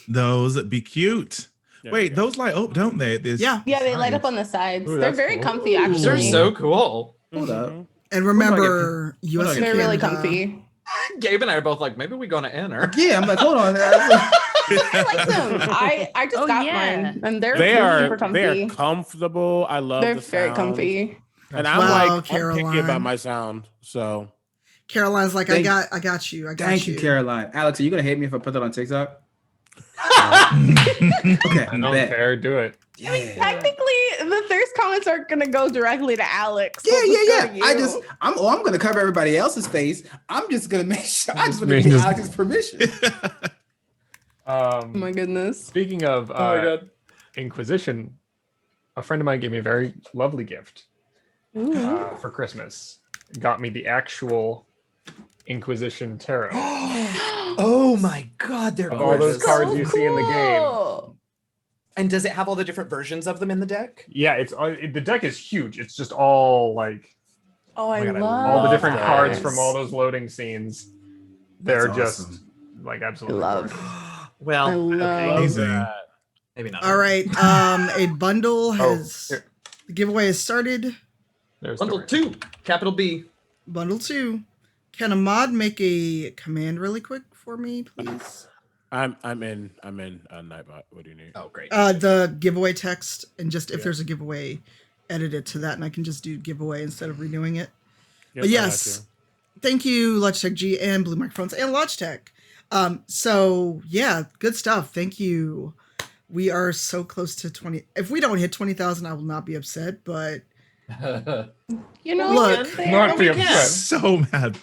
Those be cute. Wait, those light up, don't they? Yeah, they light up on the sides. Ooh, They're that's very cool. comfy, actually. They're so cool. Hold up. And remember, US and They're Canada. really comfy. Gabe and I are both like, maybe we gonna enter. Yeah, I'm like, hold on. I like them. I just got mine, and they're super comfy. They are comfortable. I love. They're the very sound. comfy. And I'm Wow, I'm picky Caroline. about my sound. So Caroline's like, Thank- I got you. Thank you, Caroline. Alex, are you gonna hate me if I put that on TikTok? Okay, I don't care. Do it. Technically, the thirst comments aren't gonna go directly to Alex. Yeah. They'll just go to you. I'm gonna cover everybody else's face. I'm just gonna make sure. I just want to Me get just- Alex's permission. Oh my goodness. Speaking of my God. Inquisition, a friend of mine gave me a very lovely gift for Christmas. Got me the actual Inquisition Tarot. Oh my God, they're Of all those gorgeous. cards you see in the game. Cool. And does it have all the different versions of them in the deck? Yeah, it's the deck is huge. It's just all like Oh, I God, I love all the different that. cards from all those loading scenes. They're That's just awesome. like absolutely Love. gorgeous. Well, I love Amazing. maybe not. All right. A bundle has here. the giveaway has started. There's Bundle the 2, capital B. Bundle 2. Can a mod make a command really quick for me, please? I'm in Nightbot. What do you need? Oh, great. The giveaway text, and just if there's a giveaway, edit it to that, and I can just do giveaway instead of renewing it. Yep, But I got yes, thank you, LaTia G and Blue Microphones and Logitech. So yeah, good stuff. Thank you. We are so close to 20. If we don't hit 20,000, I will not be upset. But You know, look, Not be upset. So mad.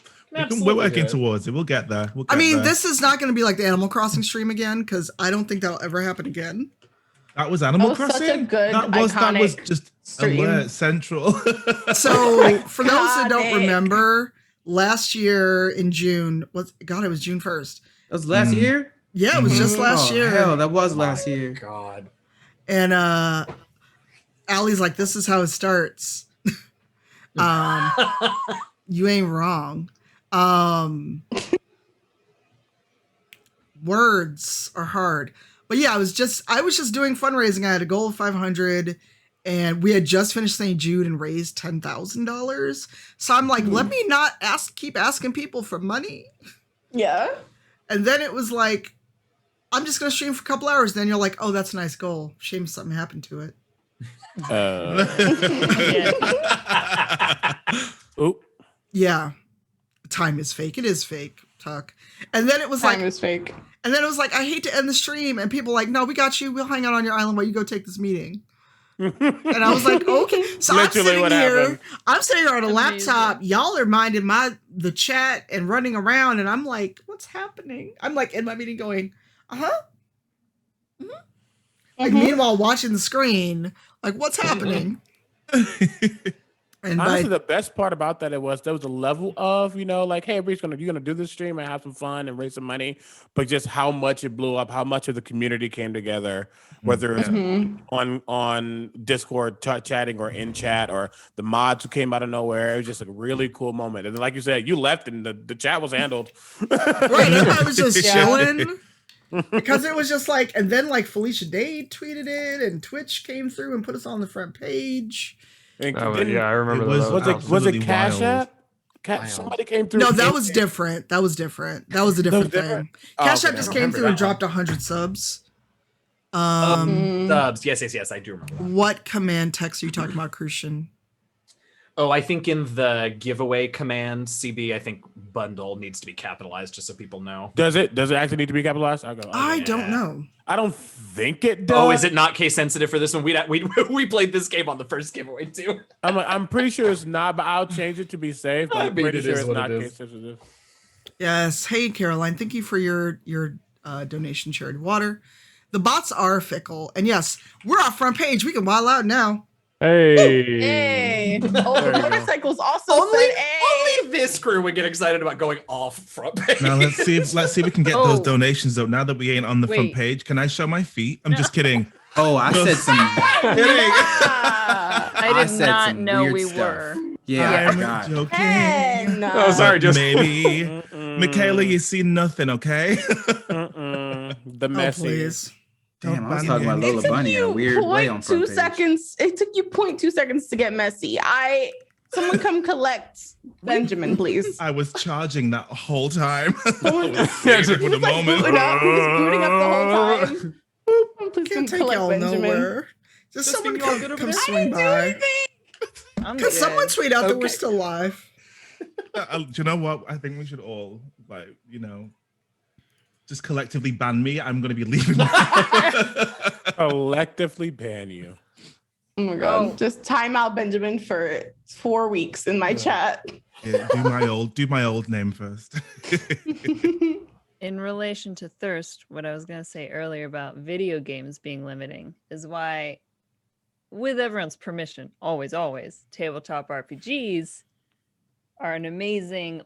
We're working towards it. We'll get there. I mean, this is not going to be like the Animal Crossing stream again, because I don't think that'll ever happen again. That was Animal That was such Crossing. a good, that was iconic just stream. Alert Central. So for those that don't Iconic. remember, last year in June, it was June 1st. That was last year? Yeah, it was just last Oh, year. Hell, that was last year. God. And Allie's like, this is how it starts. You ain't wrong. Words are hard. But yeah, I was just doing fundraising. I had a goal of 500, and we had just finished St. Jude and raised $10,000. So I'm like, let me not keep asking people for money. Yeah. And then it was like, I'm just gonna stream for a couple hours. Then you're like, oh, that's a nice goal. Shame something happened to it. Oop. Yeah. Time is fake. It is fake, Tuck. And then it was Time like, is fake. and then it was like, I hate to end the stream. And people were like, no, we got you. We'll hang out on your island while you go take this meeting. And I was like, okay. So Literally what happened. I'm sitting here on a Amazing. laptop. Y'all are minding the chat and running around. And I'm like, what's happening? I'm like in my meeting going, uh-huh. Like meanwhile, watching the screen, like what's happening? And Honestly, the best part about that was there was a level of, like, hey, you're gonna do this stream and have some fun and raise some money, but just how much it blew up, how much of the community came together, whether it's on Discord chatting or in chat, or the mods who came out of nowhere. It was just a really cool moment. And like you said, you left and the chat was handled. right, and I was just chilling. Because it was just like, and then like Felicia Day tweeted it, and Twitch came through and put us on the front page. And Oh, then- yeah, I remember it those. was it absolutely Cash wild. App? Somebody came through. No, that was different. That was a different different? thing. Oh, Cash okay, App I just don't came remember through and that one. dropped 100 subs. Subs. Yes, I do remember that. What command text are you talking about, Christian? Oh, I think in the giveaway command, CB, I think bundle needs to be capitalized just so people know. Does it actually need to be capitalized? I don't know. I don't think it does. Oh, is it not case sensitive for this one? We played this game on the first giveaway too. I'm pretty sure it's not, but I'll change it to be safe. But I I'm mean, pretty it sure is it's what not it is. case sensitive. Yes. Hey, Caroline. Thank you for your donation, Charity Water. The bots are fickle, and yes, we're off front page. We can wild out now. Hey. Hey. Oh, the There you go. motorcycles also Only, said, hey. only this crew would get excited about going off front page. Now let's see if we can get those Oh. donations up. Now that we ain't on the front Wait. page, can I show my feet? I'm just kidding. Oh, I said some. Kidding. I did said not some know weird we stuff. were. Yeah, I I'm forgot. joking. Hey, no. Oh, sorry, just Maybe. Michaela, you see nothing, okay? The Oh, messy. please. Damn, I was talking about Lola Bunny in a weird way on front 0.2 page. seconds. It took you 0.2 seconds to get messy. Someone come collect Benjamin, please. I was charging that whole time. Someone, Waiting for the moment. Booting up. He was booting up the whole time. Boop, please Can't come take y'all collect Benjamin. nowhere. Just Just someone think you all good come over there? swing by. I'm Can someone good. tweet out that we're Okay. still live? Do you know what? I think we should all, just collectively ban me. I'm going to be leaving. Collectively ban you. Oh my god! Just time out Benjamin for 4 weeks in my chat. Yeah, do my old name first. In relation to thirst, what I was going to say earlier about video games being limiting is why, with everyone's permission, always, tabletop RPGs are an amazing,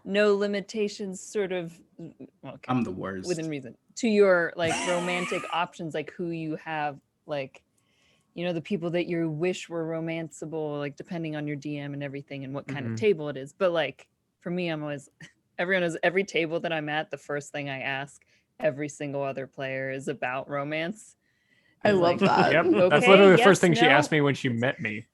no limitations sort of, okay, I'm the worst. within reason, to your romantic options, who you have, the people that you wish were romanceable, depending on your DM and everything and what kind of table it is. But for me, I'm always, everyone knows every table that I'm at, the first thing I ask every single other player is about romance. I love that. Yep. Okay, That's literally the first yes, thing she no. asked me when she met me.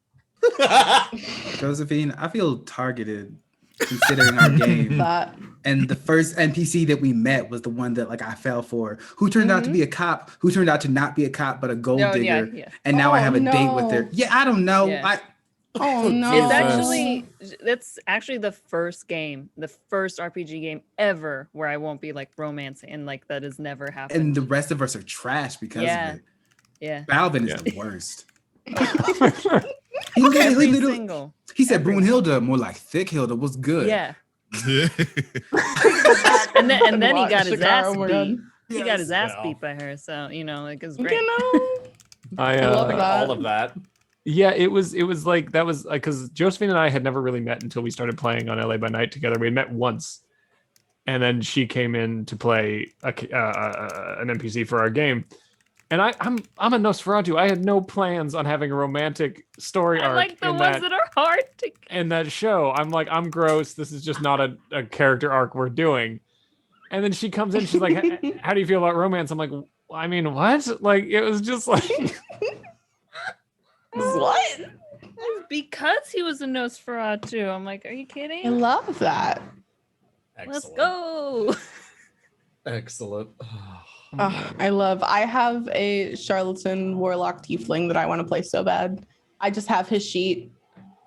Josephine, I feel targeted considering our game. That. And the first NPC that we met was the one that I fell for, who turned out to be a cop, who turned out to not be a cop, but a gold digger. Yeah. And now I Oh, have a date with her. no. Yeah, I don't know. Yeah. Oh no! That's actually the first RPG game ever where I won't be romancing, and that has never happened. And the rest of us are trash because of it. Yeah. Balvin is the worst. Every literally, single. he said Brunhilde, more like Thick Hilda was good. Yeah. and then he got his ass Oh my beat. God. He got his ass Well. beat by her. So it was great. I love that. all of that. Yeah, it was that was because Josephine and I had never really met until we started playing on LA by Night together. We had met once, and then she came in to play an NPC for our game. And I'm a Nosferatu. I had no plans on having a romantic story I arc like the in ones that are hard to. in that show. I'm gross. This is just not a character arc we're doing. And then she comes in. She's like, "How do you feel about romance?" I'm like, I mean, what? It was just like. What? Because he was a Nosferatu. I'm like, are you I kidding? love that. Let's go. Excellent. I have a charlatan warlock tiefling that I want to play so bad. I just have his sheet,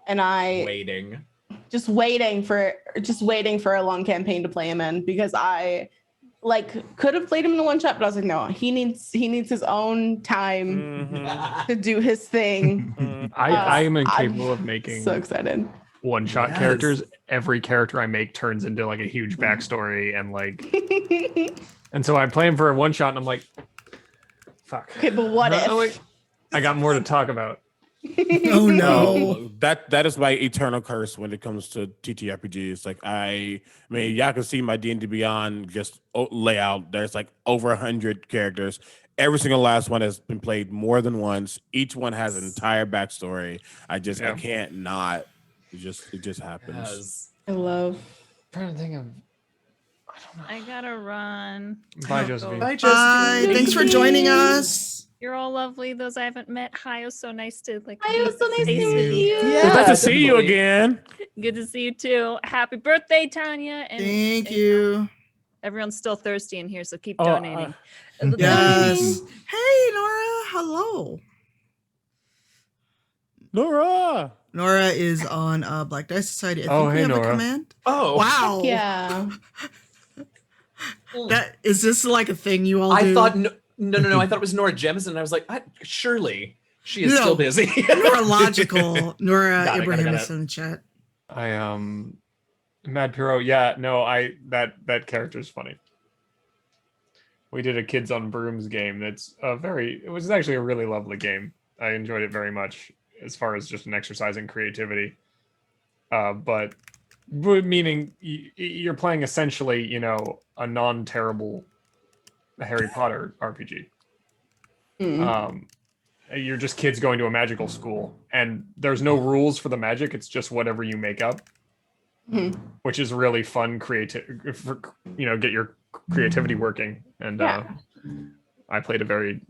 and Waiting. just waiting for a long campaign to play him in, because I could have played him in the one shot, but I was like, no, he needs his own time to do his thing. I am incapable of making So excited. one-shot characters. Every character I make turns into a huge backstory and and so I play him for a one-shot and I'm like, fuck. Okay, but what if? I got more to talk about. Oh no. That is my eternal curse when it comes to TTRPGs. I mean, y'all can see my D&D Beyond just layout. There's over 100 characters. Every single last one has been played more than once. Each one has an entire backstory. I can't not. It just happens. Yes. I love. I'm trying to think of. I gotta run. Bye, Josephine. Bye, Josephine. Bye. Thanks for joining us. You're all lovely. Those I haven't met. Hi, it was so nice to Hi, it was so nice to meet you. Yeah, Glad to see you definitely. again. Good to see you too. Happy birthday, Tanya. And Thank you. Everyone's still thirsty in here, so keep donating. Yes. Hey, Nora. Hello. Nora. Nora is on Black Dice Society. I Oh, think we hey, have a Nora. command. Oh. Wow. Yeah. That is this a thing you all I do? thought no. I thought it was Nora Jemisin, and I was like, surely she is still busy. Neurological. Nora Got it. Ibrahim is in the chat. Mad Piro. Yeah, no, that character is funny. We did a Kids on Brooms game. It was actually a really lovely game. I enjoyed it very much as far as just an exercise in creativity. But meaning you're playing essentially, a non-terrible Harry Potter RPG. You're just kids going to a magical school, and there's no rules for the magic. It's just whatever you make up, which is really fun. Get your creativity working. And I played a very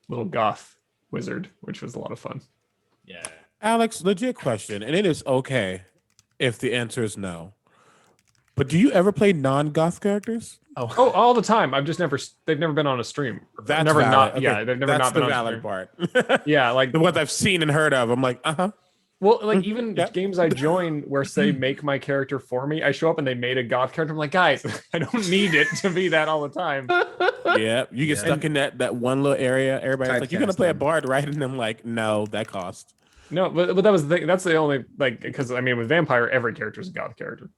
little goth wizard, which was a lot of fun. Yeah. Alex, legit question, and it is okay if the answer is no. But do you ever play non-goth characters? Oh, all the time. They've never been on a stream. That's never valid. not. Okay. Yeah, they've never That's not been the on valid stream. part. Yeah, like the ones I've seen and heard of. I'm like, Well, like even games I join where say make my character for me, I show up and they made a goth character. I'm like, guys, I don't need it to be that all the time. Yeah, you get stuck in that one little area. Everybody's like, you're gonna play a bard, right? And I'm like, no, that costs. No, but that was the thing. That's the only like, because I mean with vampire, every character is a goth character.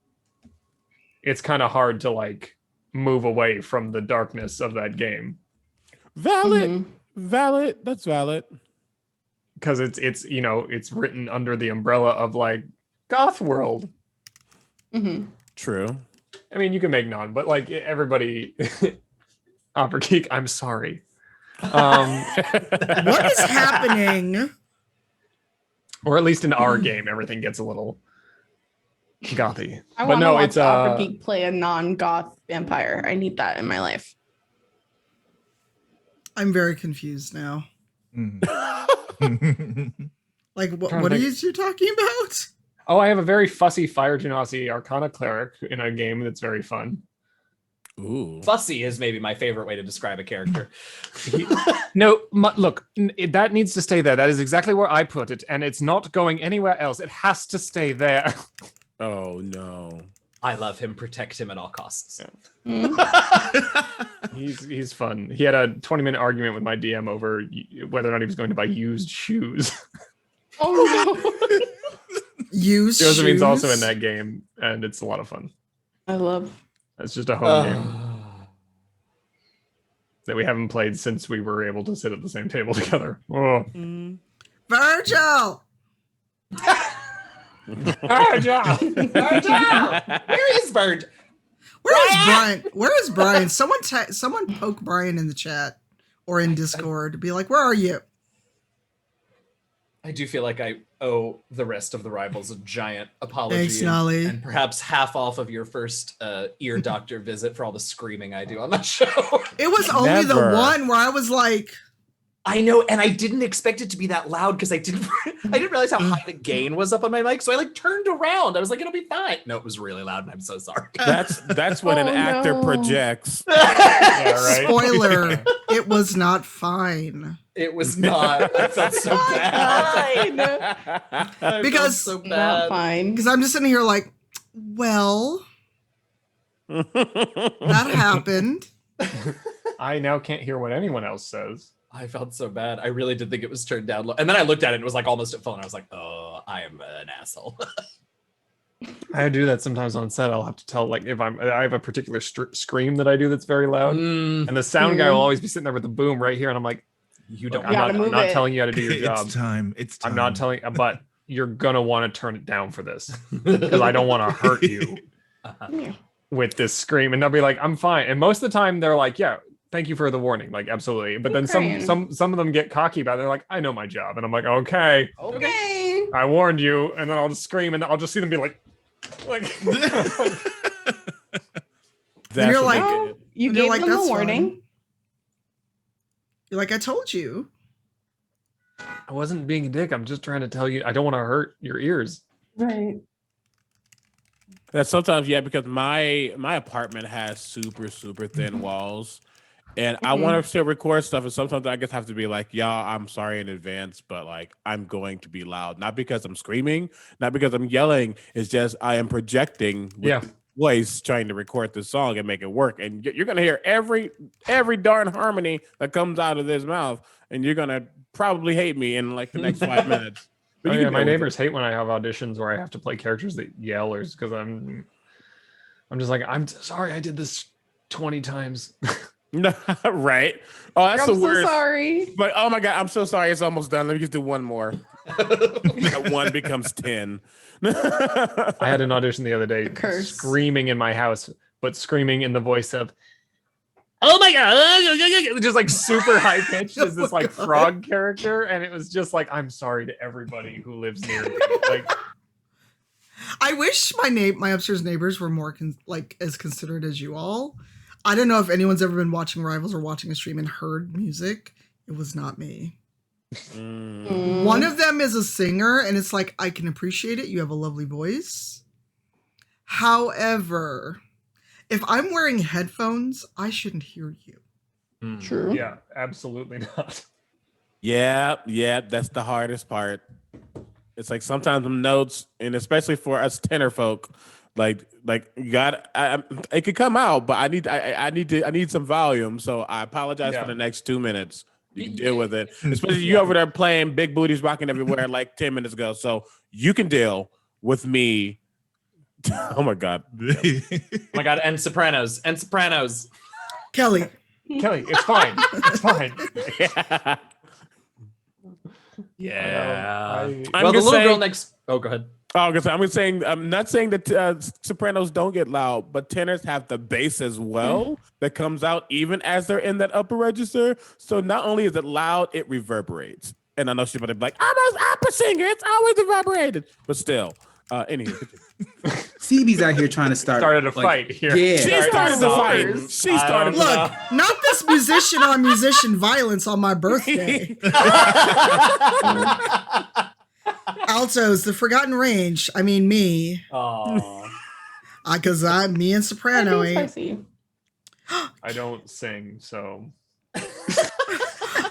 It's kind of hard to like move away from the darkness of that game. Valid. That's valid. Because it's it's written under the umbrella of like goth world. True. I mean, you can make non, but like everybody, Opera Geek, I'm sorry. What is happening? Or at least in our game, everything gets a little gothy. I But want to no, watch it's Opera Geek play a non-goth vampire. I need that in my life. I'm very confused now. Like, what Trying to are think. you two talking about? Oh, I have a very fussy Fire Genasi Arcana cleric in a game that's very fun. Ooh. Fussy is maybe my favorite way to describe a character. No, look, that needs to stay there. That is exactly where I put it, and it's not going anywhere else. It has to stay there. Oh no. I love him. Protect him at all costs. He's fun. He had a 20-minute argument with my DM over whether or not he was going to buy used shoes. Oh no. Used Josephine's shoes? also in that game, and it's a lot of fun. I love. It's just a home game that we haven't played since we were able to sit at the same table together. Oh. Virgil! Virgil! Where is Virgil? Where is Brian? Where is Brian? Someone poke Brian in the chat or in Discord. Be like, where are you? I do feel like I owe the rest of the rivals a giant apology. Thanks, Nolly. And perhaps half off of your first ear doctor visit for all the screaming I do on that show. It was only the one where I was like, I know, and I didn't expect it to be that loud because I didn't realize how high the gain was up on my mic. So I like turned around. I was like, it'll be fine. No, it was really loud, and I'm so sorry. That's when an actor projects. Yeah, right. Spoiler, it was not fine. It was not. I felt so bad. Because so bad. Not fine. Because I'm just sitting here like, well, that happened. I now can't hear what anyone else says. I felt so bad. I really did think it was turned down low. And then I looked at it and it was like almost at full. And I was like, oh, I am an asshole. I do that sometimes on set. I'll have to tell, like, if I have a particular scream that I do that's very loud. And the sound guy will always be sitting there with the boom right here. And I'm like, you don't. I'm not telling you how to do your job. It's time. I'm not telling, but you're gonna want to turn it down for this because I don't want to hurt you with this scream. And they'll be like, I'm fine. And most of the time they're like, yeah, thank you for the warning. Like, absolutely. But then some of them get cocky about it. They're like, I know my job. And I'm like, okay, I warned you. And then I'll just scream and I'll just see them be like. And you're like, oh, you gave them a warning. Fine. You're like, I told you. I wasn't being a dick. I'm just trying to tell you, I don't want to hurt your ears. Right. That sometimes, yeah, because my apartment has super thin walls, and I want to still record stuff, and sometimes I just have to be like, y'all, I'm sorry in advance, but like I'm going to be loud, not because I'm screaming, not because I'm yelling. It's just I am projecting with voice trying to record this song and make it work, and you're gonna hear every darn harmony that comes out of this mouth, and you're gonna probably hate me in like the next 5 minutes. But my neighbors hate when I have auditions where I have to play characters that yell, or because I'm just like, I'm sorry, I did this 20 times. Right? Oh, that's the worst. I'm so sorry. But oh my god, I'm so sorry. It's almost done. Let me just do one more. That one becomes 10. I had an audition the other day, screaming in my house, but screaming in the voice of, oh my god, just like super high pitched as this like frog character, and it was just like, I'm sorry to everybody who lives near me. Like, I wish my upstairs neighbors were more as considerate as you all. I don't know if anyone's ever been watching Rivals or watching a stream and heard music. It was not me. One of them is a singer, and it's like, I can appreciate it. You have a lovely voice. However, if I'm wearing headphones, I shouldn't hear you. True. Yeah, absolutely not. Yeah, that's the hardest part. It's like sometimes the notes, and especially for us tenor folk, like you got, it could come out, but I need some volume. So I apologize for the next 2 minutes. You can deal with it, especially you over there playing Big Booties Rocking Everywhere like 10 minutes ago. So you can deal with me. Oh my God. Oh my God. And Sopranos. Kelly, it's fine. It's fine. Yeah. Well, the little girl next. Oh, go ahead. I'm not saying that sopranos don't get loud, but tenors have the bass as well that comes out even as they're in that upper register. So not only is it loud, it reverberates. And I know she's about to be like, I'm an opera singer. It's always reverberated. But still, anyway. CB's out here trying to started a fight here. Yeah. She started the fight. She started. Look, not this musician on musician violence on my birthday. Altos, the forgotten range. I mean, me. Oh. Because me and Soprano ain't. I don't sing, so.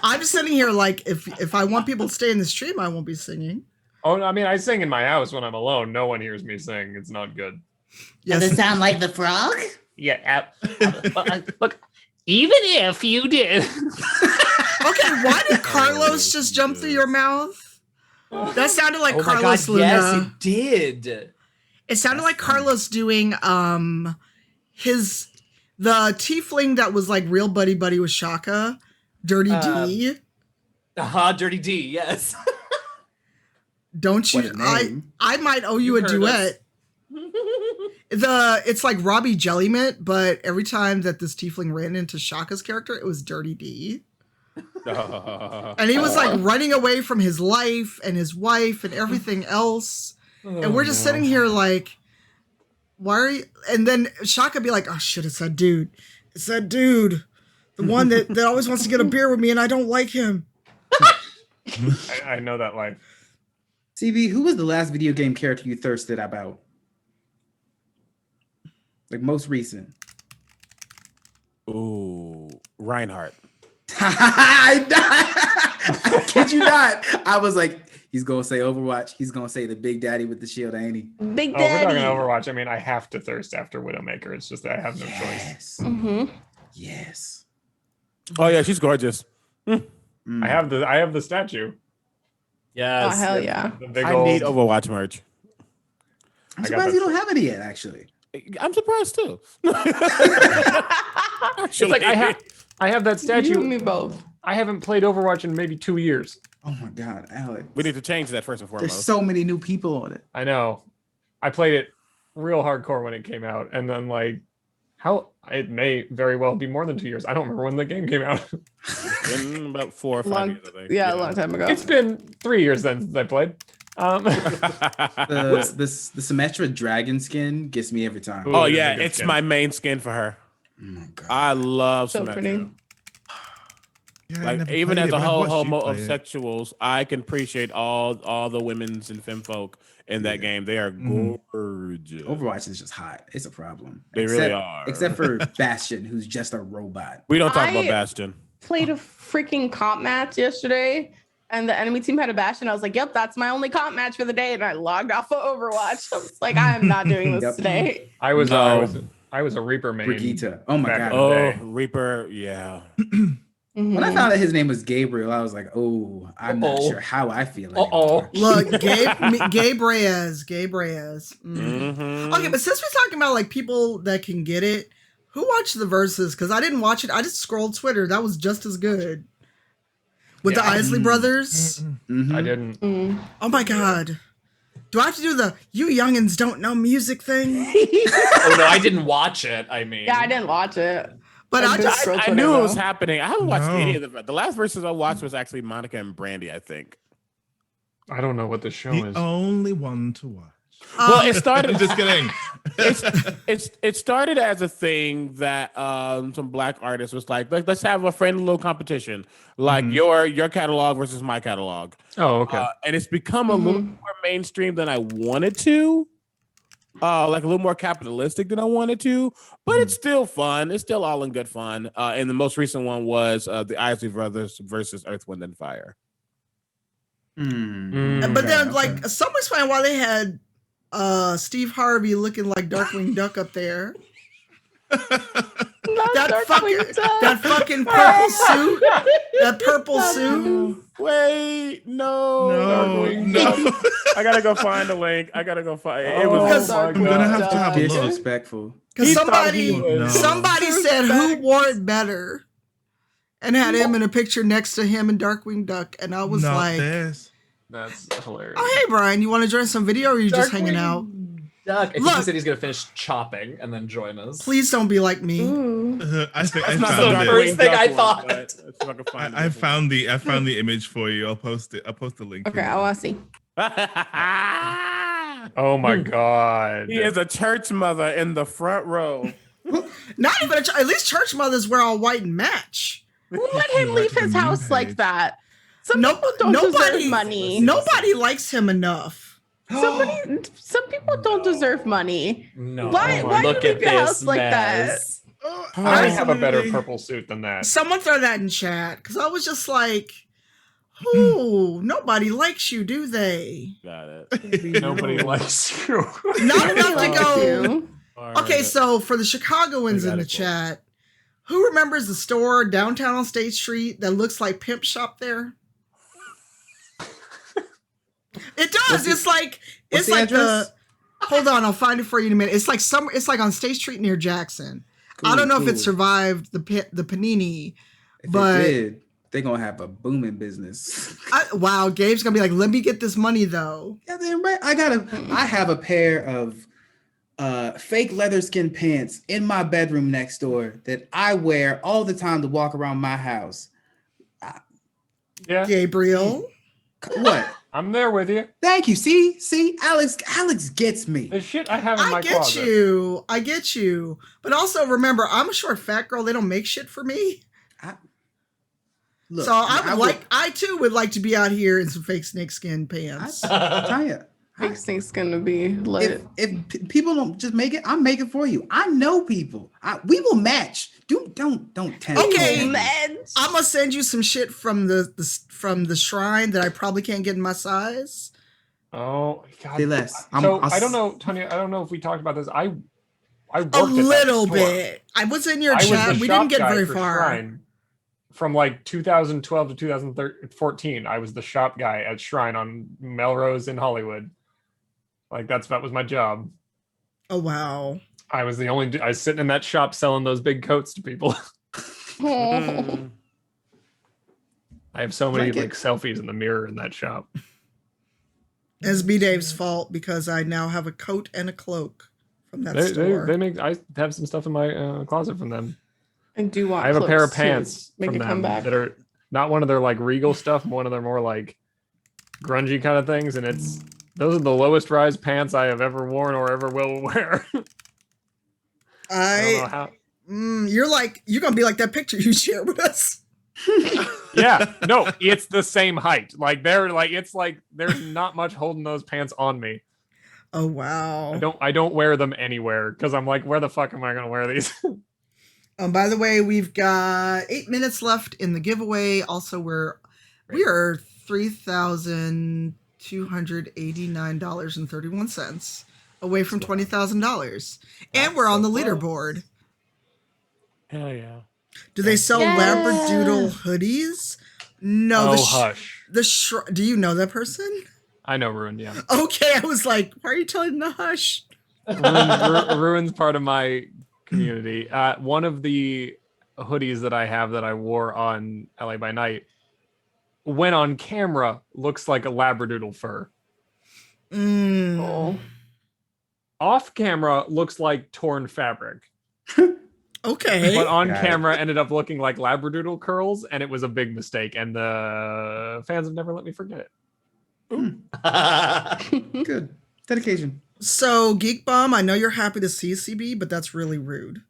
I'm just sitting here like, if I want people to stay in the stream, I won't be singing. Oh, I mean, I sing in my house when I'm alone. No one hears me sing. It's not good. Does it sound like the frog? Yeah. Look, even if you did. Okay, why did Carlos just jump through your mouth? That sounded like Carlos Luna. Yes, it did. It sounded like Carlos doing the tiefling that was like real buddy with Shaka, Dirty D. Dirty D, yes. Don't you? I might owe you a duet. It's like Robbie Jellymint, but every time that this tiefling ran into Shaka's character, it was Dirty D. And he was like running away from his life and his wife and everything else. And we're just sitting here like, why are you? And then Shaka be like, oh shit, it's that dude. It's that dude. The one that always wants to get a beer with me and I don't like him. I know that life. CV, who was the last video game character you thirsted about? Like most recent. Ooh, Reinhardt. I kid you not. I was like, he's gonna say Overwatch. He's gonna say the big daddy with the shield, ain't he? Big We're daddy. talking Overwatch. I mean, I have to thirst after Widowmaker. It's just that I have no choice. Yes. Oh yeah, she's gorgeous. I have the statue. Yes. Oh hell yeah. The big I old. need Overwatch merch. I'm surprised you don't have any yet, actually. I'm surprised too. It's like I have that statue. You and me both. I haven't played Overwatch in maybe 2 years. Oh my God, Alex. We need to change that first and foremost. There's so many new people on it. I know. I played it real hardcore when it came out, and then like, it may very well be more than 2 years. I don't remember when the game came out. In about 4 or 5 years, I think. Yeah, a long time ago. It's been 3 years since I played. The Symmetra dragon skin gets me every time. Oh yeah, it's my main skin for her. Oh my God. I love So Symmetra. pretty. Yeah, I Like never even played as it, a but I've whole watched you homo play of it. sexuals, I can appreciate all the women's and femme folk in that game. They are gorgeous. Overwatch is just hot. It's a problem. They really are. Except for Bastion, who's just a robot. We don't talk about Bastion. Played a freaking comp match yesterday, and the enemy team had a Bastion. I was like, "Yep, that's my only comp match for the day," and I logged off of Overwatch. I was like, "I am not doing this Yep. today." I was a Reaper main. Brigitte. Oh my back God. in the Oh, day. Reaper, yeah. When I found out his name was Gabriel, I was like, oh, I'm not sure how I feel anymore. Look, Gabe Reyes. Okay, but since we're talking about like people that can get it, who watched the verses? Because I didn't watch it. I just scrolled Twitter. That was just as good. With the Isley brothers. I didn't. Oh my God. Do I have to do the "you youngins don't know music" thing? Oh no, I didn't watch it. I mean, Yeah, I didn't watch it. But I knew it was happening. I haven't watched any of the last verses I watched was actually Monica and Brandy, I think. I don't know what the show The is. only one to watch. Well, it started. Just kidding. It started as a thing that some black artists was like, let's have a friendly little competition, like your catalog versus my catalog. Oh, okay. And it's become a little more mainstream than I wanted to, like a little more capitalistic than I wanted to. But it's still fun. It's still all in good fun. And the most recent one was the Isley Brothers versus Earth, Wind, and Fire. But then, like, some explain why they had Steve Harvey looking like Darkwing Duck up there. that fucking purple suit. That purple suit. Wait, no. I gotta go find the link. I gotta go find it. It was I'm gonna have to have a look. Disrespectful. Because somebody said who wore it better, and had him in a picture next to him and Darkwing Duck, and I was like, That's hilarious. "Oh, hey, Brian, you want to join some video, or are you just hanging out?" Duck. I think he said he's gonna finish chopping and then join us. Please don't be like me. I think I That's found the it. first thing I thought. I found the image for you. I'll post it. I'll post the link. Okay, I want to see. Oh my god. He is a church mother in the front row. Not even at least church mothers wear all white and match. Who let him leave his house like that? Some people don't deserve money. Nobody likes him enough. Some people don't deserve money. No. Why Look you at leave your house this like mess. that? I have a better purple suit than that. Someone throw that in chat, because I was just like, "Ooh, nobody likes you, do they?" Got it. Nobody likes you. Not enough to go. You. Okay, so for the Chicagoans in the chat, who remembers the store downtown on State Street that looks like Pimp Shop there? It does. It's like the. Hold on, I'll find it for you in a minute. It's like It's like on State Street near Jackson. I don't know if it survived the Panini, but they're gonna have a booming business. Wow, Gabe's gonna be like, "Let me get this money though." Yeah, then right. I have a pair of fake leather skin pants in my bedroom next door that I wear all the time to walk around my house. Yeah, Gabriel. What? I'm there with you. Thank you. See, Alex gets me. The shit I have in my closet. I get you. But also remember, I'm a short fat girl. They don't make shit for me. I too would like to be out here in some fake snakeskin pants. Tanya, Fake snake's gonna be lit. If people don't just make it, I'm making for you. I know people. We will match. Don't tell me. Okay, I'm gonna send you some shit from the shrine that I probably can't get in my size. Oh God! Say less. I don't know, Tanya. I don't know if we talked about this. I worked a at little that bit. I was in your I chat. was the We didn't shop get guy very for far. Shrine. From like 2012 to 2014, I was the shop guy at Shrine on Melrose in Hollywood. Like that was my job. Oh wow! I was sitting in that shop selling those big coats to people. I have so many like selfies in the mirror in that shop. It's BDave's fault because I now have a coat and a cloak from that store. I have some stuff in my closet from them. I do want. I have a pair of pants make from a them comeback. that are not one of their like regal stuff, one of their more like grungy kind of things, and those are the lowest rise pants I have ever worn or ever will wear. I don't know how. You're gonna be like that picture you shared with us. Yeah, no, it's the same height. Like there's not much holding those pants on me. Oh wow! I don't wear them anywhere because I'm like, where the fuck am I gonna wear these? By the way, we've got 8 minutes left in the giveaway. Also, we are $3,289.31 away from $20,000, and we're on the leaderboard. Hell yeah! Do they sell Labradoodle hoodies? No. Hush. Do you know that person? I know Ruin. Yeah. Okay, I was like, why are you telling them to hush? Ruin's part of my community. One of the hoodies that I have that I wore on LA by Night, when on camera, looks like a Labradoodle fur. Oh. Off camera, looks like torn fabric. Okay. But on camera, ended up looking like Labradoodle curls, and it was a big mistake. And the fans have never let me forget it. Good dedication. So, Geek Bum, I know you're happy to see CB, but that's really rude.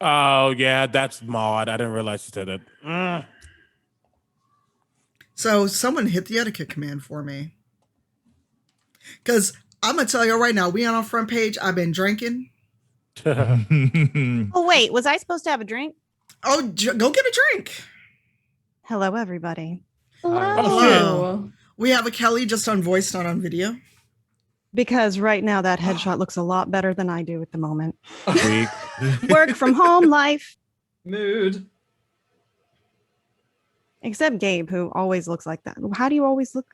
Oh, yeah, that's Maud. I didn't realize she said it. So, someone hit the etiquette command for me. Because I'm going to tell you right now, we on our front page, I've been drinking. Oh, wait, was I supposed to have a drink? Oh, go get a drink. Hello, everybody. Hello. We have a Kelly just on voice, not on video. Because right now that headshot looks a lot better than I do at the moment. Work from home life. Mood. Except Gabe, who always looks like that. How do you always look?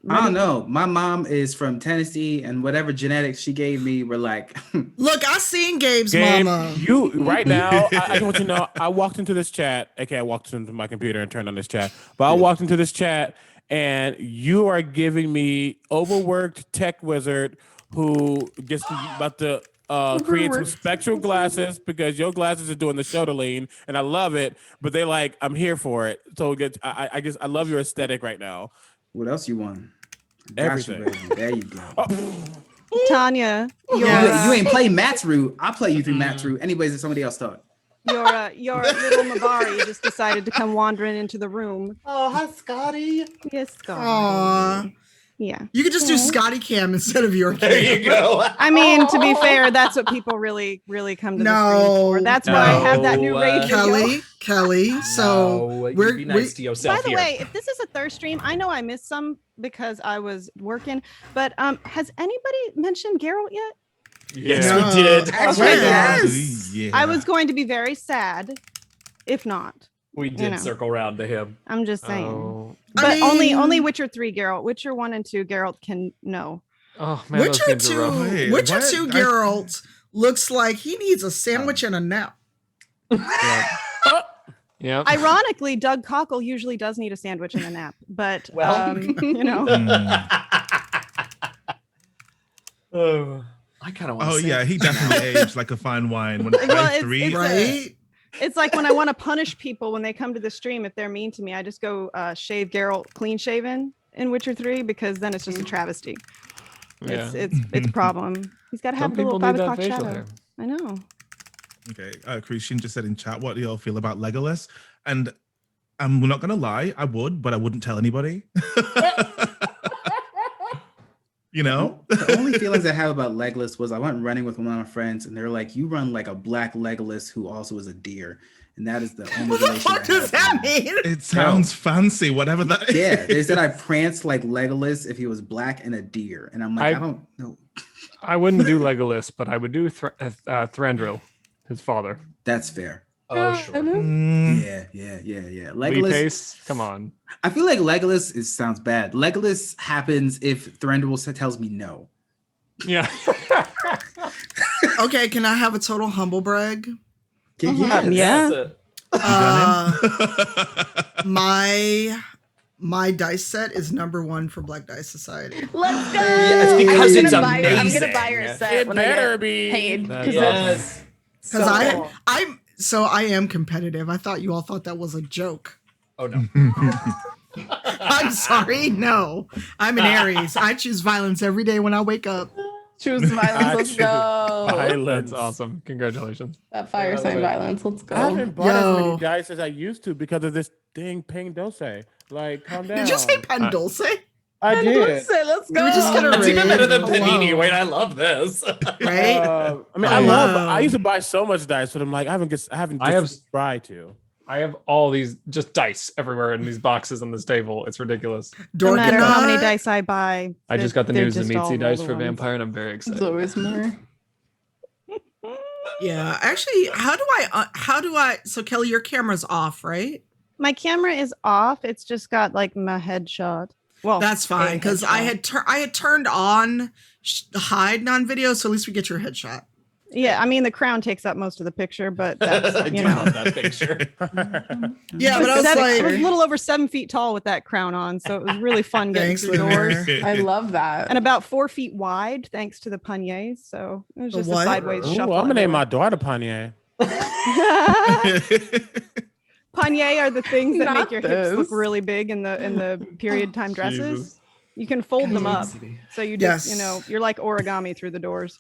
I don't know. My mom is from Tennessee, and whatever genetics she gave me were like. Look, I seen Gabe's Gabe, mama. You right now. I just want you to know. I walked into this chat. Okay, I walked into my computer and turned on this chat. But I walked into this chat, and you are giving me overworked tech wizard who gets about to create some spectral glasses because your glasses are doing the shoulder lean, and I love it. But they like, I'm here for it. So I guess I love your aesthetic right now. What else you want? Everything. There you go. Tanya, you ain't play Matt's route. I'll play you through Matt's route. Anyways, if somebody else thought. Your little Mabari just decided to come wandering into the room. Oh, hi, Scotty. Yes, Scotty. Aww. Yeah. You could just do Scotty Cam instead of your cam. There you go. I mean, to be fair, that's what people really come to the stream for. That's why I have that new raid Kelly. So be nice to yourself. By the here. way, if this is a thirst stream, I know I missed some because I was working, but has anybody mentioned Geralt yet? Yes, we did. Yes. Yeah. I was going to be very sad if not. We did circle around to him. I'm just saying. Oh. But only Witcher 3 Geralt. Witcher 1 and 2 Geralt can know. Oh man, Witcher 2 Geralt looks like he needs a sandwich and a nap. Yeah. Ironically, Doug Cockle usually does need a sandwich and a nap, but you know. Oh, I kind of want. Oh yeah, he definitely aged like a fine wine when Well, 3, right? It's like when I want to punish people when they come to the stream, if they're mean to me, I just go shave Geralt clean shaven in Witcher 3 because then it's just a travesty. Yeah. It's a problem. He's got to have the little 5 o'clock shadow. hair. I know. Okay, Christian just said in chat, what do y'all feel about Legolas? And I'm not gonna lie, I would, but I wouldn't tell anybody. You know? The only feelings I have about Legolas was I went running with one of my friends, and they're like, "You run like a black Legolas who also is a deer," and that is the only. What the fuck does that mean? It sounds fancy, whatever that is. Yeah, they said I pranced like Legolas if he was black and a deer, and I'm like, I don't know. I wouldn't do Legolas, but I would do Thranduil, his father. That's fair. Oh, sure. Yeah. Legolas. Pace, come on. I feel like Legolas sounds bad. Legolas happens if Thranduil tells me no. Yeah. Okay, can I have a total humble brag? Yeah. My dice set is #1 for Black Dice Society. Let's go. Yeah, it's because it's I'm amazing. gonna buy her a set It when I better get be. paid. Yes. Because I am competitive. I thought you all thought that was a joke. Oh no. I'm sorry. No, I'm an Aries. I choose violence every day when I wake up. Choose violence. Let's go. That's awesome. Congratulations. That fire sign violence. Let's go. I haven't bought as many dice as I used to because of this dang Ping Dulce. Like, calm down. Did you say Pandulce? I did. Let's go. We just get a It's even better than raid. Panini. Wait, I love this. Right? I mean, I used to buy so much dice, but I'm like, I haven't tried to. I have all these just dice everywhere in these boxes on this table. It's ridiculous. No matter how many dice I buy. I just got the they're news of just all Mitzi dice roll for ones. Vampire, and I'm very excited. There's always more. Yeah. Actually, how do I? So Kelly, your camera's off, right? My camera is off. It's just got like my headshot. Well, That's fine because I had turned on hide on video, so at least we get your headshot. Yeah, I mean the crown takes up most of the picture, but that's, you know. that picture. Yeah, but I was I was like, a little over 7 feet tall with that crown on, so it was really fun getting Thanks, through doors. I love that. And about 4 feet wide, thanks to the panniers. So it was just a what? sideways Ooh, shuffle. I'm gonna name my daughter Panier. Panier are the things that Not make your hips look this. really big in the period time dresses. You can fold them up. CB. So you just, Yes. you know, you're like origami through the doors.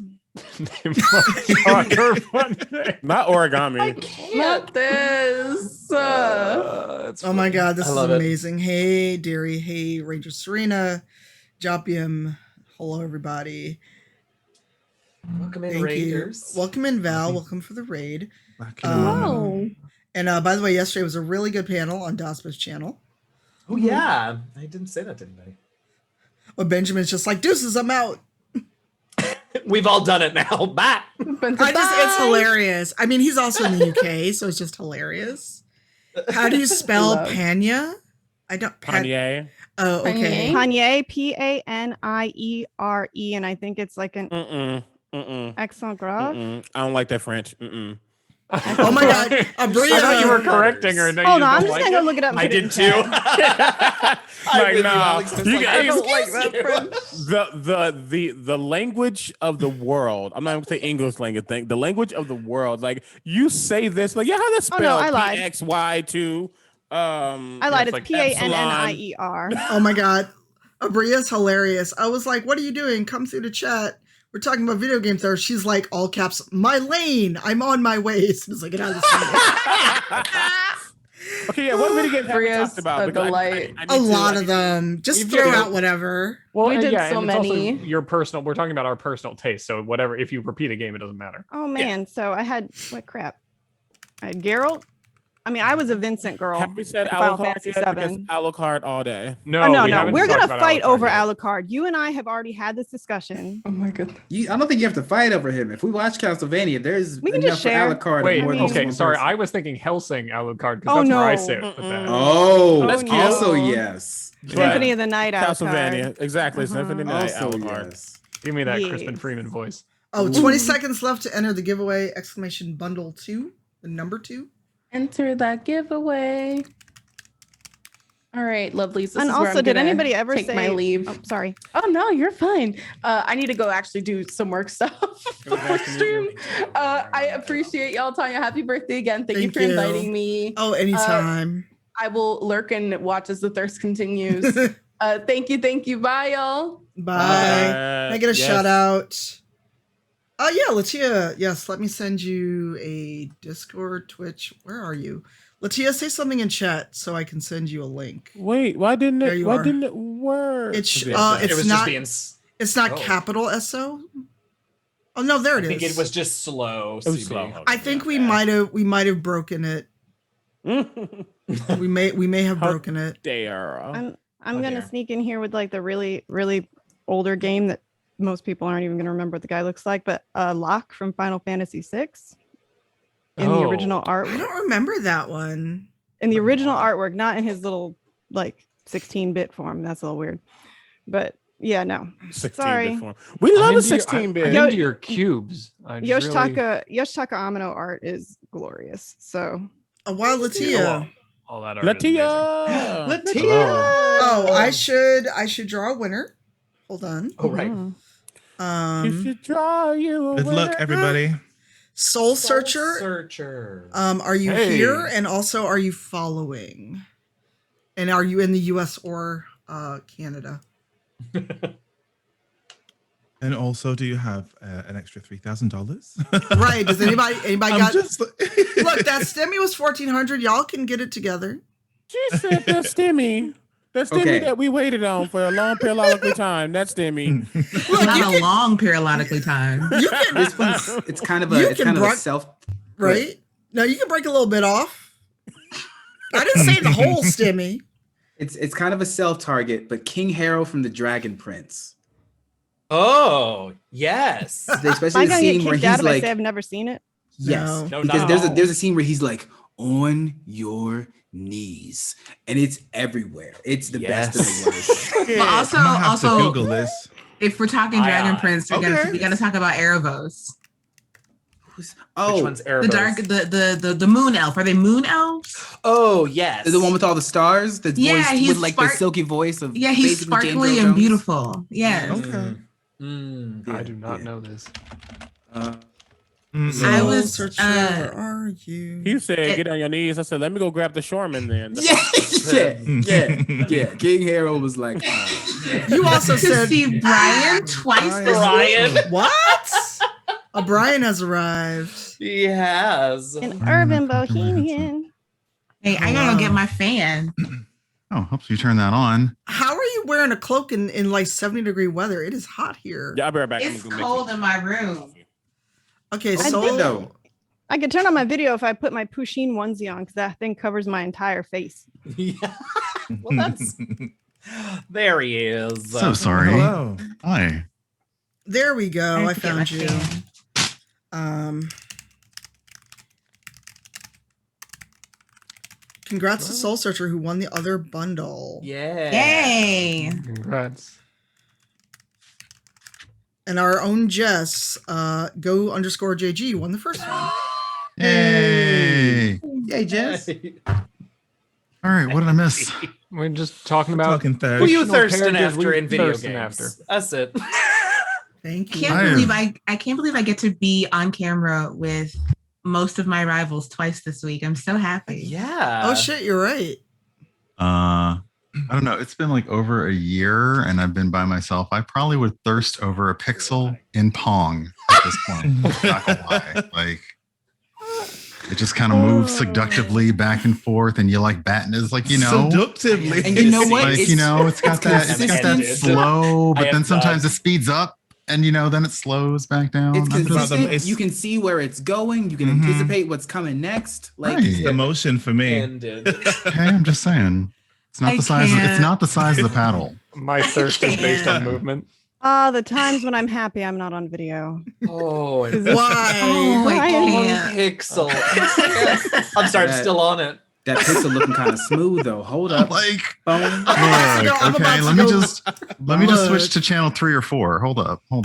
Not origami. Not this. Oh my God, this I is love it. amazing. Hey, Deary. Hey, Ranger Serena. JCVIM. Hello, everybody. Welcome in, Thank Raiders. you. Welcome in, Val. Welcome for the raid. Wow. And by the way, yesterday was a really good panel on Daspa's channel. Oh yeah, I didn't say that to anybody. Well, Benjamin's just like, deuces, I'm out. We've all done it now. Bye. It's hilarious. I mean, he's also in the UK, so it's just hilarious. How do you spell Love. Panya? I don't. Kanye. Oh, okay. Panier, Paniere, and I think it's like an accent grave. I don't like that French. Oh my God, Abria. I thought you were correcting her. No, Hold you on, I'm don't just like gonna go it? look it up. and I put it did in too. chat. Like, nah. You I guys, don't like that French. the language of the world. I'm not going to say English language thing. The language of the world. Like you say this, like how to spell Oh, no, I lied. PXY2. I lied. It's like Pannier. Oh my God, Abria's hilarious. I was like, "What are you doing? Come through the chat. We're talking about video games." There, she's like, all caps, "My lane. I'm on my way." As soon as I get out of the Okay, yeah. What video games have we Bria's talked about? a Because delight. I a need to- lot I of need them. Just You've throw done it. out whatever. Well, We did yeah, so and it's also many. your personal. We're talking about our personal taste. So whatever, if you repeat a game, it doesn't matter. Oh man, so I had what crap? I had Geralt. I mean, I was a Vincent girl. Have we said in Final Alucard Fantasy yet? Because VII. Alucard all day. No, Oh, no, we no. haven't We're talked gonna about fight Alucard over yet. Alucard. You and I have already had this discussion. Oh my god. I don't think you have to fight over him. If we watch Castlevania, there's We can enough just for share. Alucard. Wait, more than just okay, one sorry. person. I was thinking Helsing Alucard because Oh, that's where I no. sit with that. Oh, That's cute. also yes. Symphony of the Night Alucard. Castlevania, exactly. Symphony of the Night, Also Alucard. yes. Give me that Yes. Crispin Freeman voice. Oh, 20 seconds left to enter the giveaway! Exclamation bundle 2, the number 2. Enter that giveaway. All right, lovelies. This And is where also, I'm did gonna anybody ever take say? my leave? Oh, sorry. Oh no, you're fine. I need to go actually do some work stuff before stream. I appreciate y'all, Tanya. Happy birthday again. Thank you Thank for you. inviting me. Oh, anytime. I will lurk and watch as the thirst continues. Thank you. Bye, y'all. Bye. Can I get a Yes. shout out? Oh yeah, LaTia. Yes, let me send you a Discord, Twitch. Where are you? LaTia, say something in chat so I can send you a link. Wait, why didn't There it? you Why are. didn't it work? It's It was it's just not being. it's not Oh. capital SO. Oh no, there I it think is. it was just slow. It was CB. slow. I think we might have broken it. we may have How broken it. dare. I'm Oh, gonna dear. sneak in here with like the really older game that most people aren't even gonna remember what the guy looks like, but Locke from Final Fantasy VI in the original I artwork. don't remember that one. In the original artwork, not in his little like 16-bit form. That's a little weird. But yeah, no. 16-bit Sorry. form. We love I'm the into your- 16-bit. I'm into your cubes. I just really- Yoshitaka Amino art is glorious. So Oh wow, LaTia. all that art is amazing. LaTia. LaTia. Oh, I should draw a winner. Hold on. Oh right. You should draw you. a Good luck, winner. everybody. Soul Searcher. Searcher. Are you Hey. here? And also, are you following? And are you in the U.S. or Canada? And also, do you have an extra $3,000? Right. Does anybody I'm got? just- Look, that stimmy was 1,400. Y'all can get it together. She said that stimmy. That stimmy Okay. that we waited on for a long periodical time. That stimmy. Look, Not a long periodically time. you can This one's it's kind of You a can break- self right. No, you can break a little bit off. I didn't say the whole stimmy. it's kind of a self target, but King Harold from the Dragon Prince. Oh yes. am Especially I the gonna get scene where kicked out he's if I like, say I've never seen it? yes, No, because not there's at all. there's a scene where he's like on your knees, and it's everywhere. It's the best of the worst. But also, I might have to also, Google this. if we're talking Dragon Aye. Prince, we gotta talk about Erebos. Which Oh, one's The Erebos? dark, the moon elf. Are they moon elves? Oh yes. the one with all the stars. The Yeah, voice he's with like the spark- silky voice of Yeah, he's basically James sparkly Earl and Jones. beautiful. Yes. Okay. I do not know this. I was, Searcher, where are you? He said, "Get on your knees." I said, "Let me go grab the shoreman then." Yeah, yeah. King Harold was like, You also to said see Brian twice this week. What? Brian has arrived. He has. An urban bohemian. Hey, I gotta go get my fan. Oh, hopes you turn that on. How are you wearing a cloak in like 70-degree weather? It is hot here. Yeah, I'll be right back. It's cold in my room. Okay, I so did- I could turn on my video if I put my Pusheen onesie on because that thing covers my entire face. Yeah. Well, that's there he is. So sorry. Hello. Hi. there we go. I have to get my found you. Congrats to Soul Searcher who won the other bundle. Yeah. Yay. Congrats. And our own Jess, go_JG won the first one. Yay. Yay, Jess. All right, what did I miss? We're just talking about Talking thirst. Who you fictional thirsting characters after we in video thirsting games? after. That's it. Thank you. I can't believe I get to be on camera with most of my rivals twice this week. I'm so happy. Yeah. Oh shit, you're right. I don't know. It's been like over a year and I've been by myself. I probably would thirst over a pixel in Pong at this point. Not gonna lie. Like it just kind of moves seductively back and forth and you like batting is like, Seductively. And you know what? like, it's got that slow, but then sometimes it speeds up and then it slows back down. It's I'm just- consistent. You can see where it's going. You can anticipate what's coming next. Like Right. It's the motion for me. Ended. Okay, I'm just saying. It's not I the size. It's can't. not the size of the paddle. My thirst is based on movement. The times when I'm happy, I'm not on video. Oh, Is and Why? Oh, I Brian. can't. pixel. I'm sorry, I'm still on it. that pixel looking kind of smooth though. Hold up. Like, Boom. look, I'm okay, about to let me go- just switch to channel 3 or 4. Hold up. No,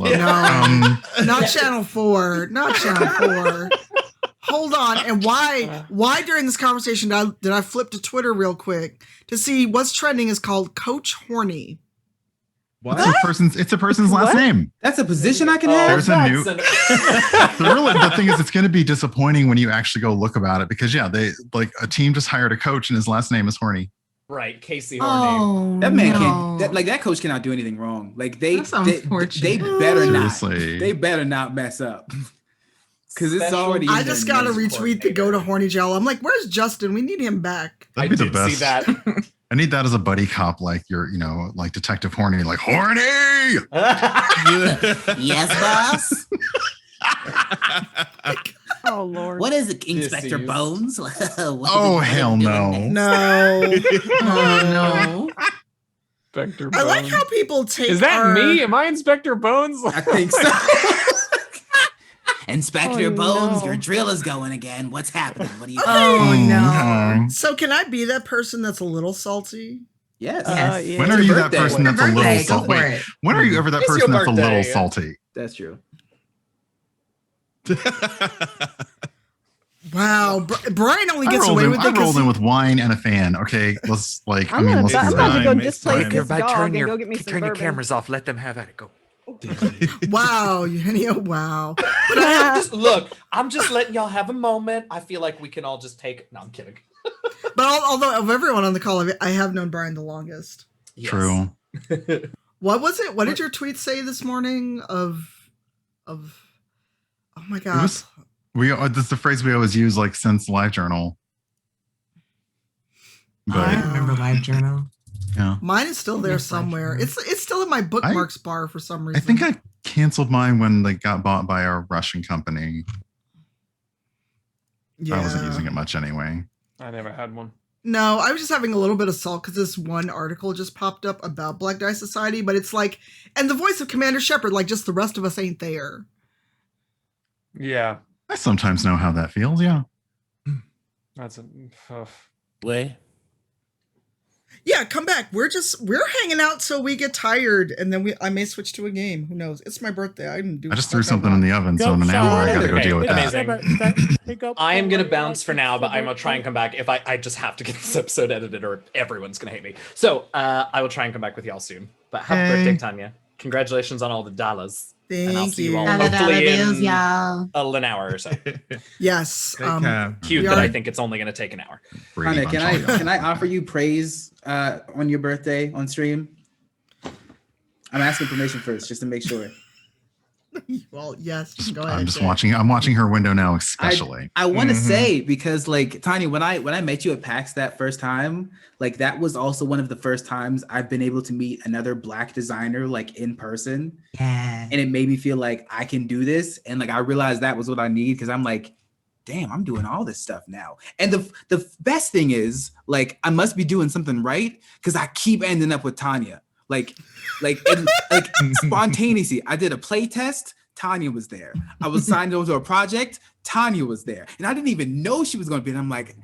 not channel 4. Not channel 4. Hold on. And why during this conversation did I flip to Twitter real quick to see what's trending is called Coach Horny. It's a person's last name. That's a position I can have. There's a new. The thing is, it's going to be disappointing when you actually go look about it because they like a team just hired a coach and his last name is Horny. Right, Casey Horney. Oh, That man no. can't. That coach cannot do anything wrong. Like they That's better Seriously. not. They better not mess up. Because it's Special- already. I in just their got to notes. retweet the go to Horny Gel. I'm like, where's Justin? We need him back. I That'd be the did best. see that. I need that as a buddy cop, like like Detective Horny, like Horny. Yes, boss. Oh Lord. What is it, Inspector Deceased. Bones? Oh hell no. No. Oh no. Inspector I like Bones. how people take Is that our- me? Am I Inspector Bones? I think so. Inspector Oh, Bones, no. your drill is going again. What's happening? What do you? Oh no. So can I be that person that's a little salty? Yes. Yeah. When It's are your you that birthday. person that's a little Birthday, go salty? for Wait, it. when are you ever that It's person your that's a little birthday. salty? That's true. Wow, Brian only I gets rolled away in, with I it rolled in because with wine and a fan. Okay, let's like. I'm about to go time. displace It's this time. dog and go get me some bourbon. off. Let them have at it. Go. wow, Eugenio, wow. But I have just look. I'm just letting y'all have a moment. I feel like we can all just take. No, I'm kidding. But although of everyone on the call, I have known Brian the longest. Yes. True. What was it? What did your tweet say this morning? Of oh my It god. was- That's the phrase we always use, like since LiveJournal. I But remember LiveJournal. yeah, Mine is still there Yes, somewhere. LiveJournal. It's still in my bookmarks bar for some I reason. think I canceled mine when they got bought by a Russian company. yeah. I wasn't using it much anyway. I never had one. No, I was just having a little bit of salt because this one article just popped up about Black Die Society, but it's like, and the voice of Commander Shepard, like just the rest of us ain't there. Yeah, I sometimes know how that feels. Yeah. that's a. Way. Yeah, come back. We're hanging out till we get tired, and then I may switch to a game. Who knows? It's my birthday. I'm doing. I just threw something in the oven, so in an hour I gotta go deal with that. Amazing. I am gonna bounce for now, but I'm gonna try and come back. If I just have to get this episode edited, or everyone's gonna hate me. So I will try and come back with y'all soon. But happy birthday, Tanya! Congratulations on all the dollars. And I'll Thank see you you. all Dollar hopefully bills, in y'all. an hour or so. Yes. Take care. Cute We that are- I think it's only gonna take an hour. Hannah, can I offer you praise on your birthday on stream? I'm asking permission first, just to make sure. Well, yes. Go ahead. I'm just watching. I'm watching her window now, especially. I want to say, because like Tanya, when I met you at PAX that first time, like that was also one of the first times I've been able to meet another Black designer like in person. Yeah. And it made me feel like I can do this, and like I realized that was what I need, because I'm like, damn, I'm doing all this stuff now. And the best thing is, like, I must be doing something right, because I keep ending up with Tanya. Like spontaneously. I did a play test, Tanya was there. I was signed over to a project, Tanya was there. And I didn't even know she was going to be. And I'm like,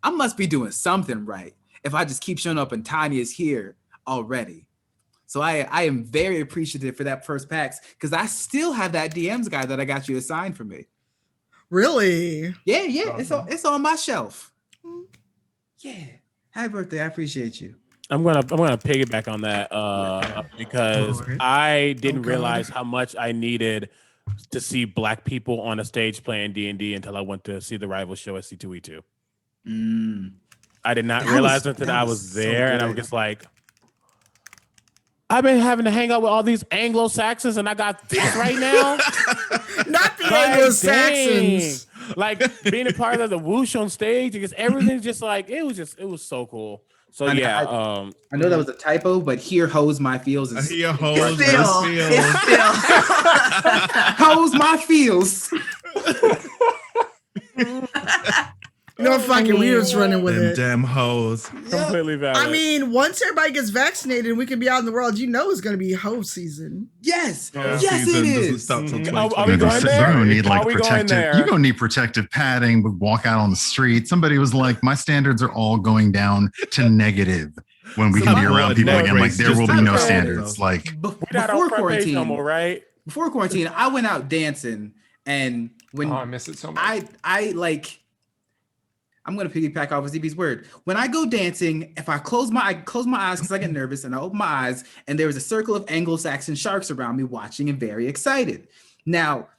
I must be doing something right if I just keep showing up and Tanya is here already. So I am very appreciative for that first PAX, because I still have that DMs guy that I got you assigned for me. Really? Yeah. It's on my shelf. Yeah. Happy birthday. I appreciate you. I'm gonna piggyback on that because I didn't realize how much I needed to see Black people on a stage playing D&D until I went to see the rival show at C2E2. I did not realize until I was there, and I was just like, I've been having to hang out with all these Anglo-Saxons, and I got this right now. Not the Anglo-Saxons. Like being a part of the whoosh on stage, because everything's just like it was so cool. So I know that was a typo, but here hose my feels. Here hose hose my feels. No, fucking, we were just running with it. Damn hoes. Completely valid. I mean, once everybody gets vaccinated and we can be out in the world, you know it's going to be hoe season. Yes. Yes, it is. Are we You're going gonna there? need like Are we going protective. there? You're gonna need protective padding. But walk out on the street. Somebody was like, "My standards are all going down to negative when we can be around people again." Like there will be no standards. Like Before quarantine, no more, right? Before quarantine, I went out dancing, and when I miss it so much. I like. I'm gonna piggyback off of ZB's word. When I go dancing, if I close my eyes because I get nervous, and I open my eyes, and there is a circle of Anglo-Saxon sharks around me watching and very excited. Now,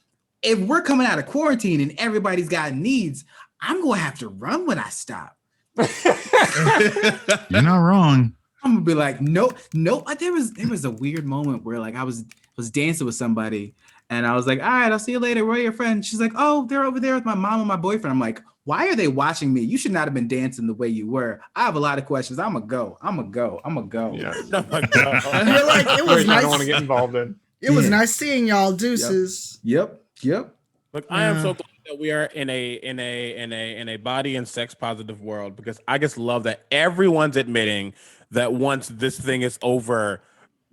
if we're coming out of quarantine and everybody's got needs, I'm gonna have to run when I stop. you're not wrong. I'm gonna be like, no. There was a weird moment where like I was dancing with somebody, and I was like, all right, I'll see you later. Where are your friends? She's like, oh, they're over there with my mom and my boyfriend. I'm like, why are they watching me? You should not have been dancing the way you were. I have a lot of questions. I'm gonna go. Yeah. You're like, it was nice. I don't want to get involved in. It was nice seeing y'all. Deuces. Yep. Look, I am so glad that we are in a body and sex positive world, because I just love that everyone's admitting that once this thing is over,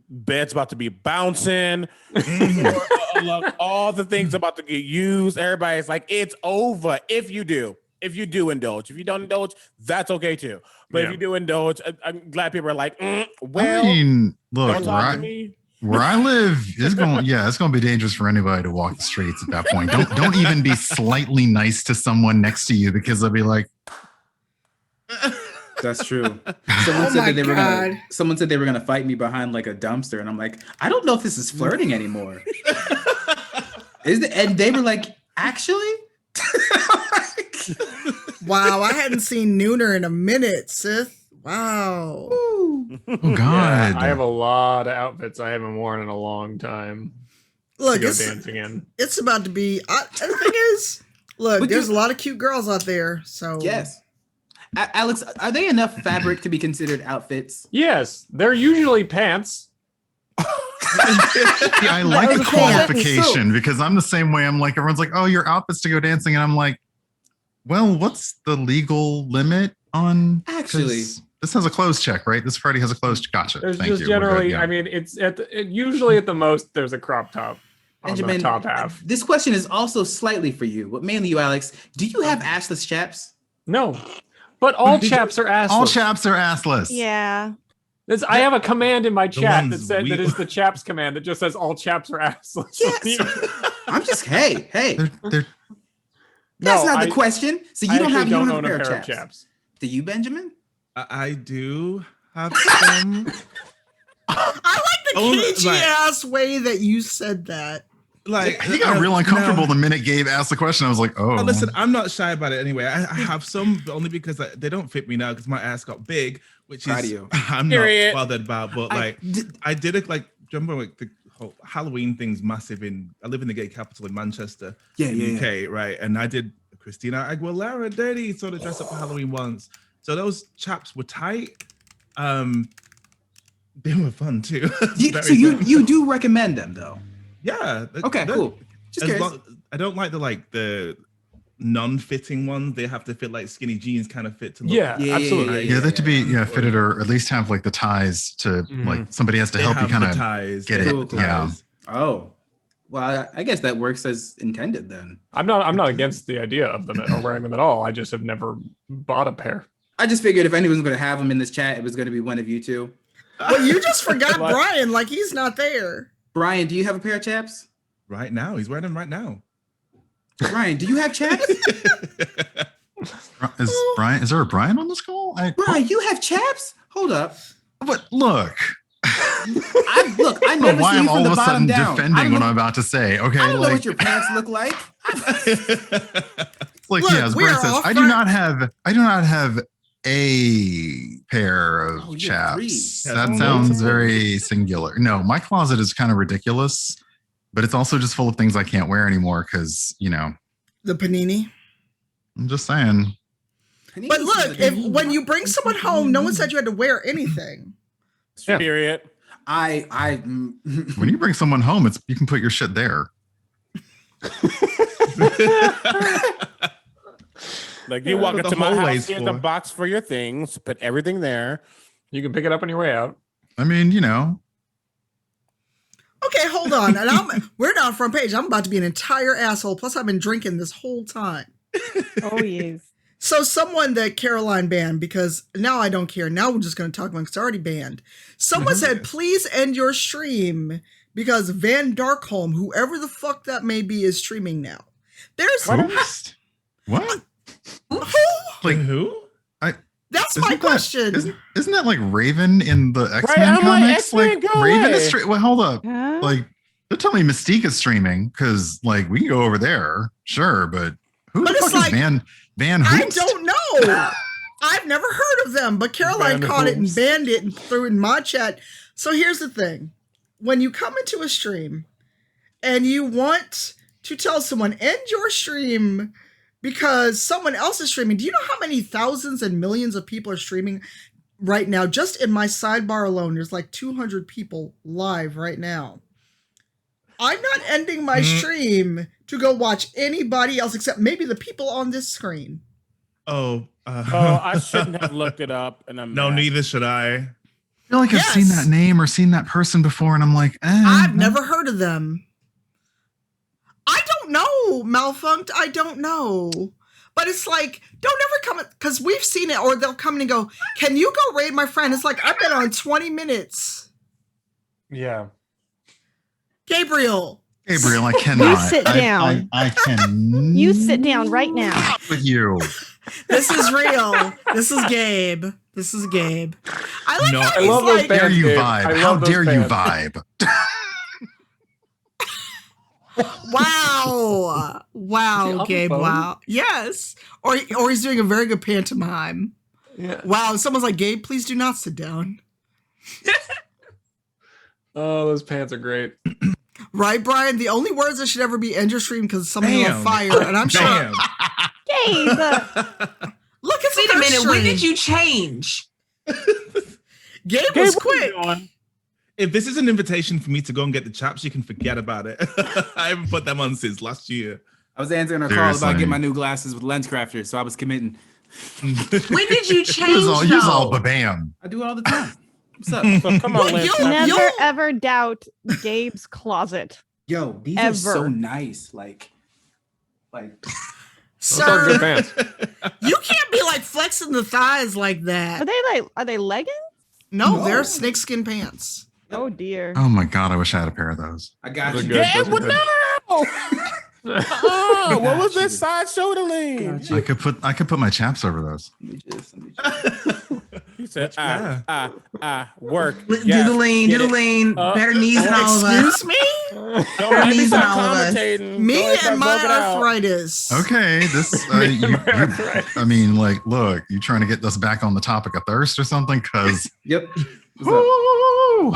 bed's about to be bouncing. All the things about to get used. Everybody's like, it's over. If you do indulge. If you don't indulge, that's okay too. But if you do indulge, I'm glad people are like, well, I mean, look, don't talk to me. where I live, it's going to be dangerous for anybody to walk the streets at that point. Don't even be slightly nice to someone next to you, because they'll be like, That's true. Someone said they were gonna fight me behind like a dumpster, and I'm like, I don't know if this is flirting anymore. And they were like, actually? Wow, I hadn't seen Nooner in a minute, Sith. Wow. Oh God. Yeah, I have a lot of outfits I haven't worn in a long time. Look, to go dancing in. It's about to be. And the thing is, look, there's a lot of cute girls out there. So yes. Alex, are they enough fabric to be considered outfits? Yes, they're usually pants. Yeah, I like the qualification, because I'm the same way. I'm like, everyone's like, oh, your outfits to go dancing. And I'm like, well, what's the legal limit on? Actually, this has a clothes check, right? This party has a clothes check. Gotcha. There's Thank just you. generally, Yeah. I mean, it's usually at the most, there's a crop top on Benjamin, the top half. This question is also slightly for you, but mainly you, Alex. Do you have assless chaps? No, but all chaps are assless. All chaps are assless. Yeah. I have a command in my chat ones that is the chaps command that just says all chaps are assless. Yes. I'm just hey. They're That's not the question. So you don't have own a pair of chaps. Do you, Benjamin? I do have some. I like the cagey ass way that you said that. Like, he got real uncomfortable the minute Gabe asked the question. I was like, oh. Listen, I'm not shy about it anyway. I have some, but only because they don't fit me now because my ass got big, which is I'm not bothered about. But like, I did it like remember like the whole Halloween thing's massive I live in the gay capital in Manchester, UK, right? And I did Christina Aguilera dirty sort of dress up for Halloween once. So those chaps were tight. They were fun too. So you do recommend them though? Yeah. Okay, cool. Just curious. I don't like the non-fitting ones. They have to fit like skinny jeans kind of fit to look. Absolutely. Yeah, they have to be fitted or at least have like the ties to like somebody has to help you kind of get it. Yeah. Oh. Well, I guess that works as intended then. I'm not against the idea of them or wearing them at all. I just have never bought a pair. I just figured if anyone's going to have them in this chat, it was going to be one of you two. Well, you just forgot Brian, like he's not there. Brian, do you have a pair of chaps? Right now, he's wearing them right now. Brian, do you have chaps? Is there a Brian on this call? Brian, you have chaps? Hold up. But look. I know never why see I'm you from all the of a bottom sudden down. defending what I'm about to say. Okay, I don't know what your pants look like. Like, Look, yeah, as Brian says, I do not have a pair of chaps. That sounds very singular. No, my closet is kind of ridiculous, but it's also just full of things I can't wear anymore because, the panini. I'm just saying. But look, when you bring someone home, no one said you had to wear anything. Yeah. Period. When you bring someone home, you can put your shit there. Like you walk into my house, here's a box for your things, put everything there. You can pick it up on your way out. I mean, Okay, hold on. And we're not front page. I'm about to be an entire asshole. Plus, I've been drinking this whole time. Oh, yes. So someone that Caroline banned, because now I don't care. Now we're just going to talk about it because it's already banned. Someone said, please end your stream because Van Darkholm, whoever the fuck that may be, is streaming now. There's what? Who? Like who? That's my question. Isn't that like Raven in the X-Men I'm comics? X-Men, go Raven away. is well, hold up. Like they're telling me Mystique is streaming because like we can go over there, sure, but who the fuck is Van I Hoops? don't know. I've never heard of them, but Caroline caught it and banned it and threw it in my chat. So here's the thing. When you come into a stream and you want to tell someone, end your stream because someone else is streaming, do you know how many thousands and millions of people are streaming right now? Just in my sidebar alone, there's like 200 people live right now. I'm not ending my stream to go watch anybody else except maybe the people on this screen. I shouldn't have looked it up. And I'm no, mad. neither should I. I feel like I've seen that name or seen that person before, and I'm like, I've never heard of them. I don't know, Malfunct. I don't know. But it's like, don't ever come, because we've seen it, or they'll come in and go, can you go raid my friend? It's like, I've been on 20 minutes. Yeah. Gabriel, I cannot. You sit down. I can. You sit down right now. With you. this is real. This is Gabe. This is Gabe. I like how I he's love like, those bands, Dare you Gabe. vibe? I How love those dare you bands. vibe? Wow, Gabe, wow. Yes. Or he's doing a very good pantomime. Yeah. Wow, someone's like, Gabe, please do not sit down. Oh, those pants are great. Right, Brian? The only words that should ever be end your stream because something's on fire, and I'm sure. Gabe. Look, it's Wait a minute. When did you change? Gabe was quick. If this is an invitation for me to go and get the chaps, you can forget about it. I haven't put them on since last year. I was answering her call about getting my new glasses with LensCrafters, so I was committing. When did you change? Use all bam. I do it all the time. What's up? So come on, Lance. Never ever doubt Gabe's closet. Yo, these Ever. are so nice. Like. Sir, Good pants. you can't be like flexing the thighs like that. Are they leggings? No, they're snakeskin pants. Oh dear. Oh my god, I wish I had a pair of those. I got Those you. are good. Gabe, Those are what good. no? Oh, what was this side shoulder lean? I could put my chaps over those. He said, work. Do the lean. Better knees than all of us. Excuse me? Don't let me knees than stop all of us. commentating. Me Don't start and my bugging out. arthritis. Okay, this. I mean, like, look, you trying to get us back on the topic of thirst or something? Because Yep. Woo!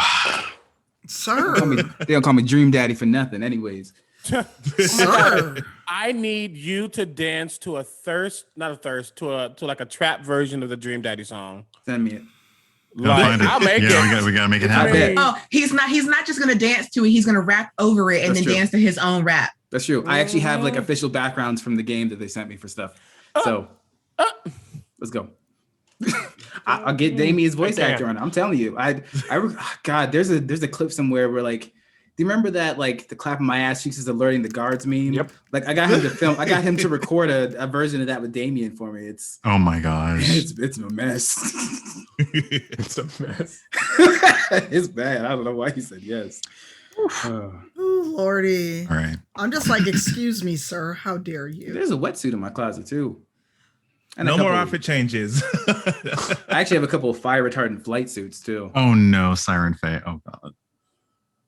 Sir. They don't call me Dream Daddy for nothing, anyways. Sir. I need you to dance to a like a trap version of the Dream Daddy song. Send me it. I'll make it. We gotta make it happen. Oh, he's not just gonna dance to it. He's gonna rap over it and then dance to his own rap. That's true. I actually have like official backgrounds from the game that they sent me for stuff. So let's go. I'll get Damien's voice actor on it. I'm telling you. God, there's a clip somewhere where like, do you remember that like the clapping my ass cheeks is alerting the guards meme? Yep. Like I got him to record a version of that with Damien for me. It's oh my gosh. It's a mess. It's a mess. It's bad. I don't know why he said yes. Oh Lordy. All right. I'm just like, excuse me, sir. How dare you? There's a wetsuit in my closet too. And no more outfit changes. I actually have a couple of fire retardant flight suits too. Oh no, Siren Faye. Oh god.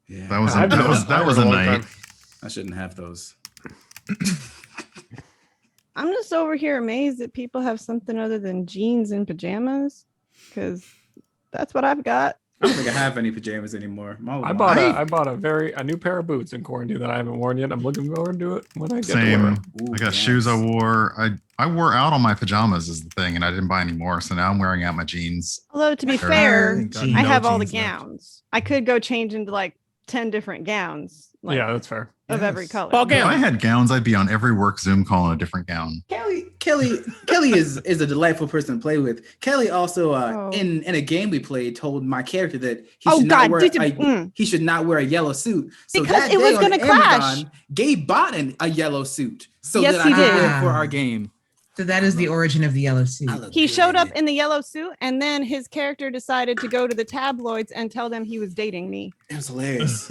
Yeah. That was a night. I shouldn't have those. I'm just over here amazed that people have something other than jeans and pajamas, because that's what I've got. I don't think I have any pajamas anymore. I bought a new pair of boots in quarantine that I haven't worn yet. I'm looking forward to it when I get to wear Same. them. I got shoes I wore. I wore out on my pajamas is the thing, and I didn't buy any more. So now I'm wearing out my jeans. Although to be fair, I have all the jeans left. gowns. I could go change into like 10 different gowns. Like, yeah, that's fair. Of every color. If I had gowns, I'd be on every work Zoom call in a different gown. Kelly is a delightful person to play with. Kelly also in a game we played told my character that he should not wear a yellow suit. So because that it day was going to clash. Gabe bought a yellow suit so Yes, that he I could did. wear it for our game. So that is the origin of the yellow suit. He showed up in the yellow suit, and then his character decided to go to the tabloids and tell them he was dating me. It was hilarious.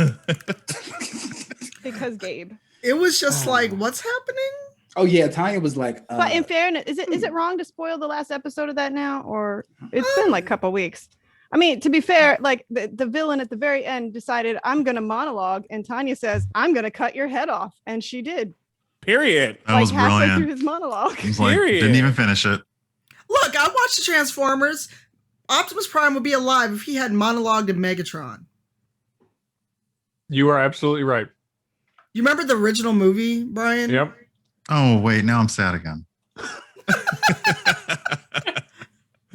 Because Gabe. It was just like, what's happening? Oh yeah, Tanya was like. But in fairness, is it wrong to spoil the last episode of that now, or it's been like a couple weeks? I mean, to be fair, like the villain at the very end decided I'm gonna monologue, and Tanya says I'm gonna cut your head off, and she did. Period. That was halfway brilliant. through his monologue. He's like, didn't even finish it. Look, I watched the Transformers. Optimus Prime would be alive if he had monologued in Megatron. You are absolutely right. You remember the original movie, Brian? Yep. Oh wait, now I'm sad again.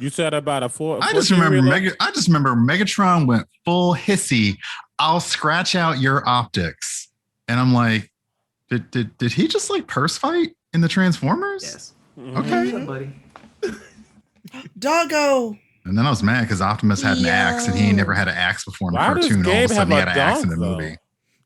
You said about a four. I just remember Megatron went full hissy. I'll scratch out your optics, and I'm like, did he just like purse fight in the Transformers? Yes. Okay, buddy. Doggo. And then I was mad because Optimus had an axe, and he never had an axe before in the Why does cartoon. All of Gabe a sudden, have he a had an axe in the dog, though? movie.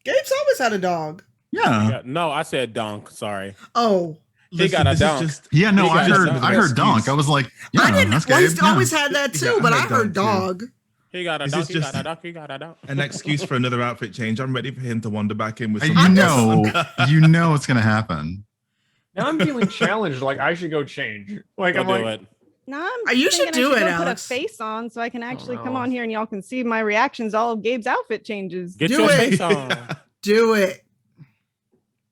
Gabe's always had a dog. Yeah. No, I said donk. Sorry. Oh. He got a donk. Yeah, no, He I heard donk. I was like, yeah, that's Well, Gabe. he's Yeah. always had that too, but I heard dog. He got a This donk. is He just got a donk. He got a donk. an excuse for another outfit change. I'm ready for him to wander back in with You some. know it's gonna happen. Now I'm feeling challenged. Like I should go change. Like I'm like, No, I'm You should thinking do I it, go put a Alex. face on so I can actually come no. on here and y'all can see my reactions. All of Gabe's outfit changes. Get Do your it. face on. Do it.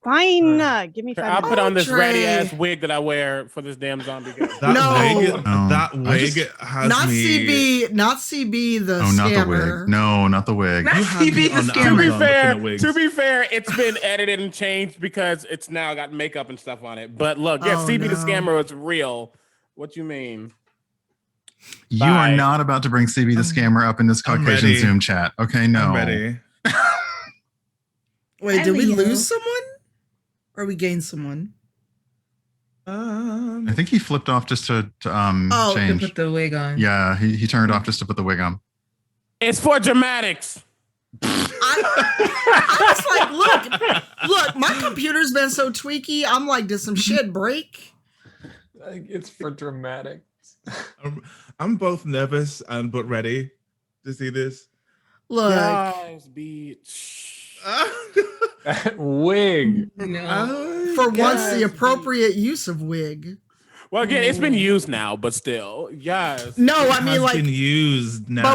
Fine. Give me 5 I'll minutes. put on this Trey. ratty ass wig that I wear for this damn zombie game. That No. wig, that I wig just- has Not me. CB, not CB the Oh, not the scammer. wig. No, not the wig. Not You have me CB on the the To be Amazon scammer. looking fair, at wigs. it's been edited and changed because it's now got makeup and stuff on it. But look, yeah, Oh, CB the no. scammer is real. What you mean? You Bye. are not about to bring CB the scammer up in this I'm Caucasian ready. Zoom chat. Okay, no. I'm ready. Wait, did we Leo. lose someone? Or we gained someone? I think he flipped off just to Oh, to To change. put the wig on. Yeah, he turned off just to put the wig on. It's for dramatics. I was like, look, my computer's been so tweaky. I'm like, did some shit break? like it's for dramatic. I'm both nervous and but ready to see this. Look. Guys, bitch. That wig. For once, the appropriate use of wig. Well, again, it's been used now, but still, yes. No, It I mean has like been used now.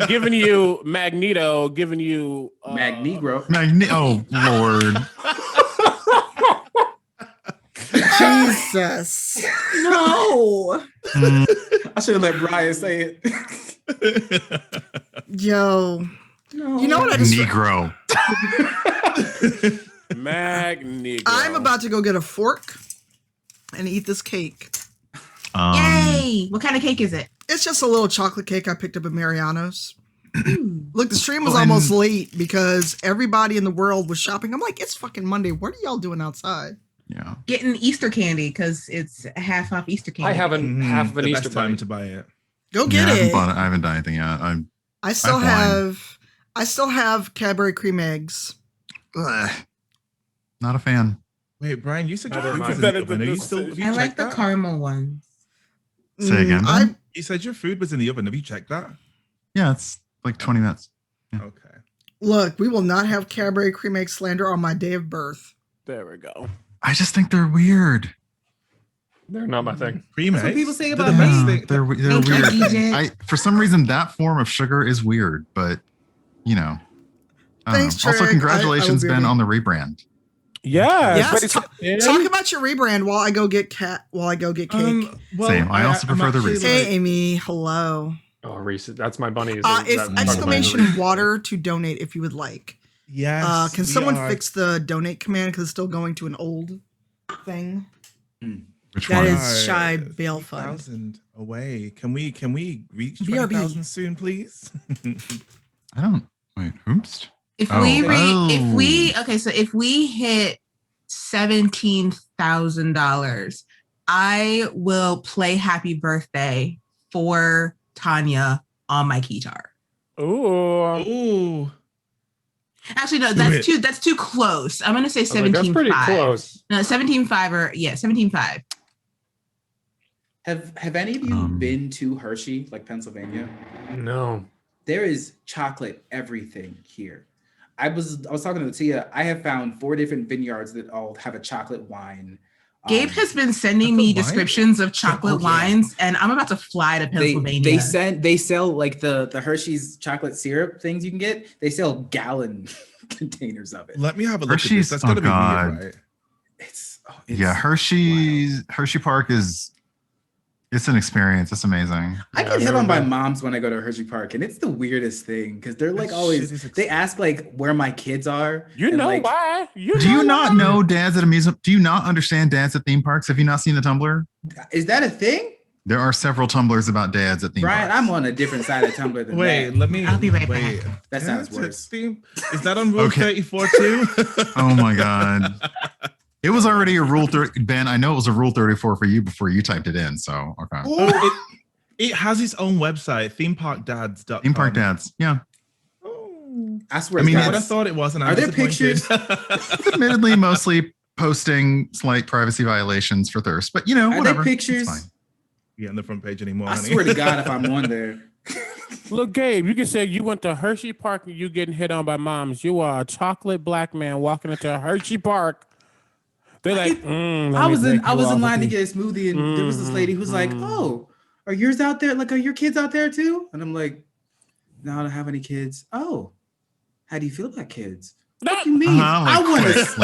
Giving you Magneto, giving you Magnegro. Oh Lord. Jesus. No. I should have let Brian say it. Yo. You know what I just Negro. Magnificent. I'm about to go get a fork and eat this cake. Yay! What kind of cake is it? It's just a little chocolate cake I picked up at Mariano's. Look, the stream was Oh, and- almost late because everybody in the world was shopping. I'm like, it's fucking Monday. What are y'all doing outside? Yeah. Getting Easter candy because it's half off Easter candy. I haven't half of an The Easter best time bunny. to buy it. Go get I it. haven't done anything yet. I still I've have Cadbury cream eggs. Ugh. Not a fan. Wait, Brian, you said your Never food mind. was in the oven. Are you still? Have you I like checked the that? caramel ones. Say again. Ben? You said your food was in the oven. Have you checked that? Yeah, it's like 20 minutes. Okay. Look, we will not have Cadbury cream egg slander on my day of birth. There we go. I just think they're weird. They're not my thing. Cream That's what eggs? people say They're about the me. best thing. They're Thank you, weird. DJ. For some reason, that form of sugar is weird, but you know. I don't Thanks, know. Also, Trig. congratulations, I will be Ben, right on the rebrand. Yes. Talk about your rebrand while I go get cake. Same. I also prefer the Reese's. Hey, Amy. Hello. Oh, Reese's. That's my bunny. It's exclamation water to donate if you would like. Yes. Can we someone are. fix the donate command because it's still going to an old thing? Which That one? is Shy Bail Fund. 3,000 away. Can we reach BRB. 20,000 soon, please? I don't. Wait, oops. If Oh, if we hit $17,000, I will play Happy Birthday for Tanya on my guitar. Ooh. Actually, no, Do it. that's too close. I'm gonna say I was like, that's 17.5. pretty close. No, 17.5 or 17.5. Have any of you been to Hershey, like Pennsylvania? No. There is chocolate everything here. I was talking to LaTia. I have found 4 different vineyards that all have a chocolate wine. Gabe has been sending me descriptions of chocolate Oh, yeah. wines, and I'm about to fly to Pennsylvania. They sell like the Hershey's chocolate syrup things you can get. They sell gallon containers of it. Let me have a look at this. Hershey's. That's Oh got to be God. weird, right? Yeah, Hershey Park is. It's an experience. It's amazing. I get hit on by moms when I go to Hershey Park, and it's the weirdest thing because they're like always. They ask like where my kids are. You and, know like, why? Do you not know dads at amusement? Do you not understand dads at theme parks? Have you not seen the Tumblr? Is that a thing? There are several Tumblrs about dads at theme Brian, parks. I'm on a different side of Tumblr than Wait, that. let me. I'll be right wait. back. That sounds Dads at worse. theme- Is that on Rule Okay. 34 too? Oh my God. It was already a rule 30. Ben, I know it was a rule 34 for you before you typed it in. So, okay. Oh, it has its own website, themeparkdads.com. Theme park dads. Yeah. I swear. I mean, That's what I thought it was, and I'm Are there disappointed. pictures? Admittedly, mostly posting slight privacy violations for thirst, but you know, Are whatever. there It's pictures? fine. Yeah, on the front page anymore. I honey. swear to God, if I'm on there. Look, Gabe, you can say you went to Hershey Park and you getting hit on by moms. You are a chocolate black man walking into Hershey Park. They're like, I was in line to get a smoothie, and there was this lady who's like, "Oh, are yours out there? Like, are your kids out there too?" And I'm like, "No, I don't have any kids." Oh, how do you feel about kids? What do you mean? I want to Is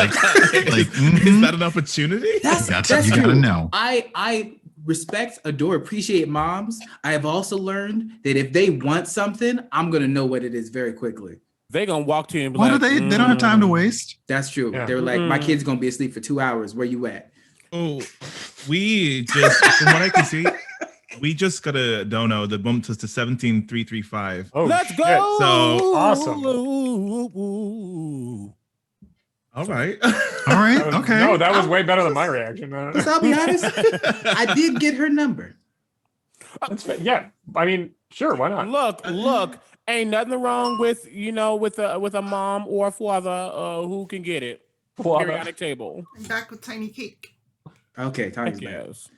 that an opportunity? That's what you gotta know. I respect, adore, appreciate moms. I have also learned that if they want something, I'm gonna know what it is very quickly. They gonna walk to you and be Why like, do they don't have time to waste? That's true. Yeah. They're like, my kid's gonna be asleep for 2 hours. Where you at? Oh, we just, from what I can see, we just got a dono that bumped us to 17,335. Oh, Let's shit. go. So Awesome. all right. All right. Okay. No, that was way better than my reaction. Because I'll be honest, I did get her number. That's fair. Yeah, I mean, sure, why not? Look, ain't nothing wrong with with a mom or a father who can get it. Father. Periodic table. I'm back with tiny cake. Okay, Tanya's back. Yes.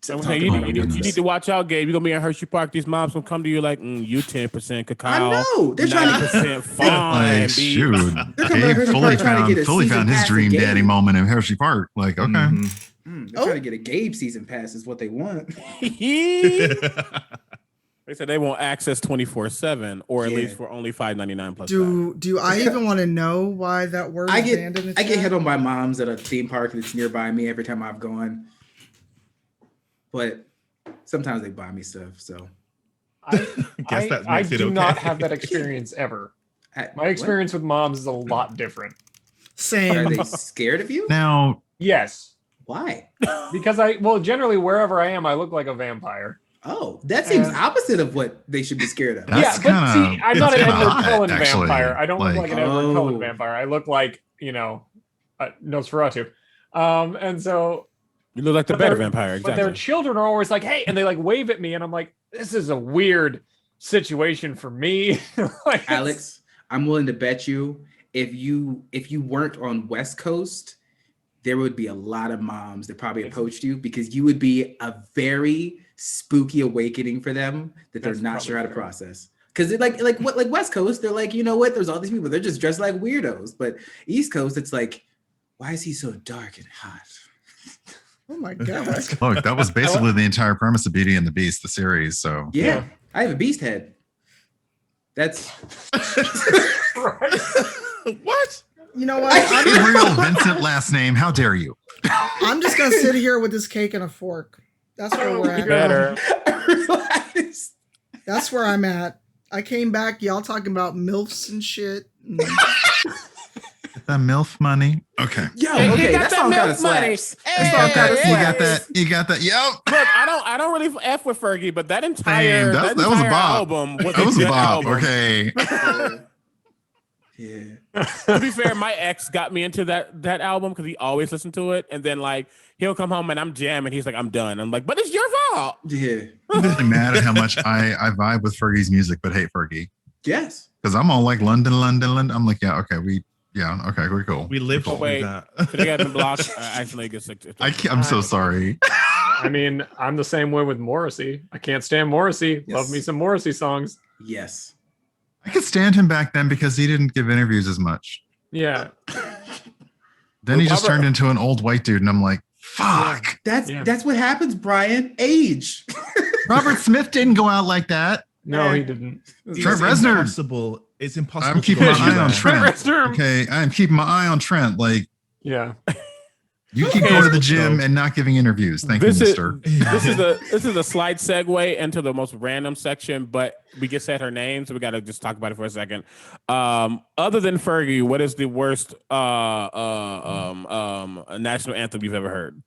So I'm saying, you need to watch out, Gabe. You're gonna be in Hershey Park. These moms gonna come to you like, you 10% cacao. I know. They're trying to 90% fine. Like, shoot. They're coming to Gabe Hershey fully Park trying to found, get a fully season found his pass to dream Gabe. daddy moment in Hershey Park. Like, okay. They're trying to get a Gabe season pass is what they want. They said they want access 24/7, or at Yeah. least for only $5.99 plus. Do I even want to know why that word I is get banned in the I get chat? hit on by moms at a theme park that's nearby me every time I've gone. But sometimes they buy me stuff, so I do not have that experience ever. My experience with moms is a lot different. Same. Are they scared of you? Now, yes. Why? Because generally wherever I am, I look like a vampire. Oh, that seems opposite of what they should be scared of. Yeah, but see, I'm not an Edward Cullen vampire. I don't look like- like an Edward Cullen vampire. I look like, Nosferatu. And so You look like the but better their- vampire, But exactly. their children are always like, hey, and they like wave at me, and I'm like, this is a weird situation for me. Like, Alex, I'm willing to bet you if you weren't on West Coast, there would be a lot of moms that probably approached you because you would be a very spooky awakening for them that they're not sure how to process. Because they're like West Coast, they're like, you know what? There's all these people, they're just dressed like weirdos. But East Coast, it's like, why is he so dark and hot? Oh my god! Look, that was basically the entire premise of Beauty and the Beast, the series. So Yeah, I have a beast head. That's What? You know what? Gabriel Vincent last name. How dare you? I'm just gonna sit here with this cake and a fork. That's where we're at. Better. That's where I'm at. I came back, y'all talking about MILFs and shit. The MILF money. Okay. Yo, Hey, okay, you got that that song kind milk of money. slaps. Hey, That song kind of You slaps. got that. You got that. Yep. Look, I don't really f with Fergie, but that entire Same. That was a entire bop. album was That was a good bop. album. Okay. Yeah. To be fair, my ex got me into that album because he always listened to it, and then like he'll come home and I'm jamming. He's like, I'm done. I'm like, but it's your fault. Yeah. I'm really mad at how much I vibe with Fergie's music, but hate Fergie. Yes. Because I'm all like London. I'm like, yeah, okay, we're cool. We lived Oh, through wait. that. They got been blocked. I accidentally get sick. I'm so sorry. I mean, I'm the same way with Morrissey. I can't stand Morrissey. Yes. Love me some Morrissey songs. Yes. I could stand him back then because he didn't give interviews as much. Yeah. Then he just turned into an old white dude, and I'm like, fuck. That's what happens, Brian. Age. Robert Smith didn't go out like that. No, he didn't. Trent Reznor. Impossible. It's impossible. I'm keeping my to eye on that. Trent. Okay, I'm keeping my eye on Trent. Like, yeah. You keep going to the gym and not giving interviews. Thank you, mister. This is a slight segue into the most random section, but we just said her name, so we got to just talk about it for a second. Other than Fergie, what is the worst national anthem you've ever heard?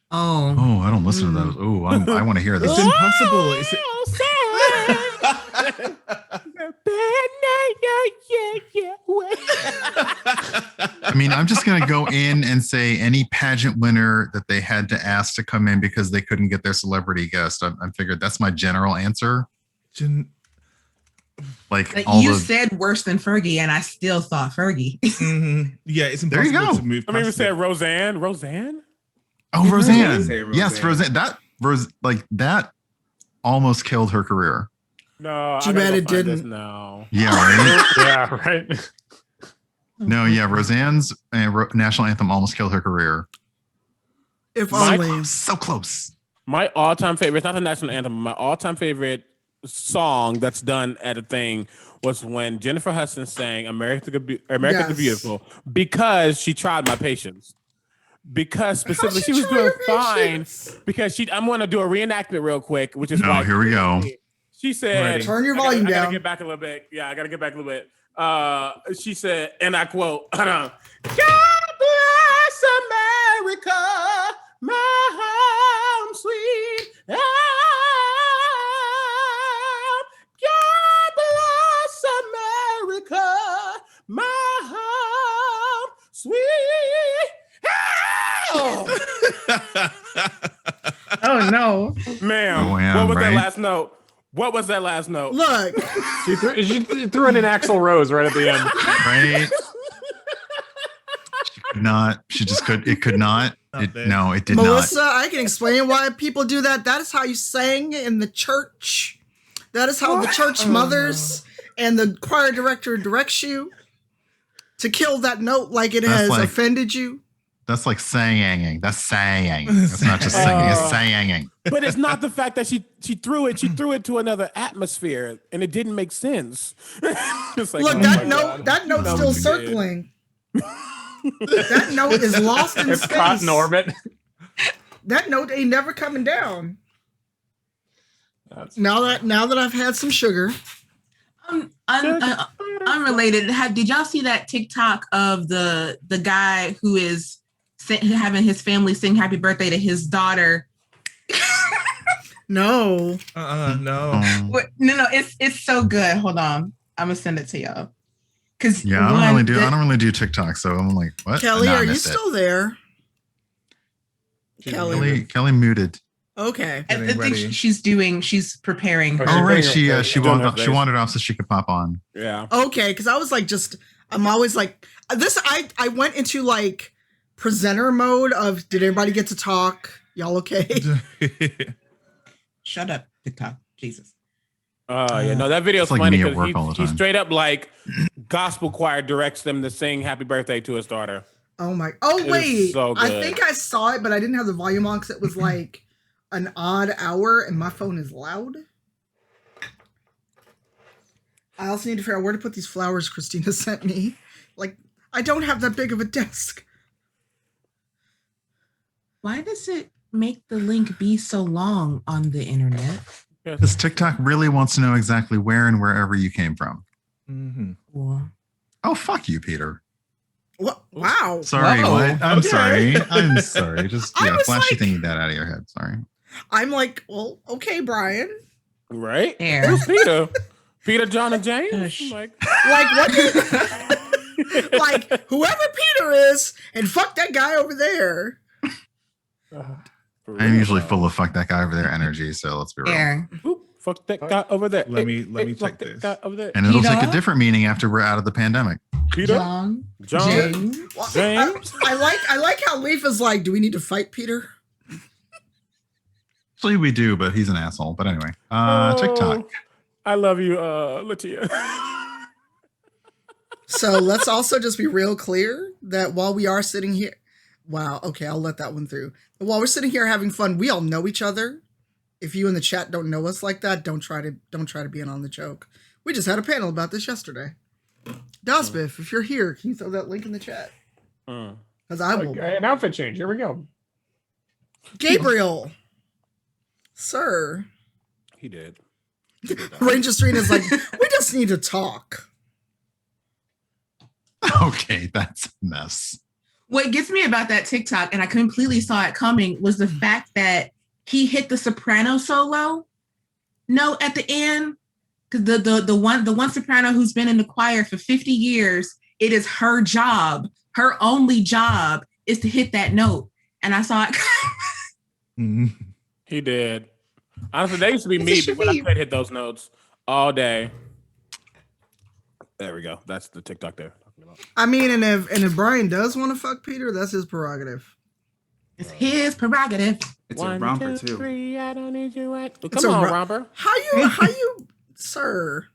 Oh, I don't listen to those. Oh, I want to hear this. It's impossible. I mean, I'm just going to go in and say any pageant winner that they had to ask to come in because they couldn't get their celebrity guest. I figured that's my general answer. Like all you the, said worse than Fergie, and I still thought Fergie. Mm-hmm. Yeah, it's There you impossible go. to move. I mean, we past said it. Roseanne. oh, Roseanne. Say Yes, Roseanne. That almost killed her career. No, Too I gotta bad go it find this didn't. now. Yeah, right. Yeah, right. No, yeah, Roseanne's national anthem almost killed her career. If My- only. So close. My all-time favorite, it's not the national anthem, but my all-time favorite song that's done at a thing was when Jennifer Hudson sang America the Yes. Beautiful because she tried my patience. Because specifically she was doing fine because I'm going to do a reenactment real quick, which is No, why here we go. she said, Ready. Turn your volume I gotta down. get back a little bit. Yeah, I gotta get back a little bit. She said, and I quote, God bless America, my home sweet home. God bless America, my home sweet home. Oh no. Ma'am, Oh, yeah, what was that right? last note? What was that last note? Look, She threw in an Axl Rose right at the end. Right? She could not. She just could. It could not. It did Melissa, I can explain why people do that. That is how you sang in the church. That is how the church mothers and the choir director directs you to kill that note like it That's has like- offended you. That's like saying. That's saying. That's not just singing. It's saying. But it's not the fact that she threw it to another atmosphere and it didn't make sense. It's like, Look, oh that my note, God. that note's That still was good. circling. That note is lost in It's space. caught in orbit. That note ain't never coming down. Now that I've had some sugar. Unrelated. Did y'all see that TikTok of the guy who is having his family sing happy birthday to his daughter? No. No. No. It's so good. Hold on. I'm gonna send it to y'all. Cause I don't really do TikTok, so I'm like, what? Kelly, No, I are you missed it. still there? Kelly muted. Okay. I think she's preparing. Oh, right. She wandered off so she could pop on. Yeah. Okay, because I was like, I'm always like this. I went into like presenter mode of did everybody get to talk? Y'all okay? Shut up, TikTok. Jesus. Yeah, no, that video's like funny me at work all the because he time. straight up like gospel choir directs them to sing happy birthday to his daughter. Oh my! Oh It is wait, so I good. think I saw it, but I didn't have the volume on because it was like an odd hour, and my phone is loud. I also need to figure out where to put these flowers Christina sent me. Like, I don't have that big of a desk. Why does it make the link be so long on the internet? This TikTok really wants to know exactly where and wherever you came from. Mm-hmm. Oh, fuck you, Peter. What? Wow. Sorry, Whoa. what? I'm Okay. sorry. I'm sorry. Just flashy like- thinking that out of your head. Sorry. I'm like, well, okay, Brian. Right? There. Who's Peter? Peter, John, and James? Like what? Like whoever Peter is, and fuck that guy over there. I'm usually full of fuck that guy over there energy, so let's be real. There. Oop, fuck that guy over there. Let me fuck check that this. guy over there. And it'll Peter? take a different meaning after we're out of the pandemic. Peter? John. James? I like how Leaf is like, do we need to fight Peter? Actually, we do, but he's an asshole. But anyway, Oh. TikTok. I love you, LaTia. So let's also just be real clear that while we are sitting here, wow, okay, I'll let that one through. While we're sitting here having fun, we all know each other. If you in the chat don't know us like that, don't try to be in on the joke. We just had a panel about this yesterday. Dasbiff, if you're here, can you throw that link in the chat? Because I will. An outfit change. Here we go. Gabriel, sir. He did. Ranger Street is like, we just need to talk. Okay, that's a mess. What gets me about that TikTok, and I completely saw it coming, was the fact that he hit the soprano solo note at the end. Because the one soprano who's been in the choir for 50 years, it is her job, her only job is to hit that note. And I saw it. He did. Honestly, that used to be me when I could hit those notes all day. There we go. That's the TikTok there. I mean, and if Brian does want to fuck Peter, that's his prerogative. It's his prerogative. It's a romper too. I don't need you at. It's Come a on, romper. How you, sir?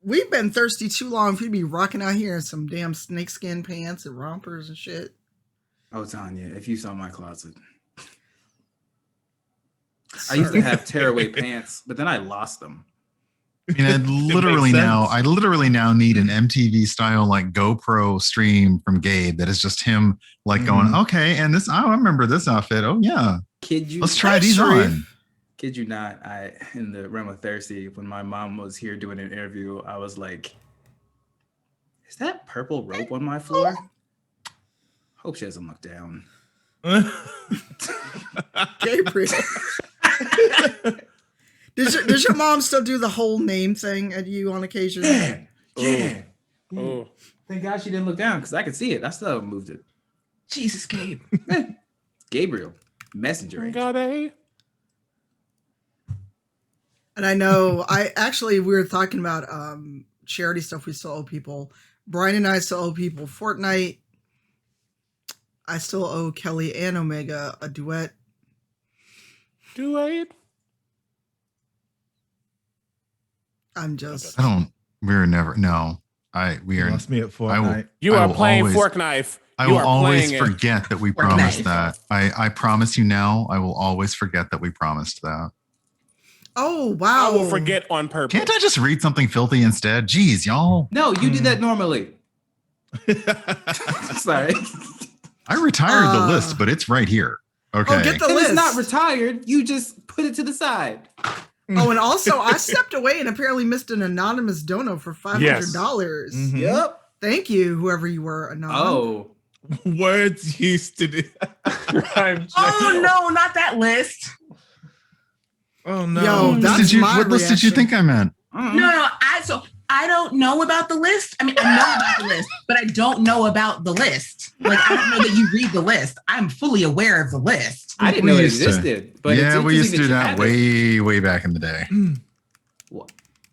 We've been thirsty too long for you to be rocking out here in some damn snakeskin pants and rompers and shit. Oh, Tanya, if you saw my closet. I used to have tearaway pants, but then I lost them. I mean, I literally now need an MTV style like GoPro stream from Gabe that is just him like going, okay, and this, I remember this outfit. Oh yeah. Kid you? Let's try these on. Kid you not? In the realm of thirsty, when my mom was here doing an interview, I was like, "Is that purple rope on my floor?" Hope she doesn't look down. Gabriel. Does your mom still do the whole name thing at you on occasion? Yeah. Oh. Thank God she didn't look down because I could see it. I still moved it. Jesus, Gabe. Gabriel, messenger. Angel. And I know, we were talking about charity stuff we still owe people. Brian and I still owe people Fortnite. I still owe Kelly and Omega a duet. Duet? We're never, no. We are. Lost me at Fortnite. You are playing Fork Knife. I will always forget that we promised that. I promise you now, I will always forget that we promised that. Oh, wow. I will forget on purpose. Can't I just read something filthy instead? Jeez, y'all. No, you do that normally. Sorry. I retired the list, but it's right here. Okay. Oh, get the list. list. It's not retired. You just put it to the side. Oh, and also I stepped away and apparently missed an anonymous dono for $500. Yes. Mhm. Yep. Thank you, whoever you were, anonymous. Oh, Words used to do. Oh no, not that list. Oh no. Yo, What that's list did you, my what list did you reaction. think I meant? No, I don't know about the list. I mean, I know about the list, but I don't know about the list. Like, I don't know that you read the list. I'm fully aware of the list. I didn't We know it used to- existed. But yeah, it's we used to do interesting that you have it. way back in the day. What?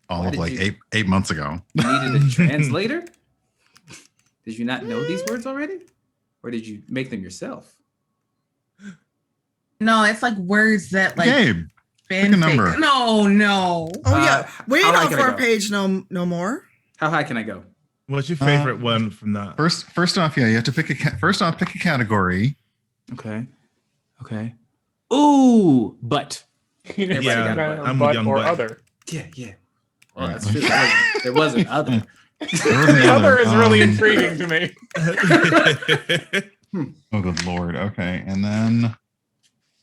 All Why of did like you- eight months ago. You needed a translator? Did you not know these words already? Or did you make them yourself? No, it's like words that like Gabe, pick a number. fanfic. No. Oh yeah, wait how high off can I our go? page. No more. How high can I go? What's your favorite one from that? First off, yeah, you have to pick pick a category. Okay. Ooh, butt. Everybody Yeah, got I'm butt young or butt. other. Yeah. Well, that's true. There wasn't other. The other is really intriguing to me. Oh, good lord. Okay, and then.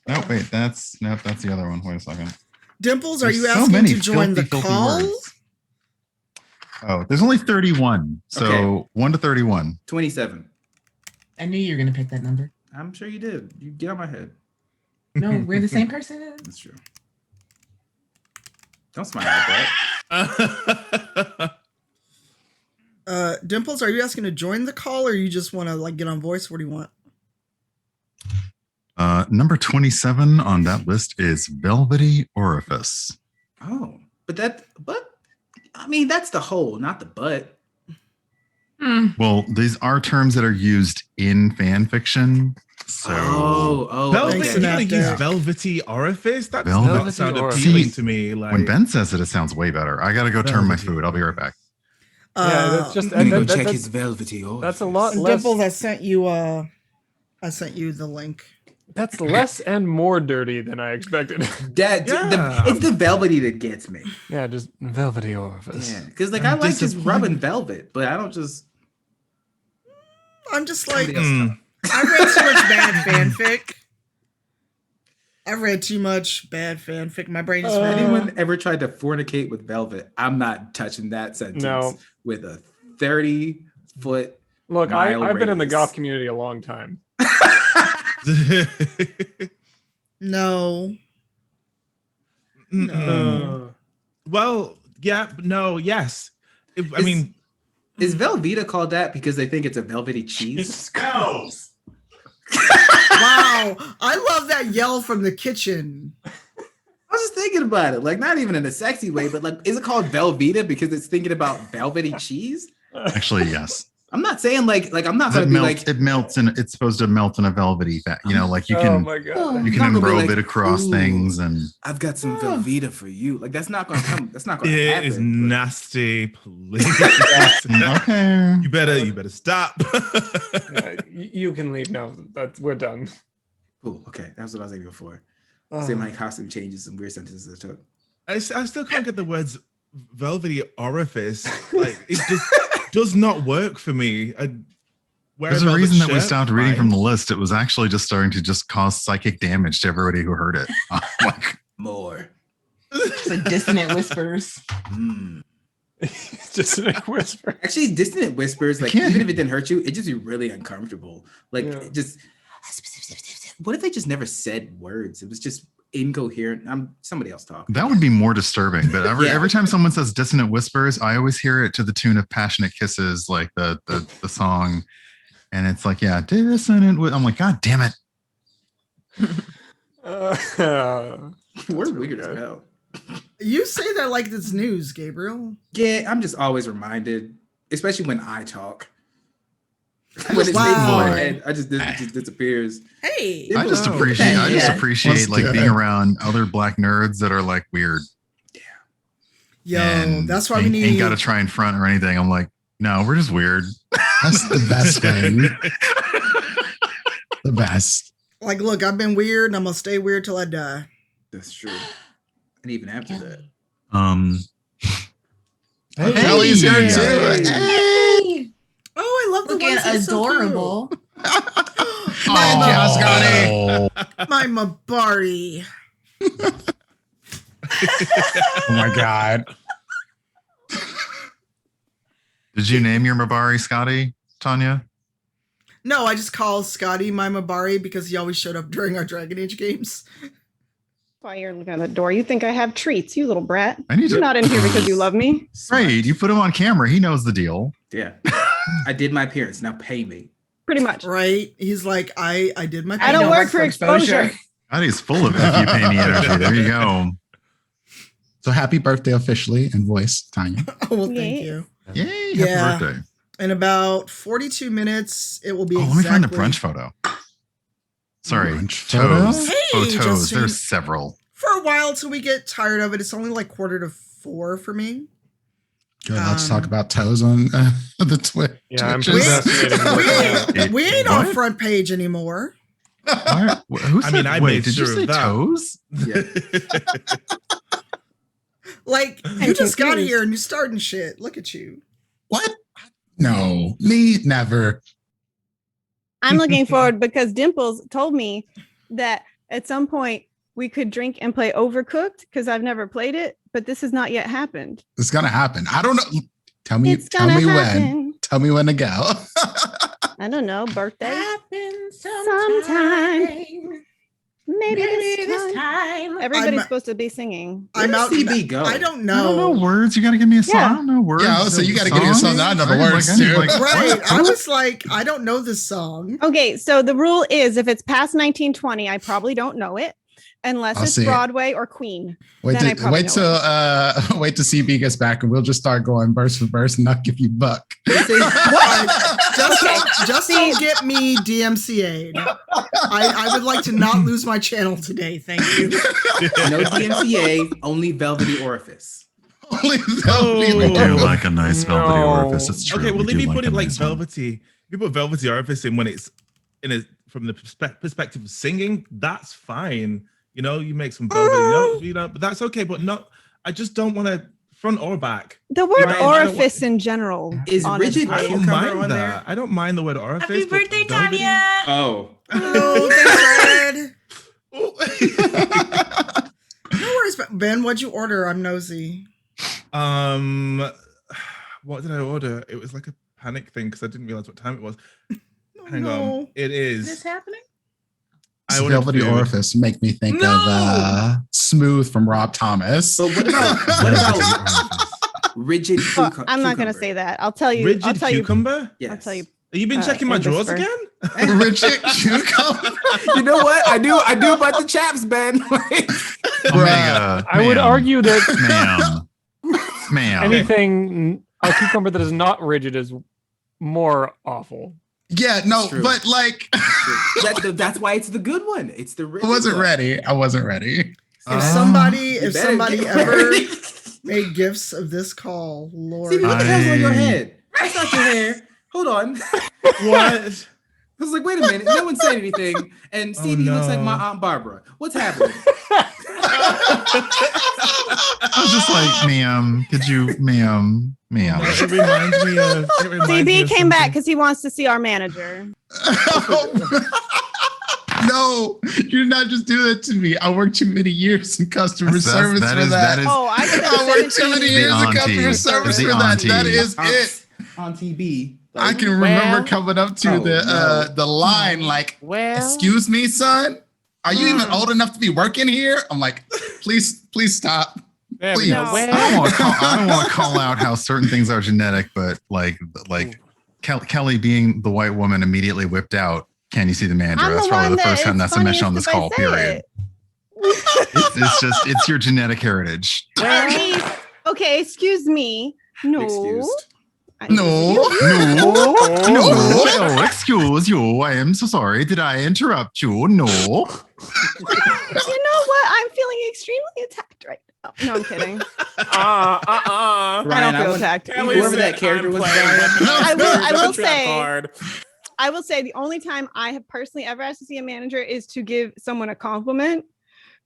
No, wait. That's the other one. Wait a second. Dimples, are There's you so asking many to join the filthy call? words. Oh, there's only 31. So Okay. 1 to 31. 27. I knew you were gonna pick that number. I'm sure you did. You get on my head. No, we're the same person. That's true. Don't smile like that. Dimples, are you asking to join the call or you just want to like get on voice? What do you want? Number 27 on that list is velvety orifice. Oh, but I mean, that's the hole, not the butt. Well, these are terms that are used in fan fiction. So Velvet, Thanks, you gotta Nat. use velvety orifice. That does Velvet- not sound orifice. appealing See, to me. Like when Ben says it sounds way better. I gotta go turn my Velvety. food. I'll be right back. Yeah, that's just I'm gonna go that- check that- his velvety orifice. That's a lot less. Dimples, I sent you the link. That's less and more dirty than I expected. It's the velvety that gets me. Yeah, just velvety orifice. Yeah, because like I like just rubbing velvet, but I don't just. I'm just like, Somebody else talk. I've read so much bad fanfic. I've read too much bad fanfic. My brain is ready. Anyone ever tried to fornicate with velvet? I'm not touching that sentence No. with a 30-foot. Look, I've been in the radius. goth community a long time. No. Well, yeah, no, yes. I mean, is Velveeta called that because they think it's a velvety cheese? No. Wow. I love that yell from the kitchen. I was just thinking about it, like not even in a sexy way, but like, is it called Velveeta because it's thinking about velvety cheese? Actually, yes. I'm not saying like I'm not It gonna be melts. like It melts, and it's supposed to melt in a velvety fat. You know, like you Oh can my god. you I'm can not gonna be enrobe like, it across "Ooh, things, and I've got some Velveeta for you. Like that's not gonna come. That's not gonna It happen. is nasty. Please. okay. You better stop. You can leave now. We're done. Cool. Okay, that's what I was thinking before. Say my costume changes and weird sentences I took. I still can't get the words velvety orifice. Like it just does not work for me. there's a reason that we stopped reading from the list. It was actually just starting to just cause psychic damage to everybody who heard it. Like, More. It's like dissonant whispers. Dissonant whisper. Actually, dissonant whispers, like can't- even if it didn't hurt you, it just be really uncomfortable. Like Yeah. it just what if they just never said words? It was just incoherent. Somebody else talk. that would be more disturbing. But Yeah. every time someone says dissonant whispers, I always hear it to the tune of Passionate Kisses, like the song. And it's like, yeah, dissonant. I'm like, God damn it. We're weird as hell. You say that like it's news, Gabriel. Yeah, I'm just always reminded, especially when I talk. When it's Wow. in my head, it just disappears. Hey. I just appreciate like being around other black nerds that are like weird. Yo, And that's why we ain't need. got to try in front or anything. I'm like, no, we're just weird. That's the best thing. The best. Like, look, I've been weird and I'm going to stay weird till I die. That's true. And even after that. Hey, Kelly's here too. Hey, Oh, I love the looking ones that are so cute. adorable. Hi, Jazz Gotti. My Mabari. Oh my God. Did you name your Mabari Scotty, Tanya? No, I just call Scotty my Mabari because he always showed up during our Dragon Age games. Why you're looking at the door? You think I have treats, you little brat. I need You're to- not in here because you love me. Right, you put him on camera. He knows the deal. Yeah. I did my appearance. Now pay me. Pretty much. Right? He's like, I did my. I don't work for exposure. Scotty's full of if you pay me energy. There you go. So happy birthday officially in voice, Tanya. Oh, well, thank you. Yay, happy birthday. In about 42 minutes, it will be Oh, let me find the brunch photo. Sorry, toes. Hey, Toes. Justin. There's several. For a while till we get tired of it. It's only like 3:45 for me. Good. Let's talk about toes on the Twitch. Yeah, I'm Twitches. We ain't on front page anymore. Who said, I wait, made did sure you of say that. toes? Like, you just got here and you're starting shit. Look at you. What? No, me never. I'm looking forward because Dimples told me that at some point we could drink and play Overcooked because I've never played it, but this has not yet happened. It's gonna happen. I don't know. Tell me. It's Tell gonna me happen. when. Tell me when to go. I don't know. Birthday. Sometime. Maybe this time. Everybody's supposed to be singing. I'm out. CB go? I don't I know. don't know words. You got to give me a song. Yeah. I don't know words. Yeah, so you got to give me a song. I know the words I need, too. Right. I was like, I don't know this song. Okay, so the rule is if it's past 1920, I probably don't know it unless I'll it's see it. Broadway or Queen. Wait Then I till probably know it. wait till CB gets back and we'll just start going verse for verse and not give you buck. Just don't get me DMCA'd. I would like to not lose my channel today. Thank you. No DMCA, only velvety orifice. Only We do like a nice velvety orifice. It's true. Okay, well, We if do you put a it like nice one. velvety, if you put velvety orifice in when it's in a from the perspective of singing, that's fine. You know, you make some velvety, you know, but that's okay. But not, I just don't want to front or back. The word Right, I don't orifice in general is honestly. rigid I don't cucumber mind on that. there? I don't mind the word orifice. Happy but birthday, velvety- Tanya. Oh. Oh, thanks, Red. No worries, Ben. What'd you order? I'm nosy. What did I order? It was like a panic thing because I didn't realize what time it was. Hang no. on, it is. Is this happening? I ordered Velvety food. orifice make me think of Smooth from Rob Thomas. But what about rigid Well, cucumber? I'm not going to say that. I'll tell you. Rigid I'll tell cucumber? you. I'll tell you. Have you been checking my in drawers whisper. again? Rigid cucumber. You know what? I do about the chaps, Ben. Omega, I would ma'am, argue that ma'am. anything a cucumber that is not rigid is more awful. Yeah, no, True. but like That's why it's the good one. It's the I rigid wasn't one. ready. I wasn't ready. If somebody better get ever ready. made gifts of this call, Lord. See, what the hell's on your head? That's not your hair. Hold on. What? I was like, wait a minute. No one said anything. And Stevie looks like my Aunt Barbara. What's happening? I was just like, ma'am, could you, ma'am. It reminds me of. CB came back because he wants to see our manager. No, you did not just do that to me. I worked too many years in customer service that for is- that. that is- Oh, I I worked too many years in customer service The for that. auntie. That is it. Auntie B. I can remember Well- coming up to the line like, "Excuse me, son, are you even old enough to be working here?" I'm like, "Please stop, There we please." go. I don't want to call out how certain things are genetic, but like Kelly being the white woman immediately whipped out. Can you see the manager? I'm That's the probably one the first that time is that's a mention on funniest this if I call. say Period. it. It's your genetic heritage. Okay, excuse me. No. Excused. No. Oh, excuse you. I am so sorry. Did I interrupt you? No. You know what? I'm feeling extremely attacked right now. No, I'm kidding. Ryan, I don't feel attacked. Whoever that character was, I will say the only time I have personally ever asked to see a manager is to give someone a compliment,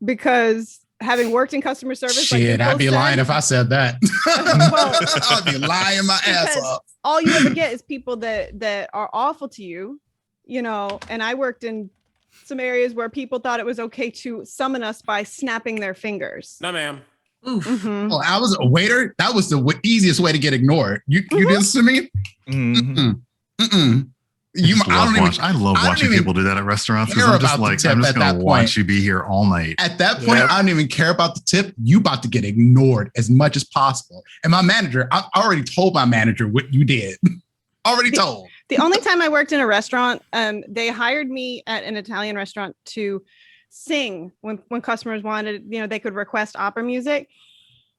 because having worked in customer service, Shit, like I'd be lying if I said that. I'd be lying my ass because off. all you ever get is people that are awful to you, you know. And I worked in some areas where people thought it was okay to summon us by snapping their fingers. No, ma'am. Oh, I was a waiter. That was the easiest way to get ignored. You do this to me? Mm-mm. Mm-mm. I love watching people do that at restaurants because I'm just like, I'm just going to watch you be here all night. At that point, I don't even care about the tip. You about to get ignored as much as possible. And my manager, I already told my manager what you did. Already told. The only time I worked in a restaurant, they hired me at an Italian restaurant to sing when customers wanted, they could request opera music,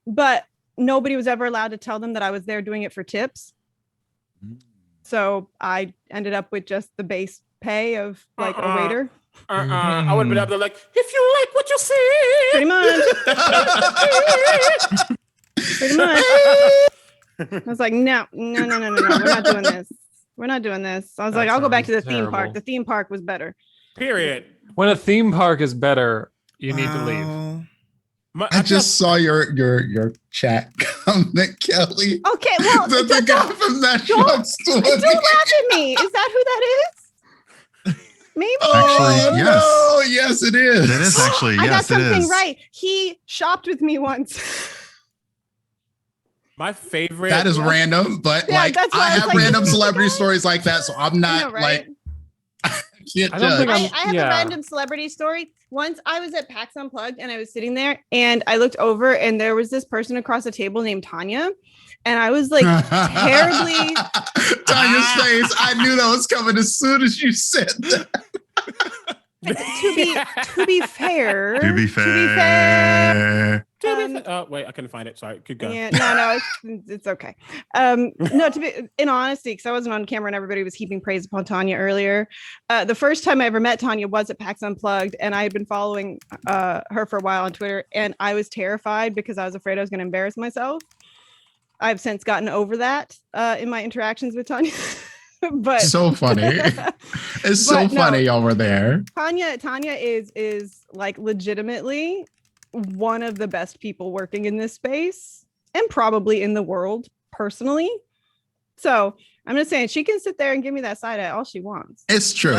but nobody was ever allowed to tell them that I was there doing it for tips. So I ended up with just the base pay of like a waiter. I would have been up there like, if you like what you see. Pretty much. I was like, no, we're not doing this. We're not doing this. I was like, I'll go back to the theme park. The theme park was better. Period. When a theme park is better, you need to leave. I just saw your chat comment, Kelly. Okay, well, the guy from that drugstore. Don't laugh at me. Is that who that is? Maybe. Actually, yes. No, yes, it is. It is actually. I got Yes, it something is. right. He shopped with me once. My favorite. That is random, but Yeah, like that's why I I was have like, random this is the celebrity guy. stories like that, so I'm not right? I can't I don't judge. think I'm- I have a random celebrity story. Once I was at PAX Unplugged and I was sitting there and I looked over and there was this person across the table named Tanya. And I was like terribly. Tanya's face. I knew that was coming as soon as you said that. To be fair. Oh, wait, I couldn't find it. Sorry, keep going. Yeah, no, it's okay. No, to be in honesty, because I wasn't on camera and everybody was heaping praise upon Tanya earlier. The first time I ever met Tanya was at PAX Unplugged, and I had been following her for a while on Twitter, and I was terrified because I was afraid I was going to embarrass myself. I've since gotten over that in my interactions with Tanya. But so funny. It's so funny over there. Tanya is like legitimately one of the best people working in this space and probably in the world personally. So I'm just saying she can sit there and give me that side eye all she wants. It's true.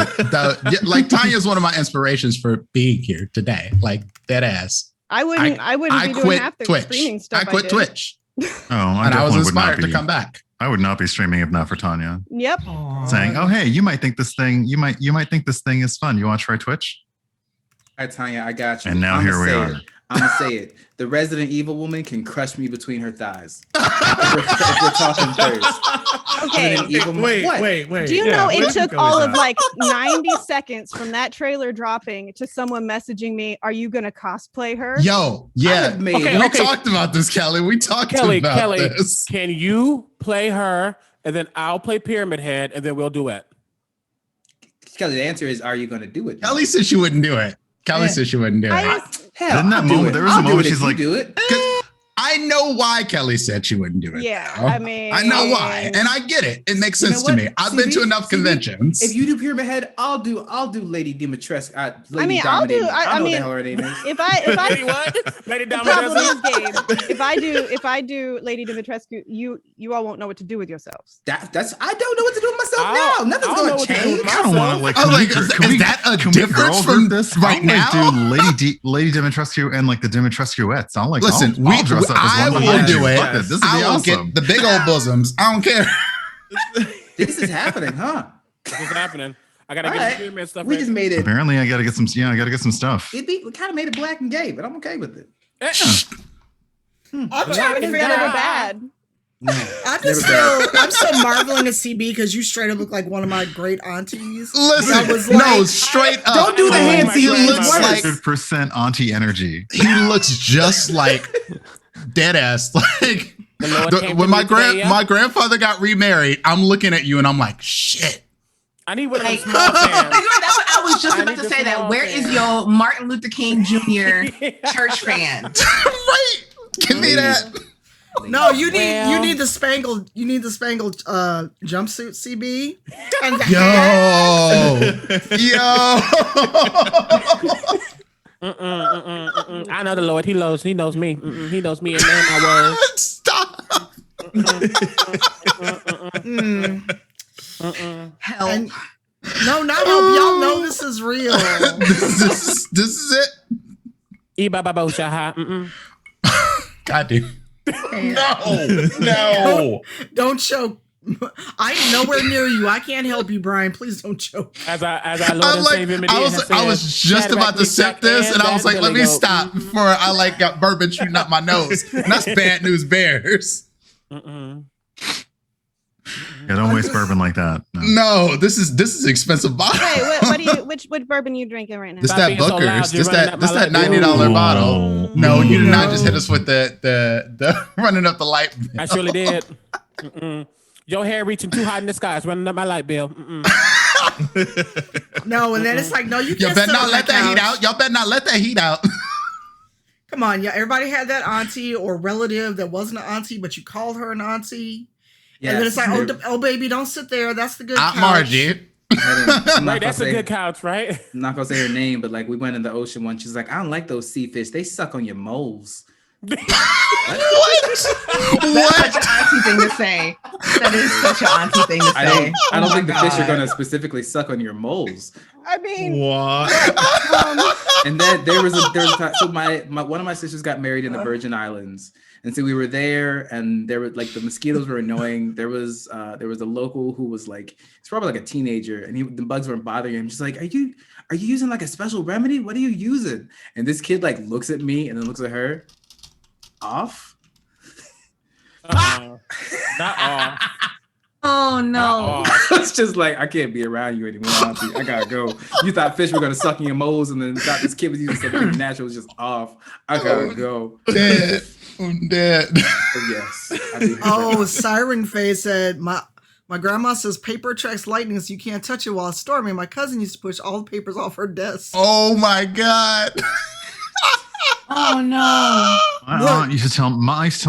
Like Tanya's one of my inspirations for being here today. Like dead ass. I wouldn't be doing half the Twitch. streaming stuff. I quit Twitch. Oh, I And I was definitely would not inspired to be- come back. I would not be streaming if not for Tanya Yep. saying, "Oh, hey, you might think this thing. You might think this thing is fun. You want to try Twitch?" All right, Tanya, I got you. And now here we are. I'm gonna say it. The Resident Evil woman can crush me between her thighs. if we're talking first. Okay. Resident Evil- Wait. Do you know it took all of like 90 seconds from that trailer dropping to someone messaging me, "Are you gonna cosplay her?" Yo, yeah. have made- we talked about this, Kelly. We talked about Kelly, this. can you play her and then I'll play Pyramid Head and then we'll duet? Kelly, the answer is, are you gonna do it? Kelly said she wouldn't do it. Kelly said she wouldn't do it. Didn't that moment? There was a moment she's like, do it. I know why Kelly said she wouldn't do it. Yeah, though. I mean, I know why, and I get it. It makes You know sense to what? me. I've been to enough conventions. If you do Pyramid Head, I'll do Lady Dimitrescu. Lady I'll do. Dominating. I know mean, the hell her name is. if I what? Lady the problem is, Gabe, if I do Lady Dimitrescu, you all won't know what to do with yourselves. That's I don't know what to do with myself now. Nothing's gonna change. I don't want to like. Oh, like, can is that a can we difference girl from group this right I'll, like, now? do Lady Dimitrescu and like the Dimitrescuettes. I'll like. Listen, I'll dress up as I one of will them. do it. Fuck This would be I will awesome. get the big old bosoms. I don't care. This is happening, huh? What's happening? I gotta All get right. the Pyramid stuff. We ready. just made it. Apparently, I gotta get some. Yeah, I gotta get some stuff. We kind of made it black and gay, but I'm okay with it. I'm trying to figure out if we're bad. I'm still marveling at CB because you straight up look like one of my great aunties. Listen, I was no, straight up. Don't do the hand He feelings. looks like 100% auntie energy. he looks just like dead ass. Like The Lord came when to my me today, yeah? my grandfather got remarried, I'm looking at you and I'm like, shit. I need one of them Like, small fans. that's what I was just I about need to the say. That small where fan. is your Martin Luther King Jr. church fan? Right? Give me that. No, you need the spangled jumpsuit, CB. And the Yo. I know the Lord. He knows me. He knows me and man my word. Stop. Help. And, no, not help. Y'all know this is real. This is it. God damn. No. Don't choke. I'm nowhere near you. I can't help you, Brian. Please don't choke. As I Lord and Savior Medea I was just about to sip this, and I was like, let me stop before I like got bourbon shooting up my nose. And that's bad news bears. Yeah, don't waste bourbon like that. No, this is expensive bottle. Hey, which boorbon are you drinking right now? This that Booker's. This that $90 bottle. No, you did not just hit us with the running up the light bill. I surely did. Your hair reaching too high in the sky. It's running up my light bill. No, and then it's like, no, you can't. Y'all better not let that heat out. Y'all better not let that heat out. Come on, yeah. Everybody had that auntie or relative that wasn't an auntie, but you called her an auntie. Yes. And then it's like, oh, baby, don't sit there. That's the good couch. Margie. Right, that's a good couch, right? I'm not gonna say her name, but like we went in the ocean once. She's like, I don't like those sea fish. They suck on your moles. What? That's such an auntie thing to say. That is such an auntie thing to say. I don't think the fish are gonna specifically suck on your moles. I mean, what? And then there was a time, so my one of my sisters got married in the Virgin Islands, and so we were there, and there were like the mosquitoes were annoying. There was a local who was like, he's probably like a teenager, and the bugs weren't bothering him. She's like, are you using like a special remedy? What are you using? And this kid like looks at me and then looks at her. Off? Not off. Oh no. It's just like, I can't be around you anymore, auntie. I gotta go. You thought fish were gonna suck in your moles, and then thought this kid was using something natural, was just off. I gotta go. Dead. I'm dead. Oh, yes. Oh, Siren Face said, my grandma says paper attracts lightning, so you can't touch it while it's storming. My cousin used to push all the papers off her desk. Oh my God. Oh no. My aunt used to tell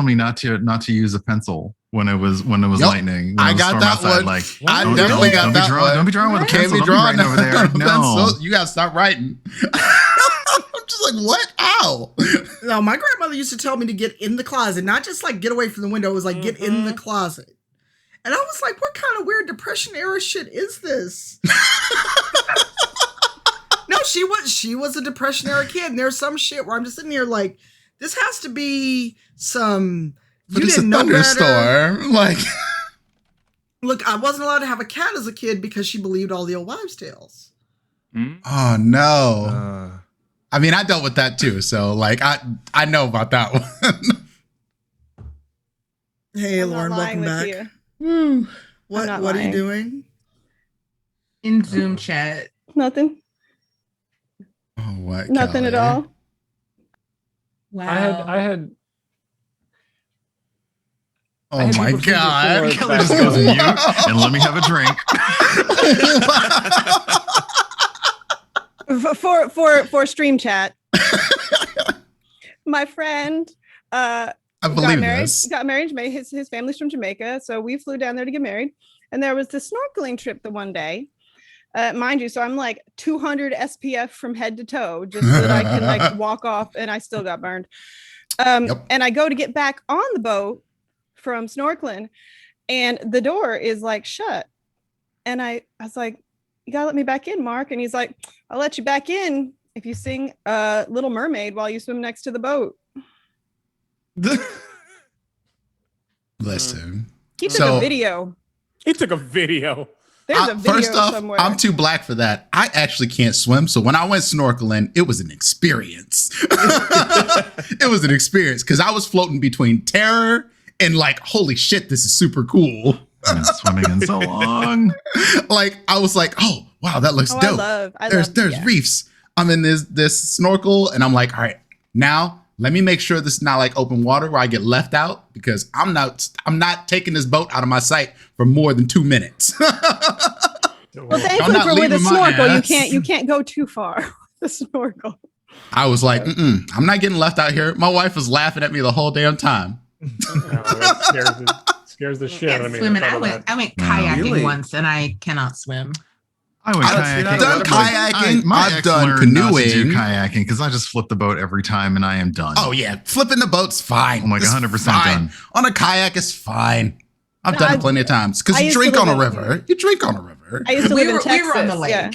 me not to use a pencil when it was lightning. I got that one. Like, I definitely got that one. Don't be drawing with a Can't pencil. be drawing over there. No, you gotta stop writing. I'm just like, what? Ow. No, my grandmother used to tell me to get in the closet, not just like get away from the window. It was like get in the closet. And I was like, what kind of weird Depression era shit is this? No, she was a Depression era kid, and there's some shit where I'm just sitting here like, this has to be some. But you it's a didn't know thunderstorm. better. Like, look, I wasn't allowed to have a cat as a kid because she believed all the old wives' tales. oh no. I mean, I dealt with that too, so like I know about that one. Hey, I'm Lauren, not lying welcome with back. you. What I'm not are you lying. doing? In Zoom chat. Nothing. Oh, what? Nothing at all. Wow. I had. Oh my God. Kelly just goes mute and let me have a drink. For stream chat. My friend I believe got married. His family's from Jamaica, so we flew down there to get married. And there was this snorkeling trip the one day. Mind you, so I'm like 200 SPF from head to toe just so that I can like walk off, and I still got burned. And I go to get back on the boat from snorkeling, and the door is like shut. And I was like, you gotta let me back in, Mark. And he's like, I'll let you back in if you sing Little Mermaid while you swim next to the boat. Listen. He took a video. He took a video. There's a video First off, somewhere. I'm too black for that. I actually can't swim. So when I went snorkeling, it was an experience. It was an experience because I was floating between terror and like, holy shit, this is super cool. I've been swimming in so long. Like, I was like, oh, wow, that looks dope. There's reefs. I'm in this snorkel and I'm like, all right, now let me make sure this is not like open water where I get left out because I'm not taking this boat out of my sight for more than 2 minutes. Well, thankfully for with a snorkel, you can't go too far with the snorkel. I was like, I'm not getting left out here. My wife was laughing at me the whole damn time. That scares the shit out of me. Swimming. I went kayaking once, and I cannot swim. I've done kayaking. I've done Not to do canoeing. kayaking because I just flip the boat every time and I am done. Oh yeah, flipping the boat's fine. I'm like It's 100% fine. done. On a kayak is fine. I've done it plenty of times because you drink on a river. You drink on a river. I used to live in Texas. We were on the lake. Yeah.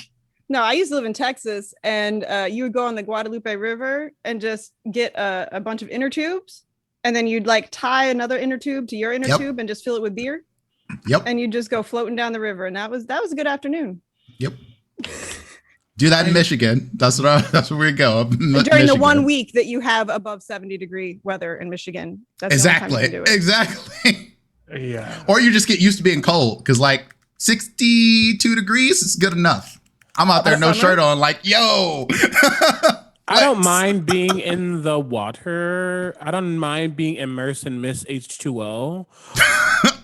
No, I used to live in Texas, and you would go on the Guadalupe River and just get a bunch of inner tubes And then you'd like tie another inner tube to your inner Yep. tube and just fill it with beer. Yep. And you just go floating down the river. And that was a good afternoon. Yep. Do that in Michigan. That's where we go. During the 1 week that you have above 70-degree weather in Michigan. That's exactly. The only time you can do it. Exactly. Yeah. Or you just get used to being cold because like 62 degrees is good enough. I'm out there, no shirt on, like, yo. I don't mind being in the water. I don't mind being immersed in Miss H2O.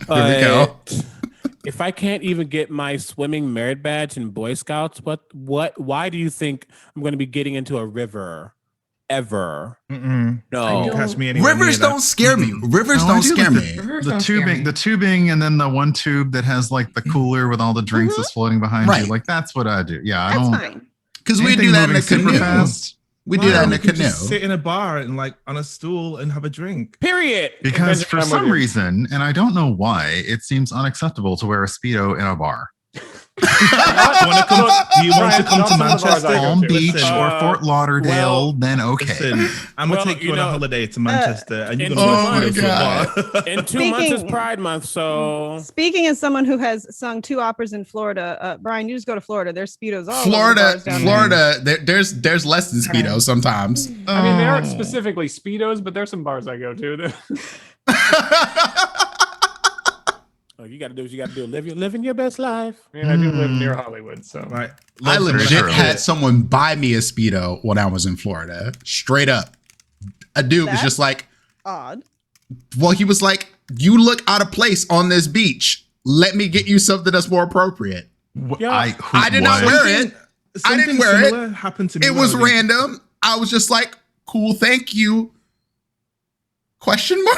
There we go. If I can't even get my swimming merit badge in Boy Scouts, why do you think I'm going to be getting into a river ever? No. No. Catch me anywhere Rivers near that. don't scare me. Rivers No, I don't do scare like me. The tubing, and then the one tube that has like the cooler with all the drinks that's floating behind Right. you. Like that's what I do. Yeah, I That's don't. fine. Because we anything do that in moving a super canoe. fast. We do that in You a can canoe. just sit in a bar and like on a stool and have a drink. Period. Because for I'm with some you. reason, and I don't know why, it seems unacceptable to wear a Speedo in a bar. Do you want to come to Manchester? Palm Beach Listen, or Fort Lauderdale, then okay. Listen, I'm gonna Well, take you on a holiday to Manchester, and you're in gonna two go to a bar. In 2 months is Speaking- Pride Month, so Speaking as someone who has sung 2 operas in Florida, Brian, you just go to Florida. There's Speedos all over the Florida, bars down there. Florida. There's less than Speedo sometimes. I mean, there aren't specifically Speedos, but there's some bars I go to. you got to do what you got to do. Living your best life. I mean, I do live near Hollywood, so right. I Very legit true. had someone buy me a Speedo when I was in Florida. Straight up. A dude was That's just like, odd. well, he was like, you look out of place on this beach. Let me get you something that's more appropriate. I did not wear it. I didn't wear similar it. Happened to me. It when was I in- random. I was just like, cool, thank you. Question mark.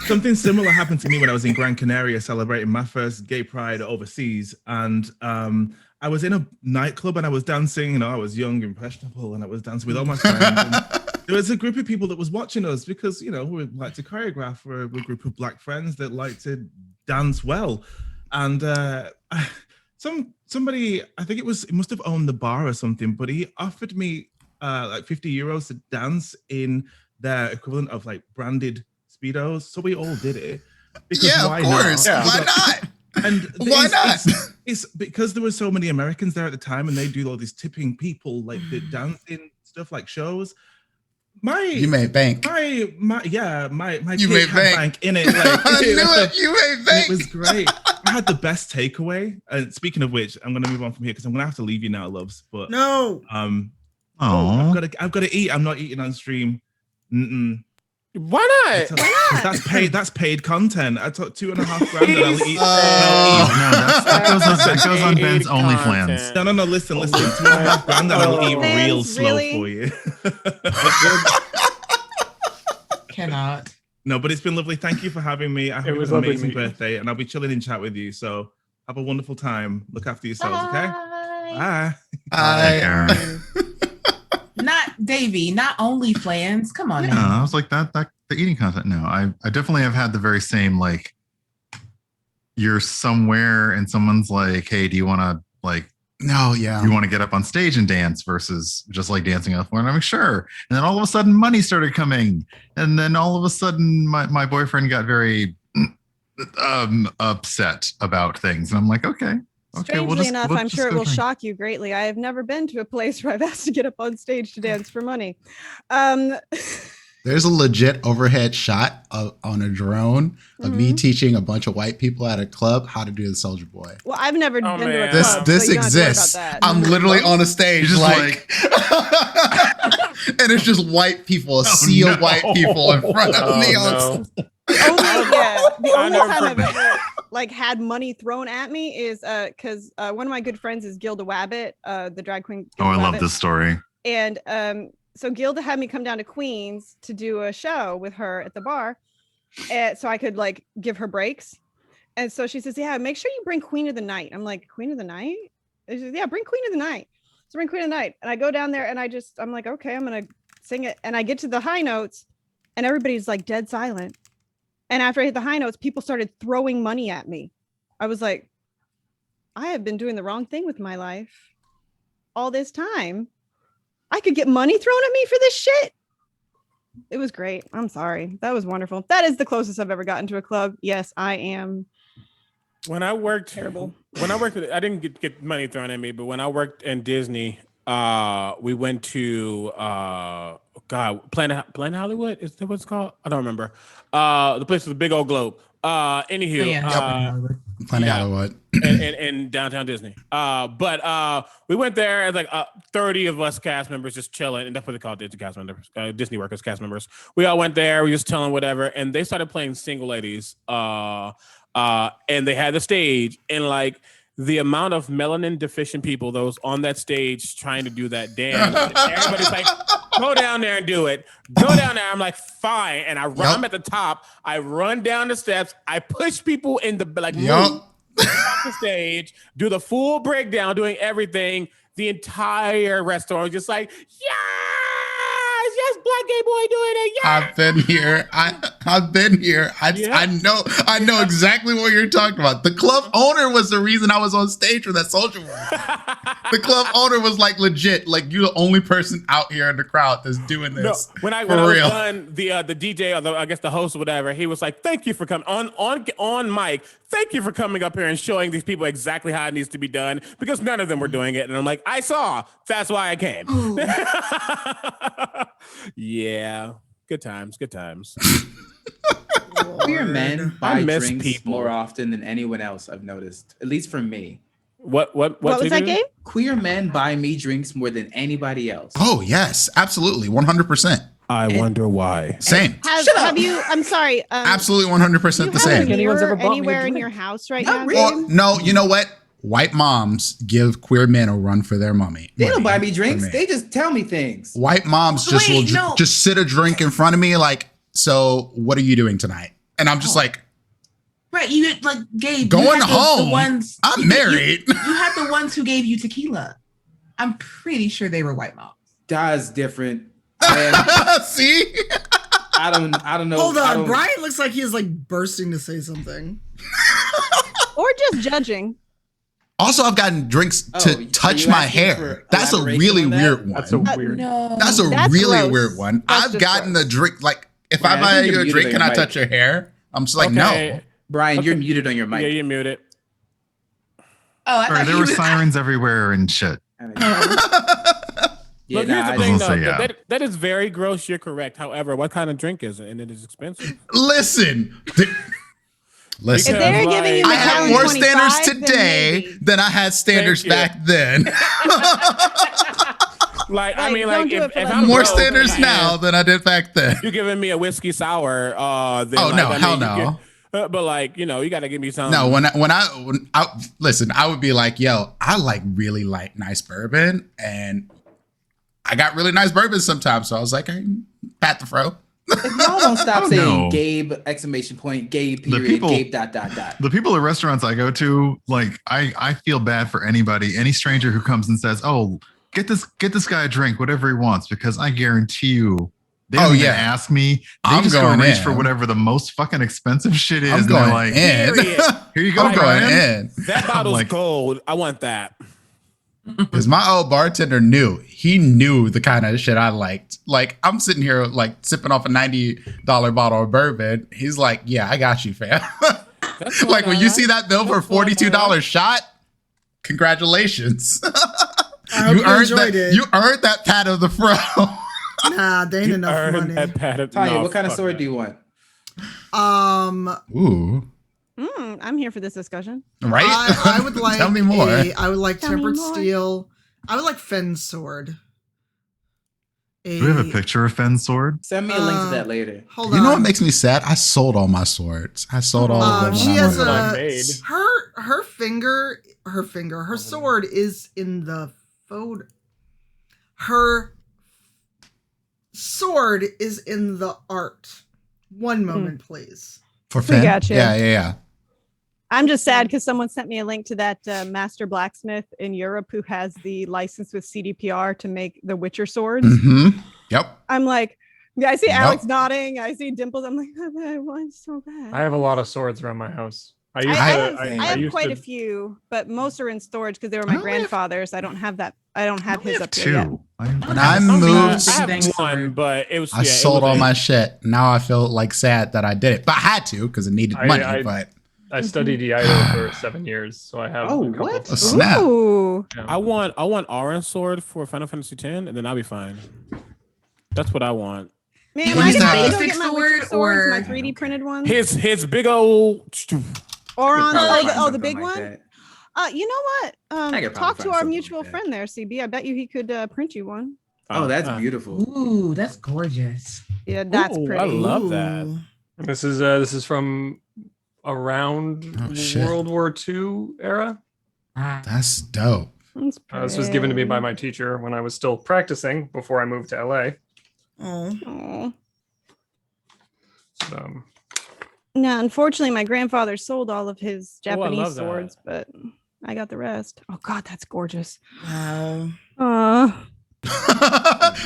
Something similar happened to me when I was in Gran Canaria celebrating my first gay pride overseas. And I was in a nightclub and I was dancing. You know, I was young, impressionable, and I was dancing with all my friends. And there was a group of people that was watching us because, you know, we like to choreograph. We're a group of Black friends that like to dance well. And somebody, I think it must have owned the bar or something, but he offered me like 50 euros to dance in their equivalent of like branded Speedos. So we all did it. Because Yeah, of why course. not? Why not? And Why not? It's because there were so many Americans there at the time, and they do all these tipping people, like the dancing stuff, like shows. You made bank. My You kid made had bank. in it. Like, I knew it. You made bank. It was great. I had the best takeaway. And speaking of which, I'm gonna move on from here because I'm gonna have to leave you now, loves. But no. I've got to eat. I'm not eating on stream. Mm-mm. Why not? That's paid content. I took $2.5 grand and I'll eat. that goes on Ben's OnlyFans. No. Listen. $2.5 grand and I'll eat Vans, real slow really? for you. Cannot. No, but it's been lovely. Thank you for having me. I hope it was an lovely to amazing meet you. birthday, and I'll be chilling in chat with you. So have a wonderful time. Look after yourselves, okay? Bye. Not Davey, not OnlyFans. Come on No, now. I was like that the eating content. No, I definitely have had the very same, like, you're somewhere and someone's like, hey, do you want to like No, yeah. you want to get up on stage and dance versus just like dancing on the floor? And I'm like, sure. And then all of a sudden money started coming. And then all of a sudden my boyfriend got very upset about things. And I'm like, okay. Strangely enough, I'm sure it will shock you greatly. I have never been to a place where I've asked to get up on stage to dance for money. There's a legit overhead shot on a drone of me teaching a bunch of white people at a club how to do the Soldier Boy. Well, I've never been to a This club. this so you don't have to worry exists. about that. I'm literally on a stage, Just like, and it's just white people, a sea of white people in front of me. The only never time I've forget. ever like had money thrown at me is because one of my good friends is Gilda Wabbit, the drag queen. Oh, I Gilda love Wabbit. this story. And so Gilda had me come down to Queens to do a show with her at the bar, and so I could like give her breaks. And so she says, "Yeah, make sure you bring Queen of the Night." I'm like, "Queen of the Night?" And she says, "Yeah, bring Queen of the Night." So bring Queen of the Night, and I go down there and I'm like, "Okay, I'm gonna sing it." And I get to the high notes, and everybody's like dead silent. And after I hit the high notes, people started throwing money at me. I was like, I have been doing the wrong thing with my life all this time. I could get money thrown at me for this shit. It was great. I'm sorry. That was wonderful. That is the closest I've ever gotten to a club. Yes, I am. When I worked, terrible. When I worked, I didn't get money thrown at me, but when I worked in Disney, we went to Planet Hollywood. Is that what it's called? I don't remember. The place with the big old globe. Anywho, Planet Hollywood in downtown Disney. But we went there as like 30 of us cast members just chilling, and that's what they call Disney cast members, Disney workers, cast members. We all went there, we just chilling, whatever, and they started playing Single Ladies. And they had the stage, and like the amount of melanin deficient people that was on that stage trying to do that dance, everybody's like, go down there and do it. Go down there. I'm like, fine. And I run, I'm at the top. I run down the steps. I push people in the move off the stage, do the full breakdown, doing everything. The entire restaurant was just like, yes, black gay boy doing it. Yeah. I've been here. I've been here. I know exactly what you're talking about. The club owner was the reason I was on stage for that social work. The club owner was like legit, like you're the only person out here in the crowd that's doing this. No, when I was done, the DJ or I guess the host or whatever, he was like, "Thank you for coming on mic. Thank you for coming up here and showing these people exactly how it needs to be done because none of them were doing it." And I'm like, "I saw. That's why I came." Yeah, good times. Queer men buy miss drinks people more often than anyone else. I've noticed, at least for me. What was that game? Queer men buy me drinks more than anybody else. Oh yes, absolutely, 100%. I wonder why. Same. Have you? I'm sorry. Absolutely, 100% the same. Anywhere in your house right now? Or, no, you know what? White moms give queer men a run for their money. They don't buy me drinks. They just tell me things. White moms just sit a drink in front of me like, so what are you doing tonight? And I'm just like, right, you like Gabe. Going home. The ones, I'm married. You had the ones who gave you tequila. I'm pretty sure they were white moms. That's different. See? I don't know. Hold on, Brian looks like he is like bursting to say something. Or just judging. Also, I've gotten drinks to touch my hair. That's a really weird one. That's a weird. That's a really weird one. I've gotten a drink like if I buy you a drink, can I touch your hair? I'm just like, no. Brian, you're muted on your mic. Yeah, you're muted. Oh, Sorry, there were sirens everywhere and shit. Look, here's the thing, though. That is very gross. You're correct. However, what kind of drink is it? And it is expensive. Listen. If they're giving you I have more standards today than I had standards back then. Like, I mean, like, if I'm more broke, standards now than I did back then. You're giving me a whiskey sour. Then, oh, like, no, I mean, hell no. But like, you know, you got to give me something. No, when I listen, I would be like, yo, I like really like nice bourbon, and I got really nice bourbon sometimes. So I was like, hey, pat the fro. If y'all don't stop saying Gabe, exclamation point, Gabe, period, Gabe, ... The people at restaurants I go to, like, I feel bad for any stranger who comes and says, oh, get this guy a drink, whatever he wants, because I guarantee you, they don't even ask me. They just go reach for whatever the most fucking expensive shit is. I'm going and they're like, in. Here you go, I'm Brian. going in. That bottle's gold. I want that. Because my old bartender he knew the kind of shit I liked. Like, I'm sitting here like sipping off a $90 bottle of bourbon. He's like, yeah, I got you, fam. Like, when you see that bill for $42 shot, congratulations. You earned that pat of the fro. Nah, they ain't enough money. Tanya, what kind of sword do you want? Ooh. I'm here for this discussion. Right? I would like. Tell me more. I would like tempered steel. I would like Fenn's sword. Do we have a picture of Fenn's sword? Send me a link to that later. Hold on. You know what makes me sad? I sold all my swords. I sold all of them. She has her sword is in the photo. Her sword is in the art. One moment, please. For Fenn? Gotcha. Yeah. I'm just sad because someone sent me a link to that master blacksmith in Europe who has the license with CDPR to make the Witcher swords. Mm-hmm. Yep. I'm like, I see Alex nodding. I see Dimples. I'm like, I want so bad. I have a lot of swords around my house. I have quite a few, but most are in storage because they were my grandfather's. I don't have that. I don't have his up here yet. When I moved, I have one, but it was. I sold all my shit. Now I feel like sad that I did it, but I had to because it needed money. But I studied Ido for 7 years, so I have. Oh, what? A snap. Ooh. I want Orange Sword for Final Fantasy X, and then I'll be fine. That's what I want. Man, You I want can the go basic get my sword Witcher swords, or- my 3D printed ones. His big old. Oron, Probably the something big like one. that. You know what? I could probably Talk find to our something mutual friend there, CB. I bet you he could print you one. Oh, that's beautiful. Ooh, that's gorgeous. Yeah, that's Ooh, pretty. I love that. This is from around shit. World War II era. That's dope. This was given to me by my teacher when I was still practicing before I moved to LA. Oh. So, No, unfortunately, my grandfather sold all of his I love Japanese that. swords, but I got the rest. Oh God, that's gorgeous. Wow.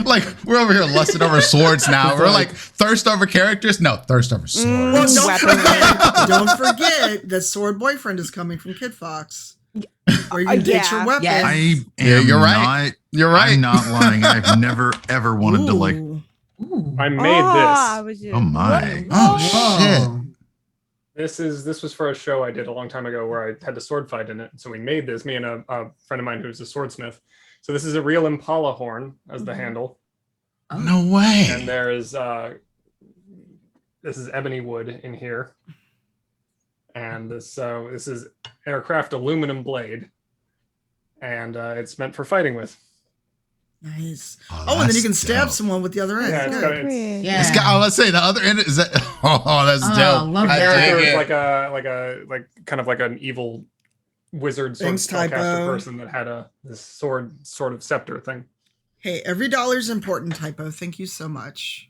Like we're over here lusting over swords now. We're like thirst over characters. No, thirst over swords. Well, don't forget that Sword Boyfriend is coming from Kid Fox. Where you can date your weapon. I Yeah, am you're right. You're right. I'm not lying. I've never ever wanted to like. I made this. Oh my. Oh shit. This was for a show I did a long time ago where I had the sword fight in it. So we made this, me and a friend of mine who's a swordsmith. So this is a real Impala horn as the handle. No way. And there is this is ebony wood in here. And this is aircraft aluminum blade. And it's meant for fighting with. Nice. Oh, and then you can stab someone with the other end. Yeah, it's got It's got, I was say the other end is that. Oh, that's dope. The I character dig is it. like kind of like an evil wizard sort of Thanks, typo. spellcaster person that had this sword sort of scepter thing. Hey, every dollar's important, typo. Thank you so much.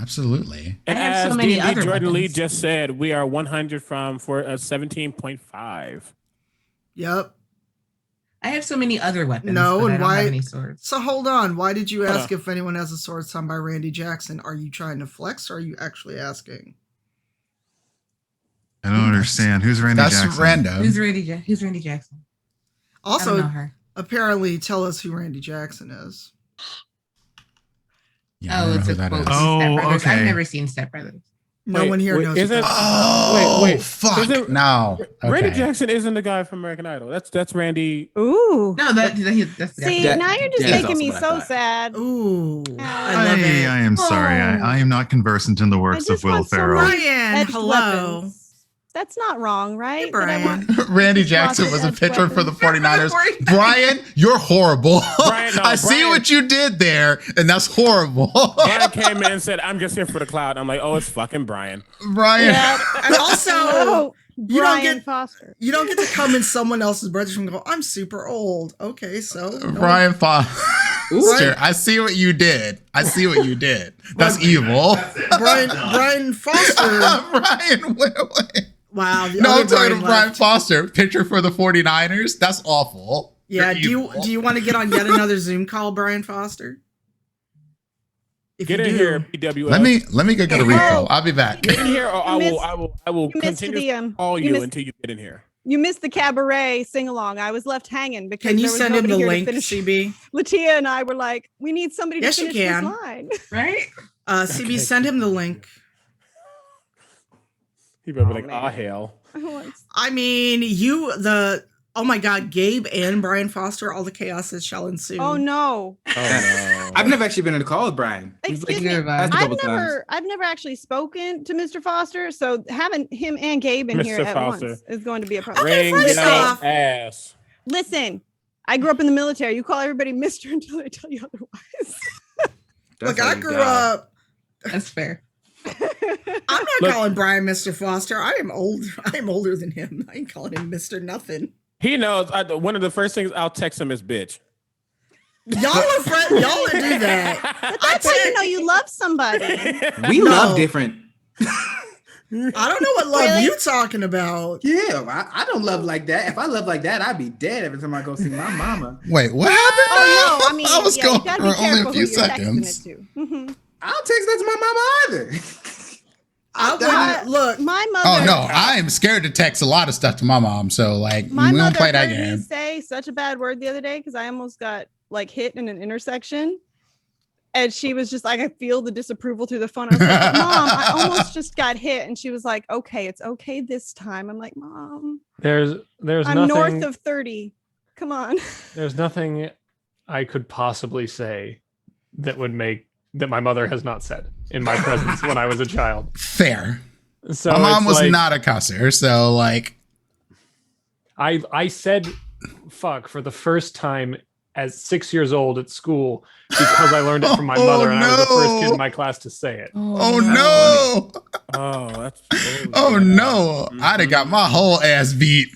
Absolutely. And I have as so many D&D other Jordan Lee weapons. just said, we are 100 for 17.5. Yep. I have so many other weapons. No, but I and don't have why? any swords. So hold on. Why did you ask if anyone has a sword signed by Randy Jackson? Are you trying to flex, or are you actually asking? I don't understand. Who's Randy That's Jackson? random. Who's Randy Jackson? I don't Also, know her. apparently, tell us who Randy Jackson is. Yeah, I don't know it's who a that quote is. from Oh, Step Brothers. I've okay. never seen Step Brothers. No one here knows. Is who it? that Oh, wait. fuck. Isn't- No. Randy Okay. Jackson isn't the guy from American Idol. That's Randy. Ooh. No, that's the See, That- now you're just that's making also me what I so thought. sad. Ooh. I I love it. I am sorry. I am not conversant in the works of just Will want so Ferrell. many Brian, edged hello. weapons. That's not wrong, right? Hey, But I Brian. want- Randy Lots Jackson of was a edge pitcher for the weapons. 49ers. Brian, you're horrible. Brian, no, I see Brian- what you did there, and that's horrible. Brian came in and said, "I'm just here for the cloud." I'm like, "Oh, it's fucking Brian." Brian. Yeah, and also, No, you Brian don't get Foster. you don't get to come in someone else's birthday and go, "I'm super old." Okay, so no Brian Foster. I see what you did. I see what you did. That's evil. Brian Foster. Brian, wait. Wow. The No, other I'm talking about Brian left. Foster, pitcher for the 49ers. That's awful. Yeah. You're evil. Do you want to get on yet another Zoom call, Brian Foster? If Get you in do, here, BWS. Let me go get a refill. I'll be back. Get in here, or I missed- will you missed continue the, to call you you missed- until you get in here. You missed the cabaret sing along. I was left hanging because Can you there was send him nobody the here link, to finish. CB? LaTia and I were like, we need somebody Yes, to you finish can. this line. Right? CB, send him the link. He better be like, "Ah, hell." I mean, oh my God, Gabe and Brian Foster, all the chaos that shall ensue. Oh no. Oh no. I've never actually been in a call with Brian. Excuse me. asked a couple times. I've never actually spoken to Mr. Foster, so having him and Gabe in here Mr. at Foster. once is going to be a problem. Ring first your off- ass. Listen, I grew up in the military. You call everybody Mr. until they tell you otherwise. Look, I grew up. That's fair. I'm not calling Brian Mr. Foster. I am old. I am older than him. I ain't calling him Mr. Nothing. He knows. One of the first things I'll text him is "bitch." Y'all are friends. Y'all would do that. But that's how you know you love somebody. We No. love different. I don't know what love Really? you talking about. Yeah, I don't love like that. If I love like that, I'd be dead every time I go see my mama. Wait, what happened? Oh no, I mean, I was yeah, going you gotta for be only a careful few who you're texting seconds. it to. Mhm. I don't text that to my mama either. Look, my mother. Oh no, I am scared to text a lot of stuff to my mom. So like, My we don't mother play that heard me game. say such a bad word the other day because I almost got like hit in an intersection. And she was just like, I feel the disapproval through the phone. I was like, Mom, I almost just got hit. And she was like, okay, it's okay this time. I'm like, Mom, There's I'm nothing, north of 30. Come on. There's nothing I could possibly say that would make that my mother has not said in my presence when I was a child. Fair. So my mom it's was like, not a cusser, so like, I said fuck for the first time as 6 years old at school because I learned it from my mother, and I was the first kid in my class to say it. Oh no! Oh, that's Oh no! I'd have got my whole ass beat.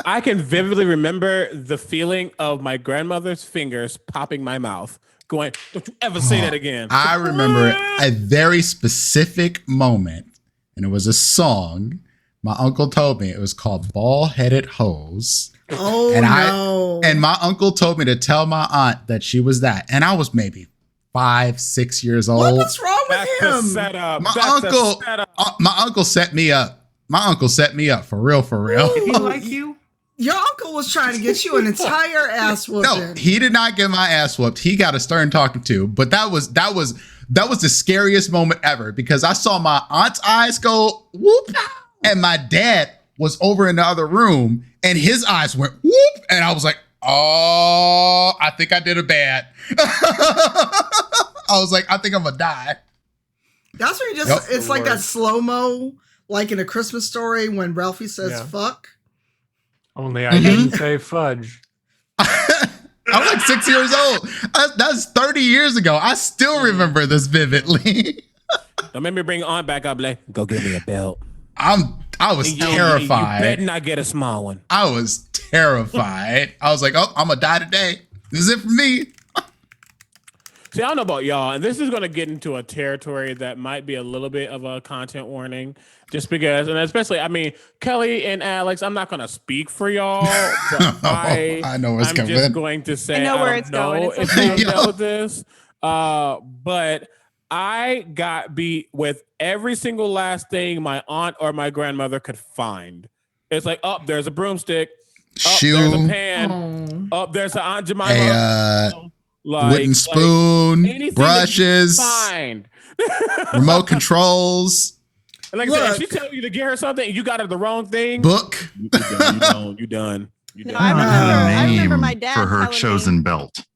I can vividly remember the feeling of my grandmother's fingers popping my mouth, going, "Don't you ever say that again." I remember a very specific moment, and it was a song. My uncle told me it was called "Ball-Headed Hose." Oh and no! And my uncle told me to tell my aunt that she was that, and I was maybe 5, 6 years old. What's wrong with him? My uncle set me up. My uncle set me up for real, for real. Did he like you? Your uncle was trying to get you an entire ass whooping. No, he did not get my ass whooped. He got a stern talking to, but that was the scariest moment ever because I saw my aunt's eyes go whoop, and my dad was over in the other room, and his eyes went whoop, and I was like, oh, I think I did a bad. I was like, I think I'm gonna die. That's when you just, it's like that slow-mo, like in A Christmas Story when Ralphie says fuck. Only I didn't say fudge. I'm like 6 years old. That's 30 years ago. I still remember this vividly. Don't make me bring Aunt back up, like, go get me a belt. I was terrified. You better not get a small one. I was terrified. I was like, oh, I'm gonna die today. This is it for me. See, I don't know about y'all, and this is going to get into a territory that might be a little bit of a content warning, just because, and especially, I mean, Kelly and Alex, I'm not going to speak for y'all, but I know where it's I'm coming. just going to say, I know where it's going. It's okay. If you know this, but I got beat with every single last thing my aunt or my grandmother could find. It's like, oh, there's a broomstick. Oh, there's a pan. Oh, there's an Aunt Jemima. Wooden spoon, brushes, remote controls. And like I said, if she tell you to get her something and you got her the wrong thing, book, you done. I remember my dad for her telling chosen me, belt.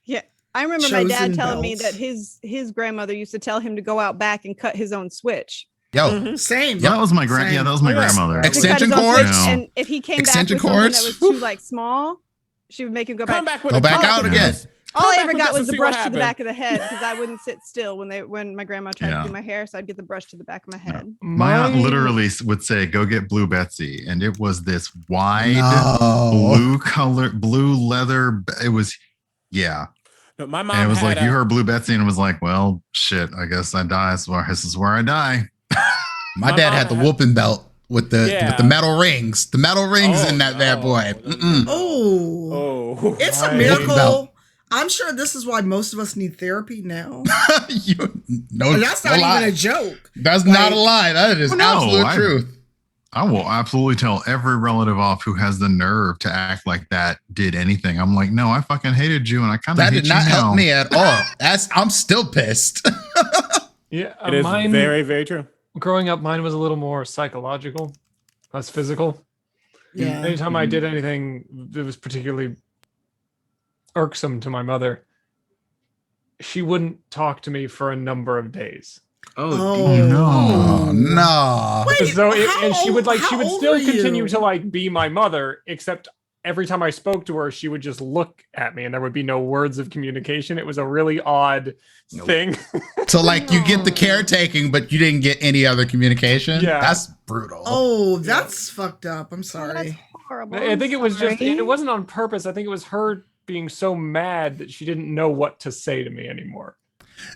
Yeah, I remember my dad telling me that his grandmother used to tell him to go out back and cut his own switch. Yo, same. Yeah, that was my grandmother. Extension cords, and if he came back with something that was too like small, she would make him go back out again. All I ever got was the brush to the back of the head because I wouldn't sit still when my grandma tried to do my hair, so I'd get the brush to the back of my head. My aunt literally would say, "Go get Blue Betsy," and it was this wide blue leather. It was, yeah. No, my mom and it was had like, you heard Blue Betsy, and it was like, well, shit. I guess I die. This is where I die. My dad had the whooping belt with the metal rings. The metal rings in that bad boy. Oh, it's a miracle. I'm sure this is why most of us need therapy now. No, that's not even a joke. That's not a lie. That is absolute truth. I will absolutely tell every relative off who has the nerve to act like that did anything. I'm like, no, I fucking hated you, and I kind of hate you now. That did not help me at all. I'm still pissed. Yeah, it is very, very true. Growing up, mine was a little more psychological, less physical. Yeah. Anytime I did anything that was particularly irksome to my mother, she wouldn't talk to me for a number of days. No. Wait, so and she would still continue to like be my mother, except every time I spoke to her, she would just look at me and there would be no words of communication. It was a really odd thing. So like you get the caretaking, but you didn't get any other communication? Yeah. That's brutal. Oh, that's fucked up. I'm sorry. That's horrible. I think it was just, it wasn't on purpose. I think it was her being so mad that she didn't know what to say to me anymore.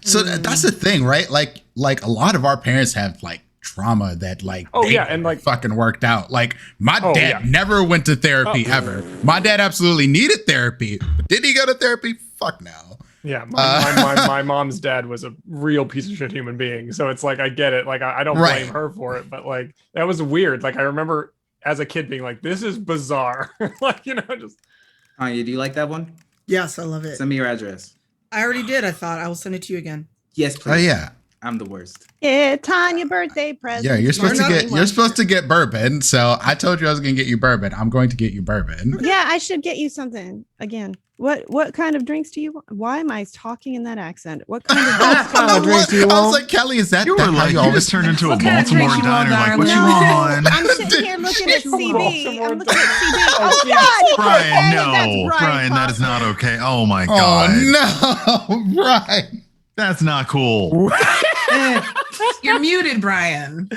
So that's the thing, right? Like a lot of our parents have like trauma that like and like fucking worked out. Like my dad never went to therapy ever. My dad absolutely needed therapy, but did he go to therapy? Fuck no. Yeah, my mom's dad was a real piece of shit human being. So it's like, I get it. Like, I don't blame her for it, but like, that was weird. Like, I remember as a kid being like, this is bizarre. Like, just. Anya, do you like that one? Yes, I love it. Send me your address. I already did. I thought I will send it to you again. Yes, please. Oh yeah. I'm the worst. Yeah, Tanya birthday present. Yeah, you're supposed to get bourbon. So I told you I was gonna get you bourbon. I'm going to get you bourbon. Yeah, I should get you something again. What kind of drinks do you want? Why am I talking in that accent? What kind of drinks do you want? I was like, Kelly, is that you were like, you just turned into a Baltimore diner? Like, what you want? I'm sitting here looking at CB. I'm looking at CB. Oh God, Brian, no, Brian, that is not okay. Oh my God. Oh no, Brian. That's not cool. You're muted, Brian.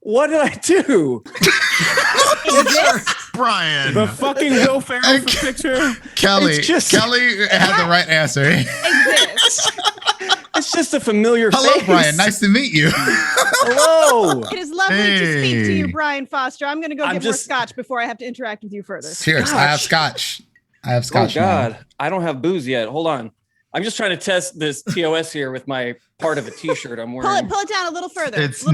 What did I do? Brian. The fucking Will Ferrell picture. Kelly had the right answer. It's just a familiar face. Hello, Brian. Nice to meet you. Hello. It is lovely to speak to you, Brian Foster. I'm going to go get more scotch before I have to interact with you further. Cheers. I have scotch. Oh God, I don't have booze yet. Hold on. I'm just trying to test this TOS here with my part of a T-shirt I'm wearing. Pull it down a little further. It's too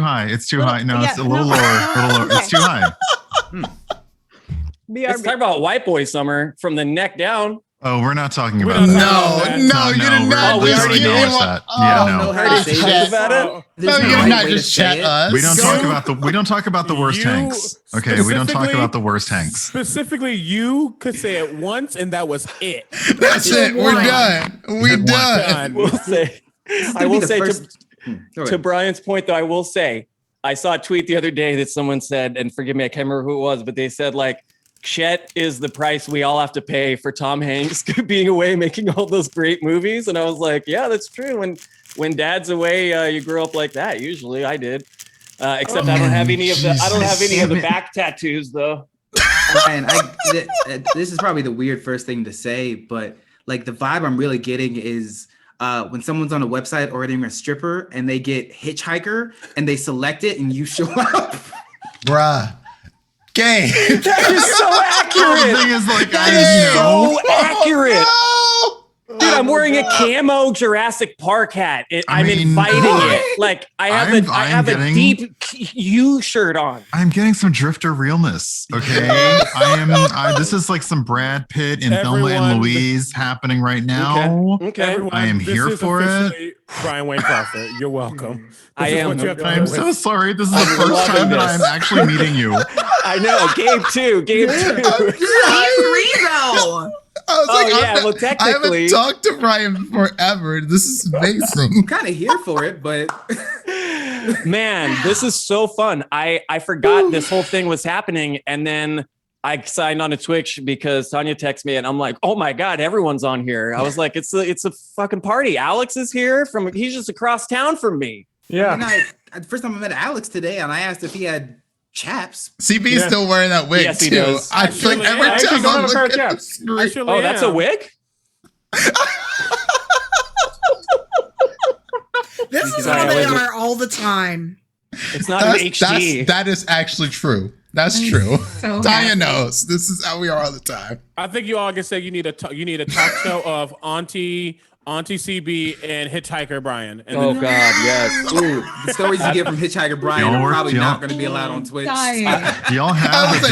high. It's too high. No, it's a little lower. Okay. It's too high. Let's talk about white boy summer from the neck down. Oh, we're not talking about that. No, you did not. We already did. No, you did not just chat us. We don't talk about the worst Hanks. Okay, we don't talk about the worst Hanks. Specifically, you could say it once, and that was it. That's it. We're done. We're done. I will say to Brian's point, though, I will say I saw a tweet the other day that someone said, and forgive me, I can't remember who it was, but they said like, Chet is the price we all have to pay for Tom Hanks being away making all those great movies. And I was like, yeah, that's true. When dad's away, you grow up like that. Usually I did. Except I don't have any of the back tattoos though. And this is probably the weird first thing to say, but like the vibe I'm really getting is when someone's on a website ordering a stripper and they get hitchhiker and they select it and you show up. Bruh. Gay. That is so accurate. The thing is, like, that is so accurate. Oh, no. Dude, I'm wearing a camo Jurassic Park hat. I'm inviting it. Like I have a deep U shirt on. I'm getting some Drifter realness. Okay, this is like some Brad Pitt and Thelma and Louise happening right now. Okay. Everyone, I am here for it. Brian Wayne Crawford, you're welcome. I'm so sorry. This is the first time that I'm actually meeting you. I know. Gabe too. Well, technically, I haven't talked to Brian forever. This is amazing. I'm kind of here for it, but man, this is so fun. I forgot this whole thing was happening, and then I signed on to Twitch because Tanya texted me, and I'm like, oh my God, everyone's on here. I was like, it's a fucking party. Alex is here he's just across town from me. Yeah. And first time I met Alex today, and I asked if he had chaps. CB is still wearing that wig yes, he too. does. I feel like every time I look at the screen. Oh, that's a wig? This is how they are all the time. It's not an HD. That is actually true. That's true. So Tanya knows. This is how we are all the time. I think you all can say you need a talk show of Auntie CB and Hitchhiker Brian. And God, yes. Ooh, the stories you get from Hitchhiker Brian are probably not going to be allowed on Twitch. Do y'all have a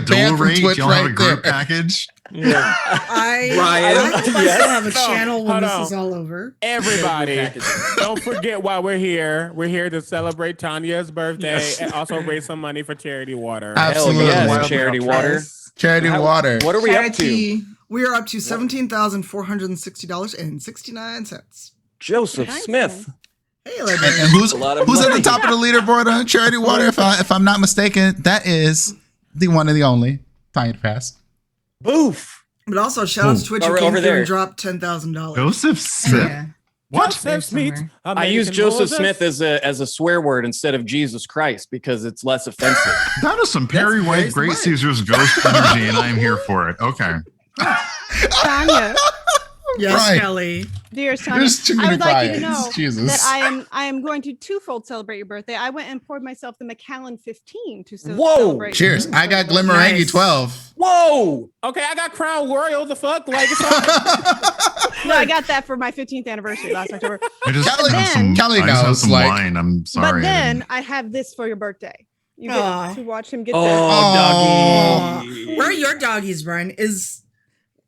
dual rate? Do y'all have a group package? Yeah. I still have a channel when this is all over. Everybody, don't forget why we're here. We're here to celebrate Tanya's birthday and also raise some money for charity water. Absolutely. Yes, charity water. Charity water. What are we up to? We are up to $17,460.69. Joseph Smith. Hey, and who's at the top of the leaderboard on charity water? If I'm not mistaken, that is the one and the only Tanya Pass. Boof. But also, shout out to Twitch who came through and dropped $10,000. Joseph Smith. Yeah. What? I use Joseph Smith as a swear word instead of Jesus Christ because it's less offensive. That is some Perry White Great Caesar's ghost energy, and I am here for it. Okay. Tanya. Yes, Right. Kelly. Dear Tanya, There's too I many would like you to Brians. know Jesus. that I am going to twofold celebrate your birthday. I went and poured myself the Macallan 15 to celebrate. Cheers. I got Glimmerangi 12. Whoa. Okay, I got Crown Royal. The fuck? Like, it's No, I got that for my 15th anniversary last October. I just Kelly- have some, Kelly I just have knows, some like- wine. I'm sorry. But I then didn't- I have this for your birthday. You Aw. get to watch him get doggy. Where are your doggies, Brian?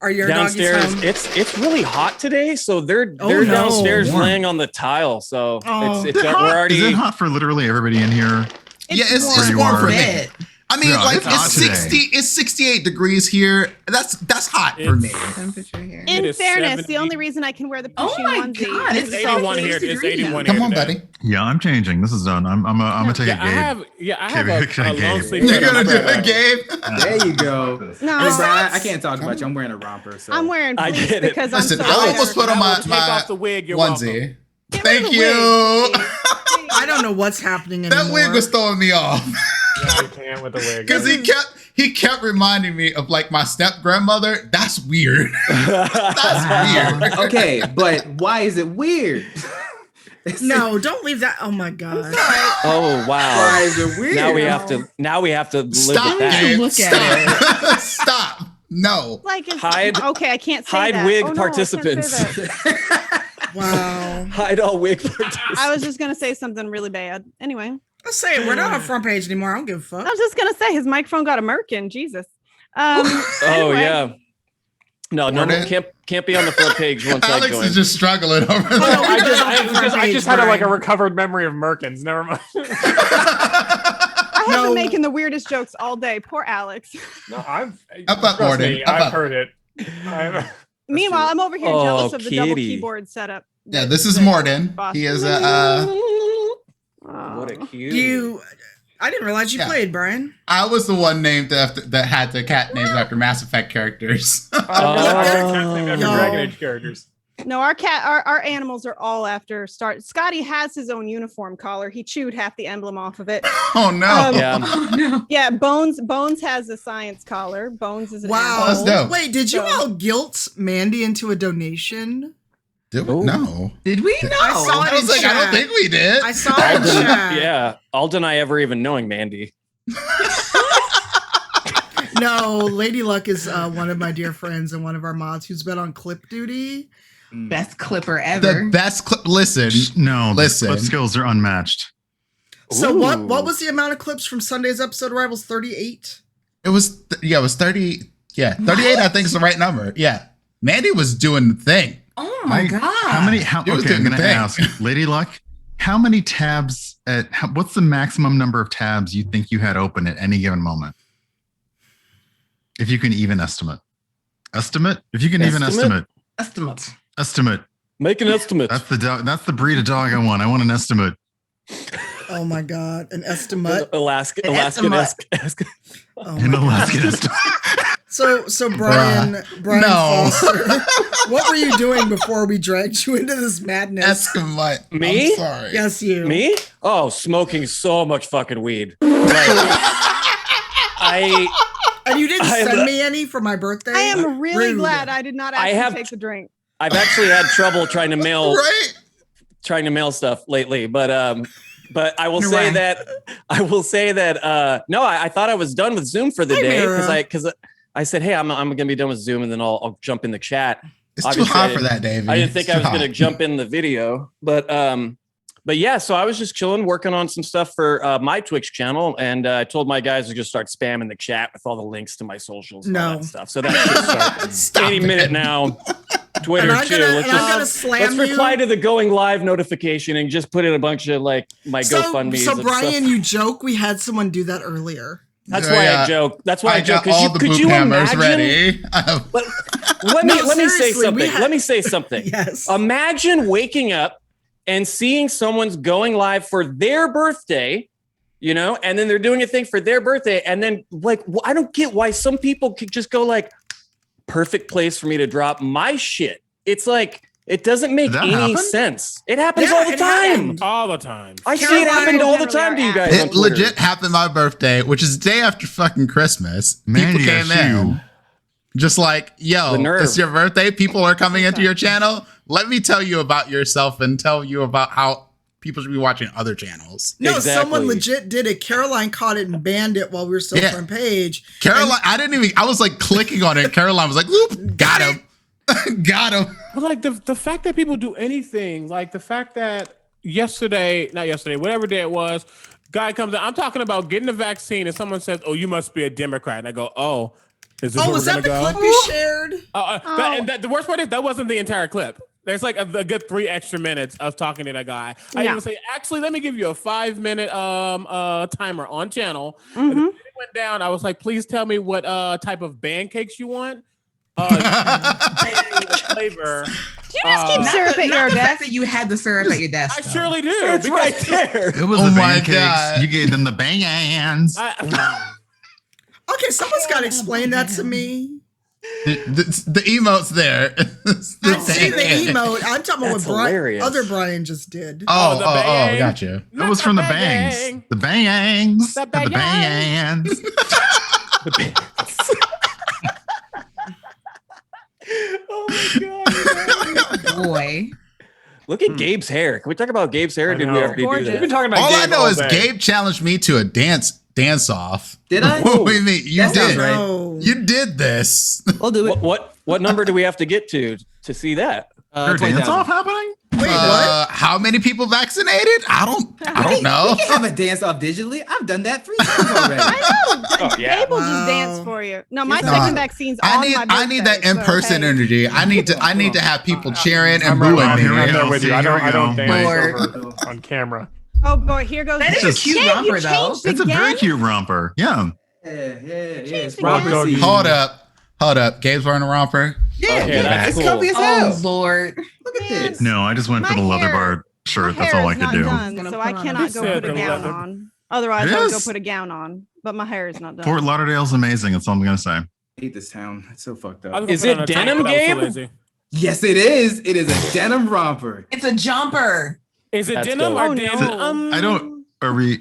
Are your downstairs? doggies home? It's really hot today, so they're Oh, no. downstairs Warm. laying on the tile. So Oh. it's Is it we're hot? already. Is it hot for literally everybody in here? Yeah, it's Where you warm are? for me. Bit. I mean, Yeah, like it's hot it's today. 60, it's 68 degrees here. That's hot for me. It In is fairness, 70. the only reason I can wear the Oh pushing my onesie God, is it's so 81 here. close to It's green 81 now. here. Come on, today. buddy. Yeah, I'm changing. This is done. I'm gonna take a I Gabe. have Can I a Gabe? long sleeve. You're shirt on gonna my do back. it, Gabe? There you go. No, I mean, Brian, I can't talk about you. I'm wearing a romper. So I'm wearing I fleece get it. because Listen, I'm so I almost put on I will my, take my off the wig. You're welcome. onesie. Get rid of Thank the you. wig. I don't know what's happening anymore. That wig was throwing me off Yeah, I can't with the wig. because he kept reminding me of like my step grandmother. That's weird. That's weird. okay, but why is it weird? No, don't leave that. Oh my god. Oh wow! Why is it weird? Now we have to live Stop, with that. Gabe. Look at Stop. Stop. No. Like it's, Hide- okay, I can't say hide that. wig Oh, no, I can't say participants. that. Wow. Hide all wig participants. I was just gonna say something really bad. Anyway, Let's say it. We're not on front page anymore. I don't give a fuck. I was just gonna say his microphone got a merkin. Jesus. Oh Anyway. yeah. No, Morning. can't be on the front page once I Alex join. is just struggling over there. no, I just had like a recovered memory of Merkins. Never mind. I have No. been making the weirdest jokes all day. Poor Alex. No, I've Up, up, trust Morgan. me, Up, I've up. heard it. I've- Meanwhile, I'm over here Oh, jealous of the double kitty. keyboard setup. Yeah, this is Morden. He is a. What a cute. I didn't realize you Yeah. played, Brian. I was the one named after that had the cat named after Mass Effect characters. after No. Dragon Age characters. No, our animals are all after start. Scotty has his own uniform collar. He chewed half the emblem off of it. Oh no! Yeah. Oh no. Yeah, Bones has a science collar. Bones is an Wow. That's animal. dope. Wait, did you So- all guilt Mandy into a donation? Did we? Oh. No. Did we? No. I saw it I was in like, I don't chat. think we did. I saw it in chat. Yeah, I'll deny ever even knowing Mandy. No, Lady Luck is one of my dear friends and one of our mods who's been on clip duty. Best clipper ever. The best clip. Listen. No, Listen. the clip skills are unmatched. So Ooh. what was the amount of clips from Sunday's episode of Rivals? 38? It was 30. Yeah, 38. I think is the right number. Yeah, Mandy was doing the thing. Oh my god. How many? You were Okay, I'm doing the gonna thing. ask Lady Luck. How many tabs what's the maximum number of tabs you think you had open at any given moment? If you can even estimate. If you can even estimate. Estimate. Make an estimate. That's the breed of dog I want. I want an estimate. Oh my god, an estimate. Alaskan. Oh An my God. Alaskan estimate. So Brian No. Foster, what were you doing before we dragged you into this madness? Estimate. Me? I'm sorry. Yes, you. Me? Oh, smoking so much fucking weed. And you didn't I'm- send me any for my birthday? I am really Rude. glad I did not actually take the drink. I've actually had trouble trying to mail Right? stuff lately, but I will You're say right. that no, I thought I was done with Zoom for the Hey, day Mira. because I said, hey, I'm gonna be done with Zoom and then I'll jump in the chat. It's Obviously, too hot for that, David. I didn't think It's I too was gonna hot. jump in the video, but yeah, so I was just chilling, working on some stuff for my Twitch channel, and I told my guys to just start spamming the chat with all the links to my socials and all No. that stuff. So that should start any minute now. Twitter And I'm too. gonna- Let's and I'm gonna just slam let's you. reply to the going live notification and just put in a bunch of like my GoFundMe. So Brian, you joke we had someone do that earlier. That's why I joke. That's why I joke. got all the Could boot you hammers imagine? ready. Let No, me say seriously, something. Let me say something. Yes. Imagine waking up and seeing someone's going live for their birthday, you know, and then they're doing a thing for their birthday, and then like I don't get why some people could just go like, perfect place for me to drop my shit. It's like it doesn't make That any happen? sense. It happens Yeah, all the it time. happened. All the time. I see it happen all the time to you guys. on It Twitter. legit happened my birthday, which is the day after fucking Christmas. Man, People came in. Just like, yo, The nerve. it's your birthday. People are coming into your channel. Let me tell you about yourself and tell you about how people should be watching other channels. No, Exactly. someone legit did it. Caroline caught it and banned it while we were still Yeah. front page. Caroline, I was like clicking on it. Caroline was like, "Oop, got him." Got him. But like the fact that people do anything, like the fact that not yesterday, whatever day it was, guy comes in. I'm talking about getting the vaccine, and someone says, "Oh, you must be a Democrat," and I go, "Oh, is this where we're gonna go?" Was that the clip you shared? The worst part is that wasn't the entire clip. There's like a good 3 extra minutes of talking to that guy. I even say, actually, let me give you a 5-minute timer on channel. And then when it went down, I was like, please tell me what type of pancakes you want. Flavor. Do you just keep syrup at your desk? That you had the syrup at your desk. I surely do. It's right there. It was the pancakes. You gave them the bangs. Okay, someone's got to explain that to me. The emote's there. I see the emote. I'm talking about what other Brian just did. Oh, gotcha. It was from the bangs. The bangs. The bangs. The bangs. Oh my god, boy! Look at Gabe's hair. Can we talk about Gabe's hair? Or did we already do that? We've been talking about. All Gabe I know is day. Gabe challenged me to a dance off. Did I? What do you mean? You That sounds did. right. You did this. We'll do it. What number do we have to get to see that? Dance off happening? Wait, what? How many people vaccinated? I don't know. We can have a dance off digitally. I've done that 3 times already. I know. Oh, yeah. Gabe will just dance for you. No, my second vaccine's on my birthday. I need that in-person energy. I need to have people cheering and I'm booing right me. I'm there with you. I don't Wait. dance over on camera. Oh boy, here goes. That is a cute romper, though. It's a very cute romper. Yeah. It's Hold up. Gabe's wearing a romper. Yeah, Okay, that's it's cool. comfy as hell. Oh Lord! Look at this. No, I just went for the leather bar shirt. That's all I could do. Done, so I cannot go put a gown on. Otherwise, I would go put a gown on. But my hair is not done. Fort Lauderdale's amazing. That's all I'm gonna say. I hate this town. It's so fucked up. Is it denim, Gabe? Yes, it is. It is a denim romper. It's a jumper. Is it That's denim dope. or Oh, denim? no. I don't.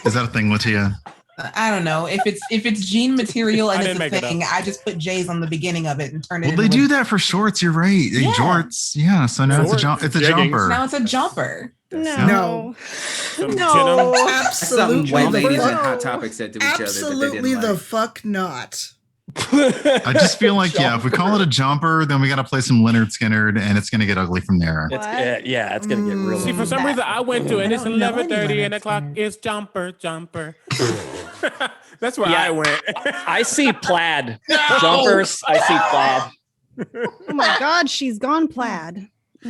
Is that a thing, LaTia? I don't know if it's jean material I and didn't it's a make it thing. I just put J's on the beginning of it and turn it. Well, they do that for shorts. You're right. Yeah. Jorts. Yeah. So now it's a Jeggings. jumper. Now it's a jumper. No. No, That's something absolutely white the ladies and fuck. Hot Topic said to each other that they Absolutely didn't the like. fuck not. I just feel like, if we call it a jumper, then we got to play some Leonard Skinner, and it's going to get ugly from there. It's gonna get real. See, for some reason, I went to, and it's don't know 11:30, and the clock anyone. is jumper. That's where Yeah. I went. I see plaid jumpers. I see plaid. Oh my God, she's gone plaid.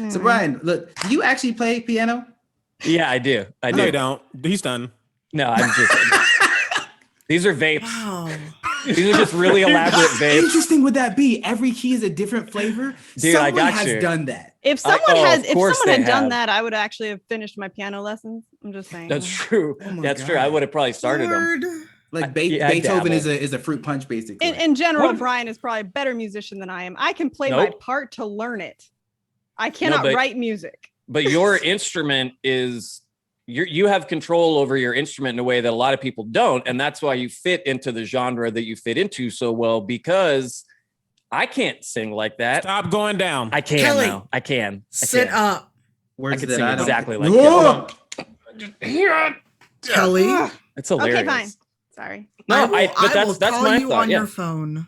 So Brian, look, do you actually play piano? Yeah, I do. I do. No, you don't. He's done. No, I'm just. These are vapes. Wow. These are just really elaborate How vapes. interesting would that be? Every key is a different flavor. Dude, I Someone got has you. done that. If someone of course they had done have. that, I would actually have finished my piano lessons. I'm just saying. That's true. my That's true. God. I would have probably started them. Lord. Like Yeah, I Beethoven dabble. is a fruit punch, basically. In general, What? Brian is probably a better musician than I am. I can play my Nope. part to learn it. I cannot but- write music. But your instrument is you have control over your instrument in a way that a lot of people don't, and that's why you fit into the genre that you fit into so well. Because I can't sing like that. Stop going down. I can Kelly, now. I can. Sit up. I Words can that sing I don't- exactly like Whoa! that. Kelly, It's hilarious. Okay, fine. Sorry. No, I will that's call my you thought. on Yeah. your phone.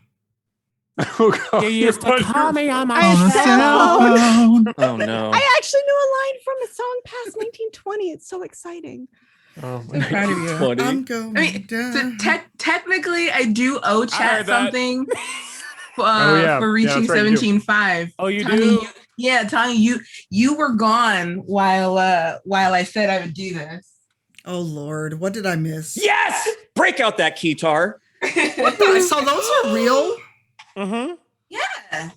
You used to call me on my On the cell cell phone. phone. Oh no. I actually knew a line from a song past 1920. It's so exciting. Oh, So proud of you. Funny. I'm going I mean, down. technically, I do owe heard chat that. something yeah. for reaching that's right, you do. 17.5. Oh, you Tanya, do? Yeah, Tanya, you were gone while I said I would do this. Oh Lord, what did I miss? Yes! Break out that keytar. So those are real? Mm-hmm. Yeah.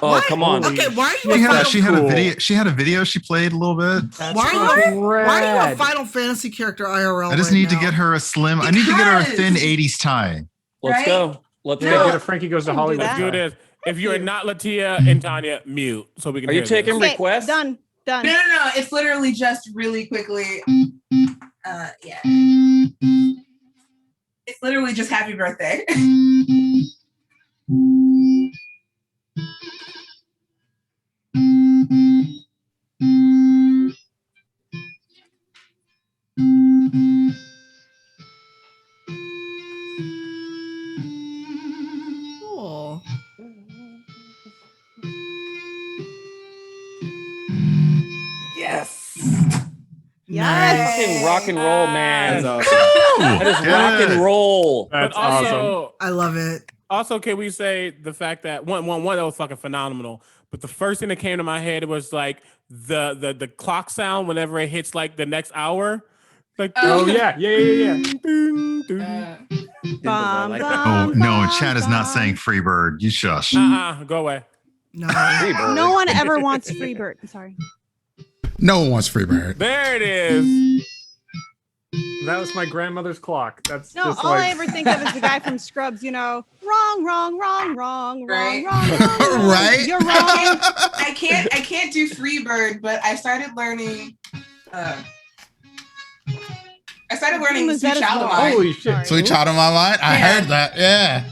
Oh, Why? come on. Okay, why are you She had a cool. video. She had a video. She played a little bit. why are you a Final Fantasy character IRL? I just right need to now? get her a slim. I need to get her a Because- thin '80s tie. Let's Right? go. Let's Yeah, go. get a Frankie Goes to Can do Hollywood. that. Do this. If you're not LaTia and Tanya, mute so we can. Are you hear taking this. requests? Done. No. It's literally just really quickly. Yeah. It's literally just happy birthday. Cool. Yes. Fucking rock and roll, man. That's awesome. That is rock and roll. That's But awesome. also, I love it. Also, can we say the fact that one that was fucking phenomenal, but the first thing that came to my head was like the clock sound whenever it hits like the next hour. Like Oh yeah. ding, Bum, like that. Oh bum, no, bum, Chad is not bum. saying Freebird. You shush. go away. No. No one ever wants Freebird. I'm sorry. No one wants Freebird. There it is. That was my grandmother's clock. That's No, just all like I ever think of is the guy from Scrubs, wrong, wrong, wrong, wrong, Right. wrong, wrong. Right? You're wrong. I can't do Freebird, but I started learning. I started learning Was Sweet that as Child of well? Mine. holy shit. Sweet Child of My Mind. I heard that. Yeah.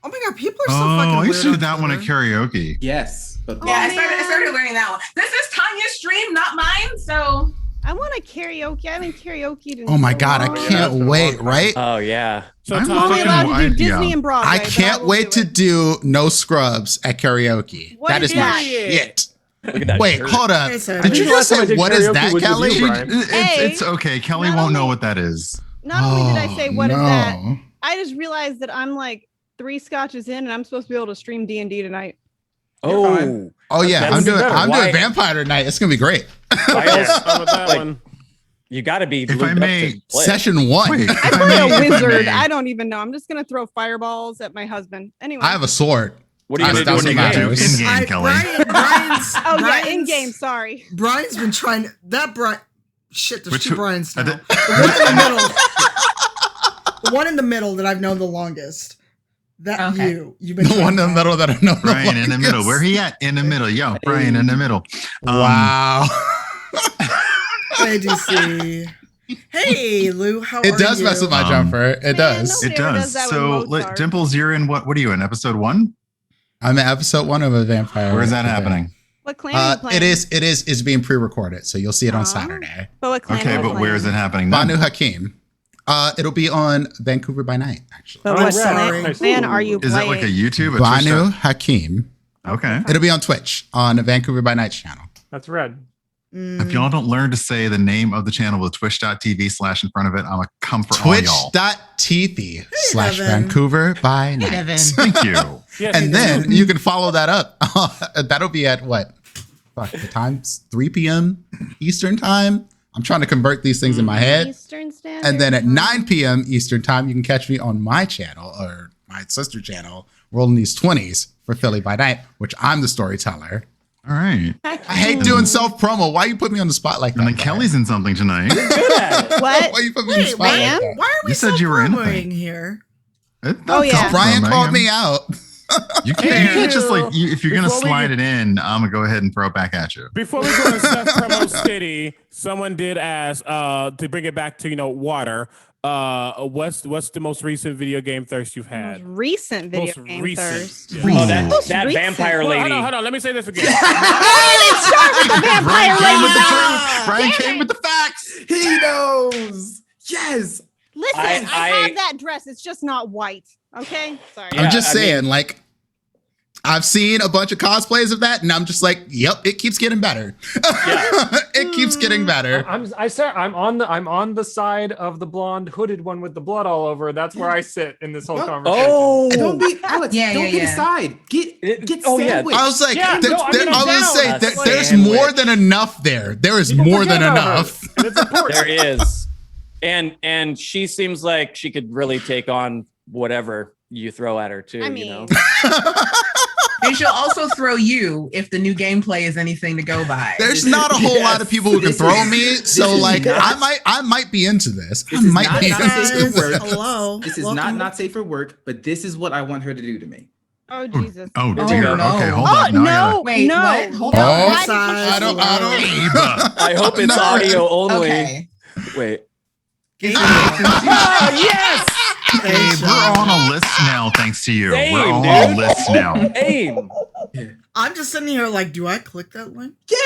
Oh my god, people are so Oh, fucking I weird. used to do on that one at Twitter. karaoke. Yes, but Yeah, I started learning that one. This is Tanya's stream, not mine. So I want a karaoke. I haven't karaoke'd in Oh my so God, I long. can't wait, right? Oh yeah. So I'm I'm only fucking allowed to do wide, Disney yeah. and Broadway. I but can't will wait do to it. do No Scrubs at karaoke. What That is is my that? shit. Look at that Wait, shirt. hold up. Hey, Sam. Did I you think just last time I say did what is karaoke that, was with Kelly? you, Brian. It's okay. Kelly not won't know only- what that is. Not only did I say what is no. that, I just realized that I'm like 3 scotches in, and I'm supposed to be able to stream D&D tonight. Oh. Oh yeah, That's I'm doing better. I'm Why- doing Vampire tonight. It's gonna be great. Fine with that Like, one. You got to be. If I lubed up may, to play. Session 1. Wait, I if I play may- a if I wizard. may, I don't even know. I'm just gonna throw fireballs at my husband. Anyway. I have a sword. What are you That's gonna do in what the game? matters. in game, Kelly. Brian's, oh yeah, Brian's- in game. Sorry. Brian's been trying that Brian. Shit, there's Which two one- Brian's I now. did- The one in the middle. The one in the middle that I've known the longest. That Okay. you've been The one in the middle that I know. Brian in the middle. Where he at? In the middle. Yo, Brian in the middle. Wow. Hey, DC. Hey, Lou. How are you? It does mess with my jumper. It Man, does. nobody It ever does. that with So, Mozart. Dimples, you're in what? What are you in? Episode 1? I'm in episode 1 of a vampire. Where is that event. happening? What clan are you playing? It's being pre-recorded, so you'll see it on Aw. Saturday. But what clan Okay, are you but where is it playing? happening? Banu Then? Hakim. It'll be on Vancouver by Night, actually. But Oh, what right. clan are you Is playing? that like a YouTube? A Banu Twitch? Hakim. Okay. It'll be on Twitch on the Vancouver by Night channel. That's red. If y'all don't learn to say the name of the channel with twitch.tv/ in front of it, I'm a come for all y'all. Twitch.tv / Devin. Vancouver by Night. Devin. Thank you. Yes, And then you can follow that up. That'll be at what? Fuck, the time's 3 p.m. Eastern time. I'm trying to convert these things in my head. Eastern Standard. And then at 9 p.m. Eastern time, you can catch me on my channel or my sister channel, Rolling These 20s for Philly by Night, which I'm the storyteller. All right. I hate doing self promo. Why you put me on the spot like that? And then Kelly's in something tonight. What? Why you put me on the Wait, spot why, like that? why are we You said you were in self-promoting here? Oh, yeah. Brian called me out. You can't just like if you're gonna Before we slide get- it in, I'm gonna go ahead and throw it back at you. Before we go to Seth Promo City, someone did ask to bring it back to water. What's the most recent video game thirst you've Most had? recent video Most game recent. thirst. Yeah. Oh, that Most that recent. vampire Well, lady. hold on. Let me say this again. Vampire Brian came with the lady. truth. Brian came with the facts. He knows. Yes. Listen, I- I have that dress. It's just not white. Okay? Sorry. Yeah, I'm just I mean- saying, like, I've seen a bunch of cosplays of that, and I'm just like, yep, it keeps getting better. It keeps getting better. I'm on the side of the blonde hooded one with the blood all over. That's where I sit in this whole conversation. Oh, Don't be Alex. Yeah, don't yeah, pick a yeah. side. Get oh, yeah. sandwiched. I was like, Yeah, there- no, I there- mean, I I'm was down. say A there's sandwich. more than enough there. There is People more than forget about her, enough. and it's important. there is, and she seems like she could really take on whatever you throw at her too. I you mean, know. And she'll also throw you if the new gameplay is anything to go by. There's not a whole lot of people who can This throw is- me, so is like not- I might be into this. I This is might not be not into safe for work. Hello. This is not safe for work, but this is what I want her to do to me. oh Jesus. Oh Oh, dear. no. Okay, hold Oh on. Now I gotta- no! Wait, no! what? Hold Oh, on. Why did you I don't. Eva. I hope it's No. audio only. Okay. Wait. yes! Hey, we're on a list now, thanks to you. Same, we're on dude. a list now. Aim. I'm just sitting here like, do I click that link? Yeah.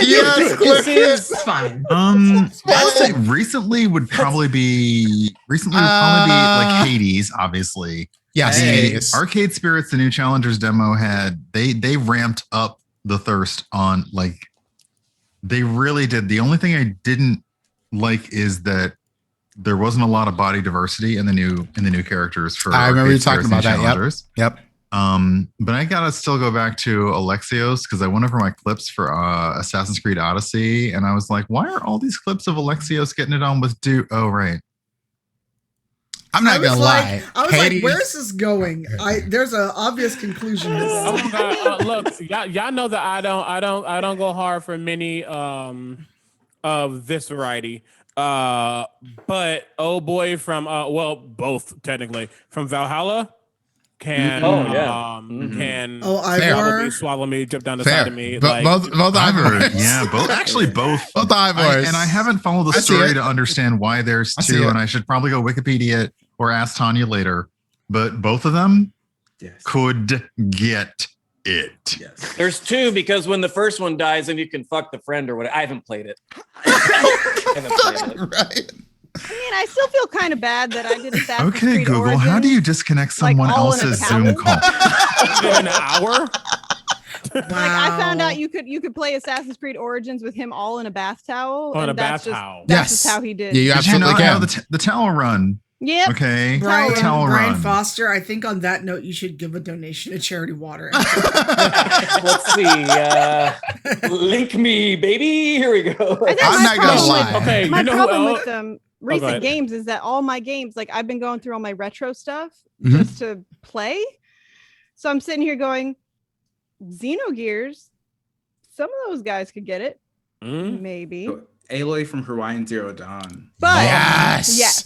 Yes, This is It's fine. I would say recently would probably be like Hades, obviously. Yes, The Hades. Arcade Spirits, the new Challengers demo had they ramped up the thirst on like They really did. The only thing I didn't like is that there wasn't a lot of body diversity in the new characters for. I remember you Arcade talking Sparrows about and that. Challengers. Yep. But I gotta still go back to Alexios because I went over my clips for Assassin's Creed Odyssey, and I was like, why are all these clips of Alexios getting it on with Duke? Oh, right. I'm not gonna lie. I was like, where's this going? There's an obvious conclusion. Oh my God! Look, y'all know that I don't go hard for many of this variety. But oh boy, from both technically from Valhalla can can Ivor swallow me, jump down the side of me. Both Ivor. Yeah, both actually both Ivors. And I haven't followed the story to understand why there's two, and I should probably go Wikipedia it or ask Tanya later. But both of them could get it. Yes. There's two because when the first one dies, then you can fuck the friend or whatever. I haven't played it. Right. I mean, I still feel kind of bad that I did Assassin's Okay, Creed Google, Origins. how do you disconnect someone all in a else's towel? Zoom call? In an hour? Like I found out you could play Assassin's Creed Origins with him all in a bath towel. On and a bath towel. That's just how he did. Yeah, you absolutely can. The towel run. Yep. Okay. Brian Towel run. Foster, I think on that note, you should give a donation to Charity Water. Let's see. Link me, baby. Here we go. I'm not gonna lie. Okay, My you know problem who with else? recent games is that all my games, like I've been going through all my retro stuff Mhm. just to play. So I'm sitting here going, Xenogears, some of those guys could get it. Maybe. Aloy from Horizon Zero Dawn. But Yes.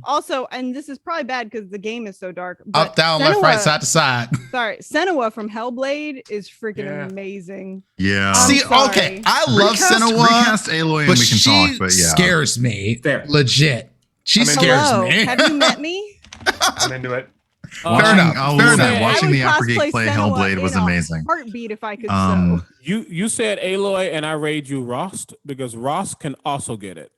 Also, and this is probably bad because the game is so dark. Up, down, left, right, side to side. Sorry, Senua from Hellblade is freaking amazing. Yeah. See, sorry. okay, I love Senua. Recast Aloy and but we can she talk, but yeah. scares me. Legit. She scares Hello, me. have you met me? I'm into it. Fair enough. Fair enough. Watching the I would Applegate cosplay play Senua Hellblade in was a amazing. Heartbeat if I could. You said Aloy and I raid you Rost because Rost can also get it.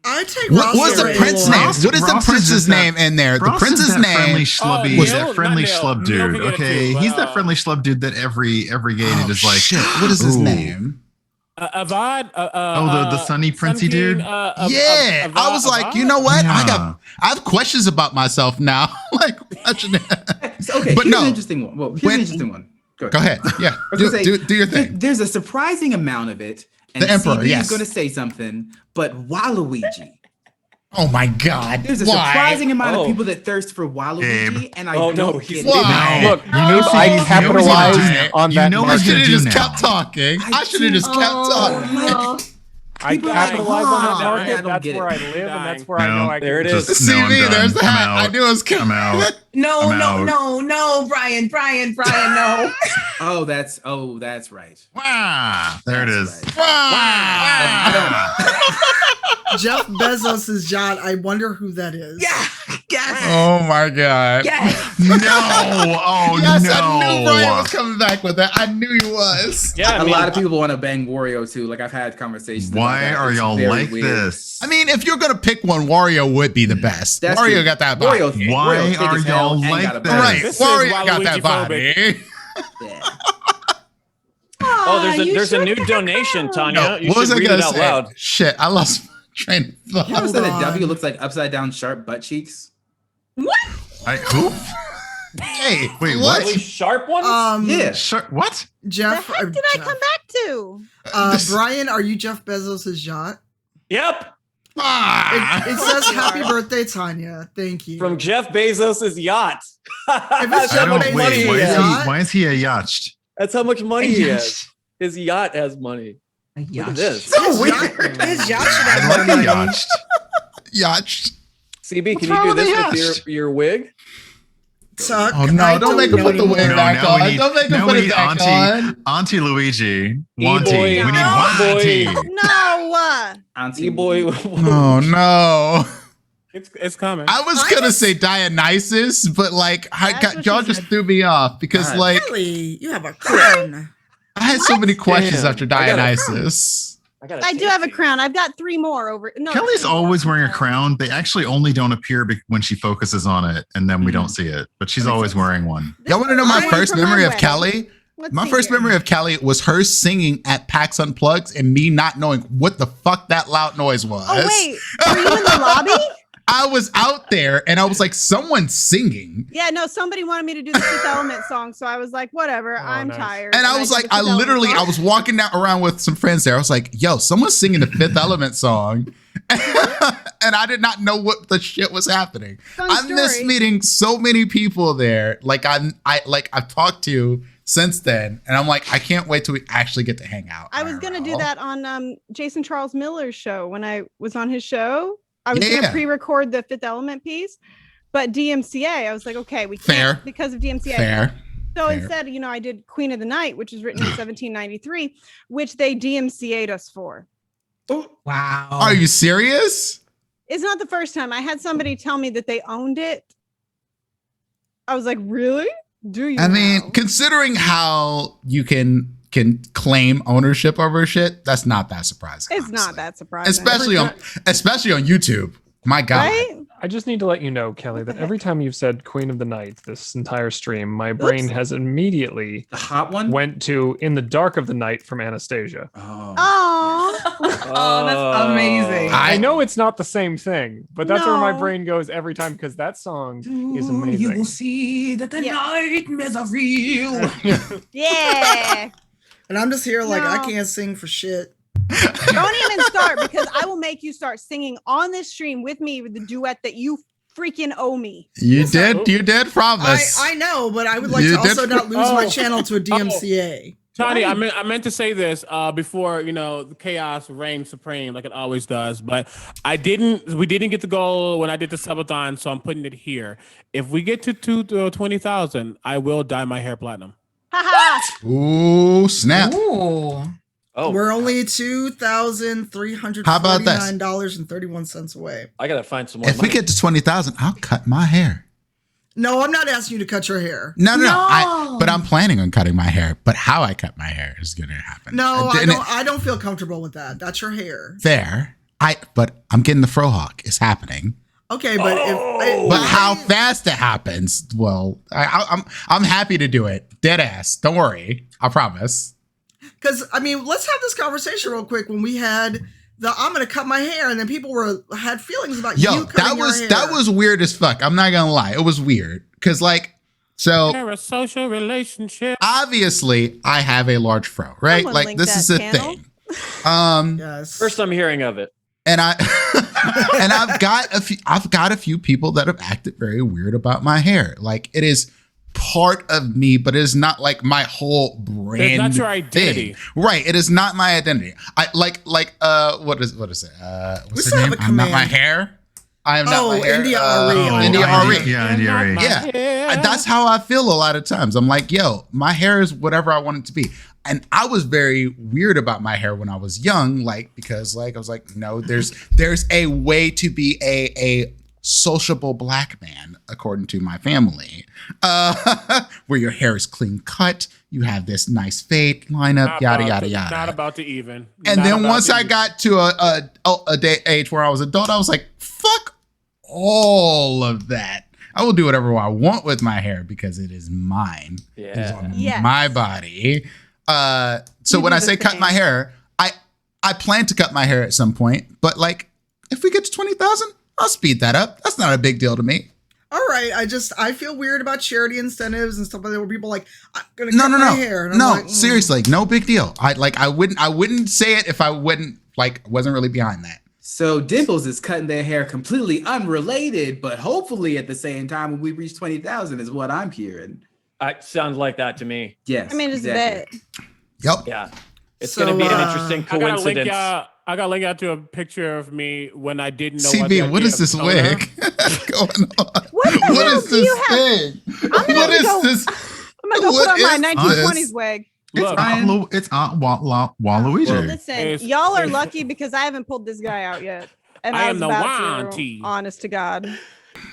I take What was the prince name? What is the prince's name in there? The prince's name Friendly schlubby, was that friendly schlub dude. Okay, he's that friendly schlub dude that every gated is like. Shit. What is his name? Avad. The sunny princey dude. Yeah, I was like, you know what? I have questions about myself now. Like, Okay, but here's no. an interesting one. Well, here's an interesting one. Go ahead. Yeah, I was gonna say, do your thing. There's a surprising amount of it. And The Emperor, CB yes. is going to say something, but Waluigi. Oh my God! There's a Why? surprising amount of people that thirst for Waluigi, and I don't get it. Why? Look, I capitalized on that. I should have just kept talking. I should have just kept talking. I capitalize on that I market. don't That's get where I it. live, and that's where I know I can. There it is. CV, there's the hat. I knew it was coming. No, Brian, no. Oh, that's right. Wow, there it is. Jeff Bezos' yacht. I wonder who that is. Yes. Oh my God. Yes. No. Oh Yes, no. I knew Brian was coming back with that. I knew he was. Yeah, A lot of people want to bang Wario too. Like I've had conversations. Why about that. are It's y'all very like weird. this? I mean, if you're gonna pick one, Wario would be the best. That's Wario true. got that body. Wario- Why Wario thick are as hell y'all and like got a this? body. Right, This is Wario got that Waluigi-phobic. body. Yeah. Oh, there's a new donation, Tanya. No, You what was should I read gonna it out say? loud. Shit, I lost my train of thought. You ever said a W looks like upside down sharp butt cheeks? Who? Hey, wait, what? Really sharp ones? Yeah. What? Jeff. The heck did I come back to? Brian, are you Jeff Bezos' yacht? Yep. It says happy birthday, Tanya. Thank you. From Jeff Bezos' yacht. That's If how it's much Jeff money he Bezos' has. yacht- Why is he a yacht? That's how much money he has. His yacht has money. Look at this. His yacht should have I more like money. a yacht. Yacht. CB, What's can you wrong do with this the with yacht? your wig? Tuck. Oh no! Don't make him put the wig No, back now we on. need, Don't make him now put we it need back on. Auntie Luigi. E-boy. Wanty. We need No. Wanty. No. Auntie E-boy. Oh no! It's coming. I was gonna say Dionysus, but like y'all just threw me off because like Kelly, you have a crown. I had so many questions Damn. after Dionysus. I do have a crown. I've got 3 more over. No, Kelly's 2 more. always wearing a crown. They actually only don't appear when she focuses on it, and then we don't see it. But she's always wearing one. Y'all want to know my I- first from my memory of wedding. Kelly? My first memory of Kelly was her singing at PAX Unplugged and me not knowing what the fuck that loud noise was. Oh wait, were you in the lobby? I was out there and I was like, someone's singing. Yeah, no, somebody wanted me to do the Fifth Element song, so I was like, whatever, I'm tired. And I was like, I was walking down around with some friends there. I was like, yo, someone's singing the Fifth Element song. And I did not know what the shit was happening. I missed meeting so many people there. Like I've talked to since then, and I'm like, I can't wait till we actually get to hang out. I was gonna do that on Jason Charles Miller's show when I was on his show. I was gonna pre-record the Fifth Element piece, but DMCA, I was like, okay, we can't because of DMCA. Fair. So instead, I did Queen of the Night, which was written in 1793, which they DMCA'd us for. Oh, wow. Are you serious? It's not the first time. I had somebody tell me that they owned it. I was like, really? Do you? I mean, considering how you can claim ownership over shit, that's not that surprising. It's not that surprising. Especially on YouTube. My God. Right? I just need to let you know, Kelly, that every time you've said Queen of the Night this entire stream, my brain has immediately the hot one went to In the Dark of the Night from Anastasia. Oh, that's amazing. I know it's not the same thing, but that's where my brain goes every time because that song is amazing. You will see that the nightmares are real. Yeah. And I'm just here like, I can't sing for shit. Don't even start, because I will make you start singing on this stream with me with the duet that you freaking owe me. You did promise. I know, but I would like to also not lose my channel to a DMCA. Tony, I meant to say this before, the chaos reigned supreme like it always does, but we didn't get the goal when I did the subathon, so I'm putting it here. If we get to 20,000, I will dye my hair platinum. Ooh, snap. Ooh. Oh, we're only $2,349.31 away. I gotta find some more. If we get to 20,000, I'll cut my hair. No, I'm not asking you to cut your hair. No. But I'm planning on cutting my hair. But how I cut my hair is going to happen. No, I don't feel comfortable with that. That's your hair. Fair. But I'm getting the frohawk. It's happening. Okay, but but how fast it happens? Well, I'm happy to do it. Dead ass. Don't worry. I promise. Because let's have this conversation real quick. When we had I'm gonna cut my hair, and then people had feelings about you cutting your hair. That was weird as fuck. I'm not gonna lie. It was weird because They're a social relationship. Obviously, I have a large fro, right? Someone like this is a thing. Yes. First I'm hearing of it. And I've got a few people that have acted very weird about my hair. Like, it is part of me, but it is not like my whole brand. It's not your identity. Right. It is not my identity. I what is it? What's the name? I'm not my hair. I am not my hair. India Ari. India Ari. Yeah, India Ari. Yeah. That's how I feel a lot of times. I'm like, yo, my hair is whatever I want it to be. And I was very weird about my hair when I was young, because I was like, no, there's a way to be a sociable black man, according to my family, where your hair is clean cut, you have this nice fade lineup, yada yada yada. Not about to even. And then once I got to a age where I was adult, I was like, fuck all of that. I will do whatever I want with my hair because it is mine. Yeah. It is on my body. So when I say cut my hair, I plan to cut my hair at some point, but if we get to 20,000, I'll speed that up. That's not a big deal to me. All right. I feel weird about charity incentives and stuff like that, where people are like, I'm gonna cut my hair. And I'm like, seriously, no big deal. I wouldn't say it if I wasn't really behind that. So Dimples is cutting their hair completely unrelated, but hopefully at the same time when we reach 20,000 is what I'm hearing. Sounds like that to me. Yes. It's a bit. Yep. Yeah. It's going to be an interesting coincidence. I got to link out to a picture of me when I didn't know CB, what is this wig going on? What is this thing? I'm gonna go put on my 1920s wig. It's Waluigi. Listen, y'all are lucky because I haven't pulled this guy out yet. And I was about to, honest to God.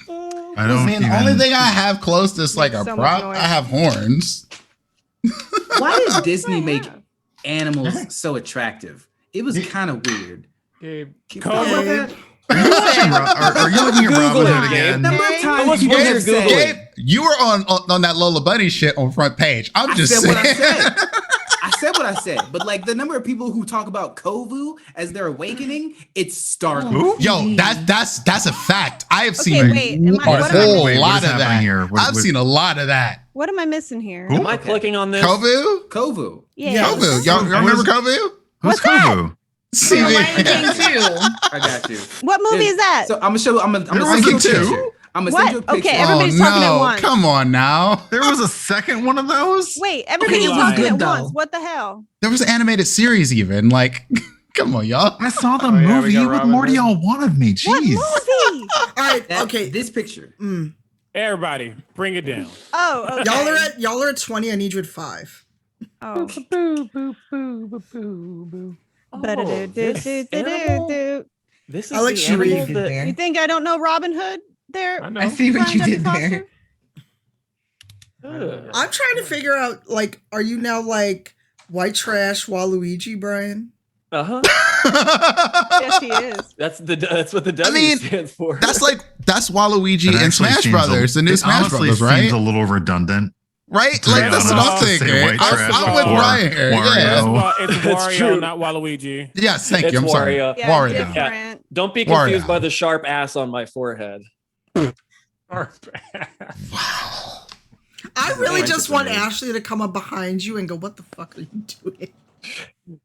The only thing I have close to is a prop. I have horns. Why did Disney make animals so attractive? It was kind of weird. Are you looking at Robin Hood again? Number of times How much you was have your said- Googling? Gabe, you were on that Lola Bunny shit on front page. I'm just said saying. what I said. I said what I said, but like the number of people who talk about Kovu as their awakening, it's startling. Yo, that's a fact. I have seen Okay, wait, a what am I whole missing? lot of happening that. here? I've seen a lot of that. What am I missing here? Am I clicking on this? Kovu? Kovu. Yeah. Kovu. Y'all remember Kovu? Who's Kovu? I got you. What movie is that? So I'm gonna show. I'm gonna Lion send you a King picture. 2? I'm gonna send you a What? picture. Okay, everybody's talking at once. Come on now. There was a second one of those? Wait, everybody's Okay, talking good, at though. once. What the hell? There was an animated series even. Like, come on, y'all. I saw the Oh, yeah, we movie. got What Robin more do Hood. y'all want of me? What Jeez. movie? All right. That- Okay. This picture. Everybody, bring it down. Oh, okay. Y'all are at 20. I need you at 5. Oh. Boo, boo, boo, boo, boo, boo. Ba-da-do-do-do-do-do-do. This is I like the Sharif. animal that- You think I don't know Robin Hood there? I know. I see what Brian you did Jeffrey there. Foster? I'm trying to figure out, like, are you now like white trash Waluigi, Brian? Uh-huh. Yes, he is. That's what the W mean, stands for. That's Waluigi It in actually Smash seems Brothers, the new it Smash honestly Brothers, right? seems a little redundant. Right? To Like, be that's what I'm honest, to say thinking. white trash I'm with or Brian here. Wario. Yeah. It's That's Wario, true. not Waluigi. Yes, thank you. It's I'm sorry. Wario. Yeah, Wario. different. Yeah. Don't be Wario. confused by the sharp ass on my forehead. I really Right. just want Ashley to come up behind you and go, "What the fuck are you doing?"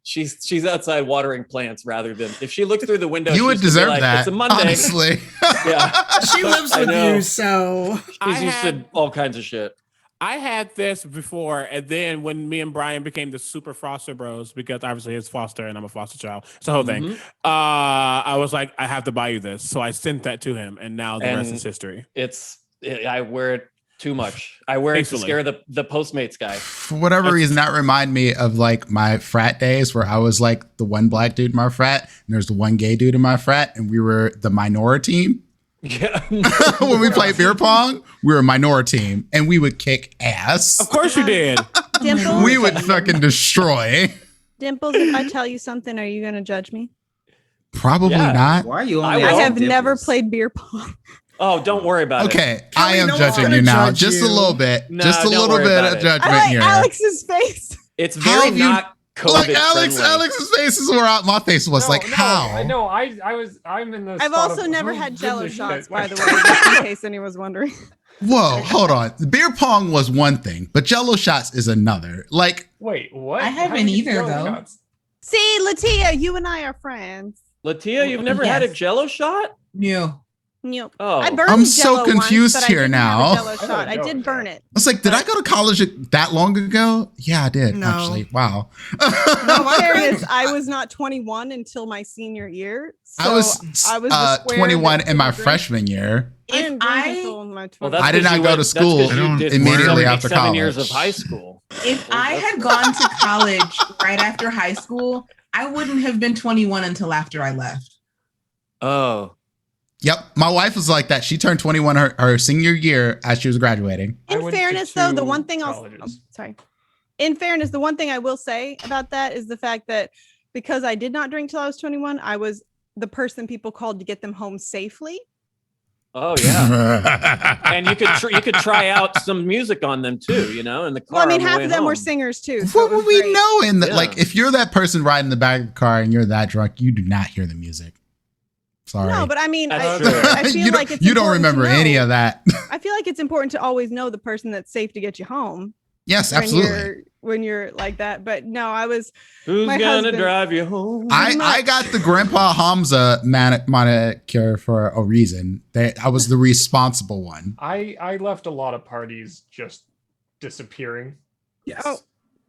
She's outside watering plants rather than if she looked through the window. You would she's gonna be deserve like, that, It's a Monday. honestly. Yeah, She lives I with know. you, so She's used to all kinds of shit. I had this before, and then when me and Brian became the super foster bros, because obviously it's foster and I'm a foster child, it's the whole thing. I was like, I have to buy you this, so I sent that to him, and now the rest And is history. I wear it too much. I wear it to Thankfully. scare the Postmates guy. For whatever reason, that remind me of like my frat days where I was like the one black dude in my frat, and there's the one gay dude in my frat, and we were the minority team. Yeah. When we played beer pong, we were a minority team, and we would kick ass. Of course you did. Dimples, We would fucking destroy. Dimples, if I tell you something, are you going to judge me? Probably Yeah. not. Why are you I only? will. I asking have never Dimples? played beer pong. Oh, don't worry about it. Okay, I Kelly, am no one's judging gonna you now. judge Just a you. little bit. Nah, Just a don't little worry bit about of it. judgment I like here. Alex's face. It's How very have you- not COVID Look, friendly. Alex's faces were out. My face was like, how? I know. I'm in the. I've spot also of, never oh, had Jello goodness, shots, guys. by the way, just in case anyone was wondering. Whoa, hold on. Beer pong was one thing, but Jello shots is another. Like, Wait, what? I How haven't do you either, feel though. shots? See, Latia, you and I are friends. Latia, you've never had a Yes. Jello shot? No. Nope. Oh, I burned I'm so Jell-O confused once, but here I didn't now. Have a Jell-O shot. I did burn it. I was like, did I go to college that long ago? Yeah, I did, No. actually. Wow. No, in fairness, I was not 21 until my senior year. So I was the square 21 that in my didn't drink. freshman year. I didn't drink until my 20s. well, that's I did 'cause not you go went- to that's school 'cause you did immediately 7 after years college. of high school. If I had gone to college right after high school, I wouldn't have been 21 until after I left. Oh. Yep. My wife was like that. She turned 21 her senior year as she was graduating. In fairness, though, the one thing sorry. In fairness, the one thing I will say about that is the fact that because I did not drink till I was 21, I was the person people called to get them home safely. Oh yeah. And you could try out some music on them too, you know, in the car. Well, I mean, on the half way of them were home. singers too. What would we know in the Yeah. like if you're that person riding the back of the car and you're that drunk, you do not hear the music. Sorry. No, but I mean, I feel you like don't, it's you don't important to remember any know- of that. I feel like it's important to always know the person that's safe to get you home. Yes, when absolutely. When you're like that, but no, I was. Who's my gonna husband- drive you home? I got the Grandpa Hamza moniker for a reason. I was the responsible one. I left a lot of parties just disappearing. Yes. Oh.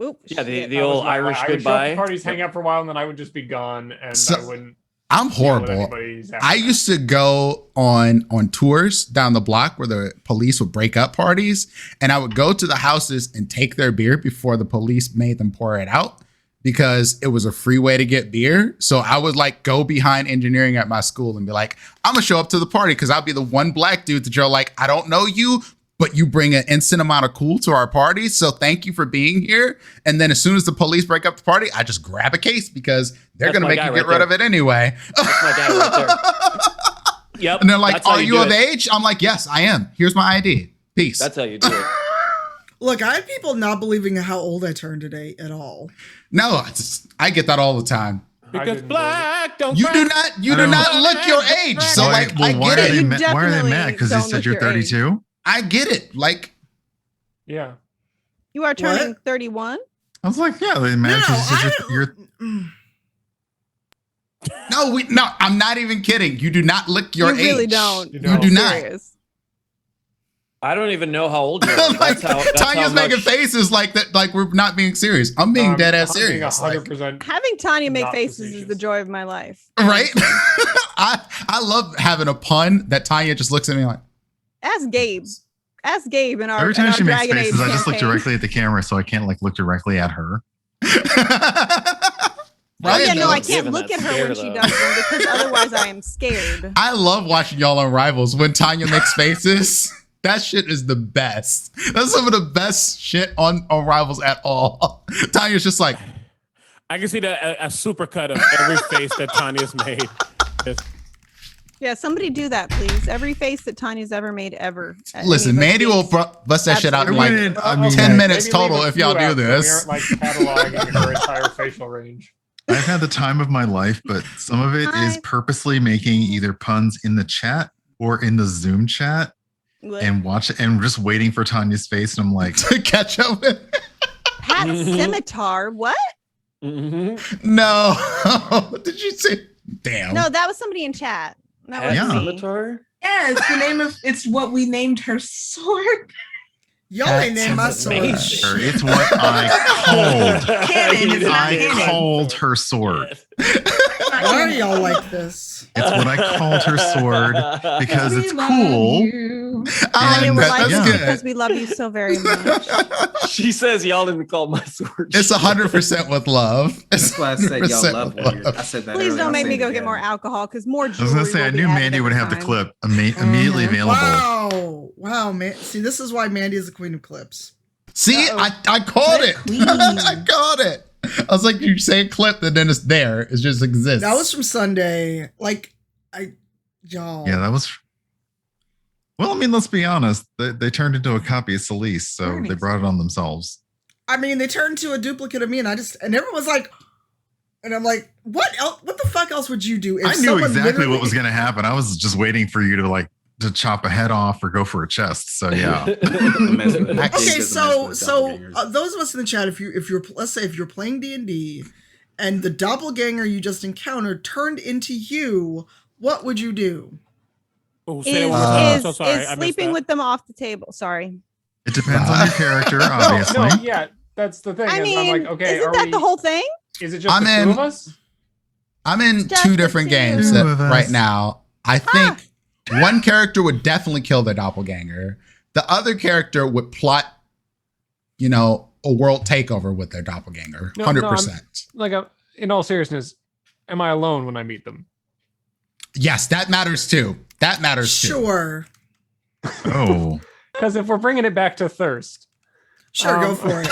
Oops. Yeah, the That was old my- Irish I would show up goodbye. to parties, hang out for a while, and then I would just be gone, and So- I wouldn't. I'm deal with horrible. anybody's I used to go on tours down the block where the police would break up parties, and I would go to the houses and take their beer before the police made them pour it out because it was a free way to get beer. So I would like go behind engineering at my school and be like, I'm gonna show up to the party because I'll be the one black dude that you're like, I don't know you, but you bring an instant amount of cool to our party. So thank you for being here. And then as soon as the police break up the party, I just grab a case because they're That's going to my make guy you get right rid of it anyway. That's my guy right there. Yep. And they're like, that's how are you do of it. age? I'm like, yes, I am. Here's my ID. Peace. That's how you do it. Look, I have people not believing how old I turned today at all. No, I get that all the time. Because black don't You crack. do not look your age. So like, I why get are it. they why are they mad? Because you don't said look you're your age. 32. I get it. Like, Yeah. You are turning 31. I was like, yeah, they mad because you said you're. No, I'm not even kidding. You do not look your You age. really don't. You do not. Serious. I don't even know how old you are. Like, Tanya's making faces like that, like we're not being serious. I'm being dead ass serious. Like, 100%. Having Tanya make faces is the joy of my life. right? I love having a pun that Tanya just looks at me like. Ask Gabe. Ask Gabe in our Every time in our she makes Dragon faces, Age I just look campaign. directly at the camera, so I can't like look directly at her. Oh yeah, no, I can't Given look that at her when stare, she though. does them because otherwise I am scared. I love watching y'all on Rivals when Tanya makes faces. That shit is the best. That's some of the best shit on Rivals at all. Tanya's just like, I can see a super cut of every face that Tanya's made. Yeah, somebody do that, please. Every face that Tanya's ever made ever. at listen, any of us Mandy will gigs. bust that shit out in like Absolutely. 10 minutes Maybe total leave a if y'all few do out so we this. aren't, like cataloging her entire facial range. I've had the time of my life, but some of it is purposely making either puns in the chat or in the Zoom chat and just waiting for Tanya's face. And I'm like, to catch up with. Pat Scimitar, what? No. What did you say? Damn. No, that was somebody in chat. That was Yeah. me. Scimitar? Yeah, it's the name of it's what we named her sword. Y'all ain't named my sword. It's what I called. Canon, it's not I canon. called her sword. Why are y'all like this? It's what I called her sword because it's cool. Tanya, we're like yeah. this because we love you so very much. She says y'all didn't call my sword. It's 100% with love. That's why I said y'all 100% love with warriors. love. I said that. Please earlier. don't I'll make say me it go get again. more alcohol because more I was jewelry gonna say will I be knew added Mandy would every have the time. clip immediately available. Wow, man. See, this is why Mandy is the queen of clips. See, I called it. I called it. I was like, you say a clip and then it's there. It just exists. That was from Sunday. Like, y'all. Yeah, that was. Well, I mean, let's be honest. They turned into a copy of Celeste, so they brought it on themselves. I mean, they turned to a duplicate of me, and everyone's like, and I'm like, what else? What the fuck else would you do? If I knew someone exactly literally- what was going to happen. I was just waiting for you to chop a head off or go for a chest. So yeah. Okay, so those of us in the chat, if you're let's say if you're playing D&D and the doppelganger you just encountered turned into you, what would you do? Oh, say that one more time. I'm so sorry. Is I missed sleeping that. with them off the table. Sorry. It depends on your character, obviously. No, yeah, that's the thing. I is mean, I'm like, okay, isn't are that we, the whole thing? Is it just I'm the in- two of us? I'm in Just two the different two. games Two of us. right now. I think one character would definitely kill their doppelganger. The other character would plot, a world takeover with their doppelganger. 100%. Like, in all seriousness, am I alone when I meet them? Yes, that matters too. That matters too. Sure. Oh. Because if we're bringing it back to thirst, Sure, go for it.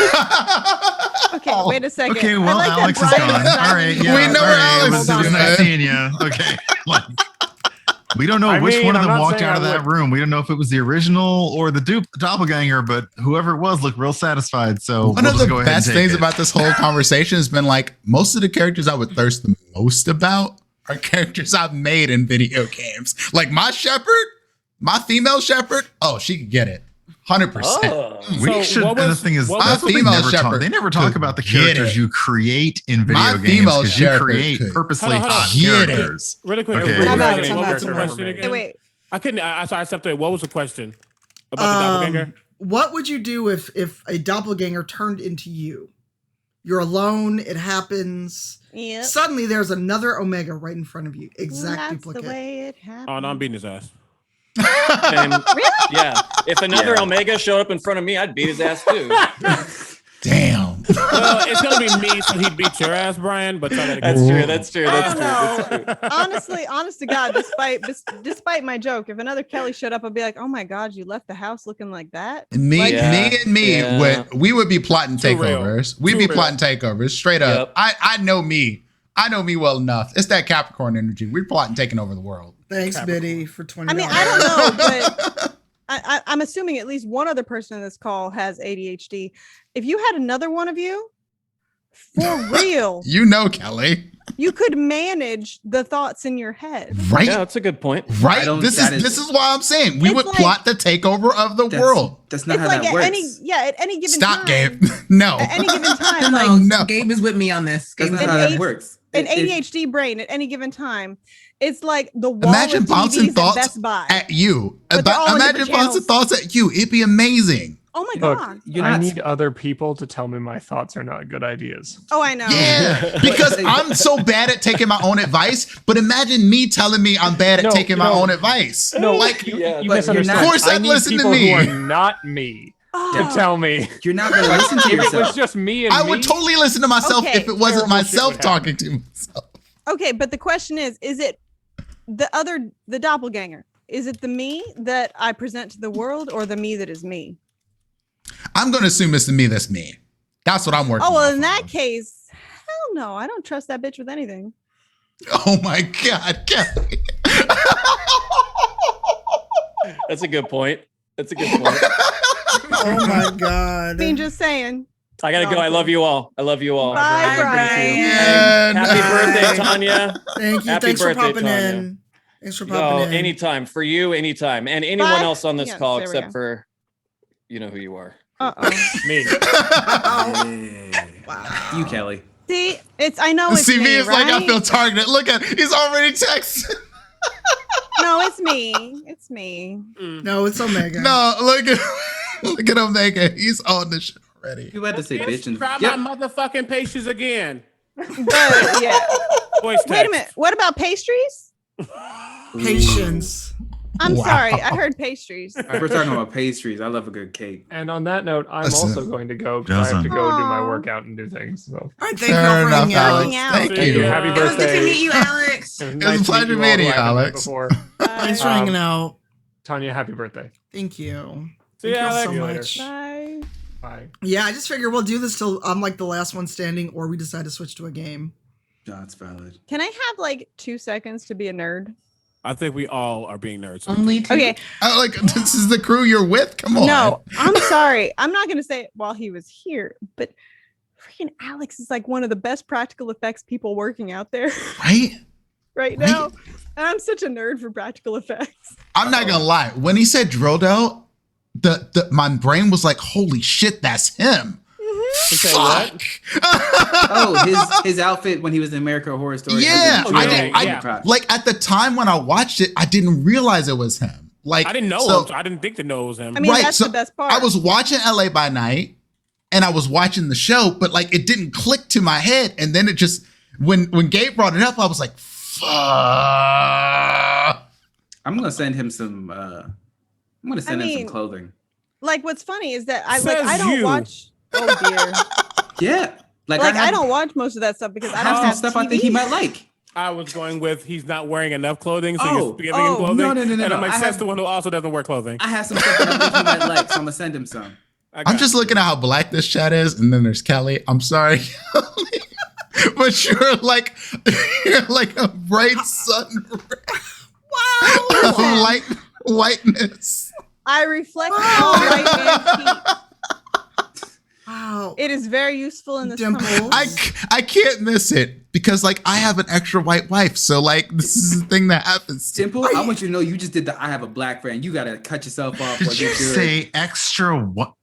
Okay, wait a second. Okay, I well, like that Alex is Brian gone. is All right, silent. yeah. We know all where right. Alex It was is nice at. seeing you. Okay. Like, we don't know I which mean, one of I'm them not walked saying out of I that would. room. We don't know if it was the original or the doppelganger, but whoever it was looked real satisfied. So One we'll of just the go ahead and best take things it. about this whole conversation has been like most of the characters I would thirst the most about are characters I've made in video games. Like my shepherd, my female shepherd. Oh, she could get it. 100%. We should. And the thing is, that's what they never talk about the characters you create in video My games female because you shepherd create could purposely Hold on, hot get it. characters. Really quick. Okay. What Time was out. the question again? Wait. I couldn't. I stepped away. What was the question about the doppelganger? What would you do if a doppelganger turned into you? You're alone. It happens. Yep. Suddenly, there's another Omega right in front of you. Exact That's duplicate. the way it happens. Oh no, I'm beating his ass. And, yeah, if another Omega showed up in front of me, I'd beat his ass too. Damn. Well, it's gonna be me, so he beat your ass, Brian. But try that again. That's true. That's true. Honestly, honest to God, despite my joke, if another Kelly showed up, I'd be like, "Oh my God, you left the house looking like that." Me Like, we would be plotting Too real. takeovers. We'd be Too plotting takeovers straight up. Yep. I know me. I know me well enough. It's that Capricorn energy. We're plotting taking over the world. Thanks, Biddy, for $20. I mean, I don't know, but I'm assuming at least one other person in this call has ADHD. If you had another one of you, for real, You know, Kelly. you could manage the thoughts in your head. Right? Yeah, that's a good point. Right? This is why I'm saying we would plot the takeover of the world. That's not It's how like that at works. any given Stop, time. Gabe. No. At any given time, No, like Gabe is with me on this. That's Gabe not is how with that me. works. an ADHD brain at any given time, it's like the wall Imagine of bouncing TVs at thoughts Best Buy. at you. But they're all in Imagine different bouncing thoughts at you. It'd be amazing. Oh my Look, god! I need other people to tell me my thoughts are not good ideas. Oh, I know. Yeah, because I'm so bad at taking my own advice. But imagine me telling me I'm bad at taking my own advice. No, like you but misunderstand. Of course, I I'd need listen to people me. who are not me to tell me. You're not going to listen to If it yourself. was just me and I me, would totally listen to myself Okay. if it wasn't Terrible shit myself would happen. talking to myself. Okay, but the question is it the doppelganger? Is it the me that I present to the world, or the me that is me? I'm going to assume it's the me that's me. That's what I'm working Oh well, on. in that case, hell no, I don't trust that bitch with anything. Oh my God, Kelly. That's a good point. That's a good point. Oh my God. I mean, just saying. I gotta go. I love you all. I love you all. Bye, Brian. Happy birthday, Tanya. Thank you. Happy Thanks for birthday, popping Tanya. in. Thanks for No, popping in. anytime for you, anytime, and anyone Bye. else on this Yes, call there we except go. for, you know who you are. me. Wow. You, Kelly. See, I know it's CV me, is right? like, I feel targeted. Look at he's already texting. No, it's me. It's me. No, it's Omega. No, look at Omega. He's on the shit already. You had to say bitch. And Try Yep. my motherfucking patience again. But yeah. Voice Wait a text. minute. What about pastries? Patience. I'm Wow. sorry. I heard pastries. We're talking about pastries. I love a good cake. And on that note, I'm Listen, also going to go because I have to doesn't. go do my Aw. workout and do things. So. All right, thank you Fair all for enough, hanging out. Alex. out. Thank Thank you. you. Happy It was good to birthday. meet you, Alex. It was a pleasure meeting you, Alex. Thanks for hanging out. Tanya, happy birthday. Thank you. See Thank ya, you all Alex. so See you later. much. Bye. Bye. Yeah, I just figure we'll do this till I'm like the last one standing, or we decide to switch to a game. That's valid. Can I have like 2 seconds to be a nerd? I think we all are being nerds. Only two. Okay. Like this is the crew you're with. Come on. No, I'm sorry. I'm not going to say it while he was here, but freaking Alex is like one of the best practical effects people working out there Right? right now. And I'm such a nerd for practical effects. I'm not gonna lie. When he said drilled out, my brain was like, "Holy shit, that's him!" Okay, what? Oh, his outfit when he was in American Horror Story. Yeah, Oh, I yeah, didn't. yeah. Like at the time when I watched it, I didn't realize it was him. Like I didn't know so- him, so I didn't think to know it was him. I mean, Right, that's so the best part. I was watching LA by Night, and I was watching the show, but like it didn't click to my head, and then it just when Gabe brought it up, I was like, "Fuck." I'm gonna send him some. I'm gonna send him mean, some clothing. like, what's funny is that I Says don't you. watch. Oh dear. Yeah, like I have, don't watch most of that stuff because I I don't have have some stuff I think he TV. might like. I was going with he's not wearing enough clothing, so Oh, he's giving him clothing. no. And I'm I like, have- that's the one who also doesn't wear clothing. I have some stuff that I think he might like, so I'm gonna send him some. I'm just looking at how black this chat is, and then there's Kelly. I'm sorry, Kelly, but you're like a bright sun of light whiteness. I reflect all light and heat. Wow. It is very useful in this Dimples. time. I can't miss it because like I have an extra white wife, so like this is the thing that happens. Simple. I want you to know you just did the I have a black friend. You gotta cut yourself off. Did you say extra what?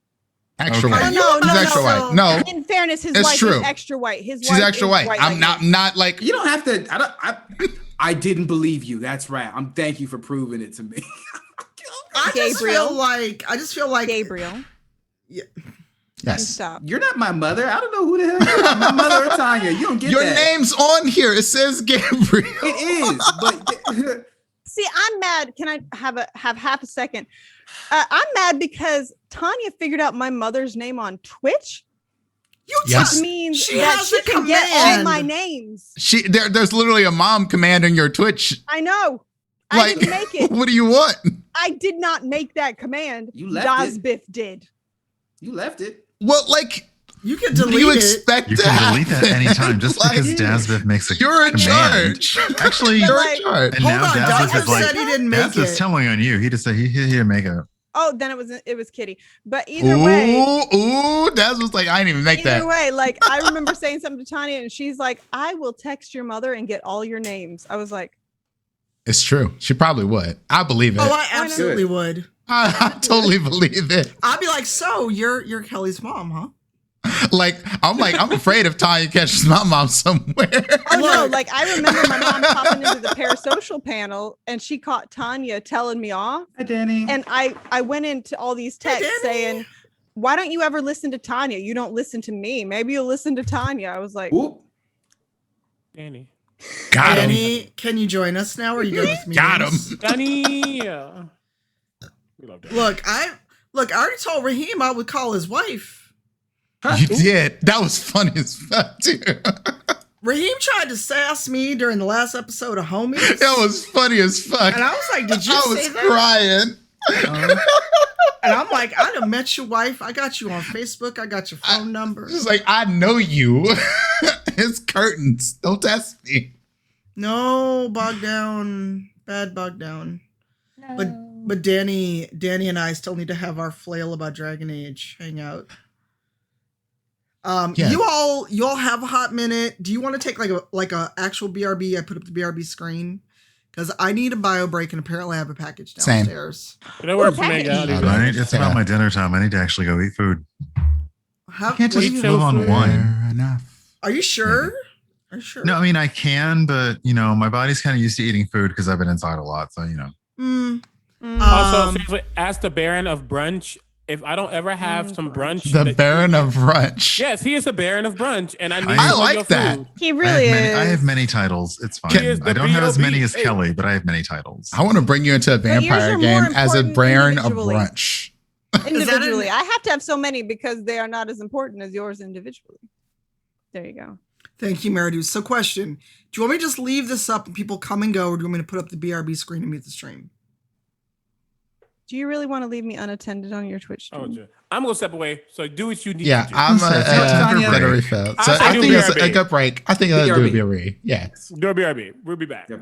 Extra Okay. white. No, She's extra white. No, In fairness, his It's wife true. is extra white. His she's wife extra is white. like I'm not like You don't have to. I didn't believe you. That's right. Thank you for proving it to me. I just feel like Gabriel. Yeah. Yes. Stop. You're not my mother. I don't know who the hell you are. My mother or Tanya. You don't get Your that. name's on here. It says Gabriel. It is, but See, I'm mad. Can I have half a second? I'm mad because Tanya figured out my mother's name on Twitch. Yes. Which means She that has she a can get all command. my names. There's literally a mom commanding your Twitch. I know. I Like, didn't make it. what do you want? I did not make that command. You left it. Dasbiff did. you left it. Well, like, You can What do delete you it. expect You to can delete that happen? anytime just Like, because Dasbeth makes a you're in command. charge. Actually, You're like- in charge. and Hold now on, Dasbeth Dasbeth is like, said he didn't make Dasbeth's it. telling on you. He just said he didn't make a. Oh, then it was Kitty. But either way, Ooh, Daz was like, I didn't even make either that. way, like I remember saying something to Tanya, and she's like, "I will text your mother and get all your names." I was like, It's true. She probably would. I believe it. Oh, I absolutely would. I totally believe it. I'd be like, so you're Kelly's mom, huh? I'm afraid if Tanya catches my mom somewhere. "Oh no!" Like I remember my mom popping into the parasocial panel, and she caught Tanya telling me off. Hi, Danny. And I went into all these texts saying, "Why don't you ever listen to Tanya? You don't listen to me. Maybe you'll listen to Tanya." I was like, Danny. Got him. Danny, can you join us now? Or are you good with me? Got him. Danny. Look, I already told Raheem I would call his wife. You did. That was funny as fuck, too. Raheem tried to sass me during the last episode of Homies. That was funny as fuck. And I was like, did you I say was that? crying. And I'm like, I done met your wife. I got you on Facebook. I got your phone number. Just like, I know you. It's curtains. Don't test me. No, bog down. Bad bog down. But Danny and I still need to have our flail about Dragon Age hangout. Yeah. You all have a hot minute. Do you want to take like a actual BRB? I put up the BRB screen because I need a bio break and apparently I have a package Same. downstairs. That works for me. It's about my dinner time. I need to actually go eat food. How, Can't what just do you- live on one. Fair enough. Are you sure? Are you sure? No, I mean I can, but my body's kind of used to eating food because I've been inside a lot. So Also, seriously, ask the Baron of Brunch if I don't ever have some brunch. The Baron of Brunch. Yes, he is the Baron of Brunch, and I need I some of like your that. food. He really I is. have many titles. It's fine. He is I the don't have as many as B.O.B.. Kelly, but I have many titles. I want to bring you into a But yours vampire are game more as a important Baron of individually. Brunch. Individually, I have to have so many because they are not as important as yours individually. There you go. Thank you, Meridu. So question, do you want me to just leave this up and people come and go, or do you want me to put up the BRB screen and mute the stream? Do you really want to leave me unattended on your Twitch stream? I'm gonna step away. So do what you need Yeah, to do. I'm Tanya. literally failed. So I'll say I do think it's a BRB. good break. I think I'll do a BRB. Yeah. Do a BRB. We'll be back. Yep.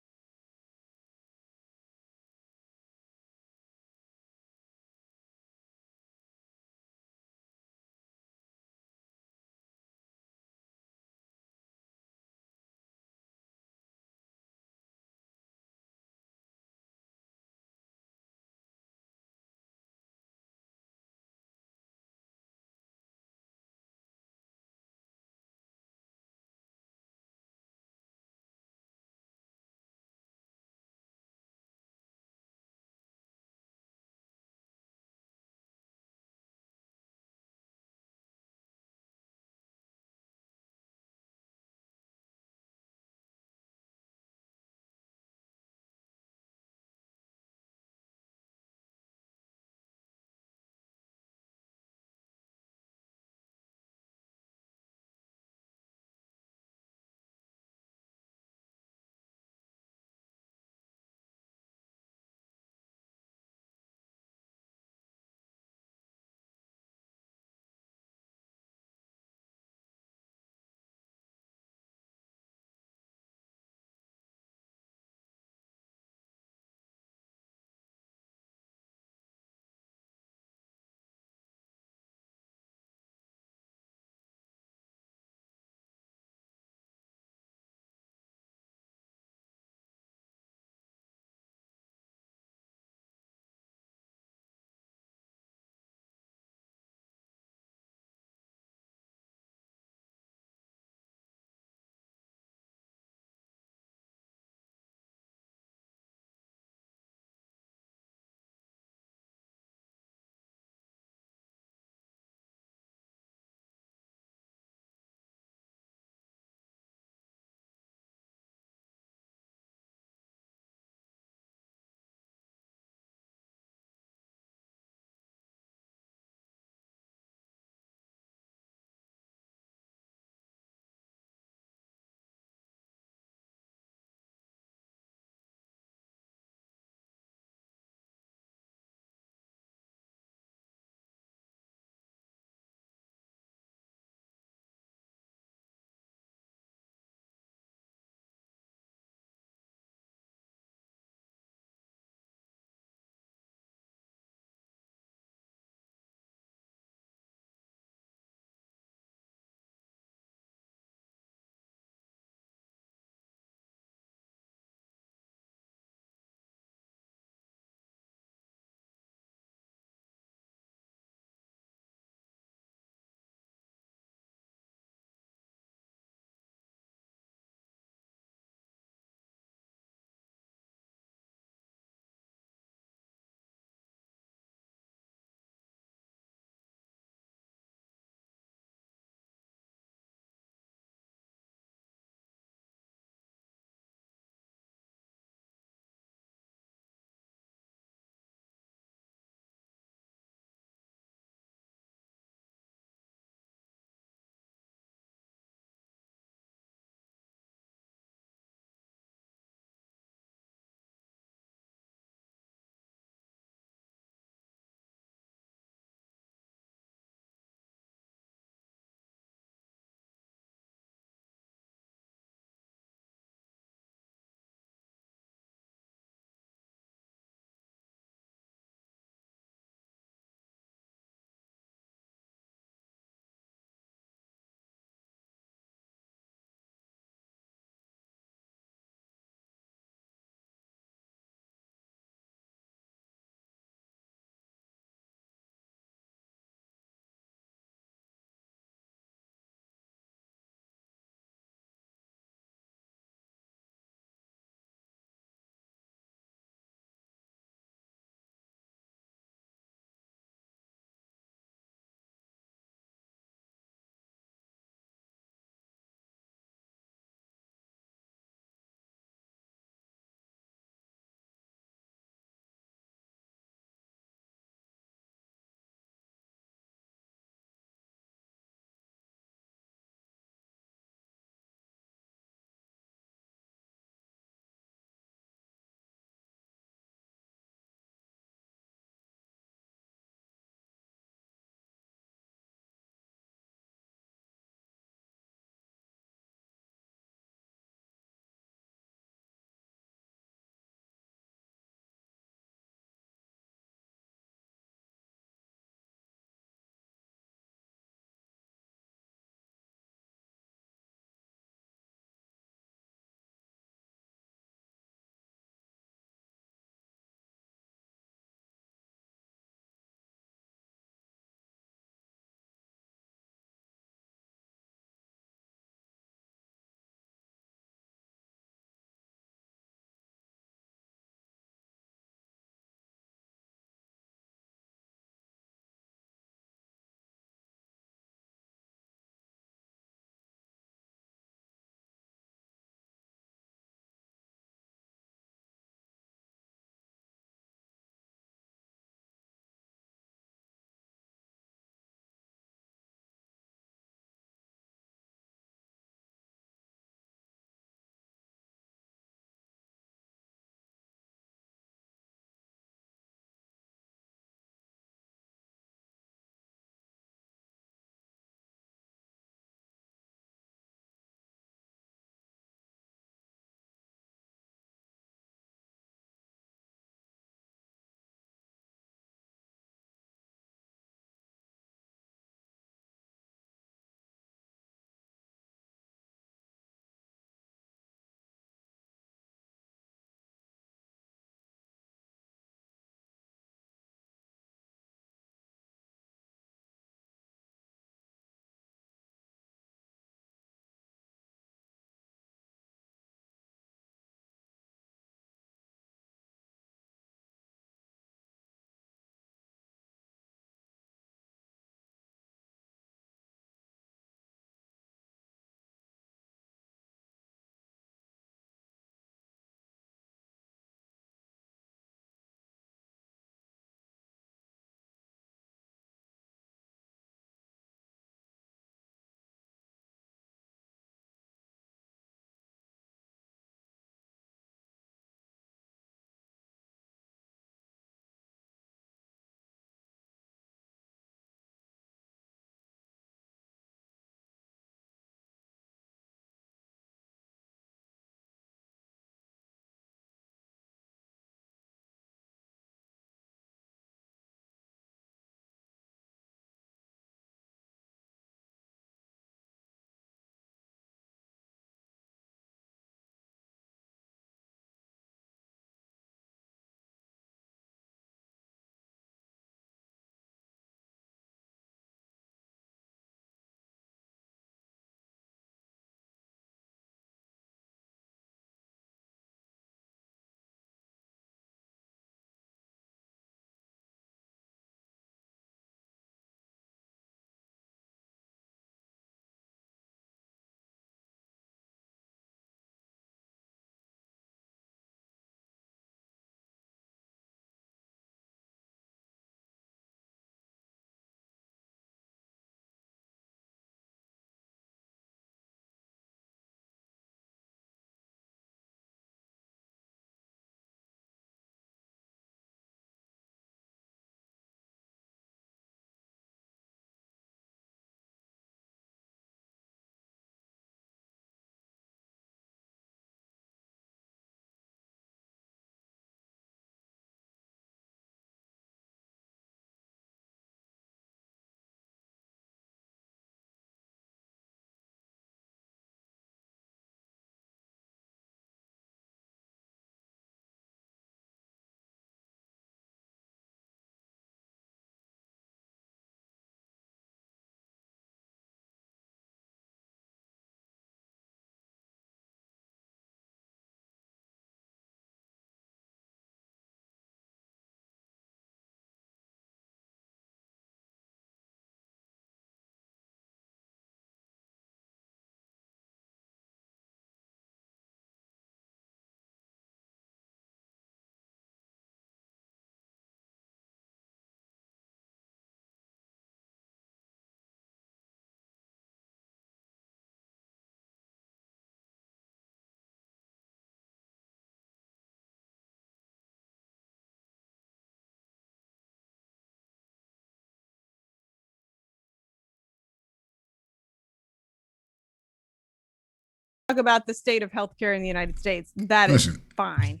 about the state of healthcare in the United States, that is fine.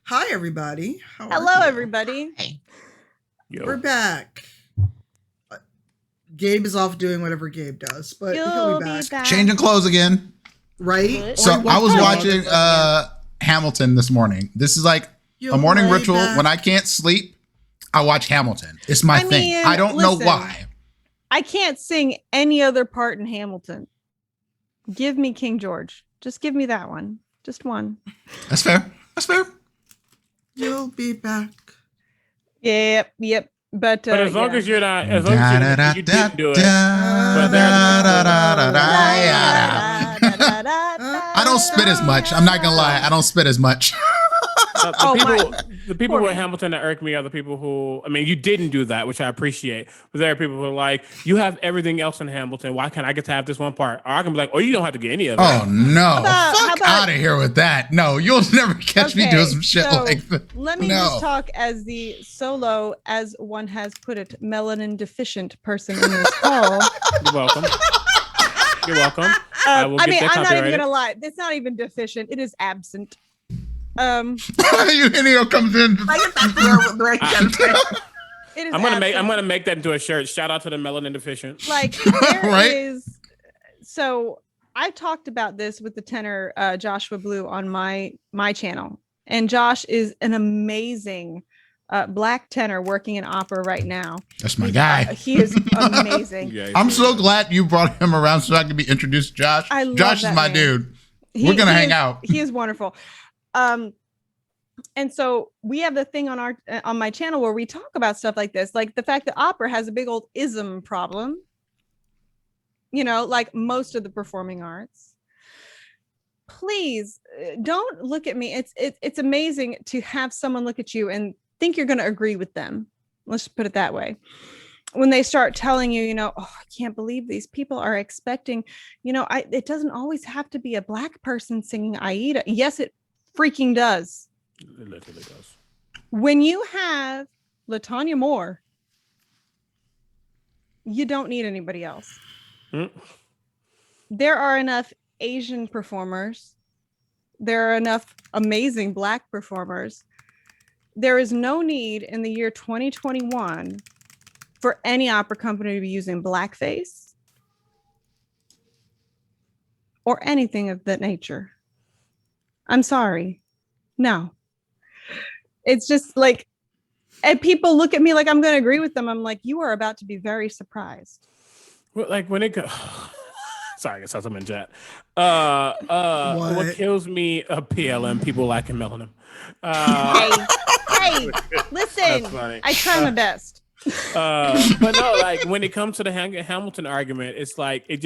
Hi, everybody. Hello, everybody. We're back. Gabe is off doing whatever Gabe does, but he'll be back. Changing clothes again. Right? So I was watching Hamilton this morning. This is like a morning ritual. When I can't sleep, I watch Hamilton. It's my thing. I don't know why. I can't sing any other part in Hamilton. Give me King George. Just give me that one. Just one. That's fair. That's fair. You'll be back. Yep. But as long as you're not, as long as you didn't do it. I don't spit as much. I'm not gonna lie. I don't spit as much. The people with Hamilton that irk me are the people who, I mean, you didn't do that, which I appreciate. But there are people who are like, you have everything else in Hamilton. Why can't I get to have this one part? Or I can be like, oh, you don't have to get any of it. Oh, no. Fuck out of here with that. No, you'll never catch me doing some shit like that. Let me just talk as the solo, as one has put it, melanin deficient person in this call. You're welcome. You're welcome. I mean, I'm not even going to lie. It's not even deficient. It is absent. You comes in. I'm gonna make that into a shirt. Shout out to the melanin deficient. Like there is. So I talked about this with the tenor Joshua Blue on my channel, and Josh is an amazing black tenor working in opera right now. That's my guy. He is amazing. I'm so glad you brought him around so I can be introduced to Josh. Josh is my dude. We're gonna hang out. He is wonderful. And so we have the thing on my channel where we talk about stuff like this, like the fact that opera has a big old ism problem, you know, like most of the performing arts. Please don't look at me. It's amazing to have someone look at you and think you're going to agree with them. Let's put it that way. When they start telling you, you know, oh, I can't believe these people are expecting, you know, it doesn't always have to be a black person singing Aida. Yes, it freaking does. It literally does. When you have LaTanya Moore, you don't need anybody else. There are enough Asian performers. There are enough amazing black performers. There is no need in the year 2021 for any opera company to be using blackface or anything of that nature. I'm sorry. No. It's just like, and people look at me like I'm going to agree with them. I'm like, you are about to be very surprised. Well, like when it goes, sorry, I saw something in chat. What kills me, PLM, people lacking melanin. Hey, listen, I try my best. But no, like when it comes to the Hamilton argument, it's like, it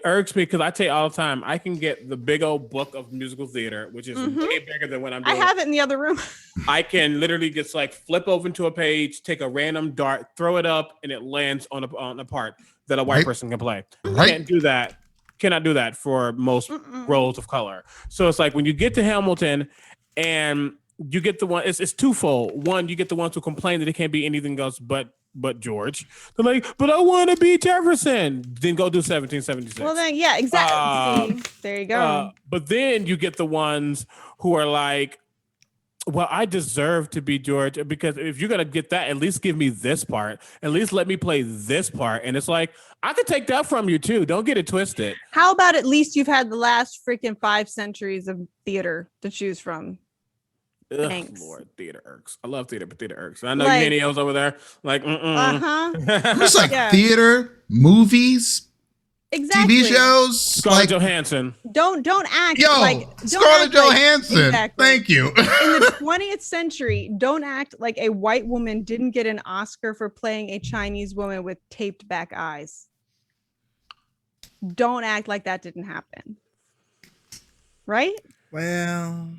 irks me because I tell you all the time, I can get the big old book of musical theater, which is way bigger than what I'm doing. I have it in the other room. I can literally just like flip open to a page, take a random dart, throw it up, and it lands on a part that a white person can play. Can't do that. Cannot do that for most roles of color. So it's like when you get to Hamilton and you get the one, it's twofold. One, you get the ones who complain that it can't be anything else but George. They're like, but I want to be Jefferson. Then go do 1776. Well, then, yeah, exactly. There you go. But then you get the ones who are like, well, I deserve to be George because if you're going to get that, at least give me this part. At least let me play this part. And it's like, I could take that from you too. Don't get it twisted. How about at least you've had the last freaking 5 centuries of theater to choose from? Thanks. Lord, theater irks. I love theater, but theater irks. I know you millennials over there, like, It's like theater, movies, exactly. TV shows. Scarlett Johansson. Don't act Scarlett Johansson. Thank you. In the 20th century, don't act like a white woman didn't get an Oscar for playing a Chinese woman with taped back eyes. Don't act like that didn't happen. Right? Well.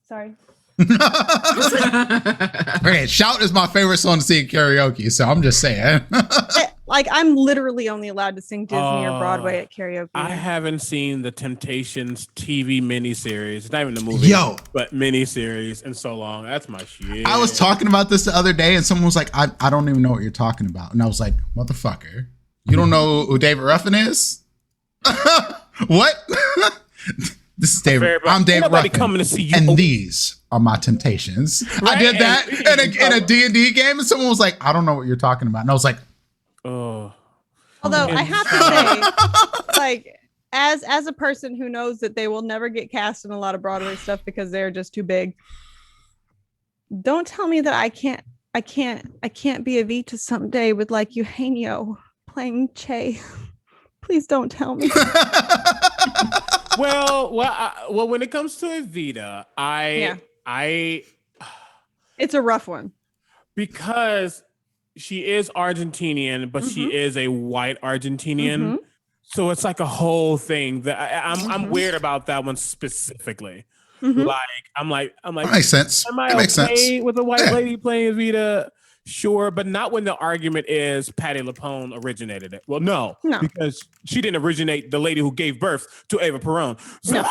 Sorry. Okay, Shout is my favorite song to sing at karaoke, so I'm just saying. Like I'm literally only allowed to sing Disney or Broadway at karaoke. I haven't seen the Temptations TV miniseries. It's not even a movie, but miniseries in so long. That's my shit. I was talking about this the other day, and someone was like, I don't even know what you're talking about. And I was like, motherfucker. You don't know who David Ruffin is? What? This is David. I'm David Ruffin. Coming to see you. And these are my temptations. Right? I did that in a D&D game, and someone was like, I don't know what you're talking about. And I was like, Although I have to say, like, as a person who knows that they will never get cast in a lot of Broadway stuff because they're just too big, don't tell me that I can't be Evita someday with like Eugenio playing Che. Please don't tell me. Well, when it comes to Evita, it's a rough one because she is Argentinian, but she is a white Argentinian, so it's like a whole thing that I'm weird about that one specifically. Like I'm like that makes sense. Am I makes okay sense. with a white lady playing Evita? Sure, but not when the argument is Patti LuPone originated it. Well, no, because she didn't originate the lady who gave birth to Eva Peron. So,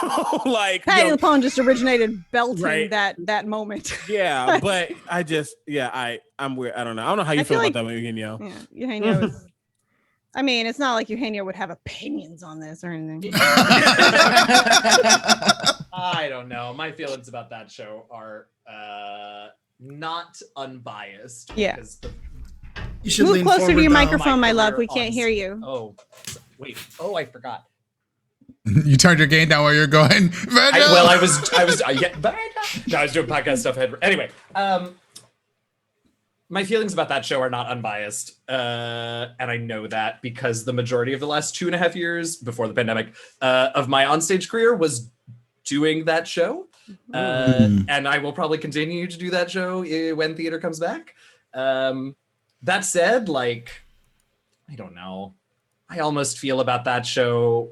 like, Patti LuPone just originated belting that moment. Yeah, but I'm weird. I don't know. I don't know how you feel about that one, Eugenio. Yeah, Eugenio is. I mean, it's not like Eugenio would have opinions on this or anything. I don't know. My feelings about that show are not unbiased. Yeah. You should move closer to your microphone, my love. We can't hear you. Oh, wait. Oh, I forgot. You turned your gain down while you're going. I was doing podcast stuff. Anyway, my feelings about that show are not unbiased, and I know that because the majority of the last 2.5 years before the pandemic of my onstage career was doing that show. And I will probably continue to do that show when theater comes back. That said, like, I don't know. I almost feel about that show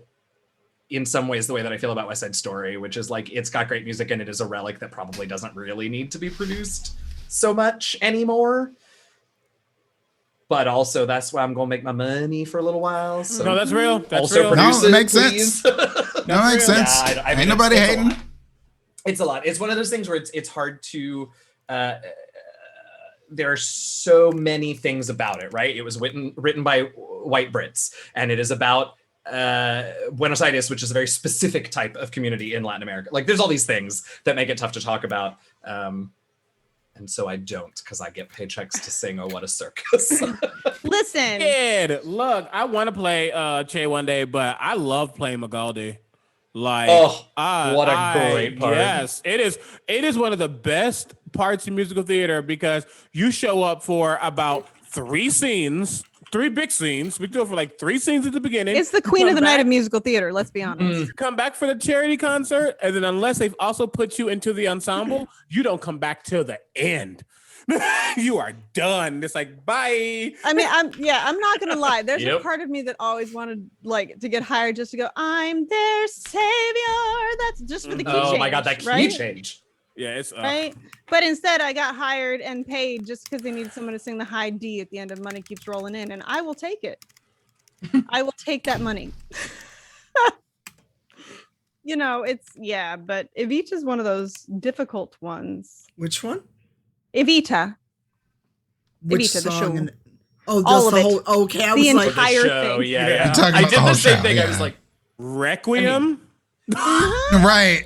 in some ways the way that I feel about West Side Story, which is like, it's got great music and it is a relic that probably doesn't really need to be produced so much anymore. But also, that's why I'm going to make my money for a little while. So no, that's real. That's also real. produce No, it it, makes please. sense. No, it makes sense. Yeah, I mean, ain't nobody it's hating. It's a lot. It's one of those things where it's hard to. There are so many things about it, right? It was written by white Brits, and it is about Buenos Aires, which is a very specific type of community in Latin America. Like, there's all these things that make it tough to talk about. And so I don't, because I get paychecks to sing "Oh What a Circus." Listen, kid, look, I want to play Che one day, but I love playing Magaldi. Like, what a great part! Yes, it is. It is one of the best parts in musical theater because you show up for about 3 scenes. 3 big scenes. We do it for like 3 scenes at the beginning. It's the queen of the night of musical theater. Let's be honest. You come back for the charity concert, and then unless they've also put you into the ensemble, you don't come back till the end. You are done. It's like, bye. I mean, I'm not gonna lie. There's a part of me that always wanted like to get hired just to go, I'm their savior. That's just for the key change. Oh my god, that key change. Yeah, it's right. But instead, I got hired and paid just because they needed someone to sing the high D at the end of Money Keeps Rolling In, and I will take it. I will take that money. You know, but Evita's one of those difficult ones. Which one? Evita. Which Evita, the show. just all the of whole. it. Okay, I the was like, entire show, thing. Yeah. Talking I about did the the whole same show, thing. I yeah. was like, Requiem. Right.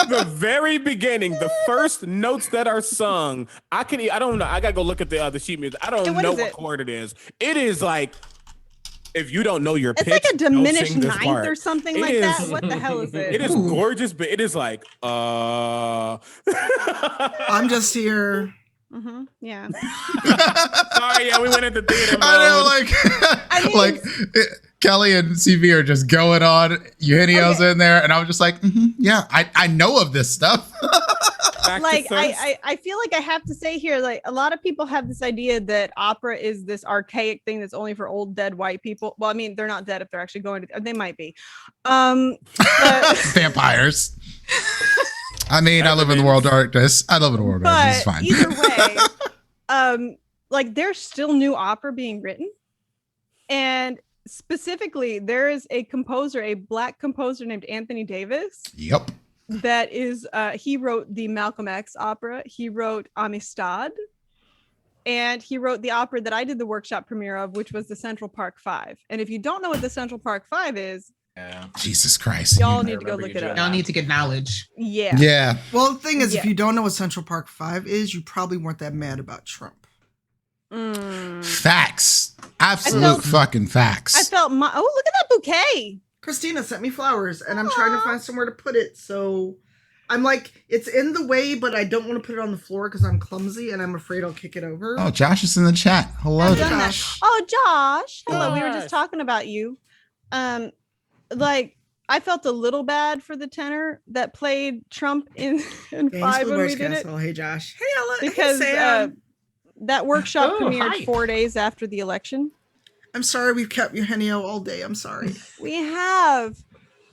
The very beginning, the first notes that are sung. I don't know. I gotta go look at the sheet music. I don't know what chord it is. It is like, if you don't know your pitch, it's like a diminished don't sing this ninth part. or something It like is- that. What the hell is it? It is gorgeous, but it is like, I'm just here. Yeah. Sorry, yeah, we went into theater mode. I know, like Kelly and CV are just going on. Eugenio's in there, and I was just like, yeah, I know of this stuff. Like I feel like I have to say here, like a lot of people have this idea that opera is this archaic thing that's only for old dead white people. Well, I mean, they're not dead if they're actually going to. They might be. Vampires. I mean, I live in the world of darkness. I live in the world of darkness. It's fine. Either way, like there's still new opera being written, and specifically, there is a composer, a Black composer named Anthony Davis. Yep. That is, he wrote the Malcolm X opera. He wrote Amistad. and he wrote the opera that I did the workshop premiere of, which was the Central Park 5. And if you don't know what the Central Park 5 is, Jesus Christ. y'all need to go look it up. Y'all need to get knowledge. Yeah. Yeah. Well, the thing is, Yeah. if you don't know what Central Park 5 is, you probably weren't that mad about Trump. Facts. Absolute fucking facts. I felt look at that bouquet. Christina sent me flowers, and I'm trying to find somewhere to put it. So I'm like, it's in the way, but I don't want to put it on the floor because I'm clumsy and I'm afraid I'll kick it over. Oh, Josh is in the chat. Hello, Josh. Oh, Josh. Hello. We were just talking about you. Like, I felt a little bad for the tenor that played Trump in 5 when we did it. Hey, Josh. Hey, Ella. Because hey, Sam. that workshop premiered hi. 4 days after the election. I'm sorry we've kept Eugenio all day. I'm sorry. We have.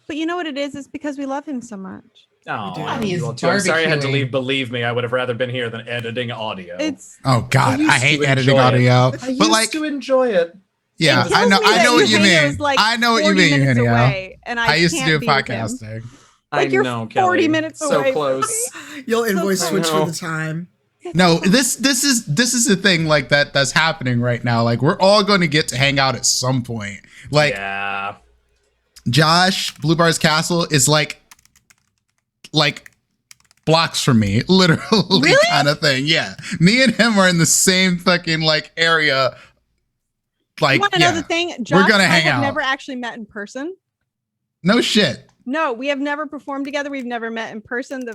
But you know what it is? It's because we love him so much. Oh, I mean, I'm sorry I had to leave. Believe me, I would have rather been here than editing audio. Oh God, I hate editing enjoy audio. it. I But like, used to enjoy it. yeah, It I kills know. me I that know what you Eugenio's, mean. like, I know what you 40 mean, minutes Eugenio. away, and I used to can't do be with him. podcasting. Like, you're 40 minutes so away. close. You'll So invoice close. Switch I know. for the time. No, this is the thing like that's happening right now. Like we're all going to get to hang out at some point. Like yeah. Josh, Blue Bar's Castle is like blocks from me, literally kind of thing. Yeah, me and him are in the same fucking like area. Like, You want to know the thing? Josh we're gonna and I hang have out. never actually met in person. No shit. No, we have never performed together. We've never met in person.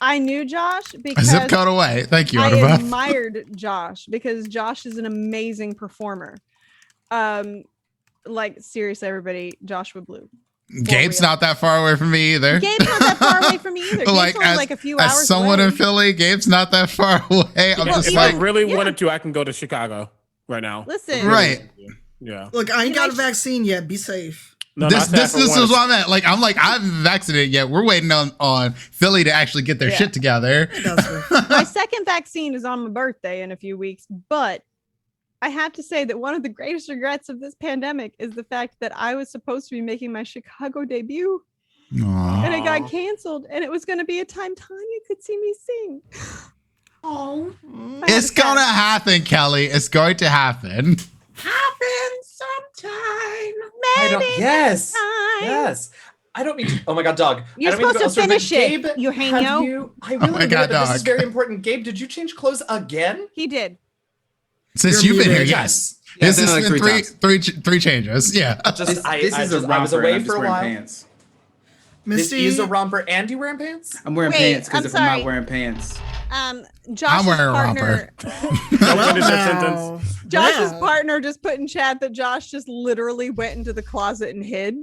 I knew Josh A because zip code away. Thank you, I Ottawa. admired Josh because Josh is an amazing performer. Like seriously, everybody, Joshua Blue. Gabe's not that far away from me either. Gabe's not that far away from me either. Gabe's only like a few hours as someone away. in Philly, Gabe's not that far away. I'm just If like, I really wanted to, I can go to Chicago right now. Listen. Right. Yeah. Look, I ain't got a vaccine yet. Be safe. No, this is what I'm at. Like, I'm like, I haven't vaccinated yet. We're waiting on Philly to actually get their Yeah. shit together. My second vaccine is on my birthday in a few weeks, but I have to say that one of the greatest regrets of this pandemic is the fact that I was supposed to be making my Chicago debut and it got canceled, and it was going to be a time Tanya could see me sing. Oh, It's gonna happen, Kelly. It's going to happen. happen sometime. Maybe Yes. time. Yes. I don't mean to, oh my god, dog. You're I don't mean supposed to go elsewhere, but finish it, Gabe, Eugenio. have you, I Oh really my admit God, that this is dog. very important. Gabe, did you change clothes again? He did. Since You're you've been here, muted. yes. Yeah, This I've has done it been like three changes. Yeah. Just I This is a I was romper, and away I'm just for a wearing while. pants. Misty, This is a romper and you wearing pants? I'm wearing Wait, pants because I'm if I'm not sorry. wearing pants, Josh's wearing a partner. Don't finish that sentence. Josh's Wow. partner just put in chat that Josh just literally went into the closet and hid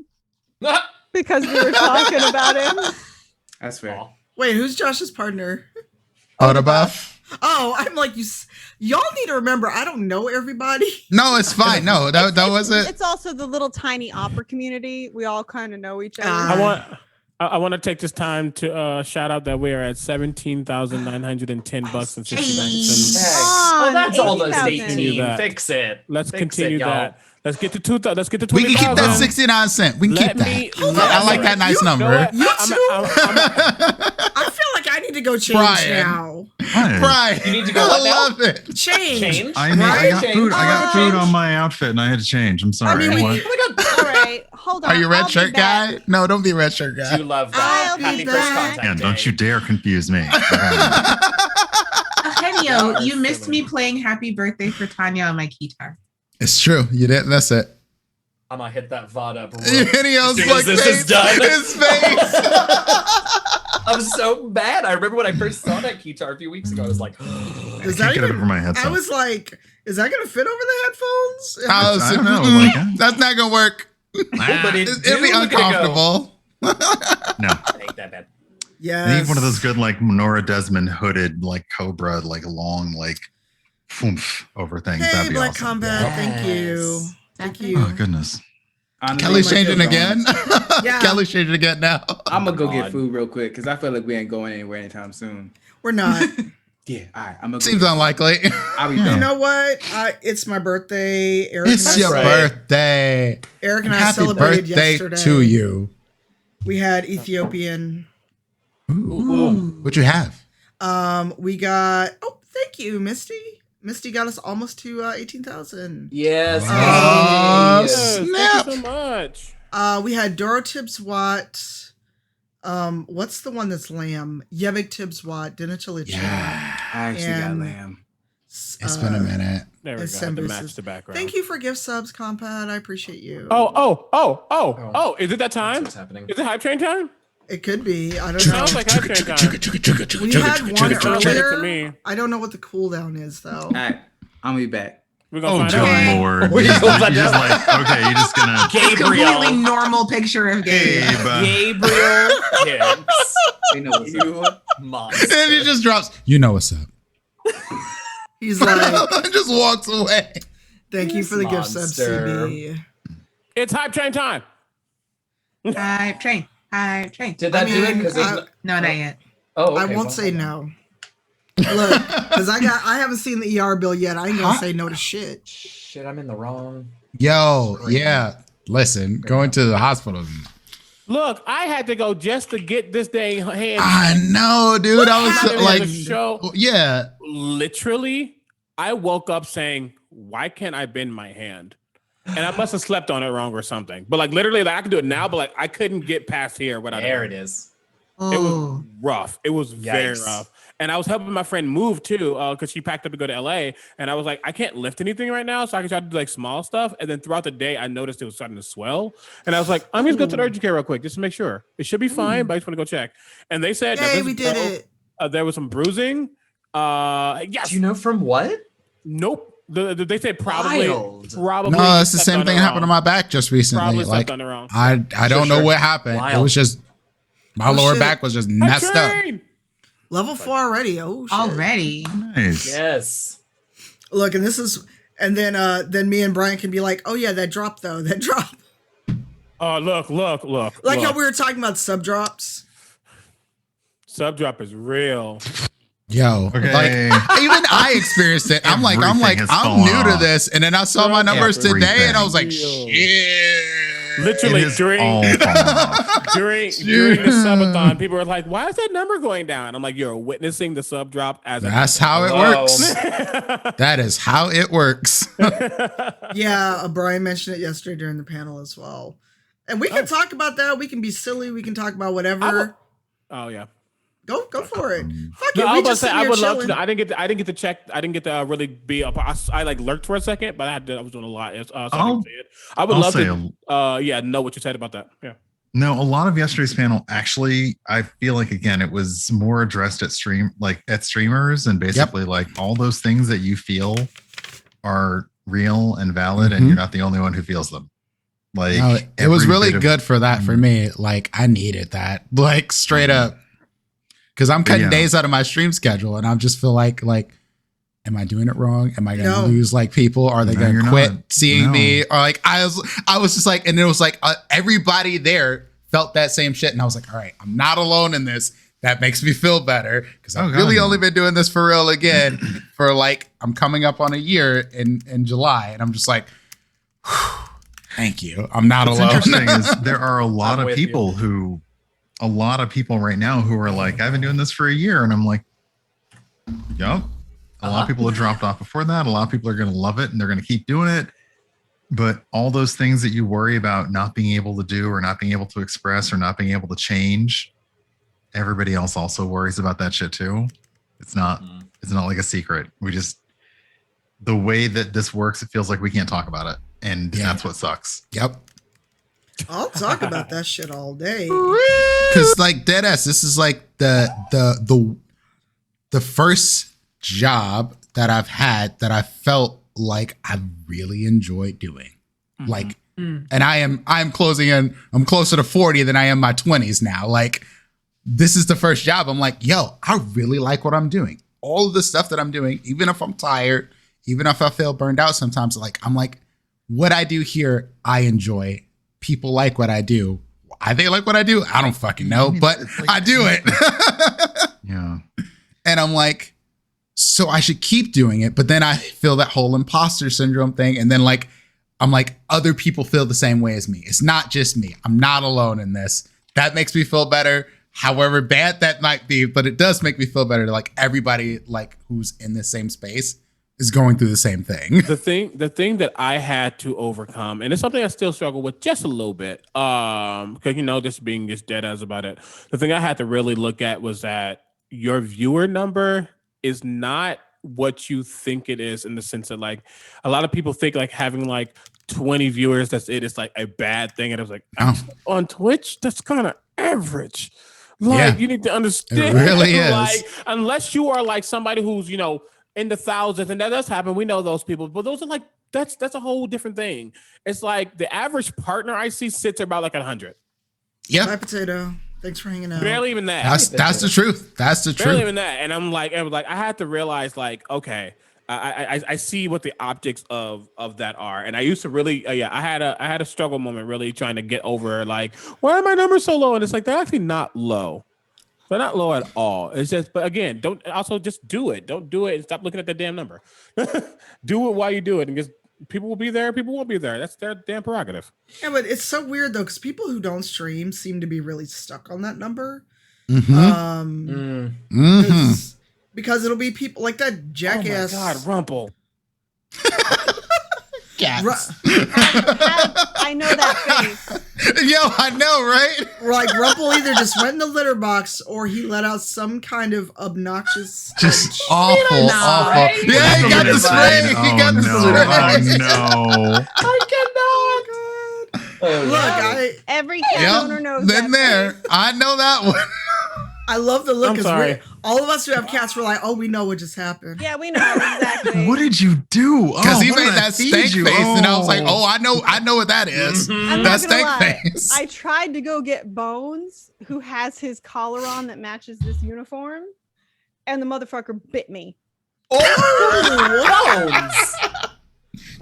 because we were talking about him. that's fair. Wait, who's Josh's partner? Odabuff. Oh, I'm like, y'all need to remember, I don't know everybody. No, it's fine. No, that wasn't. It's also the little tiny opera community. We all kind of know each other. I want to take this time to shout out that we are at $17,910 and 59 cents. Oh, that's almost 80,000. 18. Fix it. Let's Fix continue it, y'all. that. Let's get to 2,000. Let's get to We 20,000. can keep that 69 cent. We can keep that. I like that nice number. You too? I feel like I need to go change Brian. now. Right. You need to go I what now? love it. Change. I got food. I got food on my outfit, and I had to change. I'm sorry. I mean, What? All right, hold on. Are you a red I'll be shirt back. guy? No, don't be a red shirt guy. You love that. I'll be Happy first back. contact Yeah, day. don't you dare confuse me. Eugenio, you missed me playing Happy Birthday for Tanya on my guitar. It's true. You didn't miss it. I'm gonna hit that VOD up. Eugenio's as soon as like, this is done. his face. I'm so mad. I remember when I first saw that guitar a few weeks ago. I was like, Is can't that get it even, over my headset. I was like, is that going to fit over the headphones? I don't know, mm-mm, like, that's not gonna work. but It'll be uncomfortable. No, It ain't that bad. Yes. I need one of those good like Nora Desmond hooded like Cobra like long like oomph over things. Hey, That'd be Black awesome. Combat. Thank you. Thank you. Oh goodness. Honestly, Kelly's my changing show's again. on. Yeah. Kelly's changing again now. I'm gonna go get God. food real quick because I feel like we ain't going anywhere anytime soon. We're not. Yeah, all right. I'm gonna Seems go unlikely. I'll be You back. know what? It's my birthday. Eric It's and I your right. birthday. Eric and I Happy celebrated birthday yesterday. to you. We had Ethiopian. Ooh. What you have? We got Thank you, Misty. Misty got us almost to 18,000. Yes. Oh, Snap. Thank you so much. We had Doro Tibbs Watt. What's the one that's lamb? Yevik Tibbs Watt. Dinachalicha. Yeah, I actually got lamb. It's been a minute. There we go. To match the background. Thank you for gift subs, Compad. I appreciate you. Oh! Is it that time? What's happening? Is it hype train time? It could be. I don't know. Sounds like hype train time. We had one earlier. To me. I don't know what the cooldown is though. All right, I'm gonna be back. We're gonna find good out. Lord. You're just like, okay, you're just gonna Completely normal picture of Gabe. Gabriel Hicks. You know what's up. Monster. And he just drops, you know what's up. He's like, just walks away. Thank you for the gift sub, Monster. CB. It's hype train time. Hype train. Hype train. Did that do it? No, not yet. Oh, okay, I won't say no. Look, because I haven't seen the ER bill yet. I ain't gonna say no to shit. Shit, I'm in the wrong. Yo, yeah. Listen, going to the hospital. Look, I had to go just to get this dang hand. I know, dude. I was like, show. Yeah. Literally, I woke up saying, "Why can't I bend my hand?" And I must have slept on it wrong or something. But like literally, like, I can do it now, but like I couldn't get past here without. There it is. It was rough. It was very rough. And I was helping my friend move too, because she packed up to go to LA. And I was like, I can't lift anything right now, so I can try to do like small stuff. And then throughout the day, I noticed it was starting to swell. And I was like, I'm gonna go to the urgent care real quick just to make sure. It should be fine, but I just want to go check. And they said, Yay, we did it. There was some bruising. Yes. Do you know from what? Nope. They said probably. Wild. Probably. No, it's the same thing happened to my back just recently. Probably Like, stepped on it wrong. I don't know what happened. Wild. It was just my lower back was just messed up. Level 4 already. Oh shit. Already. Nice. Yes. Look, and this is, and then me and Brian can be like, oh yeah, that drop though, that drop. Oh, look. Like how we were talking about sub drops. Sub drop is real. Yo, Okay. like even I experienced it. I'm Everything like, has I'm fallen new to off. this, and then I saw my numbers today, and I was like, Everything. shit. Literally It is during all fallen off. during the subathon, people were like, "Why is that number going down?" I'm like, "You're witnessing the sub drop as That's how it works. That is how it works. Yeah, Brian mentioned it yesterday during the panel as well. And we can talk about that. We can be silly. We can talk about whatever. Oh yeah. Go for it. Fuck No, it. I We was just say sitting I here would love to chilling. know. I didn't get to check. I didn't get to really be up. I like lurked for a second, but I was doing a lot. So I didn't see it. I would I'll love say to know what you said about that. Yeah. No, a lot of yesterday's panel actually, I feel like again, it was more addressed at streamers and basically like all those things that you feel are real and valid, and you're not the only one who feels them. Like No, it was every really bit of- good for that for me. Like I needed that, like straight up, because I'm cutting days out of my stream schedule, and I just feel like, am I doing it wrong? Am I going to lose like people? Are they No, going to you're quit not. seeing No. me? Or like I was just like, and it was like everybody there felt that same shit, and I was like, all right, I'm not alone in this. That makes me feel better because I've really only been doing this for real again for like I'm coming up on a year in July, and I'm just like, thank you. I'm not What's alone. interesting is there are a lot I'm of with people right now who are like, I've been doing this for a year, and I'm like, yup. A lot of people have dropped off before that. A lot of people are going to love it and they're going to keep doing it. But all those things that you worry about not being able to do or not being able to express or not being able to change, everybody else also worries about that shit too. It's not like a secret. The way that this works, it feels like we can't talk about it. And that's what sucks. Yep. I'll talk about that shit all day. Because like deadass, this is like the first job that I've had that I felt like I really enjoyed doing. Like, and I'm closing in. I'm closer to 40 than I am my 20s now. Like, this is the first job. I'm like, yo, I really like what I'm doing. All of the stuff that I'm doing, even if I'm tired, even if I feel burned out sometimes, like I'm like, what I do here, I enjoy. People like what I do. Why they like what I do, I don't fucking know, but I do it. Yeah. And I'm like, so I should keep doing it. But then I feel that whole imposter syndrome thing. And then like, I'm like, other people feel the same way as me. It's not just me. I'm not alone in this. That makes me feel better. however bad that might be, but it does make me feel better to like everybody like who's in the same space is going through the same thing. The thing that I had to overcome, and it's something I still struggle with just a little bit, because just being just dead as about it. The thing I had to really look at was that your viewer number is not what you think it is, in the sense that like a lot of people think like having like 20 viewers, that's it. It's like a bad thing, and I was like, on Twitch, that's kind of average. Like you need to understand, it really is. Like unless you are like somebody who's in the thousands, and that does happen. We know those people, but those are like that's a whole different thing. It's like the average partner I see sits about like 100. Yeah. Hi, Potato. Thanks for hanging out. Barely even that. That's the truth. That's the truth. Barely even that. And I'm like, I had to realize like, okay, I see what the optics of that are. And I used to really, I had a struggle moment really trying to get over like, why are my numbers so low? And it's like, they're actually not low. They're not low at all. It's just, but again, just do it. Don't do it and stop looking at the damn number. Do it while you do it, and just people will be there, people won't be there. That's their damn prerogative. Yeah, but it's so weird though, because people who don't stream seem to be really stuck on that number. Because it'll be people like that jackass. Oh my God, Rumple. Cats. I know that face. Yo, I know, right? Like Rumple either just went in the litter box or he let out some kind of obnoxious, just awful. Yeah, he got the spray. He got the spray. Oh no! I cannot. Look, every cat owner knows. Been there. I know that one. I love the look. I'm sorry. All of us who have cats were like, "Oh, we know what just happened." Yeah, we know exactly. What did you do? Because he made that stank face, and I was like, "Oh, I know what that is. I'm That not gonna stank lie. face." I tried to go get Bones, who has his collar on that matches this uniform, and the motherfucker bit me. Oh, Bones!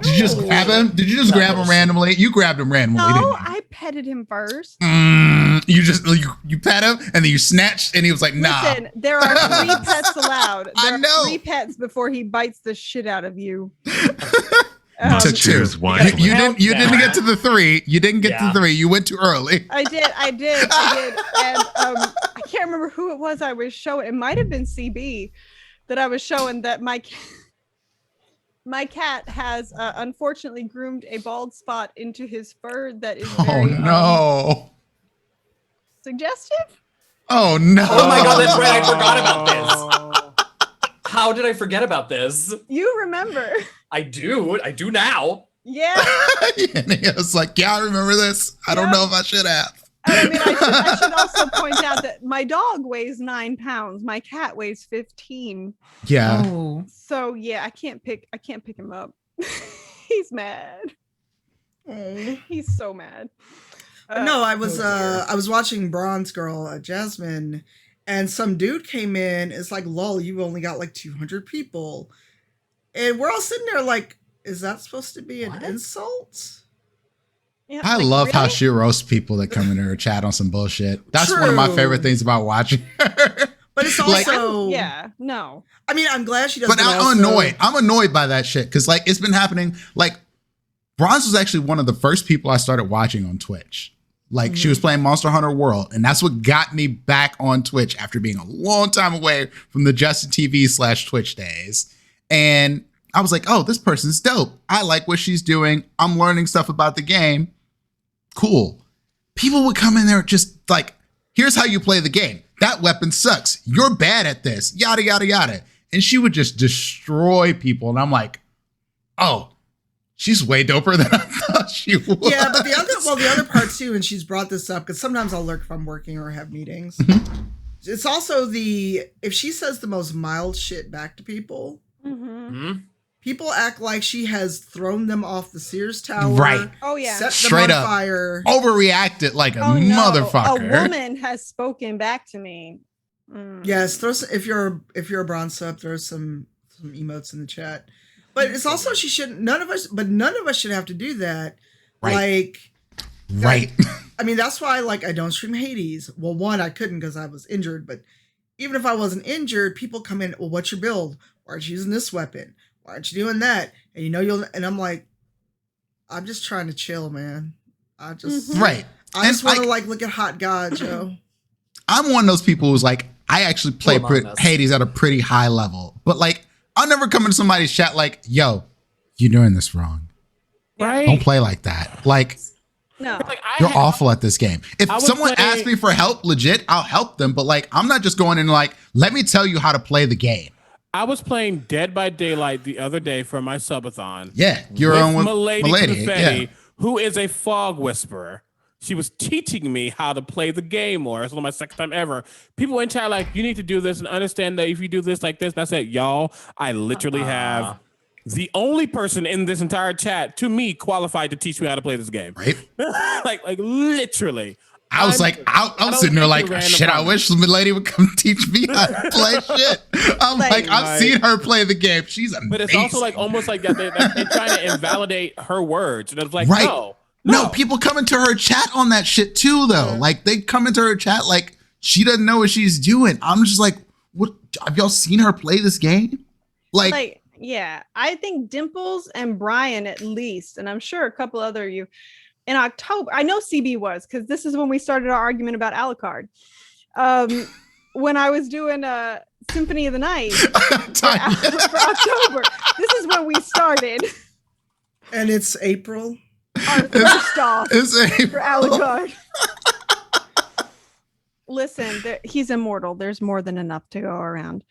Did you just grab him? Did you just grab him randomly? You grabbed him randomly, No, didn't you? I petted him first. You pet him and then you snatched and he was like, nah. Listen, there are 3 pets allowed. There I know. are 3 pets before he bites the shit out of you. To choose one. You didn't get to the 3. You didn't get to 3. You went too early. I did. And I can't remember who it was I was showing. It might have been CB that I was showing that my cat has unfortunately groomed a bald spot into his fur that is very suggestive. Oh no! Oh my God, that's right. I forgot about this. How did I forget about this? You remember? I do now. Yeah. And he was like, "Yeah, I remember this. I don't know if I should have." I mean, I should also point out that my dog weighs 9 pounds. My cat weighs 15. Yeah. Oh. So yeah, I can't pick him up. He's mad. He's so mad. No, I was watching Bronze Girl, Jasmine, and some dude came in. It's like, lol, you only got like 200 people, and we're all sitting there like, is that supposed to be an insult? Yeah, I love how she roasts people that come into her chat on some bullshit. That's one of my favorite things about watching her. But it's also no. I mean, I'm glad she does. But I'm annoyed. I'm annoyed by that shit because like it's been happening. Like Bronze was actually one of the first people I started watching on Twitch. Like she was playing Monster Hunter World, and that's what got me back on Twitch after being a long time away from the Justin TV/Twitch days. And I was like, oh, this person's dope. I like what she's doing. I'm learning stuff about the game. Cool. People would come in there just like, here's how you play the game. That weapon sucks. You're bad at this. Yada, yada, yada. And she would just destroy people. And I'm like, oh, she's way doper than I thought she was. Yeah, but the other part too, and she's brought this up because sometimes I'll lurk if I'm working or have meetings. It's also if she says the most mild shit back to people, people act like she has thrown them off the Sears Tower. Right. Oh yeah. Set them Straight on up. fire. Overreacted like a motherfucker. A woman has spoken back to me. Yes, if you're a bronze sub, throw some emotes in the chat. But it's also none of us should have to do that. Right. Right. I mean, that's why I don't stream Hades. Well, one, I couldn't because I was injured, but even if I wasn't injured, people come in, well, what's your build? Why aren't you using this weapon? Why aren't you doing that? And and I'm like, I'm just trying to chill, man. I just Right. I just want to look at Hot God, Joe. I'm one of those people who's like, I actually play Among Us. Hades at a pretty high level, but like, I'll never come into somebody's chat like, yo, you're doing this wrong. Right? Don't play like that. Like, No. you're awful at this game. If was someone playing- asks me for help, legit, I'll help them. But like, I'm not just going in like, let me tell you how to play the game. I was playing Dead by Daylight the other day for my subathon. Yeah, you're on with Milady Milady, Confetti, yeah. who is a fog whisperer. She was teaching me how to play the game more. It's only my second time ever. People in chat like, you need to do this and understand that if you do this like this, and I said, y'all, I literally have the only person in this entire chat to me qualified to teach me how to play this game. Right? like literally. I was like, I was sitting there like, shit, I wish some lady would come teach me how to play shit. I'm like, I've seen her play the game. She's amazing. But it's also like almost like that they're trying to invalidate her words. And it's like, Right. No, people come into her chat on that shit too, though. Like they come into her chat like she doesn't know what she's doing. I'm just like, what? Have y'all seen her play this game? Like yeah, I think Dimples and Brian at least, and I'm sure a couple other of you in October. I know CB was because this is when we started our argument about Alucard. When I was doing a Symphony of the Night for October, this is when we started. And it's April. Our first off it's for Alucard. Listen, he's immortal. There's more than enough to go around.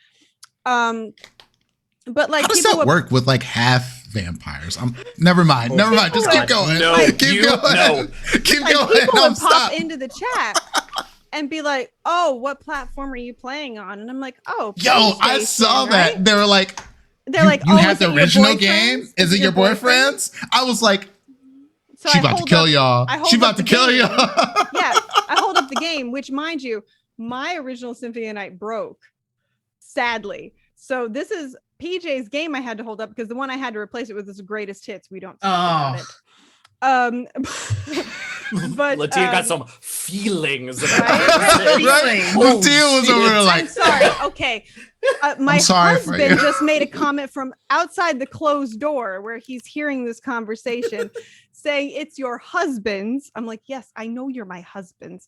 But like, how does that work with like half vampires? Never mind. Just keep going. Keep going. Keep going. People No, would stop. pop into the chat and be like, "Oh, what platform are you playing on?" And I'm like, "Oh, Yo, I saw that. right?" They were like, They're like, you "Oh, have is the it your original boyfriends? game? Is it your boyfriends?" I was like, So she I about to hold kill up- y'all. I hold She up about to the kill game. y'all. Yeah, I hold up the game, which, mind you, my original Symphony of the Night broke, sadly. So this is PJ's game I had to hold up because the one I had to replace it with is the greatest hits. We don't talk about it. But LaTia got some feelings about Right? LaTia was over there like, I'm sorry. Okay. My I'm sorry for husband you. just made a comment from outside the closed door where he's hearing this conversation saying it's your husband's. I'm like, yes, I know you're my husband's.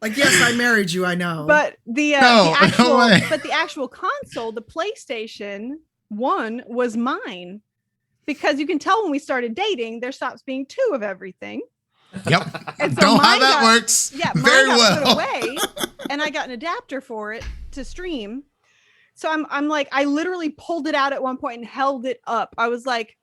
Like, yes, I married you. I know. But the No way. actual console, the PlayStation 1 was mine. Because you can tell when we started dating, there stops being 2 of everything. Yep. And so Know how mine that got- works. Yeah, mine Very got well. put away, and I got an adapter for it to stream. So I'm like, I literally pulled it out at one point and held it up. I was like,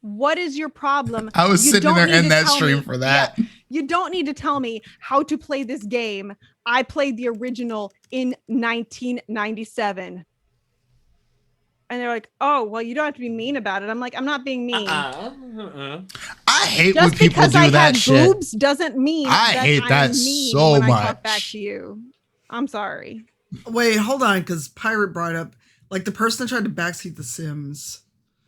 "What is your problem?" I was You sitting don't there need in to that tell stream me- for that. Yeah, you don't need to tell me how to play this game. I played the original in 1997. And they're like, "Oh, well, you don't have to be mean about it." I'm like, "I'm not being mean. I hate Just when people because do I that have shit. boobs doesn't mean I that hate I'm that mean so when I talk much. back to you. I'm sorry." Wait, hold on, because Pirate brought up like the person that tried to backseat The Sims.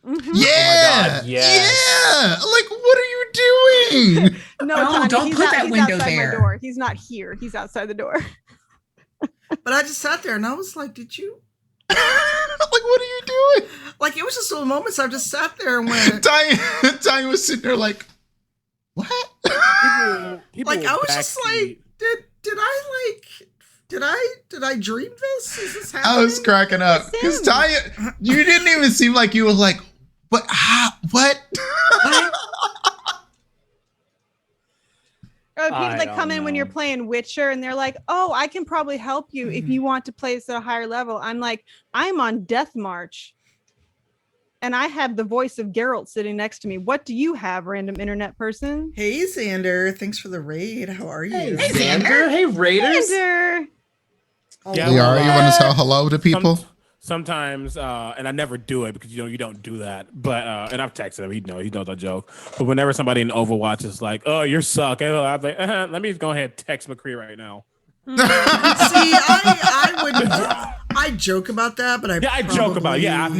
Mm-hmm. Yeah. Yeah. Like, what are you doing? No, Oh, Tanya, don't he's put out- that he's window outside there. My door. He's not here. He's outside the door. But I just sat there and I was like, did you? Like, what are you doing? Like, it was just little moments. I just sat there and went. Tanya was sitting there like, what? People Like, I was just backseat. like, did I dream this? Is this happening? I was cracking up because Tanya, you didn't even seem like you were like, but what? Or people I that come don't in when you're playing Witcher and they're like, "Oh, I can probably help you if you want to play this at a higher level." I'm like, I'm on Death March. And I have the voice of Geralt sitting next to me. What do you have, random internet person? Hey, Xander. Thanks for the raid. How are you? Hey, Xander. Hey, Raiders. Xander. Yeah, you want to say hello to people? Sometimes, and I never do it because you don't do that. But and I've texted him. He knows I joke. But whenever somebody in Overwatch is like, "Oh, you suck," I'm like, "Let me go ahead and text McCree right now." See, I joke about that, but I joke about it. Yeah, I've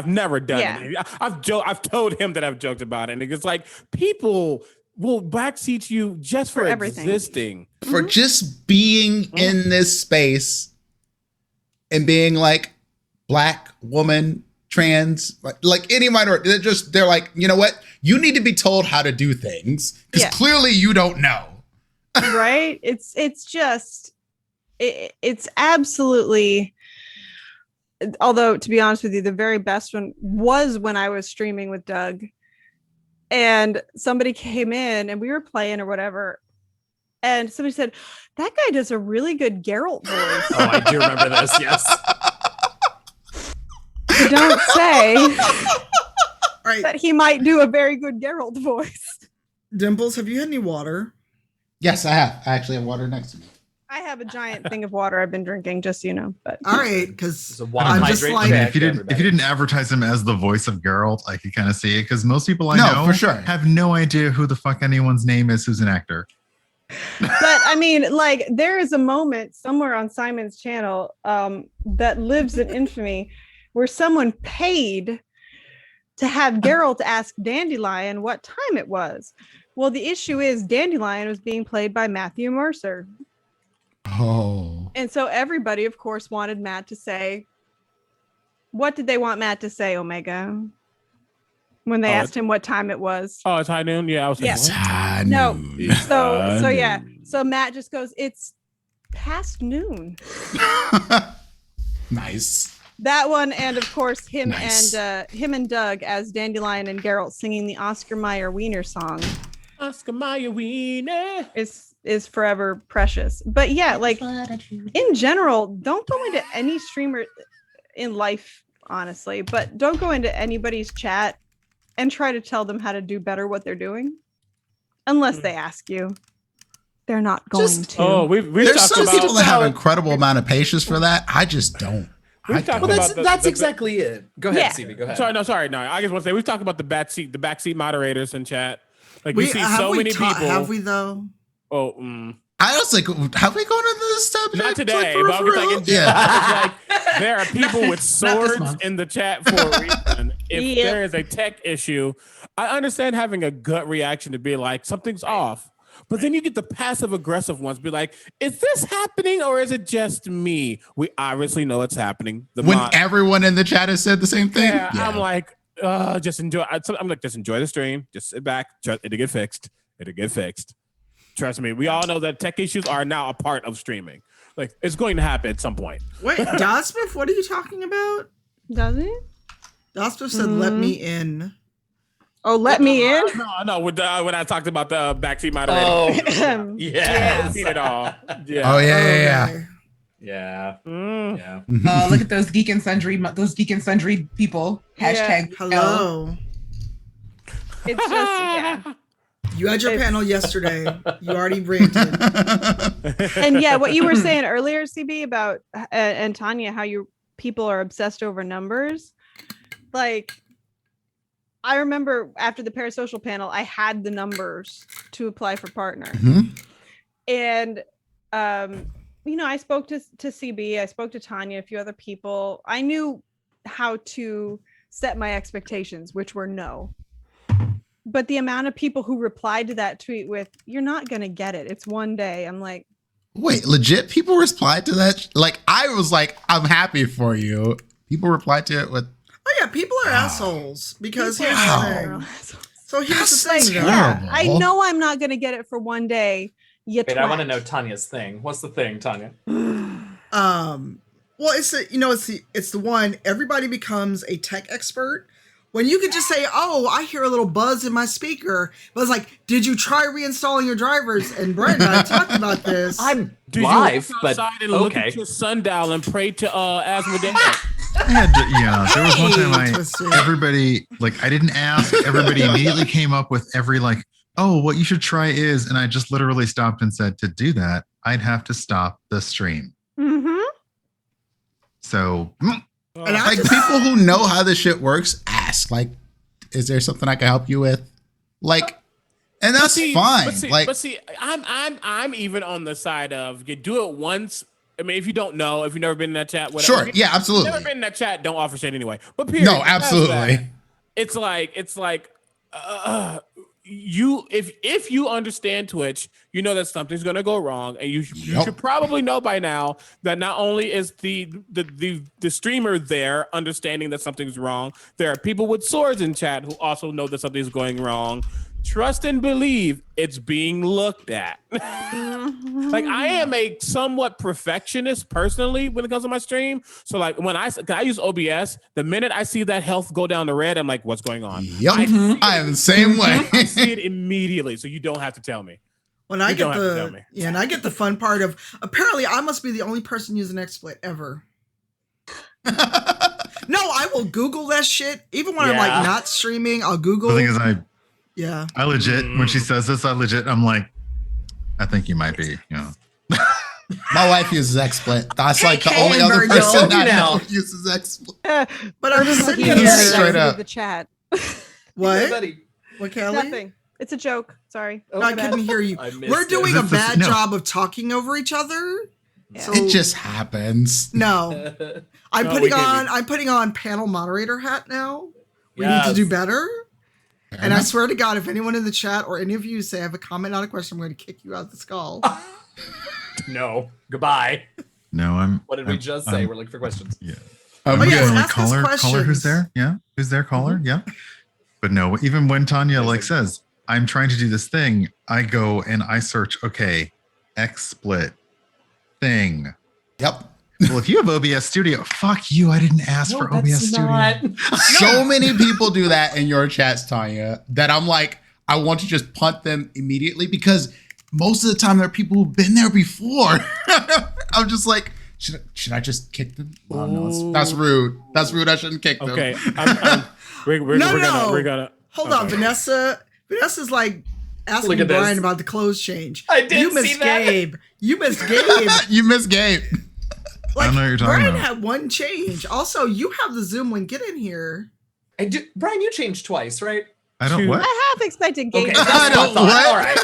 never done Yeah. it. I've told him that I've joked about it, and it's like people will backseat you just for everything. existing. For just being in this space and being like, Black woman trans, like any minority. They're like, you know what? You need to be told how to do things because clearly you don't know. Right? It's absolutely. Although, to be honest with you, the very best one was when I was streaming with Doug, and somebody came in and we were playing or whatever, and somebody said, "That guy does a really good Geralt voice." Oh, I do remember this. Yes. You don't say Right. that he might do a very good Geralt voice. Dimples, have you had any water? Yes, I have. I actually have water next to me. I have a giant thing of water I've been drinking, just so you know. But all right, because I'm just like, if you didn't advertise him as the voice of Geralt, I could kind of see it because most people I know for sure have no idea who the fuck anyone's name is who's an actor. But I mean, like, there is a moment somewhere on Simon's channel that lives in infamy where someone paid to have Geralt ask Dandelion what time it was. Well, the issue is Dandelion was being played by Matthew Mercer. Oh. And so everybody, of course, wanted Matt to say, what did they want Matt to say, Omega? When they asked him what time it was. Oh, it's high noon? Yeah, I was Yes. thinking, No. It's high So yeah. noon. So Matt just goes, it's past noon. Nice. That one, and of course him Nice. and him and Doug as Dandelion and Geralt singing the Oscar Mayer Wiener song. Oscar Mayer Wiener is forever precious. But yeah, like in general, don't go into any streamer in life, honestly, but don't go into anybody's chat and try to tell them how to do better what they're doing unless they ask you. They're not going to. Oh, we've There's talked some about people that have incredible amount of patience for that. I just don't. We've talked Well, about that's exactly it. Go ahead, CB. Go ahead. Sorry. No. I just want to say we've talked about the backseat moderators in chat. Like We we see have so we many ta- people. Have we though? Oh, I was like, have we gone into this subject? not today, Like, but I'm just like, in general, yeah. it's like there are people with swords month. in the chat for a reason. If there is a tech issue, I understand having a gut reaction to be like something's off. But then you get the passive aggressive ones be like, is this happening or is it just me? We obviously know it's happening. When everyone in the chat has said the same thing. Yeah, I'm like, just enjoy. I'm like, just enjoy the stream. Just sit back. It'll get fixed. It'll get fixed. Trust me. We all know that tech issues are now a part of streaming. Like, it's going to happen at some point. Wait, Dosbiff, what are you talking about? Does it? Dosbiff said, "Let me in." Oh, let me in. No. When I talked about the backseat moderator. Oh, yes. I've seen it all. Yeah. Oh yeah. Yeah. Yeah. Look at those Geek and Sundry people. Hashtag Hello. It's just yeah. You had your panel yesterday. You already ranted. And yeah, what you were saying earlier, CB, about and Tanya, how people are obsessed over numbers. Like, I remember after the parasocial panel, I had the numbers to apply for partner. And I spoke to CB, I spoke to Tanya, a few other people. I knew how to set my expectations, which were no. But the amount of people who replied to that tweet with, "You're not going to get it. It's one day." I'm like, wait, legit people replied to that? Like, I was like, I'm happy for you. People replied to it with, Oh yeah, people are assholes because here's Wow. the thing. So here's That's the thing. terrible. yeah, I know I'm not going to get it for one day. Wait, I want to know Tanya's thing. What's the thing, Tanya? Well, it's the one. Everybody becomes a tech expert. When you could just say, "Oh, I hear a little buzz in my speaker," but it's like, "Did you try reinstalling your drivers?" And Brent and I talked about this. I'm Did live, you walk but outside and look okay. at your sundial and pray to Asmodeus? I had to, there was one time Twisted. everybody, like, I didn't ask, everybody immediately came up with every, like, oh, what you should try is, and I just literally stopped and said, to do that, I'd have to stop the stream. So, And I like, just- people who know how this shit works, ask, like, is there something I can help you with? Like, and that's fine. But see, I'm even on the side of you do it once. I mean, if you don't know, if you've never been in that chat, whatever. Sure, yeah, absolutely. If you've never been in that chat, don't offer shit anyway. But period. No, absolutely. It's like if you understand Twitch, you know that something's going to go wrong, and you should probably know by now that not only is the streamer there understanding that something's wrong, there are people with swords in chat who also know that something's going wrong. Trust and believe it's being looked at. Like, I am a somewhat perfectionist personally when it comes to my stream. So like when I use OBS, the minute I see that health go down to red, I'm like, what's going on? Yep. I am the same way. I see it immediately, so you don't have to tell me. When I get and I get the fun part of, apparently I must be the only person using XSplit ever. No, I will Google that shit. Even when I'm like not streaming, I'll Google. The thing is, I legit, when she says this, I'm like, I think you might be, you know. My wife uses XSplit. That's like the only other person I know who uses XSplit. But I'm just looking looking at straight up. the chat. What? What, Kelly? Nothing. It's a joke. Sorry. No, I couldn't hear you. We're doing a bad job of talking over each other. Yeah. So It just happens. no. I'm putting on panel moderator hat now. We need to do better. And I swear to God, if anyone in the chat or any of you say I have a comment, not a question, I'm going to kick you out the skull. No. Goodbye. No, What did we just say? We're looking for questions. Yeah. Yes, caller who's there? Yeah. Who's there? Caller? Yeah. But no, even when Tanya says, I'm trying to do this thing, I go and I search, okay, XSplit thing. Yep. Well, if you have OBS Studio, fuck you. I didn't ask for OBS Studio. So many people do that in your chats, Tanya, that I'm like, I want to just punt them immediately because most of the time there are people who've been there before. I'm just like, should I just kick them? Oh, no, that's rude. That's rude. I shouldn't kick them. Okay. We're gonna hold on, Vanessa. Vanessa's like asking Brian about the clothes change. I did You missed see that. Gabe. You missed Gabe. You missed Gabe. Like, I don't know what you're talking Brian about. had one change. Also, you have the Zoom link. Get in here. I do. Brian, you changed twice, right? I don't what? I half expected Gabe. Okay, to that's go. what I thought. All right.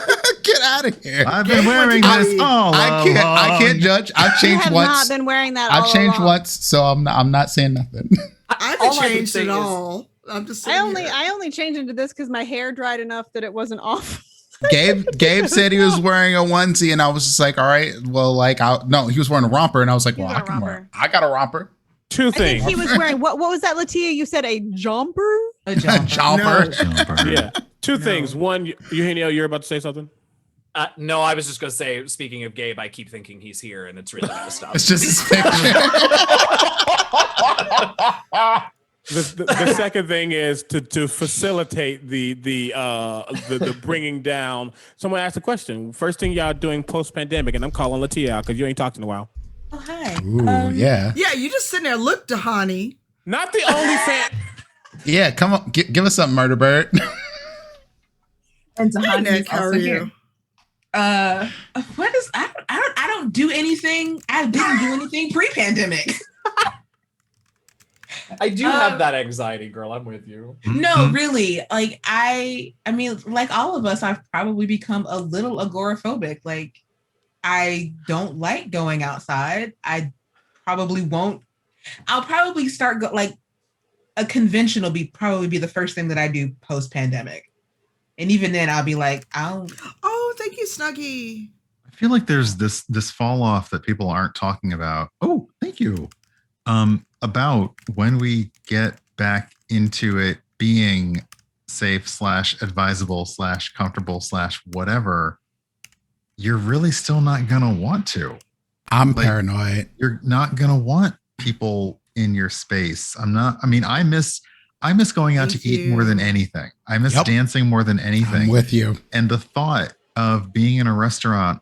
Get out of here. I've been wearing this all I can't judge. I've You changed have once. not been wearing that all I've changed along. once, so I'm not saying nothing. I All haven't I can changed say at is- all. I'm just I saying. only changed into this because my hair dried enough that it wasn't off. Gabe said he was wearing a onesie, and I was just like, all right, well, like, no, he was wearing a romper, and I was like, well, I can wear. I got a romper. Two I think things. he was wearing what was that, LaTia? You said a jumper? A jumper. Jumper. Yeah. Two things. One, Eugenio, you're about to say something? No, I was just going to say, speaking of Gabe, I keep thinking he's here, and it's really messed up. It's just his picture. The second thing is to facilitate the bringing down. Someone asked a question. First thing y'all doing post pandemic, and I'm calling LaTia out because you ain't talked in a while. Oh, hi. Ooh, yeah. Yeah, you just sitting there. Look, Dahani. Not the only fan. Yeah, come on, give us something, Murder Bird. And Hey, Tahani Nick, is how also are here. you? What is I don't do anything. I didn't do anything pre-pandemic. I do have that anxiety, girl. I'm with you. No, really. Like I mean, like all of us, I've probably become a little agoraphobic. Like I don't like going outside. I probably won't. I'll probably start like a convention will probably be the first thing that I do post pandemic. And even then I'll be like, Oh, thank you, Snuggie. I feel like there's this fall off that people aren't talking about. Oh, thank you. About when we get back into it being safe / advisable / comfortable / whatever, you're really still not gonna want to. I'm paranoid. You're not gonna want people in your space. I miss going out to eat more than anything. I miss dancing more than anything. I'm with you. And the thought of being in a restaurant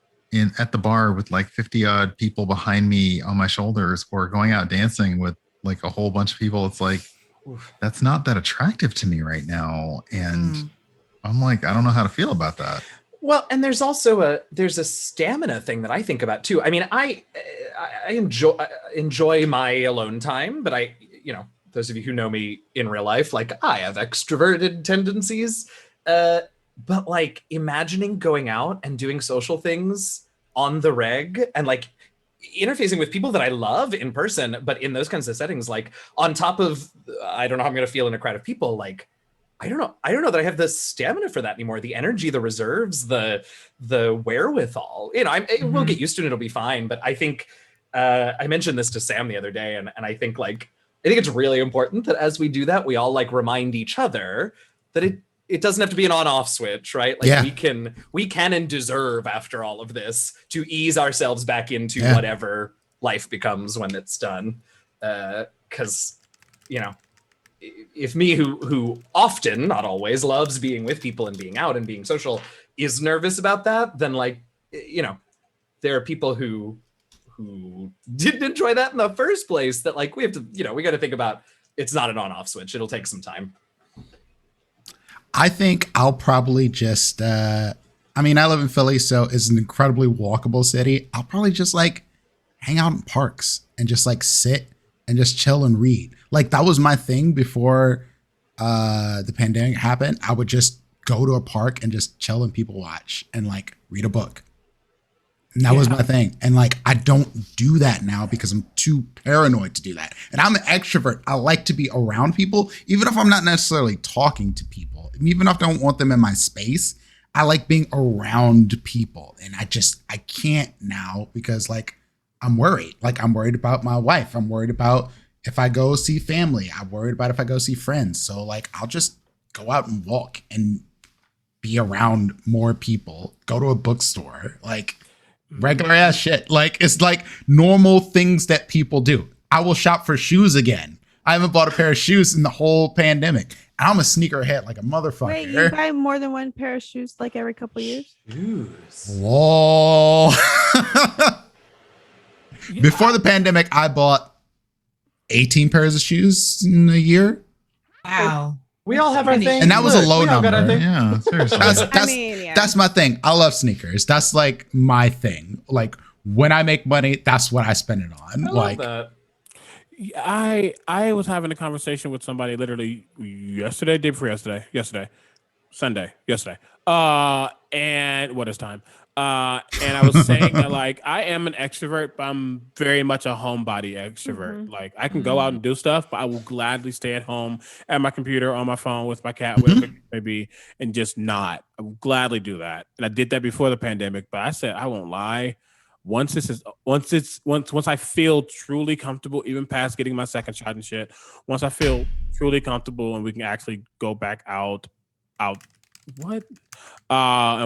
at the bar with like 50 odd people behind me on my shoulders, or going out dancing with like a whole bunch of people, it's like, that's not that attractive to me right now. And I'm like, I don't know how to feel about that. Well, and there's also a stamina thing that I think about too. I mean, I enjoy my alone time, but those of you who know me in real life, like I have extroverted tendencies. But like imagining going out and doing social things on the reg and like interfacing with people that I love in person, but in those kinds of settings, like on top of, I don't know how I'm going to feel in a crowd of people, like I don't know that I have the stamina for that anymore. The energy, the reserves, the wherewithal. You know, we'll get used to it. It'll be fine. But I think I mentioned this to Sam the other day, and I think it's really important that as we do that, we all like remind each other that it doesn't have to be an on-off switch, right? Like we can and deserve after all of this to ease ourselves back into whatever life becomes when it's done. Because, you know, if me who often, not always, loves being with people and being out and being social is nervous about that, then like, you know, there are people who didn't enjoy that in the first place that like we have to, you know, we got to think about it's not an on-off switch. It'll take some time. I think I'll probably just, I mean, I live in Philly, so it's an incredibly walkable city. I'll probably just like hang out in parks and just like sit and just chill and read. Like that was my thing before the pandemic happened. I would just go to a park and just chill and people watch and like read a book. And that was my thing. And like, I don't do that now because I'm too paranoid to do that. And I'm an extrovert. I like to be around people, even if I'm not necessarily talking to people, even if I don't want them in my space. I like being around people. And I can't now because like, I'm worried. Like I'm worried about my wife. I'm worried about if I go see family. I'm worried about if I go see friends. So like, I'll just go out and walk and be around more people, go to a bookstore, like regular ass shit. Like it's like normal things that people do. I will shop for shoes again. I haven't bought a pair of shoes in the whole pandemic. I'm a sneakerhead like a motherfucker. Wait, you buy more than one pair of shoes like every couple years? Whoa. Before the pandemic, I bought 18 pairs of shoes in a year. Wow. We all have our thing. And that was a low number. Yeah, seriously. That's my thing. I love sneakers. That's like my thing. Like when I make money, that's what I spend it on. I love that. I was having a conversation with somebody literally yesterday, Sunday, and what is time? And I was saying that like I am an extrovert, but I'm very much a homebody extrovert. Like I can go out and do stuff, but I will gladly stay at home at my computer, on my phone with my cat, whatever it may be, and just not. I will gladly do that. And I did that before the pandemic, but I said I won't lie. Once I feel truly comfortable, even past getting my second shot and shit, once I feel truly comfortable and we can actually go back out, and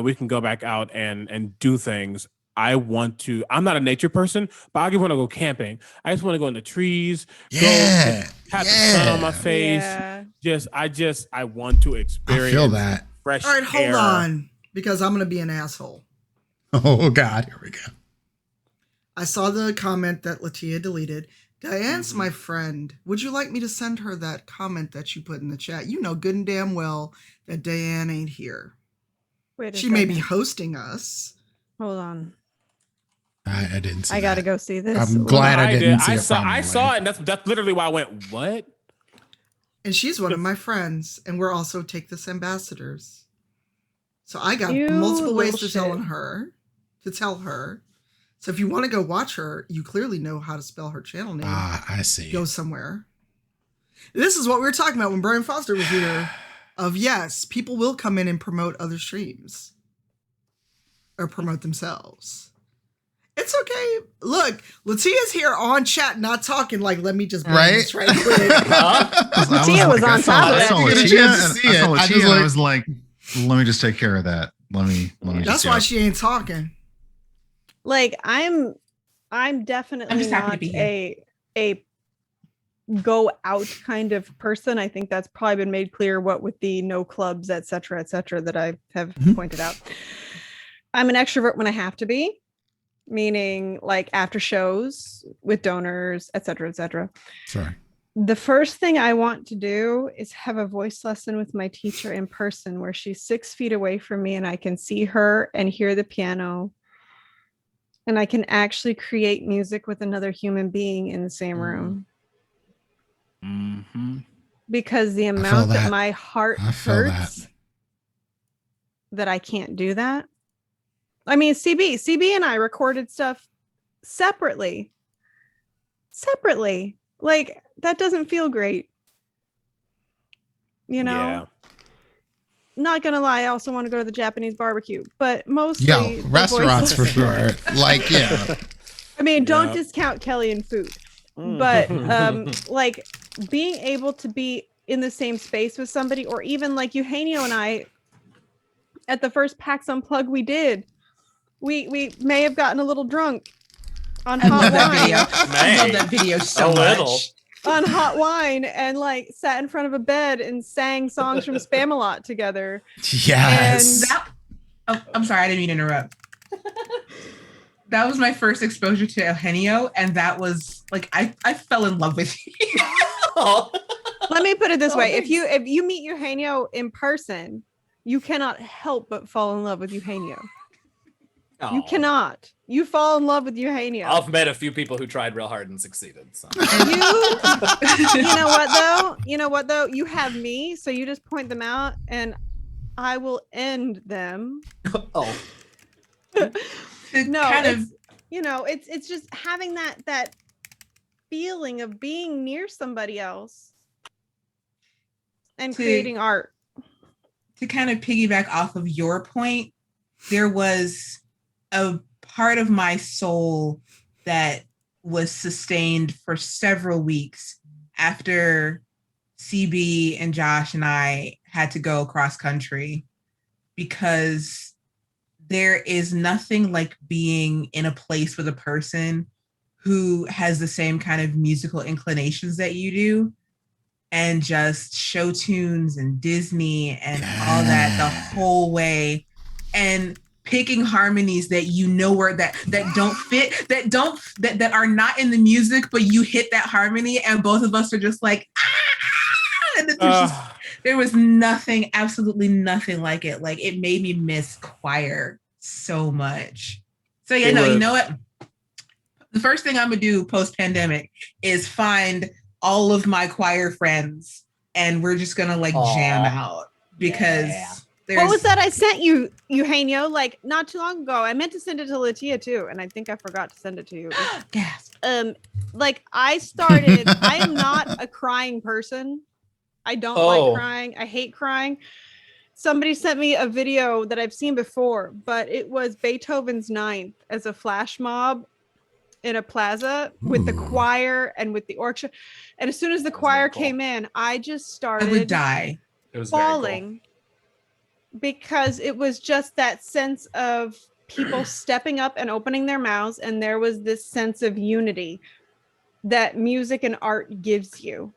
we can go back out and do things. I'm not a nature person, but I want to go camping. I just want to go in the trees, have the sun on my face. I want to experience. I feel that. Fresh All right, hold air. on, because I'm going to be an asshole. Oh God, here we go. I saw the comment that LaTia deleted. Diane's my friend. Would you like me to send her that comment that you put in the chat? You know good and damn well that Diane ain't here. Wait a She may be second. hosting us. Hold on. I didn't see I got to go see this. I'm glad I didn't see it. I saw it, and that's literally why I went, what? And she's one of my friends, and we're also Take This ambassadors. So I got You multiple ways to little tell her. So if you want to go watch her, you clearly know how to spell her channel name. I see. Go somewhere. This is what we were talking about when Brian Foster was here. Of yes, people will come in and promote other streams or promote themselves. It's okay. Look, LaTia's here on chat, not talking like, let me just bring this right quick. LaTia was on top of I saw that. LaTia, and I was like, let me just take care of that. Let me That's why she ain't talking. Like I'm definitely just happy to not be a go out kind of person. I think that's probably been made clear what with the no clubs, et cetera, that I have pointed out. I'm an extrovert when I have to be, meaning like after shows with donors, et cetera, Sorry. The first thing I want to do is have a voice lesson with my teacher in person where she's 6 feet away from me and I can see her and hear the piano. And I can actually create music with another human being in the same room. Mm-hmm. Because the amount that my heart hurts that I can't do that. I mean, CB and I recorded stuff separately. Like that doesn't feel great. You know? not gonna lie, I also want to go to the Japanese barbecue, but mostly Yeah, restaurants for sure. Like, yeah. I mean, don't discount Kelly and food, but like being able to be in the same space with somebody, or even like Eugenio and I at the first PAX Unplugged we did, we may have gotten a little drunk on hot wine. I love that video so much. On hot wine, and like sat in front of a bed and sang songs from Spamalot together. Yes. And I'm sorry, I didn't mean to interrupt. That was my first exposure to Eugenio, and that was like I fell in love with you. Let me put it this way: if you meet Eugenio in person, you cannot help but fall in love with Eugenio. You cannot. You fall in love with Eugenio. I've met a few people who tried real hard and succeeded. So. You know what though? You have me, so you just point them out, and I will end them. Oh. No, it's just having that feeling of being near somebody else and creating art. To kind of piggyback off of your point, there was a part of my soul that was sustained for several weeks after CB and Josh and I had to go cross country, because there is nothing like being in a place with a person who has the same kind of musical inclinations that you do, and just show tunes and Disney and all that the whole way, and picking harmonies that you know where that don't fit, that are not in the music, but you hit that harmony, and both of us are just like, and there was nothing, absolutely nothing like it. Like, it made me miss choir so much. So yeah, you know what? The first thing I'm gonna do post-pandemic is find all of my choir friends, and we're just gonna like jam out, because what was that I sent you, Eugenio, like not too long ago? I meant to send it to LaTia too, and I think I forgot to send it to you. Gasp. Like I am not a crying person. I don't like crying. I hate crying. Somebody sent me a video that I've seen before, but it was Beethoven's Ninth as a flash mob in a plaza with the choir and with the orchestra. And as soon as the choir came in, I just started I would die. It was bawling, because it was just that sense of people stepping up and opening their mouths. And there was this sense of unity that music and art gives you.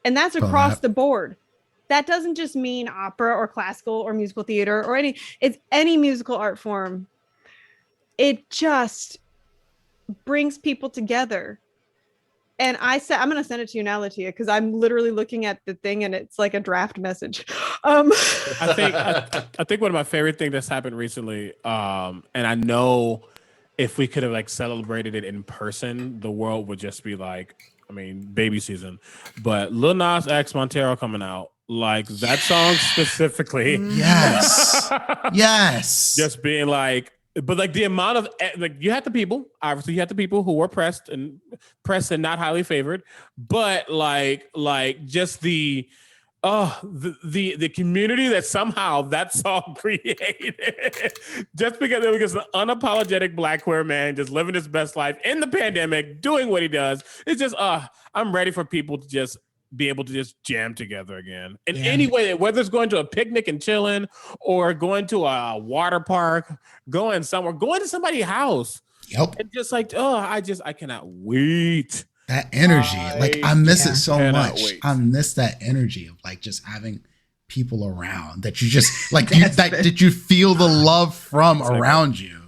And that's across the board. That doesn't just mean opera or classical or musical theater or it's any musical art form. It just brings people together. And I said, I'm going to send it to you now, LaTia, because I'm literally looking at the thing and it's like a draft message. I think one of my favorite things that's happened recently, and I know if we could have like celebrated it in person, the world would just be like, I mean, baby season. But Lil Nas X Montero coming out, like that song specifically. Yes. Yes. Just being like, but like the amount of like you had the people, obviously you had the people who were pressed and not highly favored, but like just the community that somehow that song created, just because it was an unapologetic Black queer man just living his best life in the pandemic, doing what he does. It's just I'm ready for people to just be able to just jam together again in any way, whether it's going to a picnic and chilling or going to a water park, going somewhere, going to somebody's house. Yep. And just like, I cannot wait. That energy, I miss it so much. Wait. I miss that energy of like just having people around that you just like did you feel the love from around you?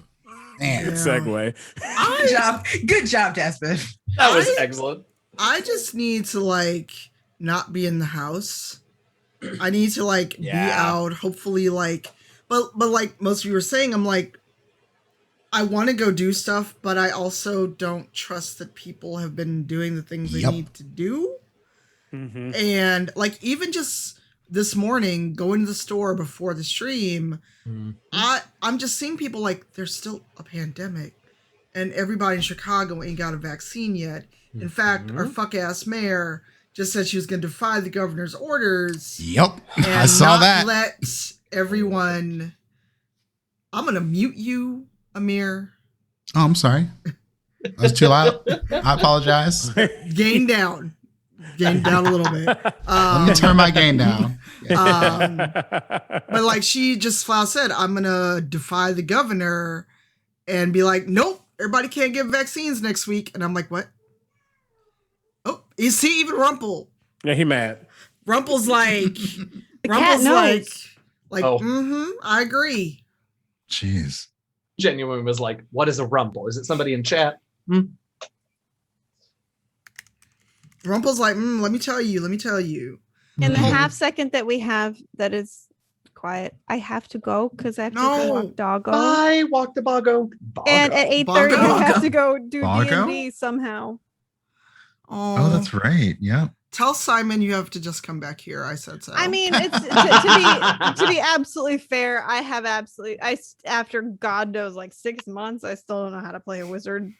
Man. Good segue. Good job, Jasmine. That was excellent. I just need to like not be in the house. I need to like be out, hopefully but like most of you were saying, I'm like, I want to go do stuff, but I also don't trust that people have been doing the things they need to do. Mm-hmm. And like, even just this morning, going to the store before the stream, I'm just seeing people like, there's still a pandemic and everybody in Chicago ain't got a vaccine yet. In fact, our fuck-ass mayor just said she was going to defy the governor's orders. Yep, I saw that. Let everyone. I'm gonna mute you, Amir. Oh, I'm sorry. That was too loud. I apologize. Gain down a little bit. Let me turn my gain down. But like she just flat said, I'm gonna defy the governor and be like, nope, everybody can't get vaccines next week. And I'm like, what? Oh, you see, even Rumple. Yeah, he mad. Rumple's like, I agree. Jeez. Genuine was like, what is a rumple? Is it somebody in chat? Rumple's like, let me tell you. In the half second that we have that is quiet, I have to go because I have to go walk doggo. Bye, walk the boggo. And at 8:30 I have to go do Boggo? D&D somehow. Oh, that's right. Yeah. Tell Simon you have to just come back here. I said so. I mean, it's to be absolutely fair. After God knows like 6 months, I still don't know how to play a wizard.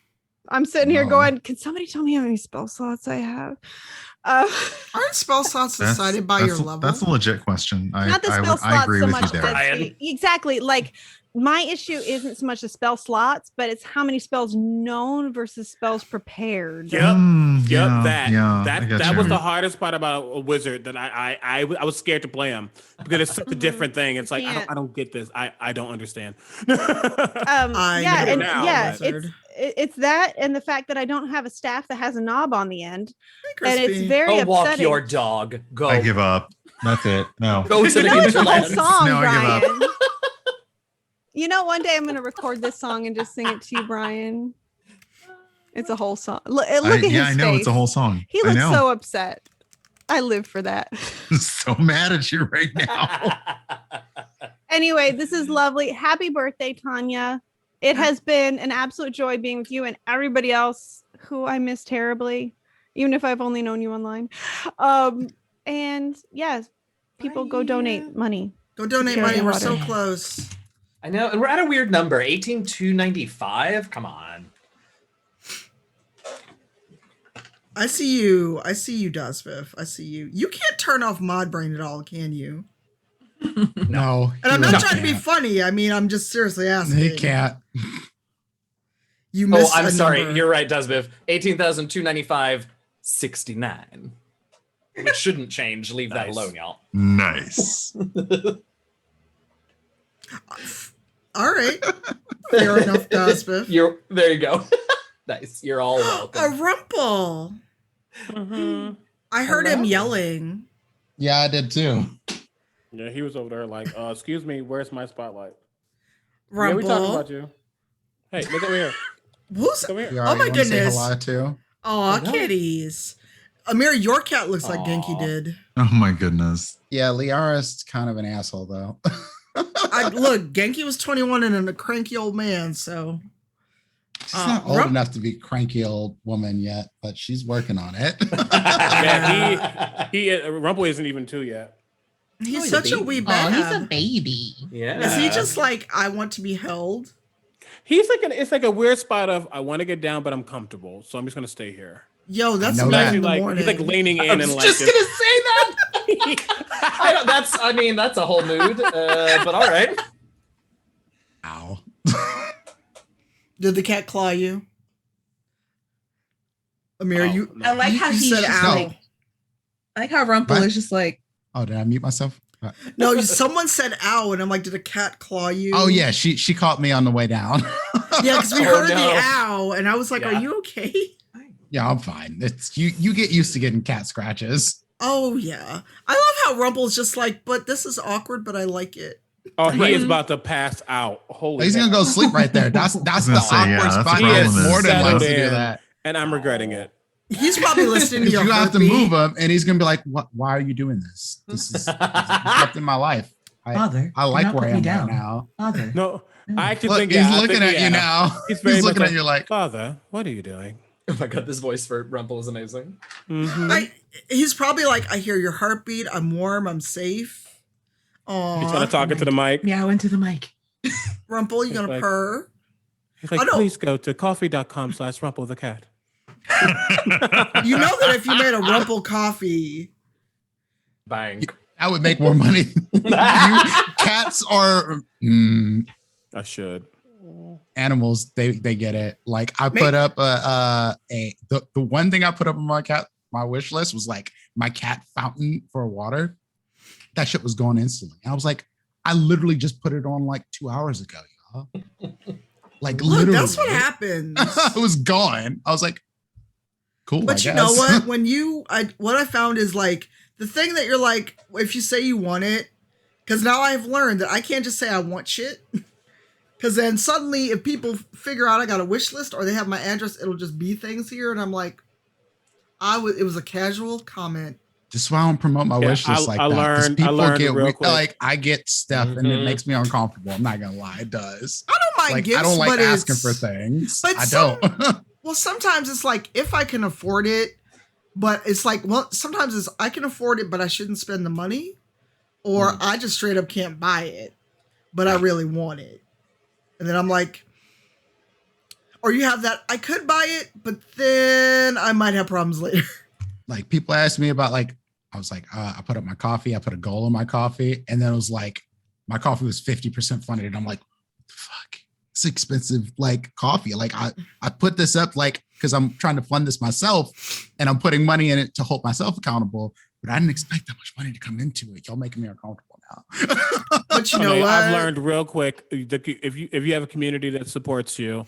I'm sitting here going, can somebody tell me how many spell slots I have? Aren't spell slots decided by your level? That's a legit question. Not the spell slots I agree so with much you there. as exactly. Like my issue isn't so much the spell slots, but it's how many spells known versus spells prepared. That you. was the hardest part about a wizard that I was scared to play him because it's such a different thing. It's like I don't get this. I don't understand. It's that and the fact that I don't have a staff that has a knob on the end, and it's very Go upsetting. walk your dog. Go. I give up. That's it. No. Go to the it's a whole hinterlands. song, No, I give Brian. You know, one day I'm going to record this song and just sing it to you, Brian. It's a whole song. Look at his face. I know it's a whole song. He looks so upset. I live for that. I'm so mad at you right now. Anyway, this is lovely. Happy birthday, Tanya. It has been an absolute joy being with you and everybody else who I miss terribly, even if I've only known you online. And yes, people go donate money. Go donate money. We're so close. I know, and we're at a weird number, 18,295. Come on. I see you, Dazviv. I see you. You can't turn off Mod Brain at all, can you? No. And I'm not trying to be funny. I mean, I'm just seriously asking. He can't. You missed I'm a sorry. number. You're right, Dazviv. 18,295.69. Which shouldn't change. Leave that alone, y'all. Nice. All right. Fair enough, Dazviv. There you go. Nice. You're all welcome. A Rumple. I heard him yelling. Yeah, I did too. Yeah, he was over there like, excuse me, where's my spotlight? Rumple. Yeah, we talking about you. Hey, look over here. Who's? Come here. Oh my goodness. Say hello too. Oh, kitties. Amir, your cat looks like Genki did. Oh my goodness. Yeah, Liara's kind of an asshole though. Look, Genki was 21 and a cranky old man, so. She's not old enough to be cranky old woman yet, but she's working on it. Yeah, Rumple isn't even 2 yet. He's such a wee baby. Oh, he's a baby. Yeah. Is he just like, I want to be held? He's like it's like a weird spot of I want to get down, but I'm comfortable, so I'm just gonna stay here. Yo, that's I know nice in the like morning. he's like leaning in I was and like just gonna say that. That's a whole mood. But all right. Ow. Did the cat claw you? Amir, I like how he's said just ow. like, I like how Rumple is just like, Oh, did I mute myself? No, someone said ow, and I'm like, did a cat claw you? Oh yeah, she caught me on the way down. Yeah, because we heard the ow, and I was like, are you okay? Yeah, I'm fine. It's you get used to getting cat scratches. Oh yeah. I love how Rumple's just like, but this is awkward, but I like it. Oh, he is about to pass out. Holy He's hell. gonna go sleep right there. That's the awkward spot. He is More than settled likes to do in, that. and I'm regretting it. He's probably listening to your You have to heartbeat. move him, and he's gonna be like, "What? Why are you doing this? This is disrupting my life. Father, I do like not where put I me am down. right now." Father. No, I actually Look, think he's I looking think, at you now. He's very He's looking much at you like, Father, what are you doing? Oh my god, this voice for Rumple is amazing. He's probably like, I hear your heartbeat. I'm warm. I'm safe. Oh, He's trying to talk into the mic. Yeah, I went to the mic. Rumple, you gonna like- purr? He's like, please go to coffee.com/Rumple the cat. You know that if you made a Rumple coffee, Bang. I would make more money. Cats are I should. animals. They get it. Like I put up the one thing I put up on my wish list was like my cat fountain for water. That shit was going instantly. I was like, I literally just put it on like 2 hours ago, y'all. Like literally, that's what happens. It was gone. I was like, cool. But you know what? When what I found is like the thing that you're like, if you say you want it, because now I've learned that I can't just say I want shit. Because then suddenly, if people figure out I got a wish list or they have my address, it'll just be things here, and I'm like, it was a casual comment. Just why I don't promote my wish list like that. I learned real quick. Like I get stuff and it makes me uncomfortable. I'm not gonna lie, it does. I don't mind like, gifts, I don't like but asking for things. But I don't. Well, sometimes it's like if I can afford it, but it's like, well, sometimes it's I can afford it, but I shouldn't spend the money, or I just straight up can't buy it, but I really want it, and then I'm like, or you have that I could buy it, but then I might have problems later. Like people ask me about like. I was like, I put up my coffee. I put a goal on my coffee. And then it was like, my coffee was 50% funded. And I'm like, fuck, it's expensive, like coffee. Like I put this up like, cause I'm trying to fund this myself and I'm putting money in it to hold myself accountable, but I didn't expect that much money to come into it. Y'all making me uncomfortable now. But you know what? I've learned real quick, if you have a community that supports you,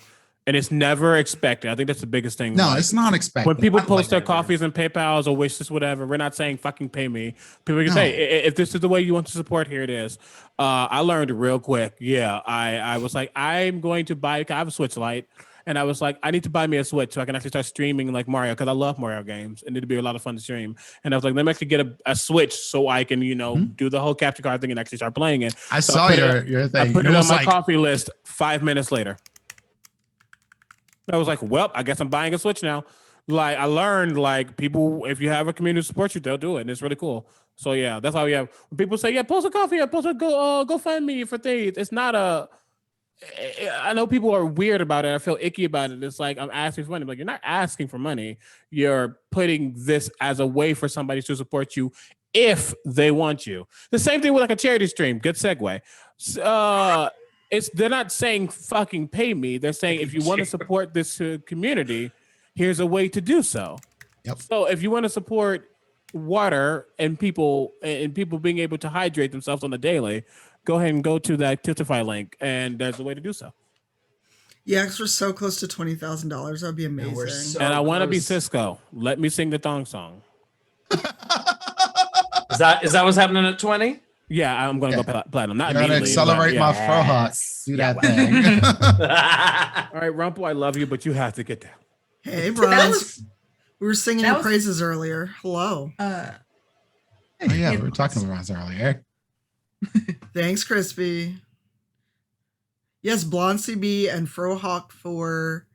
and it's never expected. I think that's the biggest thing. No, like, it's not expected. When people post their coffees and PayPals or wishes, whatever, we're not saying fucking pay me. People can say, if this is the way you want to support, here it is. I learned real quick. Yeah, I was like, I'm going to buy, I have a Switch Lite. And I was like, I need to buy me a Switch so I can actually start streaming like Mario, because I love Mario games and it'd be a lot of fun to stream. And I was like, let me actually get a Switch so I can, do the whole capture card thing and actually start playing it. I saw your thing. I put it on my coffee list 5 minutes later. I was like, well, I guess I'm buying a Switch now. Like I learned, like people, if you have a community to support you, they'll do it, and it's really cool. So yeah, that's why we have. When people say, yeah, post a coffee, post a GoFundMe for things. It's not a. I know people are weird about it. I feel icky about it. It's like I'm asking for money. Like you're not asking for money. You're putting this as a way for somebody to support you if they want you. The same thing with like a charity stream. Good segue. They're not saying fucking pay me. They're saying if you want to support this community, here's a way to do so. Yep. So if you want to support water and people being able to hydrate themselves on the daily, go ahead and go to that Tiltify link, and there's a way to do so. Yeah, because we're so close to $20,000. That'd be amazing. And I want to be Cisco. Let me sing the thong song. Is that what's happening at 20? Yeah, I'm gonna go platinum. Not You're gonna immediately. accelerate my frohawk. Do that thing. All right, Rumple, I love you, but you have to get down. Hey, bros. We were singing your praises earlier. Hello. Oh yeah, we were talking about us earlier. Thanks, Crispy. Yes, Blonde CB and Frohawk for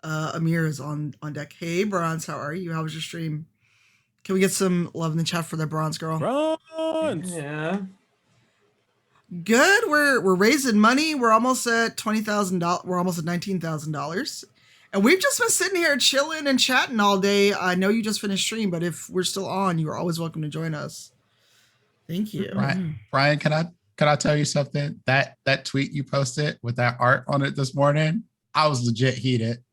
Amir is on deck. Hey, Bronze, how are you? How was your stream? Can we get some love in the chat for that Bronze girl? Bronze. Yeah. Good. We're raising money. We're almost at $20,000. We're almost at $19,000. And we've just been sitting here chilling and chatting all day. I know you just finished stream, but if we're still on, you are always welcome to join us. Thank you. Brian, can I tell you something? That tweet you posted with that art on it this morning, I was legit heated.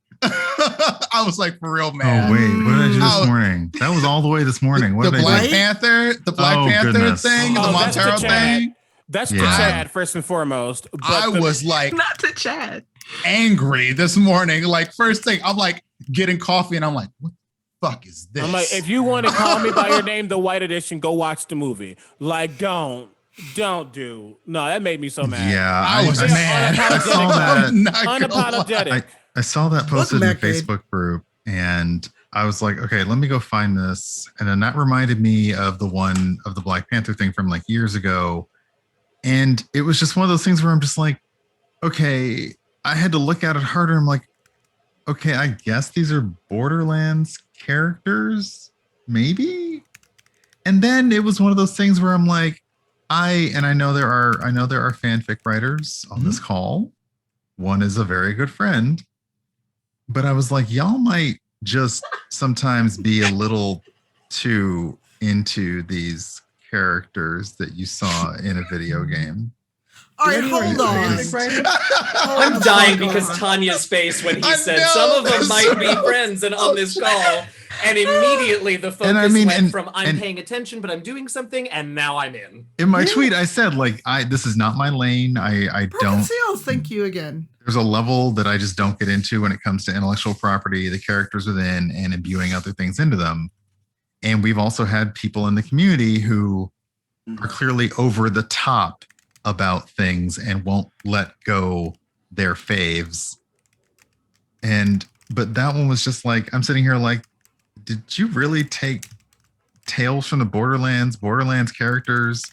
I was like, for real, man. Oh wait, what did I do this morning? That was all the way this morning. What the did Black I do? Panther, the Black Panther thing, the Montero thing. That's the Chad first and foremost. But I was like, not to Chad, angry this morning. Like first thing, I'm like getting coffee, and I'm like, what the fuck is this? I'm like, if you want to call me by your name, the white edition, go watch the movie. Like, don't do. No, that made me so mad. Yeah, I was mad. I saw that. Unapologetic. I saw that posted in the Facebook group, and I was like, okay, let me go find this. And then that reminded me of the Black Panther thing from like years ago. And it was just one of those things where I'm just like, okay, I had to look at it harder. I'm like, okay, I guess these are Borderlands characters, maybe. And then it was one of those things where I'm like, I know there are fanfic writers on this call. One is a very good friend, but I was like, y'all might just sometimes be a little too into these characters that you saw in a video game? All right, hold on. I'm dying because Tanya's face when he said some of them might be friends and on this call, and immediately the focus went from I'm paying attention, but I'm doing something, and now I'm in. In my tweet, I said this is not my lane. I don't. Seals, thank you again. There's a level that I just don't get into when it comes to intellectual property, the characters within, and imbuing other things into them. And we've also had people in the community who are clearly over the top about things and won't let go their faves. But that one was just like, I'm sitting here like, did you really take Tales from the Borderlands characters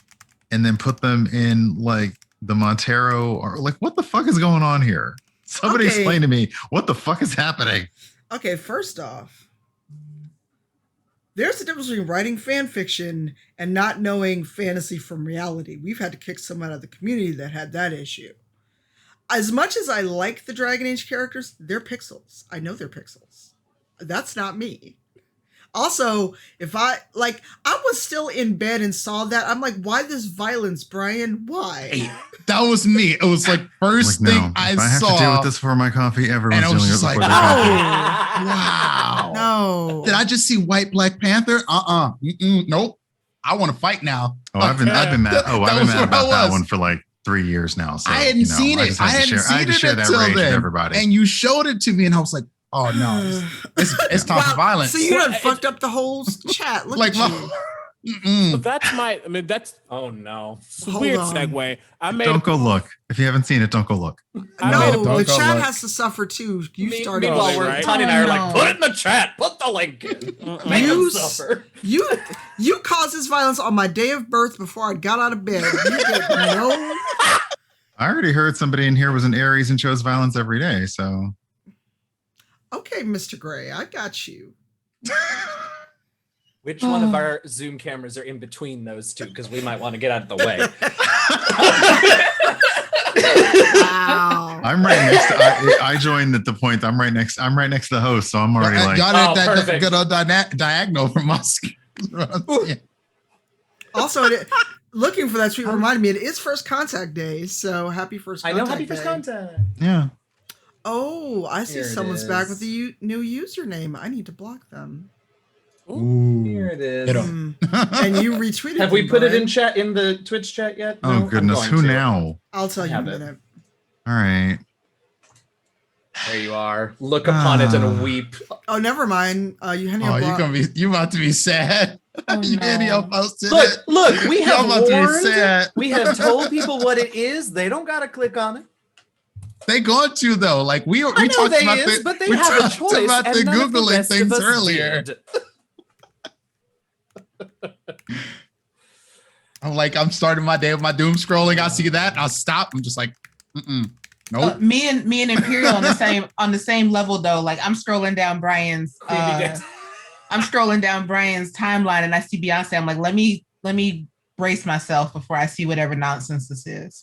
and then put them in like the Montero, or like, what the fuck is going on here? Somebody explain to me what the fuck is happening. Okay, first off, there's a difference between writing fan fiction and not knowing fantasy from reality. We've had to kick someone out of the community that had that issue. As much as I like the Dragon Age characters, they're pixels. I know they're pixels. That's not me. Also, if I was still in bed and saw that, I'm like, why this violence, Brian? Why? That was me. It was like first thing I if I have saw. to deal with this for my coffee, everyone's And I was dealing just with it like, for their coffee. wow. No. Did I just see White Black Panther? Nope. I want to fight now. Oh, I've been mad. I've been mad about that one for like 3 years now. So I hadn't seen it. I hadn't seen it until then. Everybody. And you showed it to me, and I was like, oh no, it's time for violence. So you done fucked up the whole chat. Look at you. So that's oh no. It's a weird segue. Don't go look. If you haven't seen it, don't go look. No, the chat has to suffer too. You started. Meanwhile, Tanya and I are like, put it in the chat. Put the link in. Make them suffer. You caused this violence on my day of birth before I got out of bed. You did no. I already heard somebody in here was an Aries and chose violence every day. So. Okay, Mr. Gray, I got you. Which one of our Zoom cameras are in between those two? Because we might want to get out of the way. Wow. I'm right next to. I joined at the point. I'm right next to the host, so I'm already like. Y'all that good old diagonal from us. Also, looking for that tweet reminded me it is First Contact Day, so happy First Contact. I know, happy First Contact. Yeah. Oh, I see Here it someone's is. back with a new username. I need to block them. Ooh. Here it is. And you retweeted. Have we them, put it Brian. in chat in the Twitch chat yet? Oh No, goodness, I'm who going to. now? I'll tell you in a Have it. minute. All right. There you are. Look upon it and weep. Oh, never mind. You about to be sad. Eugenio posted Look, it. look, we Y'all have about to be warned, sad. we have told people what it is. They don't gotta click on it. They going to though. Like we I know talked they about is, but they we have a talked choice, about and the none of the Googling rest of things us earlier. did. I'm like, I'm starting my day with my doom scrolling. I see that, and I'll stop. I'm just like, nope. Me and Imperial on the same level though. Like I'm scrolling down Brian's timeline and I see Beyonce. I'm like, let me brace myself before I see whatever nonsense this is.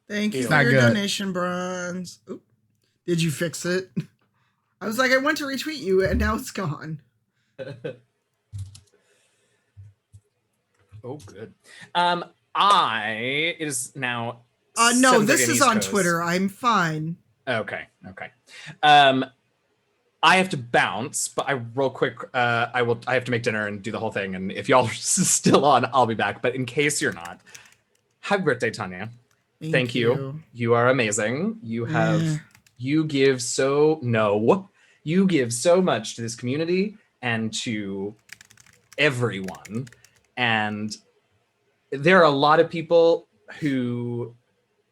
Thank you It's for not your good. donation, Bronze. Oop. Did you fix it? I was like, I went to retweet you, and now it's gone. Oh, good. It is now. No, 7:30 this is East on Coast. Twitter. I'm fine. Okay. I have to bounce, but real quick, I have to make dinner and do the whole thing. And if y'all are still on, I'll be back. But in case you're not, happy birthday, Tanya. Thank you. You are amazing. You give so much to this community and to everyone. And there are a lot of people who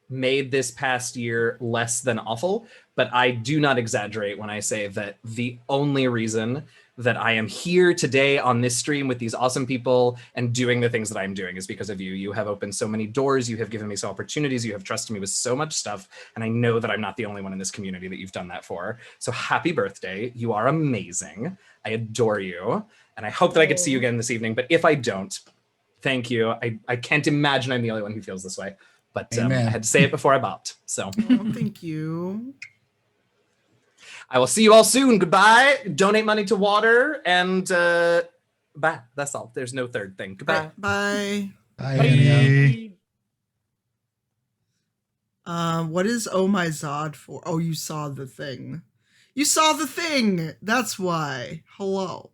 made this past year less than awful, but I do not exaggerate when I say that the only reason that I am here today on this stream with these awesome people and doing the things that I'm doing is because of you. You have opened so many doors. You have given me so opportunities. You have trusted me with so much stuff. And I know that I'm not the only one in this community that you've done that for. So happy birthday. You are amazing. I adore you. And I hope that I get to see you again this evening. But if I don't, thank you. I can't imagine I'm the only one who feels this way. But I had to say it before I bopped. So Thank you. I will see you all soon. Goodbye. Donate money to water and Bye. That's all. There's no third thing. Goodbye. Bye. Bye. What is Oh My Zod for? Oh, you saw the thing. You saw the thing. That's why. Hello.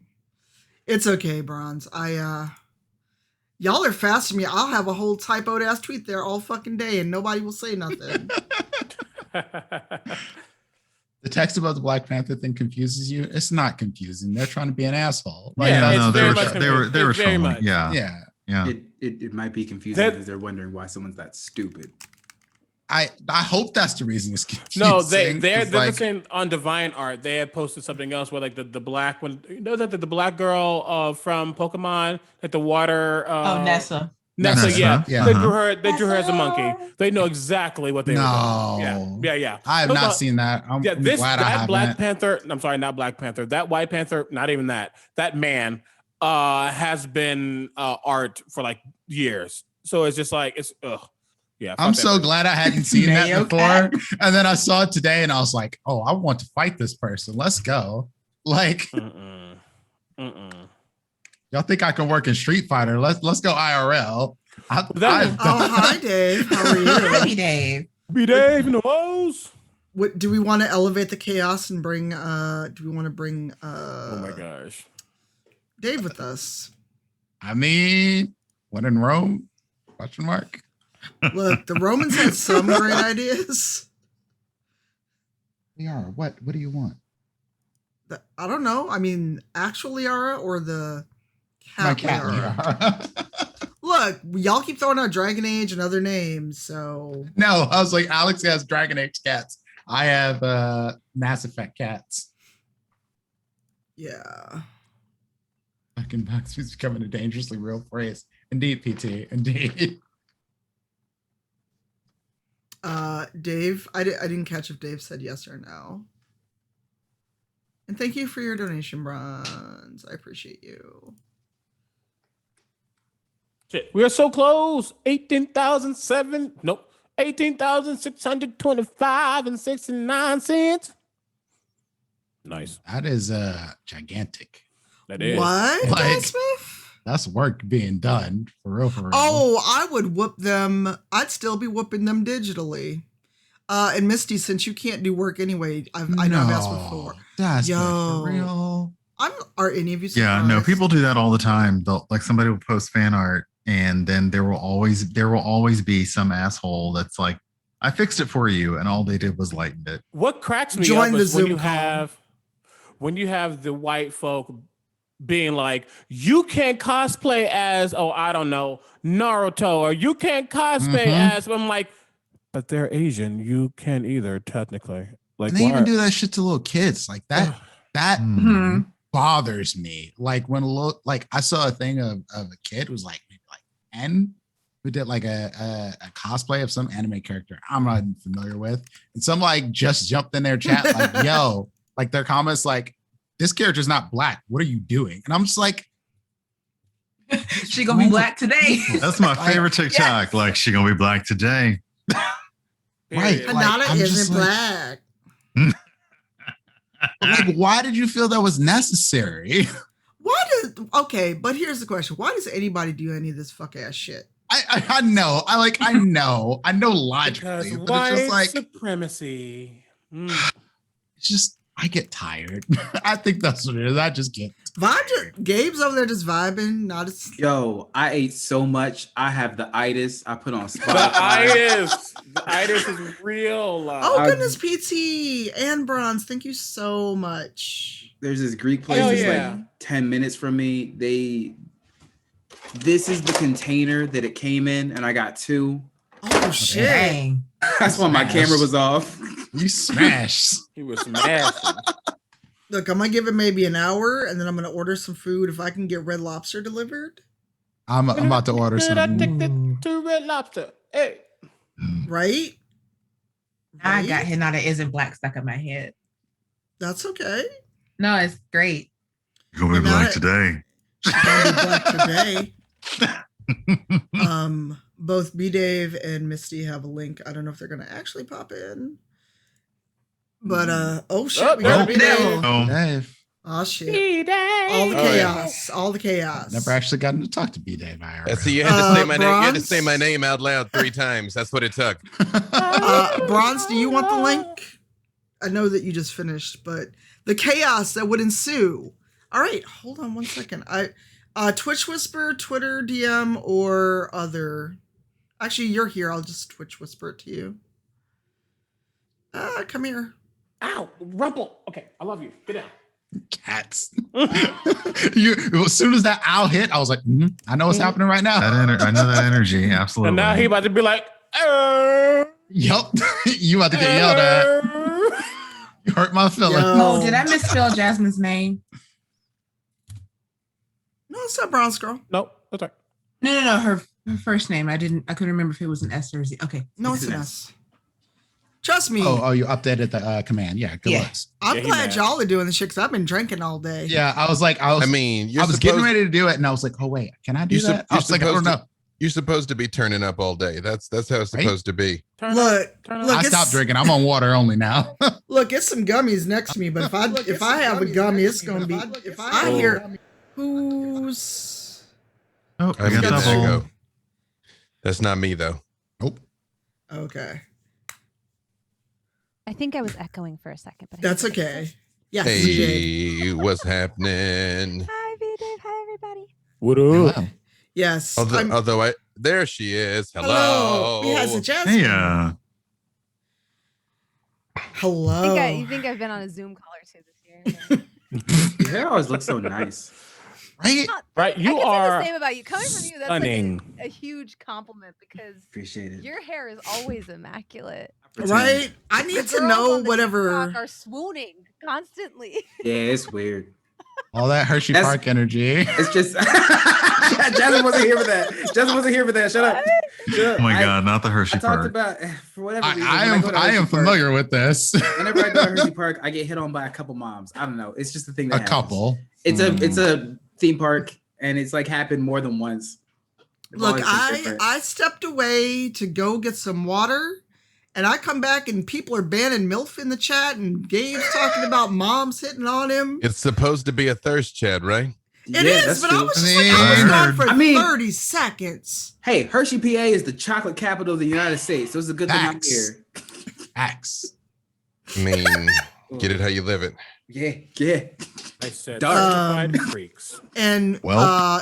It's okay, Bronze. Y'all are fast to me. I'll have a whole typoed ass tweet there all fucking day and nobody will say nothing. The text about the Black Panther thing confuses you. It's not confusing. They're trying to be an asshole. Yeah, no, they were trolling. Yeah. It might be confusing because they're wondering why someone's that stupid. I hope that's the reason it's confusing. No, they're saying on Divine Art they had posted something else where like the black one, you know that the black girl from Pokemon, like the water. Nessa. Nessa, yeah. They drew her as a monkey. Uh-huh. They know exactly what they were doing. Yeah. I have not seen that. I'm glad I haven't. Black Panther. I'm sorry, not Black Panther. That White Panther. Not even that. That man has been art for like years. So it's just like it's ugh. Yeah, I'm so glad I hadn't seen that before. And then I saw it today and I was like, oh, I want to fight this person. Let's go. Like, y'all think I can work in Street Fighter? Let's go IRL. Hi, Dave. How are you? Hi, BDave. BDave in the walls. What do we want to elevate the chaos and bring? Do we want to bring? Oh my gosh, Dave with us. I mean, when in Rome? Question mark. Look, the Romans had some great ideas. Liara, what do you want? I don't know. I mean, actual Liara or the cat, my cat Liara? Look, y'all keep throwing out Dragon Age and other names, so. No, I was like, Alex has Dragon Age cats. I have Mass Effect cats. Yeah. Fucking Bucks is becoming a dangerously real phrase. Indeed, PT. Indeed. Dave, I didn't catch if Dave said yes or no. And thank you for your donation, Bronze. I appreciate you. Shit, we are so close. 18,625 and 69 cents. Nice. That is gigantic. That is. What? Like, that's work being done for real. Oh, I would whoop them. I'd still be whooping them digitally. And Misty, since you can't do work anyway, I know I've asked before. That's for real. Are any of you surprised? Yeah, no, people do that all the time. Like somebody will post fan art and then there will always be some asshole that's like, I fixed it for you, and all they did was lighten it. What cracks me Join up the is when Zoom you have the white folk being like, you can't cosplay as, I don't know, Naruto, or you can't cosplay as, I'm like, but they're Asian. You can't either, technically. Like, and they even do that shit to little kids. Like that bothers me. Like when I saw a thing of a kid who was like maybe like 10 who did like a cosplay of some anime character I'm not even familiar with. And some like just jumped in their chat like, yo, like their comments like, this character's not black. What are you doing? And I'm just like, she gonna be black today. That's my favorite TikTok. Yes. Like, she gonna be black today. Right. Hanada isn't black. Like, why did you feel that was necessary? Okay, but here's the question. Why does anybody do any of this fuck ass shit? I know. I know logically, because but it's just like supremacy. It's just, I get tired. I think that's what it is. I just get Gabe's over there just vibing. Yo, I ate so much. I have the itis. I put on Spotify. The itis is real. Oh goodness, PT and Bronze, thank you so much. There's this Greek place that's like 10 minutes from me. This is the container that it came in, and I got 2. Oh shit. Dang. That's why my camera was off. You smashed. He was smashing. Look, I'm gonna give it maybe an hour, and then I'm gonna order some food. If I can get Red Lobster delivered, I'm about to order some. I take it to Red Lobster. Hey, right? Now I got Hinata isn't black stuck in my head. That's okay. No, it's great. You're gonna be black today. Gonna be black today. Both BDave and Misty have a link. I don't know if they're gonna actually pop in. But oh shit, we got BDave. Dave. Oh shit! All the chaos, all the chaos. Never actually gotten to talk to BDave. So you had to say my name. You had to say my name out loud 3 times. That's what it took. Bronze, do you want the link? I know that you just finished, but the chaos that would ensue. All right, hold on one second. Twitch Whisper, Twitter DM, or other. Actually, you're here. I'll just Twitch Whisper it to you. Come here. Ow, Rumple. Okay, I love you. Get down. Cats. As soon as that owl hit, I was like, I know what's happening right now. I know that energy. Absolutely. And now he about to be like, yup. You about to get yelled at. You hurt my feelings. Oh, did I misspell Jasmine's name? No, it's not Bronze Girl. Nope, that's right. No. Her first name. I couldn't remember if it was an S or a Z. Okay. No, it's an S. Trust me. Oh, you updated the command. Yeah, good looks. I'm glad y'all are doing this shit because I've been drinking all day. Yeah, I was getting ready to do it, and I was like, oh wait, can I do that? I was like, I don't know. You're supposed to be turning up all day. That's how it's supposed to be. Look, I stopped drinking. I'm on water only now. Look, it's some gummies next to me, but if I have a gummy, it's gonna be. If I hear who's. Oh, I got double. There you go. That's not me though. Nope. Okay. I think I was echoing for a second, but that's okay. Yes. Hey, what's happening? Hi, BDave. Hi, everybody. What up? Hello. Yes. Although there she is. Hello. He has a Jasmine. Hey, hello. You think I've been on a Zoom call or two this year? Your hair always looks so nice. Right. You I can are say the same about you. Coming from you, that's stunning. like a huge compliment because appreciate it. your hair is always immaculate. Right? I need to know whatever. TikTok are swooning constantly. Yeah, it's weird. All that Hershey Park energy. It's just Jasmine wasn't here for that. Jasmine wasn't here for that. Shut up. Oh my God, not the Hershey I talked Park. about for whatever reason. I am familiar with this. Whenever I go to Hershey Park, I get hit on by a couple moms. I don't know. It's just the thing that happens. Couple. It's a theme park, and it's like happened more than once. Look, I stepped away to go get some water, and I come back and people are banning MILF in the chat, and Gabe's talking about moms hitting on him. It's supposed to be a thirst chat, right? It is, but I was just like, I was gone for 30 seconds. Hey, Hershey, PA is the chocolate capital of the United States, so it's a good thing I'm here. Facts. I mean, get it how you live it. Yeah. I said certified freaks. And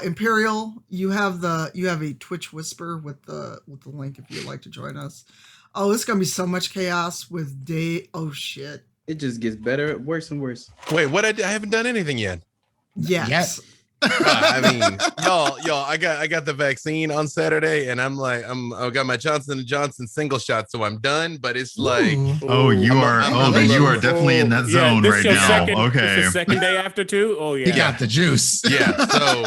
Imperial, you have a Twitch Whisper with the link if you'd like to join us. Oh, it's gonna be so much chaos with day. Oh shit! It just gets better, worse and worse. Wait, what? I haven't done anything yet. Yes. I mean, y'all, I got the vaccine on Saturday, and I got my Johnson & Johnson single shot, so I'm done. But it's like, then you are definitely in that zone right now. Okay, this is second day after 2. Oh yeah, he got the juice. Yeah, so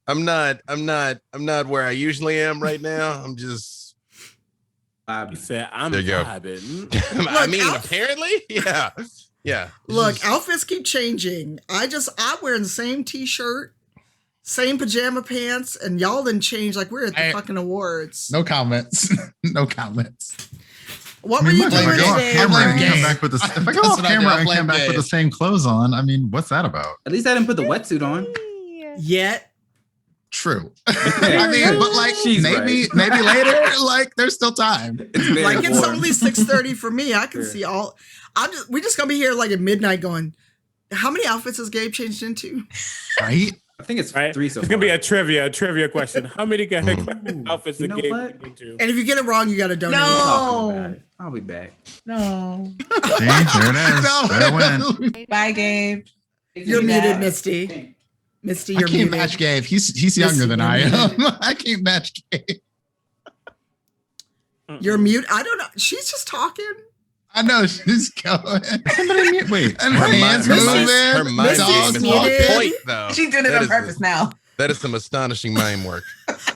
I'm not where I usually am right now. I'm just. You said I'm there you go. vibing. I mean, apparently, yeah. Look, outfits keep changing. I'm wearing the same t-shirt, same pajama pants, and y'all didn't change like we're at the fucking awards. No comments. No comments. What were you doing today? If I go off camera and come back with the same clothes on, I mean, what's that about? At least I didn't put the wetsuit on. Yet. True. I mean, but like maybe later, like there's still time. It's only 6:30 for me. I can see all. We're just gonna be here like at midnight going, how many outfits has Gabe changed into? Right? I think it's 3 so It's far. gonna be a trivia question. How many outfits did Gabe changed into? And if you get it wrong, you gotta donate. No. I'll be back. No. See, there it is. There it went. Bye, Gabe. You're muted, Misty. Misty, you're I can't muted. match Gabe. He's younger than I am. I can't match Gabe. You're mute. I don't know. She's just talking. I know she's going. Somebody mute. Wait. And her hands moving. Her mind game is on point, though. She's doing it on purpose now. That is some astonishing mind work.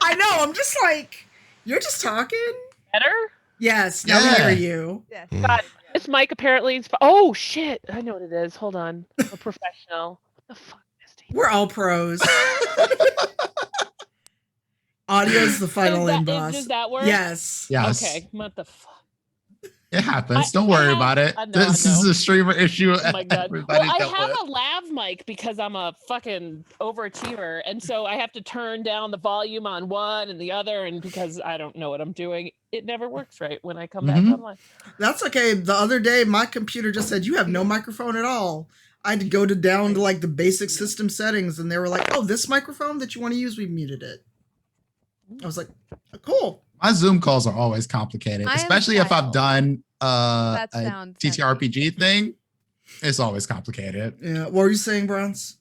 I know. I'm just like, you're just talking. Better? Yes. Now we hear you. Yes. God, this mic apparently is. Oh shit! I know what it is. Hold on. I'm a professional. What the fuck? We're all pros. Audio's the final inbox. Does that work? Yes. Okay. What the fuck? It happens. Don't worry about it. This is a streamer issue. Oh my god! Everybody Well, I dealt have with. a lav mic because I'm a fucking overachiever, and so I have to turn down the volume on one and the other, and because I don't know what I'm doing, it never works right when I come back online. That's okay. The other day, my computer just said you have no microphone at all. I had to go down to like the basic system settings, and they were like, "Oh, this microphone that you want to use, we muted it." I was like, "Cool." My Zoom calls are always complicated, I am a especially if I've done a sounds TTRPG thing. It's always complicated. Yeah. What were you saying, Bronze?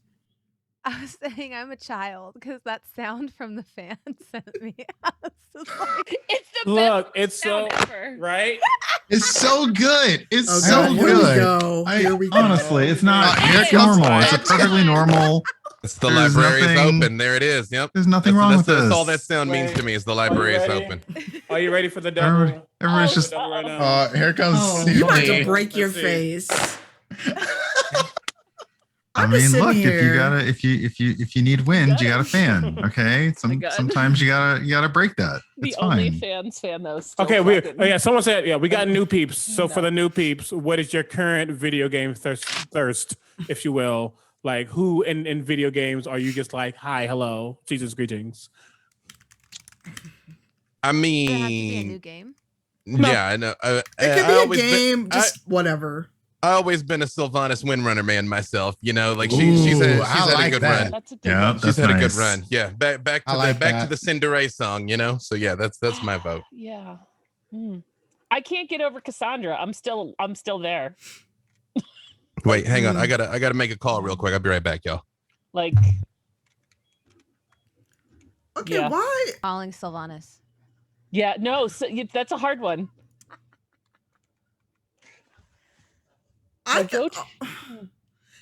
I was saying I'm a child because that sound from the fan sent me. I was just like, it's the Look, it's so right. It's so good. It's Okay, so here good. we go. Here we go. Honestly, it's not Here comes normal. It's a Ed. perfectly normal. It's the There's library is nothing- open. There it is. Yep. There's nothing wrong with That's this. all that sound means to me is the library is ready? open. Are you ready for the double? Everyone's just. Right now? Here comes. You about to Steve. break your Let's see. face. I I'm just mean, look, sitting if you here. gotta, if you need wind, you got a fan. Okay, God. sometimes you gotta break that. The It's only fine. fans fan though. Still Okay, fucking- someone said, we got new peeps. So for the new peeps, what is your current video game thirst, if you will? Like, who in video games are you just like, hi, hello, Jesus, greetings? I does it have to be a mean, new game? yeah, I know. It could be a game, just whatever. I always been a Sylvanas Windrunner man myself. You know, like she's had a good run. That's a good Yeah, one. She's had a good nice. run. Yeah, back I to like back to that. the Cinderella song. You know, so yeah, that's my vote. Yeah. I can't get over Cassandra. I'm still there. Wait, hang on. I gotta make a call real quick. I'll be right back, y'all. Like, Okay, Yeah. why? Calling Sylvanas. yeah, no, that's a hard one. I Like, go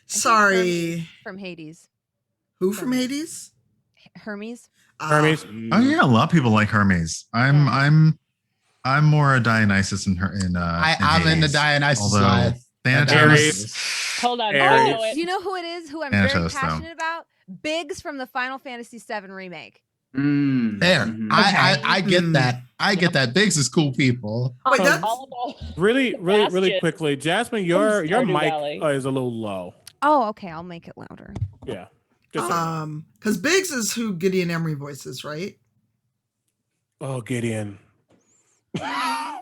Sorry. From Hades. Who from Hades? Hermes. Hermes. Oh yeah, a lot of people like Hermes. I'm more a Dionysus in her in. I'm in the Hades. Dionysus Although side. Thanatos. Hold on. Aries. I know it. Do you know who it is? Who I'm Thanatos, very though. passionate about? Biggs from the Final Fantasy VII remake. There. I get that. I get that. Biggs is cool people. Wait, that's Really Bastion quickly, Jasmine, your Stardew mic Valley. is a little low. Oh, okay. I'll make it louder. Yeah. because Biggs is who Gideon Emery voices, right? Oh, Gideon. Y'all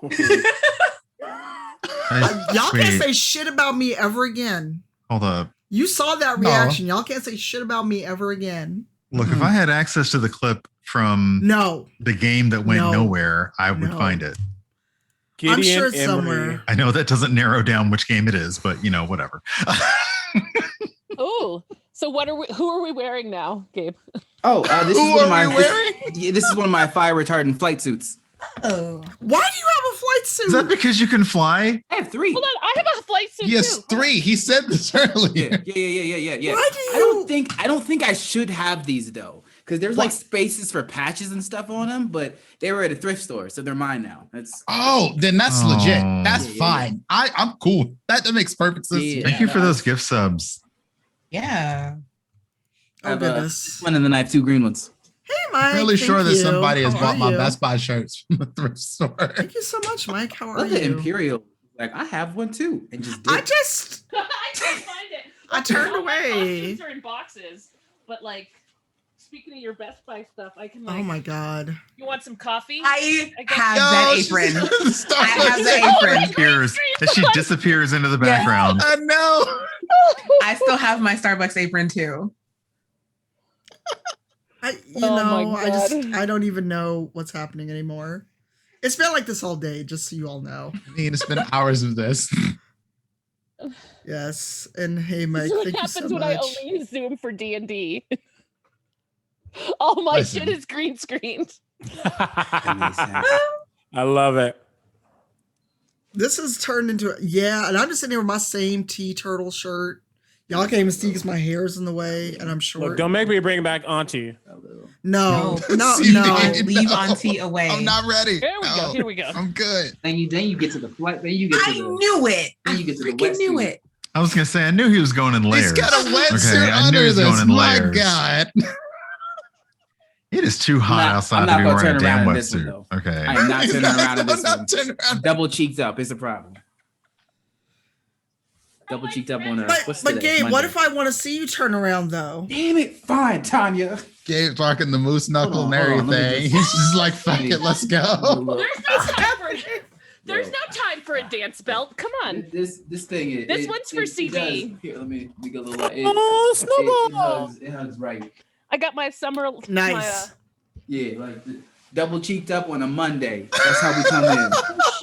can't Wait. say shit about me ever again. Hold up. You saw that No. reaction. Y'all can't say shit about me ever again. Look, if I had access to the clip from No. the game that went No. nowhere, I would No. find it. I'm sure it's Emery. somewhere. I know that doesn't narrow down which game it is, but whatever. Oh, so who are we wearing now, Gabe? Oh, this Who is one of are my we wearing? this is one of my fire retardant flight suits. Oh. Why do you have a flight suit? Is that because you can fly? I have 3. Hold on, I have a flight suit Yes, too. 3. He said this earlier. Yeah. Why do I don't think I should have these though, because there's like spaces for patches and stuff on them, but they were at a thrift store, so they're mine now. That's Oh, then that's legit. That's Yeah. fine. I'm cool. That makes perfect sense. Yeah. Thank you for those gift subs. Yeah. I Oh, have goodness. one, and then I have 2 green ones. Hey, Mike. I'm really thank sure that you. somebody has How bought are my you? Best Buy shirts from the thrift store. Thank you so much, Mike. How are Love the you? Imperial. Like I have one too, and just did. I just I can't find it. I turned All my away. costumes are in boxes, but like, speaking of your Best Buy stuff, I can like. Oh my god. You want some coffee? I got- have Yo, that she's apron. gonna start I have with the that. apron. As she disappears into the background. I know. I still have my Starbucks apron too. my I don't even know what's happening anymore. It's been like this all day, just so you all know. I mean, it's been hours of this. Yes, and hey, Mike, This is what thank you happens so when I much. only use Zoom for D&D. All my Listen. shit is green screened. I love it. This has turned into and I'm just sitting here with my same turtle shirt. Y'all can't even see because my hair's in the way, and I'm short. Look, don't make me bring back Auntie. No. Leave Auntie away. I'm not ready. Here we go. No, Here we go. I'm good. Then you get to the flight. Then you get to I the. knew it. Then I you get to the freaking knew wetsuit. it. I was gonna say I knew he was going in layers. He's got a wetsuit I knew under he was this. going in My layers. God. It is too hot outside I'm to not be gonna wearing a turn damn around in this one, wetsuit. though. Okay. I am not turning around in this I'm one. not turning around. Double cheeked up. It's a problem. Double cheeked up on a. But Gabe, what if I want to see you turn around though? Damn it! Fine, Tanya. Gabe talking the moose knuckle and hold on, let me everything. just- He's just like, fuck it, let's go. There's no time for a dance belt. Come on. This thing is. This one's for CD. Here, let me get a little. Snowball. It hugs right. I got my summer. Nice. Yeah, like double cheeked up on a Monday. That's how we come in.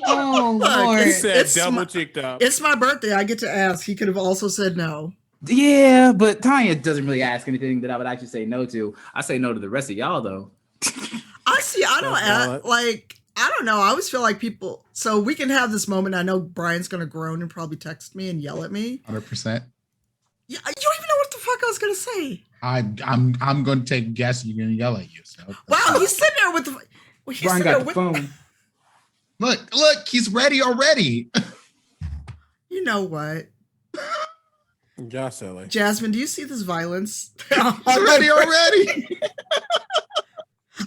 Oh Look, Lord. it's double my- cheeked up. It's my birthday. I get to ask. He could have also said no. Yeah, but Tanya doesn't really ask anything that I would actually say no to. I say no to the rest of y'all though. I see. I don't That's ask, valid. like. I don't know. I always feel like people. So we can have this moment. I know Brian's gonna groan and probably text me and yell at me. 100%. Yeah, you don't even know what the fuck I was gonna say. I'm going to take a guess. You're going to yell at you. So. Wow, he's sitting there with the. He's Brian sitting there got the with, phone. Look, he's ready already. You know what, Y'all silly. Jasmine? Do you see this violence? He's ready already.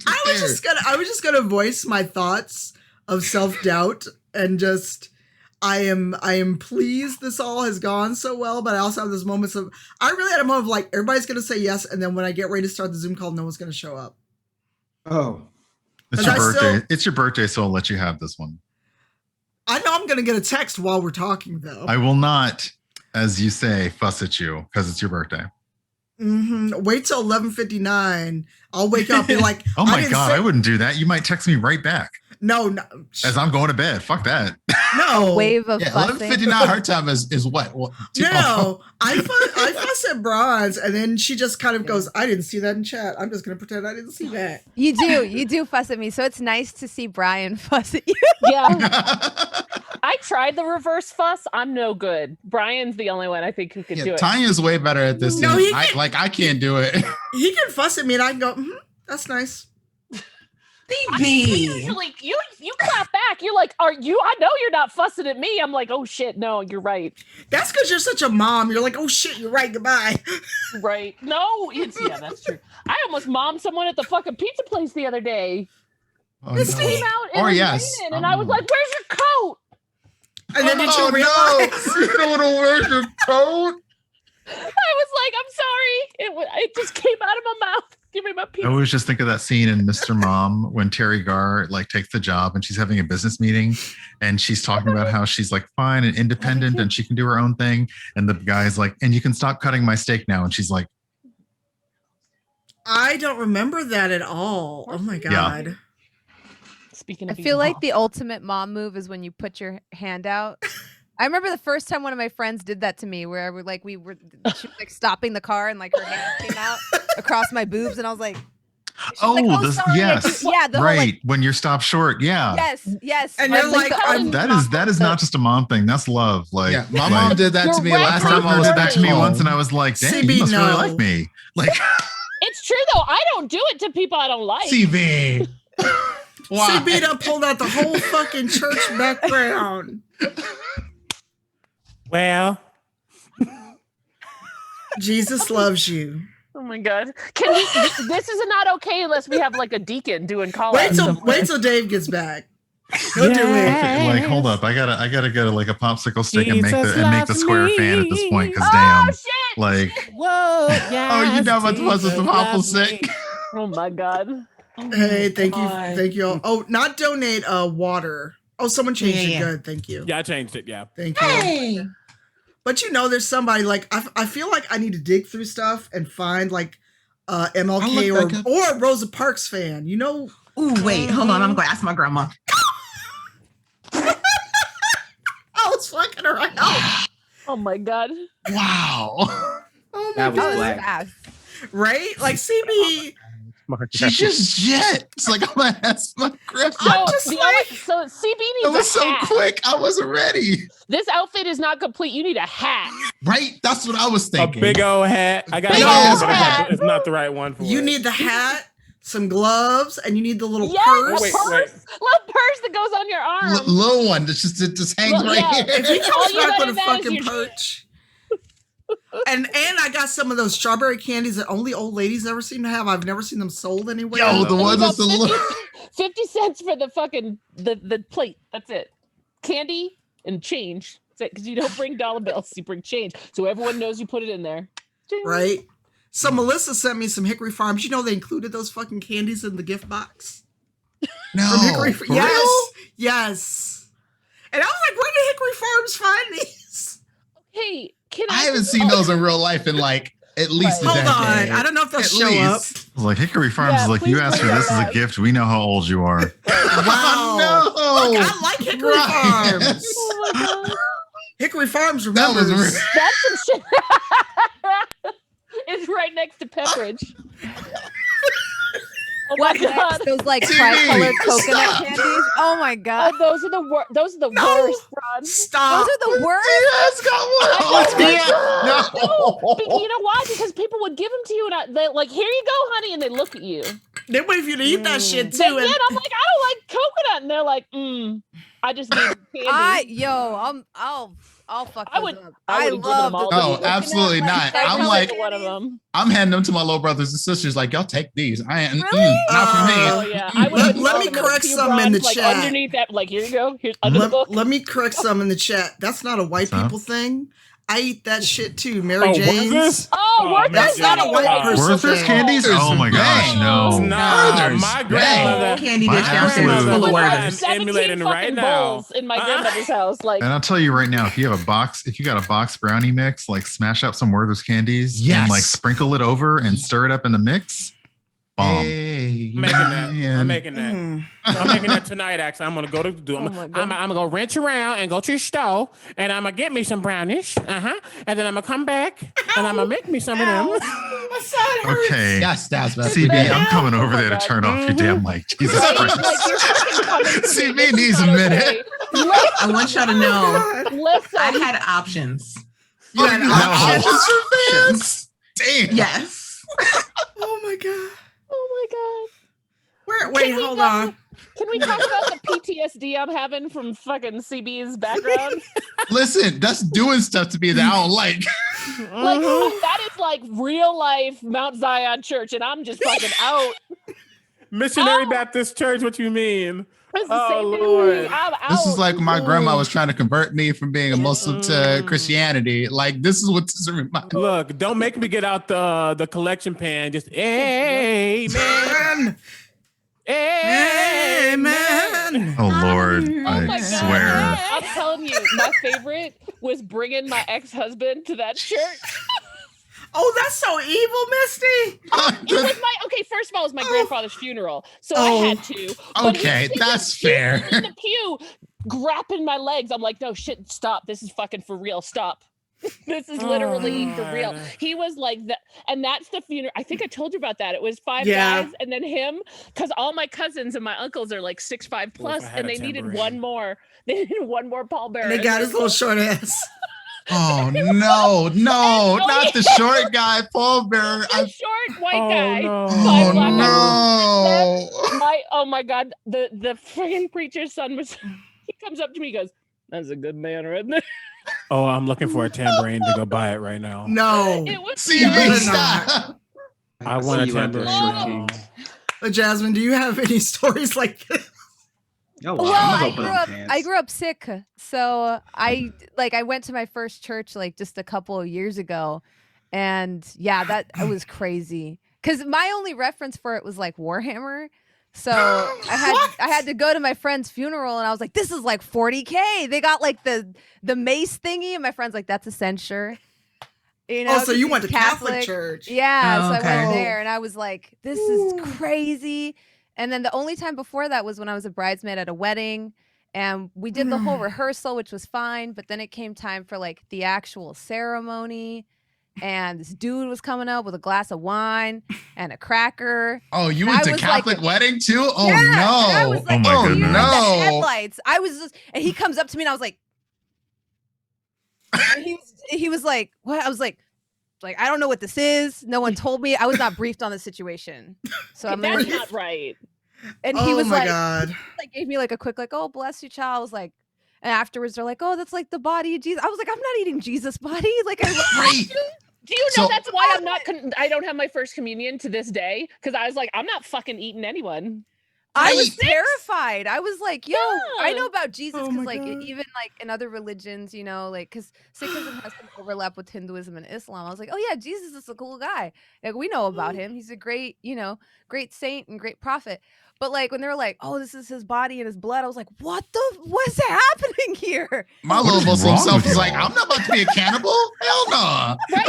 I was just gonna voice my thoughts of self-doubt and just I am pleased this all has gone so well, but I also have those moments of I really had a moment of like everybody's gonna say yes, and then when I get ready to start the Zoom call, no one's gonna show up. Oh. It's your birthday. It's your birthday, so I'll let you have this one. I know I'm gonna get a text while we're talking though. I will not, as you say, fuss at you because it's your birthday. Wait till 11:59. I'll wake up and be like, Oh my God, I wouldn't do that. You might text me right back No. as I'm going to bed. Fuck that. No. Wave of Yeah, fussing. 11:59 her time is what? No, I fuss at Bronze, and then she just kind of goes, I didn't see that in chat. I'm just going to pretend I didn't see that. You do fuss at me, so it's nice to see Brian fuss at you. Yeah. I tried the reverse fuss. I'm no good. Brian's the only one I think who could do it. Tanya's way better at this. No, than he I, can- I can't do it. He can fuss at me, and I can go, that's nice. Usually, you clap back. You're like, "Are you? I know you're not fussing at me." I'm like, "Oh shit, no, you're right." That's because you're such a mom. You're like, oh shit, you're right. Goodbye. Right? No, that's true. I almost mommed someone at the fucking pizza place the other day. Oh, It came out and Or it was yes. raining, and I was like, "Where's your coat?" And then did you realize? No, you don't want to wear your coat. I was like, "I'm sorry." It just came out of my mouth. Give me my I pizza. always just think of that scene in Mr. Mom when Terry Garr like takes the job and she's having a business meeting and she's talking about how she's like fine and independent and she can do her own thing. And the guy's like, and you can stop cutting my steak now. And she's like, I don't remember that at all. Oh my God. Speaking I of feel like the ultimate mom move is when you put your hand out. I remember the first time one of my friends did that to me, where she was like stopping the car and like her hand came out across my boobs, and I was like, oh, sorry, yes. yeah, the whole, right. like, When you're stopped short. Yeah. yes, And you're like, that is not just a mom thing. That's love. Like, Yeah, my mom did that to me last time I was did back that to me home. once and I was like, dang, CB, you must really no. like me. Like, it's true though. I don't do it to people I don't like. CV. Why? CB done pulled out the whole fucking church background. Well, Jesus loves you. Oh my God! Can we? This is not okay unless we have like a deacon doing call. Wait till Dave gets back. He'll do it. like, hold up. I gotta get like a popsicle stick and make Jesus the square loves fan at this point. Because Oh damn, shit! like, whoa, yeah. Oh, you know about the ones with the waffle sick? Oh my God! Hey, thank you all. Oh, not donate water. Oh, someone changed it. Yeah. Good, thank you. Yeah, I changed it. Yeah. Thank you. Hey. But there's somebody like I feel like I need to dig through stuff and find like MLK I'll look back up. or a Rosa Parks fan. You know. Ooh, wait, hold on. I'm going to ask my grandma. I was fucking around. Oh my God! Wow. Oh That was that was black. fast. Right? Like CB. She just jet. It's like I'm gonna ask my grandma. So CB needs That was a so hat. quick. I wasn't ready. This outfit is not complete. You need a hat. Right? That's what I was A thinking. big old hat. I got Big it, old but hat. it's not the right one for You it. need the hat, some gloves, and you need the little Yes, purse. Wait, purse. wait. Little purse that goes on your arm. Little one that just hangs Well, right yeah. here. If he All comes you back got with a in that is fucking your- perch. And I got some of those strawberry candies that only old ladies ever seem to have. I've never seen them sold anywhere. Yo, the ones that's 50 cents for the fucking the plate. That's it. Candy and change. Because you don't bring dollar bills, you bring change. So everyone knows you put it in there. Right? So Melissa sent me some Hickory Farms. You know they included those fucking candies in the gift box? No. Yes. Yes. And I was like, where did Hickory Farms find these? Hey, I haven't seen those in real life in like at least a decade. Hold on. I don't know if they'll show up. It's like Hickory Farms is like, you asked for this as a gift. We know how old you are. Wow. No. Look, I like Hickory Farms. Oh my God. Hickory Farms remembers. That's some shit. It's right next to Pepperidge. Oh my God. Those like tri-colored coconut candies. Oh my God. Oh, those are the worst. Those are the worst, Ron. Stop. Those are the worst. Yes, No. You know why? Because people would give them to you, and they're like, "Here you go, honey," and they look at you. They wait for you to eat that shit too. And I'm like, "I don't like coconut," and they're like, I just need candy. I'll fuck I those would. up. I would love them all. Oh, absolutely not. I'm like, one of them. I'm handing them to my little brothers and sisters. Like, y'all take these. I ain't not for Oh me. yeah. I would Let me correct some in the like, chat. underneath that. Like, here you go. Here's under the book. Let me correct some in the chat. That's not a white people thing. I eat that shit too, Mary Oh, Jane's. Werther's? That's not a white person Werther's thing. candies? Oh my gosh, no. My grandmother. Candy My dish downstairs is full of Werther's. I'm emulating right now. Bowls in my grandmother's house. Like, And I'll tell you right now, if you got a box brownie mix, like smash up some Werther's candies and like sprinkle it over and stir it up in the mix. Bomb. Hey, I'm making that. I'm making that tonight. Actually, I'm gonna go to. I'm gonna go wrench around and go to the store, and I'm gonna get me some brownies. And then I'm gonna come back and I'm gonna make me some of them. Okay. Yes, that's better. CB, I'm coming over there to turn off your damn mic. Jesus Christ. CB needs a minute. I want y'all to know Listen. I had options. You had options for fans? Damn. Yes. Oh my God. Oh my God. Wait, hold on. Can we talk about the PTSD I'm having from fucking CB's background? Listen, that's doing stuff to me that I don't like. Like, that is like real life Mount Zion Church, and I'm just fucking out. Missionary Baptist Church. What you mean? It's the Oh same thing. Lord. I'm out. This is like my grandma was trying to convert me from being a Muslim to Christianity. Like, this is what this reminds me. Look, don't make me get out the collection pan. Just amen. Amen. Oh Lord, Oh my I God. swear. I'm telling you, my favorite was bringing my ex-husband to that church. Oh, that's so evil, Misty. It was okay, first of all, it was my grandfather's funeral, so I had to. But Okay, he that's was fair. in the pew, grabbing my legs. I'm like, no shit, stop. This is fucking for real. Stop. This is literally for real. He was like that, and that's the funeral. I think I told you about that. It was 5 guys, and then him, because all my cousins and my uncles are like 6'5" plus, and they needed one more. They needed one more pallbearer. And they got his little short ass. Oh no, not the short guy, pallbearer. The short white guy. No. Five black no. oh my God, the freaking preacher's son was. He comes up to me, he goes, "That's a good man, right there." Oh, I'm looking for a tambourine to go buy it right now. No. It was stop. I want a tambourine. Jasmine, do you have any stories like this? Well, I grew up sick, so I went to my first church like just a couple of years ago, and yeah, that was crazy. Because my only reference for it was like Warhammer, so I had to go to my friend's funeral, and I was like, "This is like $40K." They got like the mace thingy, and my friend's like, "That's a censure." You know, so you went to Catholic church? Yeah, Oh, so okay. I went there, and I was like, "This is crazy." And then the only time before that was when I was a bridesmaid at a wedding, and we did the whole rehearsal, which was fine. But then it came time for like the actual ceremony, and this dude was coming up with a glass of wine and a cracker. Oh, you And went I to was Catholic like, wedding too? Oh yeah, no. and I was like, oh deer in the no. headlights. I was just, and he comes up to me, and I was like, and he was like, what? I was like, I don't know what this is. No one told me. I was not briefed on the situation. So I'm That's like, not right. and he was my like, God. like gave me like a quick like, "Oh, bless you, child." I was like, and afterwards they're like, "Oh, that's like the body of Jesus." I was like, "I'm not eating Jesus' body." Like I Do you know that's why I'm not? I don't have my first communion to this day because I was like, I'm not fucking eating anyone. I was terrified. I was like, yo, I know about Jesus because even like in other religions, you know, like because Sikhism has some overlap with Hinduism and Islam. I was like, oh yeah, Jesus is a cool guy. Like we know about him. He's a great, great saint and great prophet. But like when they were like, oh, this is his body and his blood, I was like, what's happening here? My little Muslim self was like, I'm not about to be a cannibal. Hell no. Right?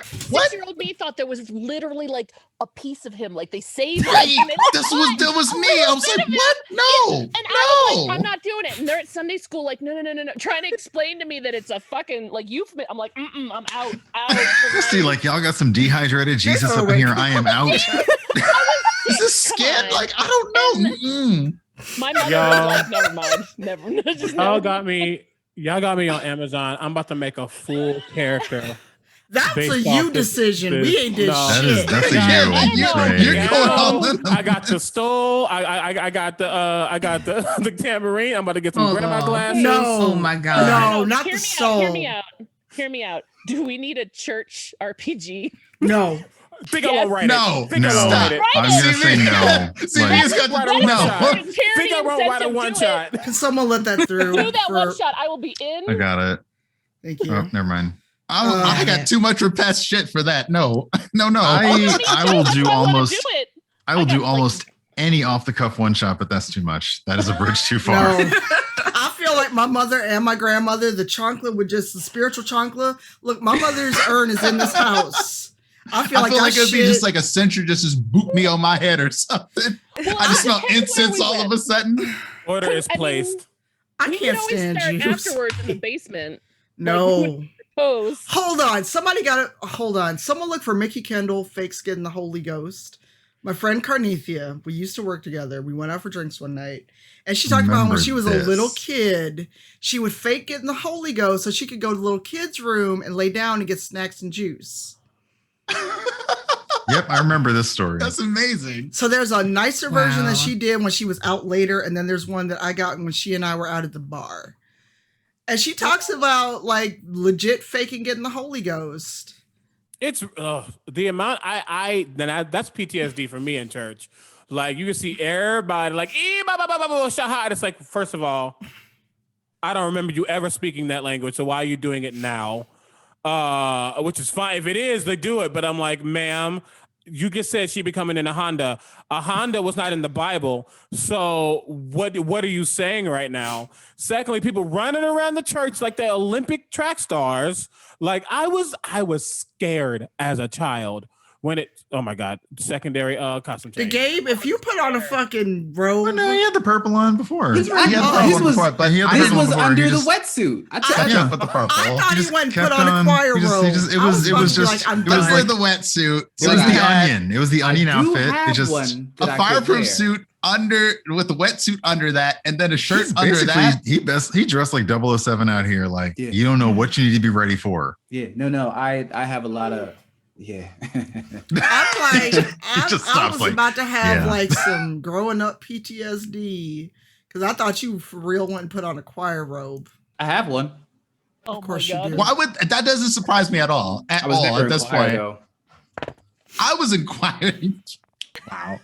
6-year-old me thought there was literally like a piece of him, like they saved him. Right. That was me. I was like, what? No. And I was like, I'm not doing it. And they're at Sunday school, like, no, trying to explain to me that it's a fucking like euphemism. I'm like, I'm out. See, like y'all got some dehydrated Jesus up in here. I am out. Is this scared? Like, I don't know. My mother was like, never mind. Never. Y'all got me on Amazon. I'm about to make a full character. That's a you decision. We ain't did shit. That's a you. You're going on. I got the stole. I got the tambourine. I'm about to get some grandma glasses. No, oh my god. No, not the soul. Hear me out. Do we need a church RPG? No. Think I won't write it. No. Stop. I'm gonna say no. See, we just got to no. Think I won't write a one shot. Can someone let that through? Do that one shot. I will be in. I got it. Thank you. Oh, never mind. I got too much repressed shit for that. No. I will do almost. I will do like, almost any off the cuff one shot, but that's too much. That is a bridge too far. No. I feel like my mother and my grandmother, the chancla with just the spiritual chancla. Look, my mother's urn is in this house. I feel like it'd be just like a sentry just boot me on my head or something. Well, I just smell incense all of a sudden. Order is placed. I can't stand you. Jews. Afterwards in the basement. No. Like, hold on. Someone look for Mickey Kendall, fake skin, the Holy Ghost. My friend Carnethia, we used to work together. We went out for drinks one night. And she talked about when she was a little kid, she would fake getting the Holy Ghost so she could go to the little kid's room and lay down and get snacks and juice. Yep, I remember this story. That's amazing. So there's a nicer version that she did when she was out later, and then there's one that I got when she and I were out at the bar. And she talks about like legit faking getting the Holy Ghost. It's the amount that's PTSD for me in church. Like you can see everybody like it's like, first of all, I don't remember you ever speaking that language, so why are you doing it now? Which is fine. If it is, they do it. But I'm like, ma'am, you just said she be coming in a Honda. A Honda was not in the Bible. So what are you saying right now? Secondly, people running around the church like the Olympic track stars. Like I was scared as a child when oh my God, secondary costume change. Gabe, if you put on a fucking robe. Oh, no, he had the purple on before. His was under the wetsuit. I put the purple. I thought he went and put on a choir robe. It was like the wetsuit. It was the onion. It was the onion outfit. It just a fireproof suit under with the wetsuit under that, and then a shirt under that. He dressed like 007 out here. Like you don't know what you need to be ready for. Yeah, no. I have a lot of. Yeah. I'm like, I was about to have like some growing up PTSD because I thought you for real went and put on a choir robe. I have one. Of course you do. Why would that doesn't surprise me at all. At this point. I was inquiring. Wow.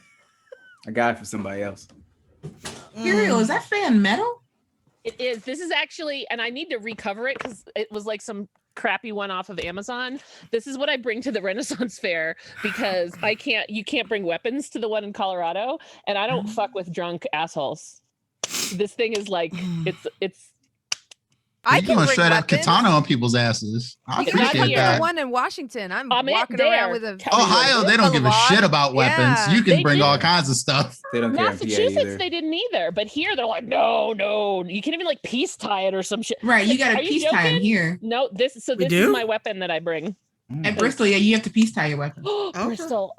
I got it for somebody else. Ariel, is that fan metal? It is. This is actually, and I need to recover it because it was like some crappy one off of Amazon. This is what I bring to the Renaissance Fair because you can't bring weapons to the one in Colorado, and I don't fuck with drunk assholes. This thing is like it's I can bring straight up katana on people's asses. I appreciate that. One in Washington. I'm walking around with a Ohio. They don't give a shit about weapons. You can bring all kinds of stuff. They don't care. Massachusetts, they didn't either. But here, they're like, no, you can't even like peace tie it or some shit. Right, you got to peace tie them here. No, this is my weapon that I bring. At Bristol, you have to peace tie your weapon. Bristol.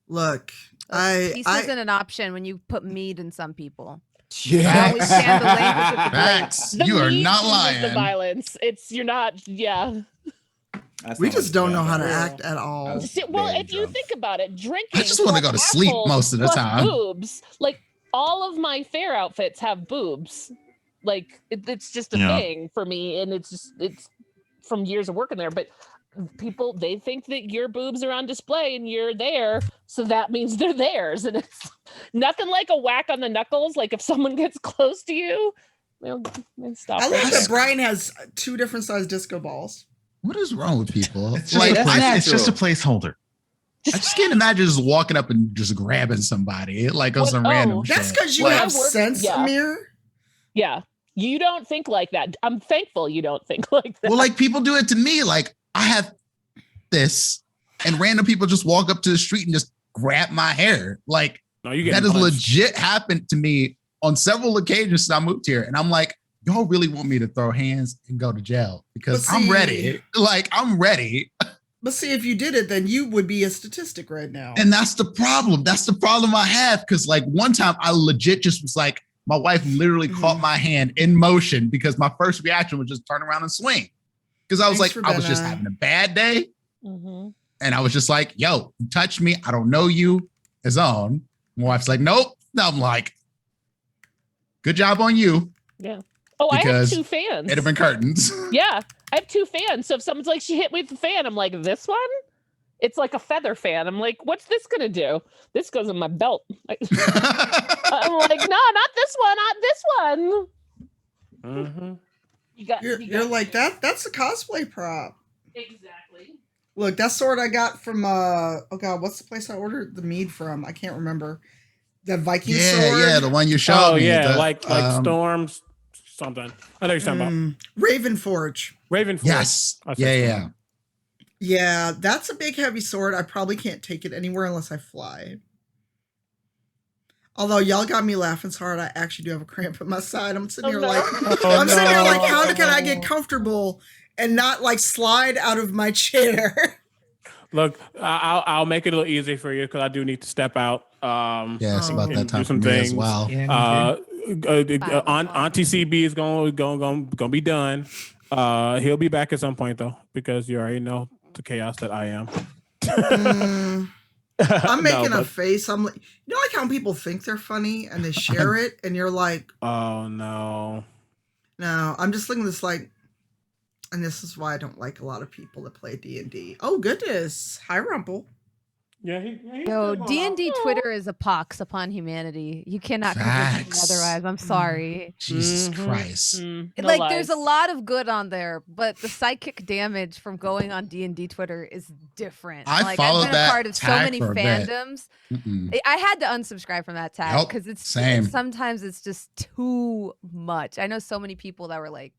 Look, peace isn't an option when you put meat in some people. Yeah, I always stand the language of the facts. You are not lying. The violence. You're not. Yeah. We just don't know how to act at all. Well, if you think about it, drinking. I just want to go to sleep most of the time. Boobs, like all of my fair outfits have boobs. Like it's just a thing for me, and it's from years of working there. But people, they think that your boobs are on display and you're there, so that means they're theirs. And it's nothing like a whack on the knuckles. Like if someone gets close to you, well, stop. I like that Brian has 2 different sized disco balls. What is wrong with people? It's just a placeholder. I just can't imagine just walking up and just grabbing somebody like on some random shit. That's because you have sense, Amir. Yeah. You don't think like that. I'm thankful you don't think like that. Well, like people do it to me. Like I have this, and random people just walk up to the street and just grab my hair. Like that has legit happened to me on several occasions since I moved here. And I'm like, y'all really want me to throw hands and go to jail? Because I'm ready. Like I'm ready. But see, if you did it, then you would be a statistic right now. And that's the problem. That's the problem I have. Because like one time I legit just was like, my wife literally caught my hand in motion because my first reaction was just turn around and swing. Because I was I was just having a bad day. Mm-hmm. And I was just like, yo, you touched me. I don't know you. It's on. My wife's like, nope. No, I'm like, good job on you. Yeah. Oh, I have 2 fans. It'd have been curtains. Yeah. I have 2 fans. So if someone's like, she hit me with the fan, I'm like, this one? It's like a feather fan. I'm like, what's this gonna do? This goes in my belt. I'm like, no, not this one, not this one. Mm-hmm. You're like that. That's a cosplay prop. Exactly. Look, that sword I got from oh god, what's the place I ordered the mead from? I can't remember. That Viking sword. Yeah, the one you showed me. Yeah, like Storms something. I know you're talking about. Ravenforge. Yes. Yeah. Yeah, that's a big heavy sword. I probably can't take it anywhere unless I fly. Although y'all got me laughing so hard, I actually do have a cramp in my side. I'm sitting here like, how can I get comfortable and not like slide out of my chair? Look, I'll make it a little easy for you because I do need to step out. It's about that time do some for me things. as well. Auntie CB is gonna be done. He'll be back at some point though, because you already know the chaos that I am. I'm making a face. I'm like, you know, like how people think they're funny and they share it, and you're like, oh no. No, I'm just looking at this like, and this is why I don't like a lot of people that play D&D. Oh goodness, hi Rumple. Yeah, Yo, D&D Twitter is a pox upon humanity. You cannot convince me otherwise. I'm sorry. Jesus Christ. Like, there's a lot of good on there, but the psychic damage from going on D&D Twitter is different. I followed I've been that a part of so tag many for a bit. fandoms. I had to unsubscribe from that tag because sometimes it's just too much. I know so many people that were like,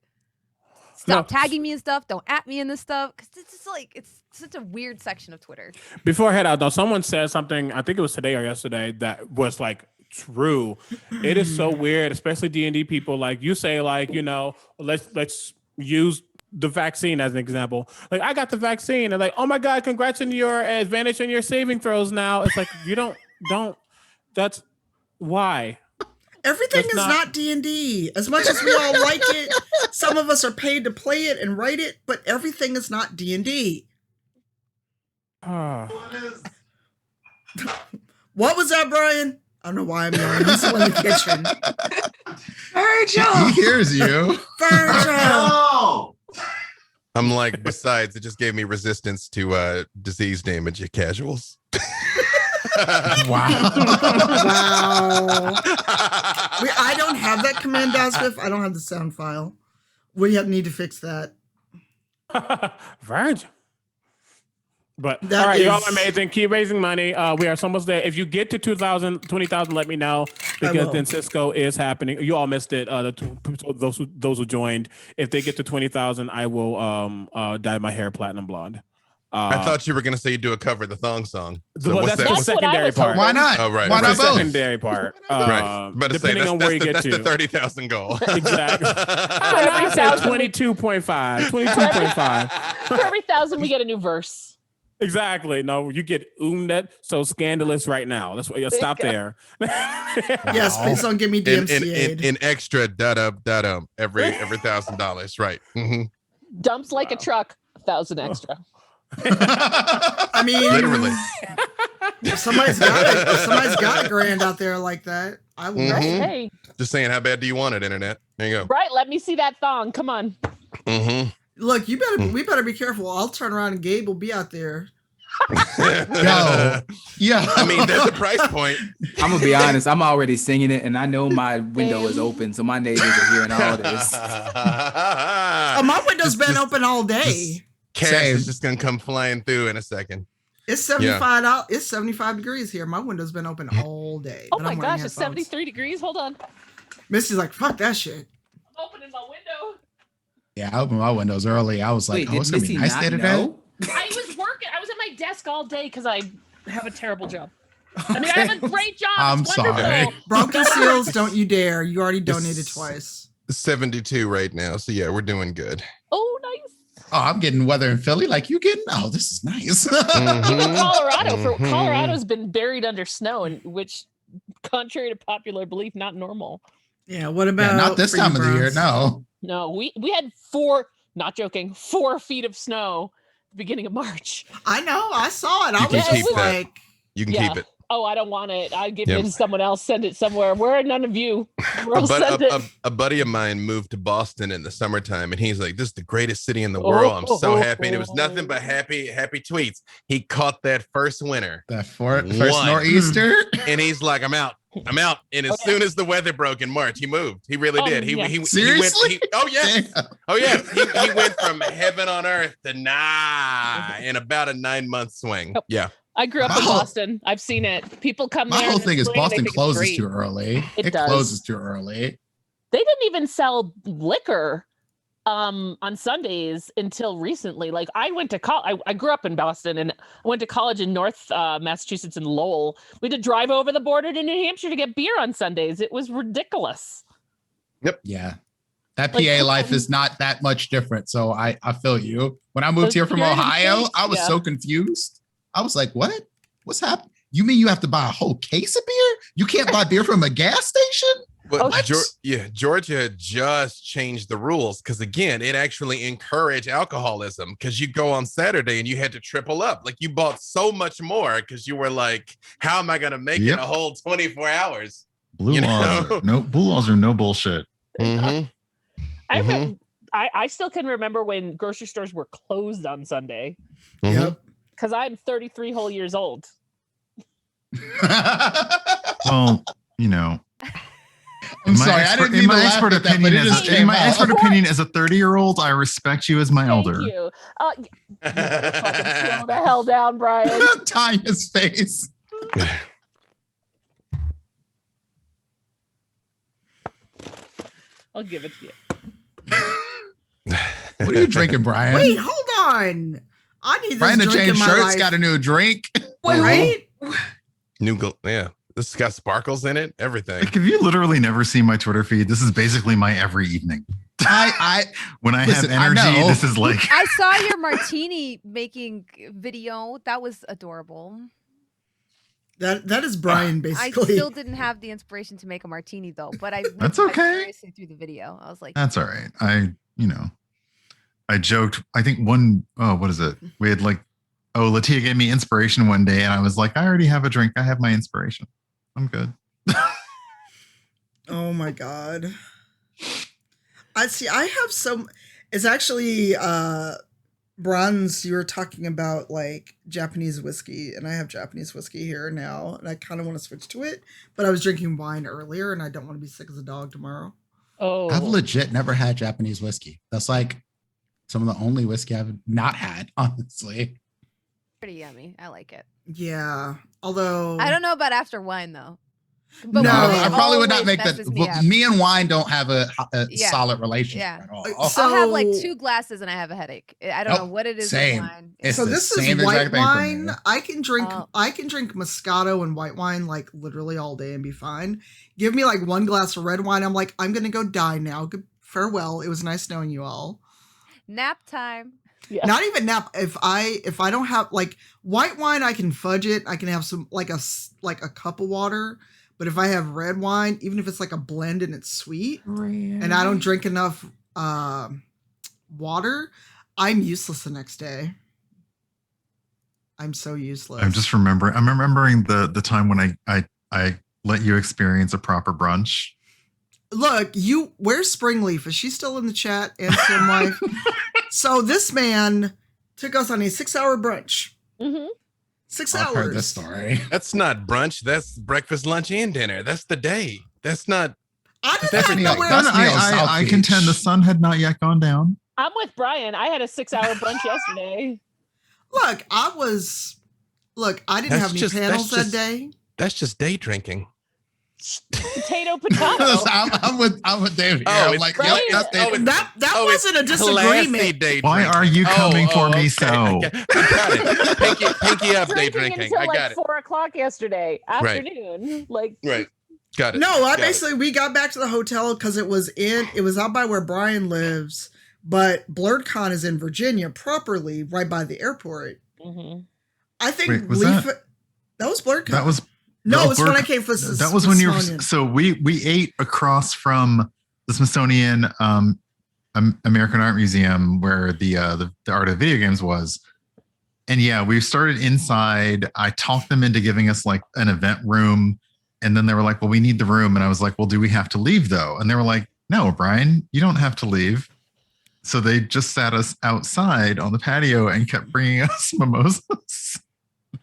stop tagging me and stuff. Don't at me in this stuff. Because it's just like, it's such a weird section of Twitter. Before I head out, though, someone said something, I think it was today or yesterday, that was like true. It is so weird, especially D&D people. Like you say, like, you know, let's use the vaccine as an example. Like, I got the vaccine. And like, oh my God, congrats on your advantage on your saving throws now. It's like, you don't, that's why. Everything is not D&D. As much as we all like it, some of us are paid to play it and write it, but everything is not D&D. What was that, Brian? I don't know why I'm yelling. He's still in the kitchen. Virgil! He hears you. Virgil! I'm like, besides, it just gave me resistance to disease damage at casuals. Wow. I don't have that command, Dasbiff. I don't have the sound file. We need to fix that. Virgil. But that all right, y'all are amazing. Keep raising money. We are almost there. If you get to 20,000, let me know, because then Cisco is happening. You all missed it. Those who joined, if they get to 20,000, I will dye my hair platinum blonde. I thought you were gonna say you do a cover of the thong song. So well, that's the secondary part. Why not? Oh, right. Why not both? Secondary part. Right. But depending on where you get to. That's the 30,000 goal. Exactly. I said 22.5. 22.5. For every 1,000, we get a new verse. Exactly. No, you get that so scandalous right now. That's why you stop there. Yes, please don't give me DMCA. In extra every $1,000, right? Mm-hmm. Dumps like a truck, 1,000 extra. I mean, literally. If somebody's got a grand out there like that, I will. Hey. Just saying, how bad do you want it, internet? There you go. Right, let me see that thong. Come on. Mm-hmm. Look, we better be careful. I'll turn around and Gabe will be out there. Yo. I mean, there's a price point. I'm gonna be honest. I'm already singing it, and I know my window is open, so my neighbors are hearing all this. Oh, my window's been open all day. Cash is just gonna come flying through in a second. It's 75 out. It's 75 degrees here. My window's been open all day. Oh my gosh, it's 73 degrees. Hold on. Misty's like, fuck that shit. I'm opening my window. Yeah, I opened my windows early. I was like, Wait, it's gonna be Missy nice not day today. know? I was working. I was at my desk all day because I have a terrible job. I mean, I have a great job. I'm It's wonderful. sorry. Broken seals, don't you dare. You already donated twice. 72 right now, so yeah, we're doing good. Oh, nice. Oh, I'm getting weather in Philly. Like you getting? Oh, this is nice. Even Colorado's been buried under snow, and which, contrary to popular belief, not normal. Yeah. What about not this time of the year? No. No, we had 4. Not joking, 4 feet of snow at the beginning of March. I know. I saw it. I You can was keep just that. like, You can keep it. Oh, I don't want it. I give Yep. it to someone else. Send it somewhere. Where are none of you? We'll send it. A buddy of mine moved to Boston in the summertime, and he's like, "This is the greatest city in the world. I'm so happy." And it was nothing but happy tweets. He caught that first winter, that first nor'easter, and he's like, "I'm out. I'm out." And as soon as the weather broke in March, he moved. He really did. He Seriously? Oh yeah. Oh yeah. He went from heaven on earth to in about a 9-month swing. Yeah. I grew up in Boston. I've seen it. People come My there. whole in the thing is spring, they Boston think it's closes great. too early. It It does. closes too early. They didn't even sell liquor on Sundays until recently. Like I went to college. I grew up in Boston, and I went to college in North Massachusetts in Lowell. We had to drive over the border to New Hampshire to get beer on Sundays. It was ridiculous. Yep. Yeah. That PA Like, life is not that much different. So I feel you. When I moved here from You're in the Ohio, States? I was Yeah. so confused. I was like, what? What's happening? You mean you have to buy a whole case of beer? You can't buy beer from a gas station? But Georgia just changed the rules because again, it actually encouraged alcoholism because you go on Saturday and you had to triple up. Like you bought so much more because you were like, how am I going to make it a whole 24 hours? Blue laws are no bullshit. I still can remember when grocery stores were closed on Sunday. Yep. Because I'm 33 whole years old. Well, you know. I'm sorry, I didn't mean to laugh at that, but it just came out. expert opinion as a 30-year-old, I respect you as my elder. Thank you. Fucking slow the hell down, Brian. Tanya's face. I'll give it to you. What are you drinking, Brian? wait, hold on. I need this Brian to drink change in my shirts, life. got a new drink. Right? Yeah. This has got sparkles in it, everything. Like, if you literally never see my Twitter feed, this is basically my every evening. When I Listen, I have energy, know. this is like. I saw your martini making video. That was adorable. That is Brian, I basically. still didn't have the inspiration to make a martini though, but I That's went okay. seriously through the video. I was like, That's all right. I joked. I think what is it? We had LaTia gave me inspiration one day, and I was like, I already have a drink. I have my inspiration. I'm good. Oh my God. I have some, it's actually, Bronze, you were talking about like Japanese whiskey, and I have Japanese whiskey here now, and I kind of want to switch to it, but I was drinking wine earlier, and I don't want to be sick as a dog tomorrow. Oh, I've legit never had Japanese whiskey. That's like some of the only whiskey I've not had, honestly. pretty yummy. I like it. Yeah. Although I don't know about after wine though. But No, wine I probably would not always make that. messes me up. Me and wine don't have a Yeah. solid relationship Yeah. at all. I'll have like 2 glasses and I have a headache. I don't know Nope, what it is same. with wine. It's so the this same is white exact thing for me. wine. I can drink Moscato and white wine like literally all day and be fine. Give me like 1 glass of red wine, I'm like, I'm gonna go die now. Good farewell. It was nice knowing you all. Nap time. Yeah. Not even nap. If I don't have like white wine, I can fudge it. I can have some like a cup of water. But if I have red wine, even if it's like a blend and it's sweet, and I don't drink enough water, I'm useless the next day. I'm so useless. I'm just remembering. I'm remembering the time when I let you experience a proper brunch. Look, where's Springleaf? Is she still in the chat? And Sim Life? So this man took us on a 6-hour brunch. 6 hours. I've heard this story. That's not brunch. That's breakfast, lunch, and dinner. That's the day. That's not. I contend the sun had not yet gone down. I'm with Brian. I had a 6-hour brunch yesterday. Look, I didn't have any panels that day. That's just day drinking. Potato. I'm with David. Oh, I'm like, right? yep, that wasn't a disagreement. Why are you coming for me so? I got it. Pinky up, day drinking. Until I got it. 4:00 yesterday afternoon. Right. Got it. No, we got back to the hotel because it was out by where Brian lives, but BlurredCon is in Virginia properly, right by the airport. I think that was BlurredCon. That was. No, it was when I came for the That was when you were. So we ate across from the Smithsonian American Art Museum where the art of video games was, and yeah, we started inside. I talked them into giving us like an event room, and then they were like, "Well, we need the room," and I was like, "Well, do we have to leave though?" And they were like, "No, Brian, you don't have to leave." So they just sat us outside on the patio and kept bringing us mimosas.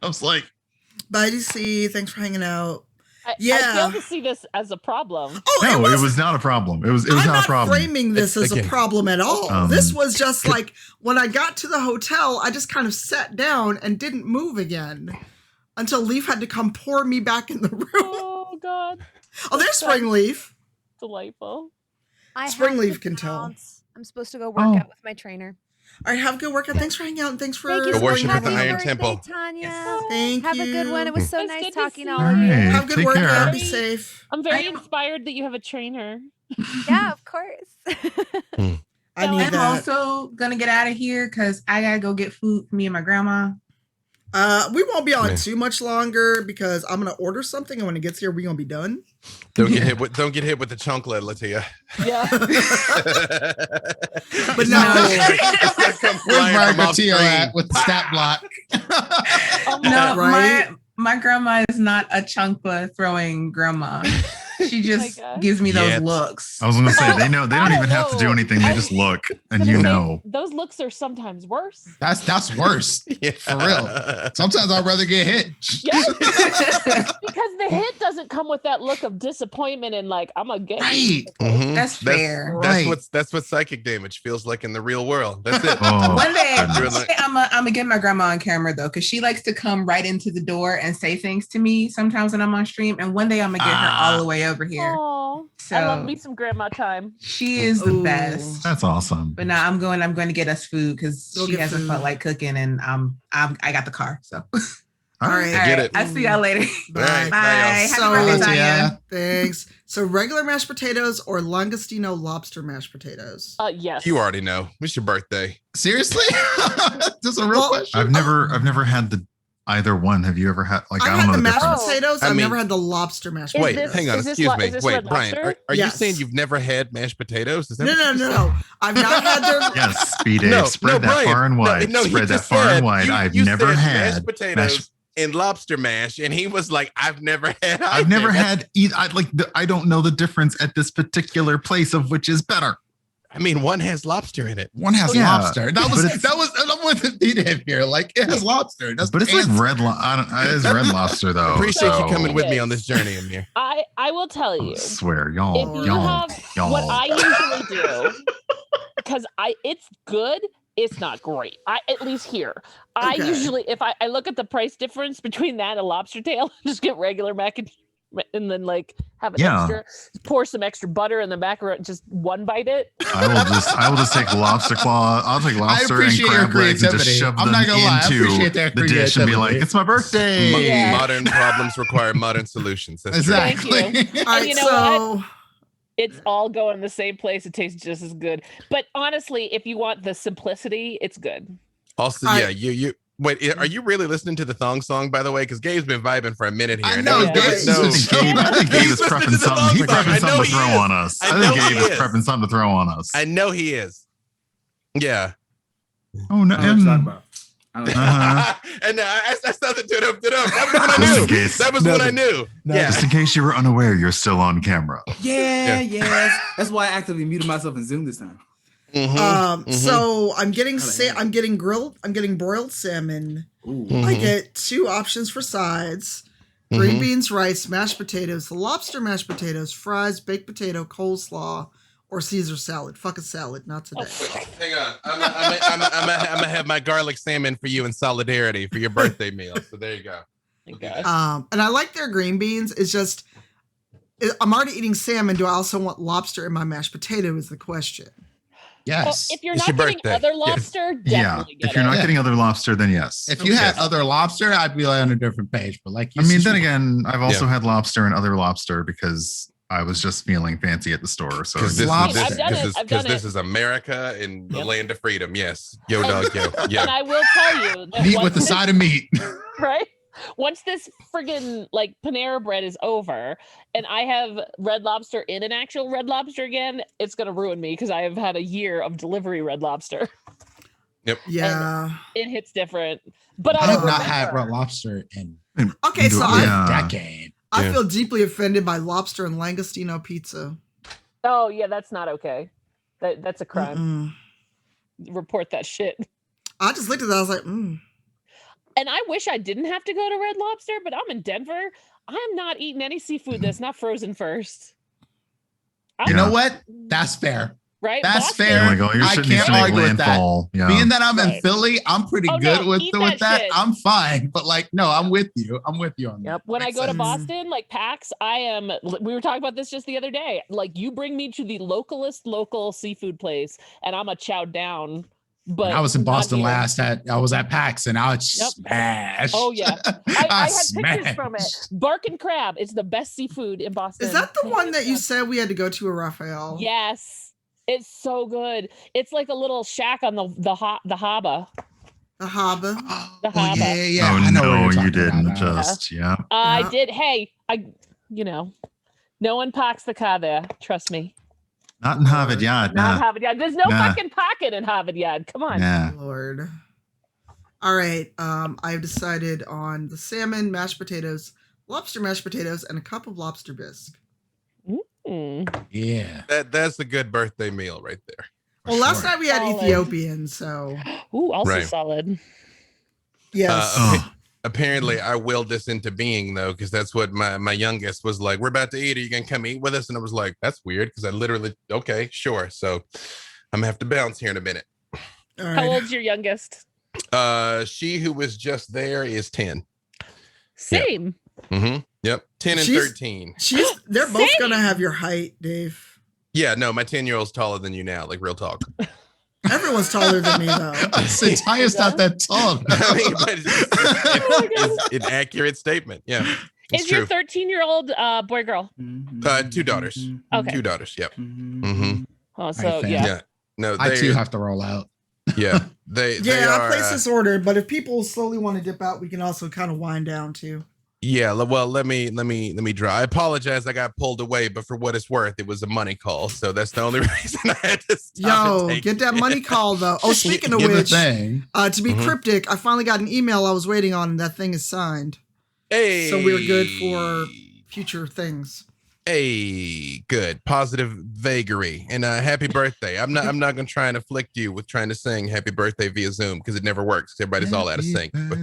I was like. Bye, DC. Thanks for hanging out. I fail to see this as a problem. No, it was not a problem. It was not a problem. Framing this as a problem at all. This was just like when I got to the hotel, I just kind of sat down and didn't move again until Leaf had to come pour me back in the room. Oh God. Oh, there's Springleaf. Delightful. Springleaf can tell. I'm supposed to go work out with my trainer. All right, have a good workout. Thanks for hanging out and thanks for Thank you the worship at the Happy Iron birthday, Temple. Tanya. Thank have you. a good one. It was so nice talking to all All of you. right, Have a good take workout. care. Be safe. I'm very inspired that you have a trainer. Yeah, of course. I need I'm that. also gonna get out of here because I gotta go get food for me and my grandma. We won't be on too much longer because I'm gonna order something, and when it gets here, we're gonna be done. Don't get hit with the chunklet, LaTia. Yeah. But no. Where's Margaret Tio at with the stat block? No, Right? my grandma is not a chunkpa throwing grandma. She just gives me those looks. I was going to say they don't even have to do anything. They just look, and you know. Those looks are sometimes worse. That's worse. For real. Sometimes I'd rather get hit. Yes. Because the hit doesn't come with that look of disappointment and like I'm a gay. Right. Mm-hmm. That's fair. That's what psychic damage feels like in the real world. That's it. One day I'm gonna get my grandma on camera though, because she likes to come right into the door and say things to me sometimes when I'm on stream. And one day I'm gonna get her all the way over here. Oh, So I love me some grandma time. she is the best. That's awesome. But now I'm going to get us food because Go she get hasn't food. felt like cooking, and I got the car. So All right. Get it. I'll see y'all later. Bye. Right, Bye. Happy So- birthday, Tanya. Thanks. So regular mashed potatoes or langostino lobster mashed potatoes? Yes. You already know. It's your birthday. Seriously? That's a real question. I've never had the either one. Have you ever had like I I've don't had know the the mashed difference? potatoes. I I've mean- never had the lobster mashed Wait, potatoes. hang on. is this Excuse lo- me. is this Wait, Red Brian, Lobster? are Yes. you saying you've never had mashed potatoes? Is that No, what no, you no, said? no. I've not had their. Yes, BDave. Spread that Brian. far and wide. No, he Spread that just far said and wide. I've you never said had mashed potatoes and lobster mash, and he was like, "I've never had." I've never had I don't know the difference at this particular place of which is better. I mean, one has lobster in it. One has Yeah, lobster. but it's- I'm with BDave here. Like it has lobster. That's But it's like fancy. red. It is red lobster though. Appreciate so, you coming with me on this journey, Amir. I will tell you. I swear, If y'all, you have what I usually do, because it's good, it's not great. At least here. I Okay. usually, if I look at the price difference between that and a lobster tail, just get regular mac and then like have an extra, pour some extra butter in the macaroni, just one bite it. I will just take lobster claw. I'll take lobster and appreciate your crab legs and just creativity. shove I'm them not gonna lie, I into appreciate that the dish and be like, creativity. "It's my birthday." Yeah. Modern problems require modern solutions. That's Exactly. Thank you. All right, And you know so what? It's all going in the same place. It tastes just as good. But honestly, if you want the simplicity, it's good. True. Also, I- yeah, you. Wait, are you really listening to the thong song, by the way? Because Gabe's been vibing for a minute here. I and know, there was Gabe- I think Gabe is prepping something. He's prepping something to throw on us. I I know think he Gabe is is. prepping something to throw on us. I know he is. Yeah. Oh no! I don't know what you're talking about. I don't know. And I started to up. That was what I Just in knew. case. That was what I knew. Yeah. Just in case you were unaware, you're still on camera. Yeah. That's why I actively muted myself in Zoom this time. So I'm getting broiled salmon. I get 2 options for sides: green beans, rice, mashed potatoes, lobster mashed potatoes, fries, baked potato, coleslaw, or Caesar salad. Fuck a salad, not today. Hang on, I'm gonna have my garlic salmon for you in solidarity for your birthday meal. So there you go. And I like their green beans. It's just I'm already eating salmon. Do I also want lobster in my mashed potato? Is the question. Yes. Well, if you're not getting other lobster, definitely get if you're not it. getting other lobster, then yes. If you had other lobster, I'd be on a different page. But like, I mean, then again, I've also had lobster and other lobster because I was just feeling fancy at the store. So Because I've this is America and the land of freedom. Yes, yo dog, yo, yeah. And I will tell you that meat with a side of meat. Right? Once this friggin' like Panera bread is over and I have Red Lobster in an actual Red Lobster again, it's gonna ruin me because I have had a year of delivery Red Lobster. Yep. Yeah. And it hits different. But I I have not had Red Lobster in Okay, so a decade. I feel deeply offended by lobster and Langostino pizza. Oh yeah, that's not okay. That's a crime. Report that shit. I just looked at that. I was like, And I wish I didn't have to go to Red Lobster, but I'm in Denver. I'm not eating any seafood that's not frozen first. You know what? That's fair. Right? That's Boston. fair. Like, oh, your I shit needs can't to make argue with that. landfall. Yeah. Being that I'm in Right. Philly, I'm pretty Oh, good no, with eat that. that shit. I'm fine. But like, no, I'm with you. I'm with you on that. Yep. When I go to Boston, like PAX, we were talking about this just the other day. Like, you bring me to the local seafood place and I'm a chow down. But When I was in not Boston here. I was at PAX and I was smashed. Oh yeah, I had pictures smashed. from it. Bark and crab. It's the best seafood in Boston. is that the one that you said we had to go to at Raphael? Yes, it's so good. It's like a little shack on the haba. The haba. The haba. Oh I know what no, you're you talking didn't. about now. Just yeah. I did. Hey, no one packs the car there. Trust me. Not in Harvard Yard. Not Nah. Harvard Yard. There's no Nah. fucking pocket in Harvard Yard. Come on. Yeah. Lord. All right. I've decided on the salmon, mashed potatoes, lobster mashed potatoes, and a cup of lobster bisque. Yeah. That's a good birthday meal right there. Well, last night we had Solid. Ethiopian, so. Ooh, also Right. solid. Yes. Apparently I willed this into being though, because that's what my youngest was like. We're about to eat. Are you gonna come eat with us? And I was like, that's weird, because I literally, okay, sure. So I'm gonna have to bounce here in a minute. All How right. old's your youngest? She who was just there is 10. Same. Yep. 10 and She's- 13. They're both gonna have your height, Dave. Yeah, no, my 10-year-old's taller than you now, like real talk. Everyone's taller than me, though. Since Taya's not that tall. I mean, but it's an accurate statement. Yeah. It's Is true. your 13-year-old boy, girl? 2 daughters. Okay. 2 daughters. Yep. Oh, so fam. yeah. Yeah. No, I they too have to roll out. Yeah. They Yeah, are, I placed this order, but if people slowly want to dip out, we can also kind of wind down too. yeah, well, let me draw. I apologize, I got pulled away, but for what it's worth, it was a money call, so that's the only reason I had to stop. Yo, and take get that it. money call though. Oh, speaking of Give a which, thing. to be cryptic, I finally got an email I was waiting on, and that thing is signed. Hey, So we're good for future things. Hey, good, positive vagary, and happy birthday. I'm not gonna try and afflict you with trying to sing happy birthday via Zoom because it never works. Everybody's all out of sync. But,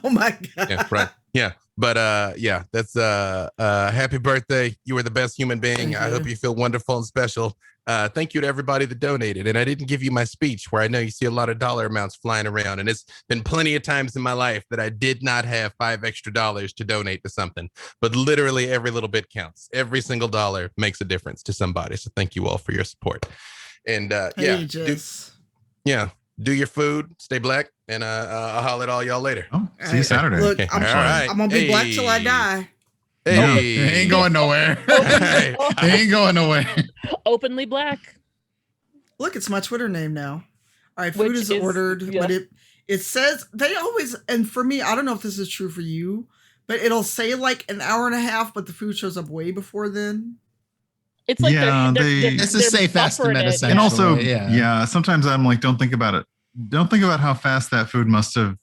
Oh my god. yeah, right. Yeah. But yeah, that's happy birthday. You were the best human being. Thank I you. hope you feel wonderful and special. Thank you to everybody that donated. And I didn't give you my speech where I know you see a lot of dollar amounts flying around. And it's been plenty of times in my life that I did not have $5 extra to donate to something. But literally every little bit counts. Every single dollar makes a difference to somebody. So thank you all for your support. And do your food, stay black, and I'll holler at all y'all later. Oh, see you Saturday. Look, Okay. I'm, All right. I'm gonna be black till I die. Hey. He ain't going nowhere. He ain't going nowhere. Openly black. Look, it's my Twitter name now. All right, Which food is is- ordered, yeah. but it says they always, and for me, I don't know if this is true for you, but it'll say like an hour and a half, but the food shows up way before then. It's like Yeah, It's a safe estimate, essentially. And also, yeah. sometimes I'm like, don't think about it. Don't think about how fast that food must have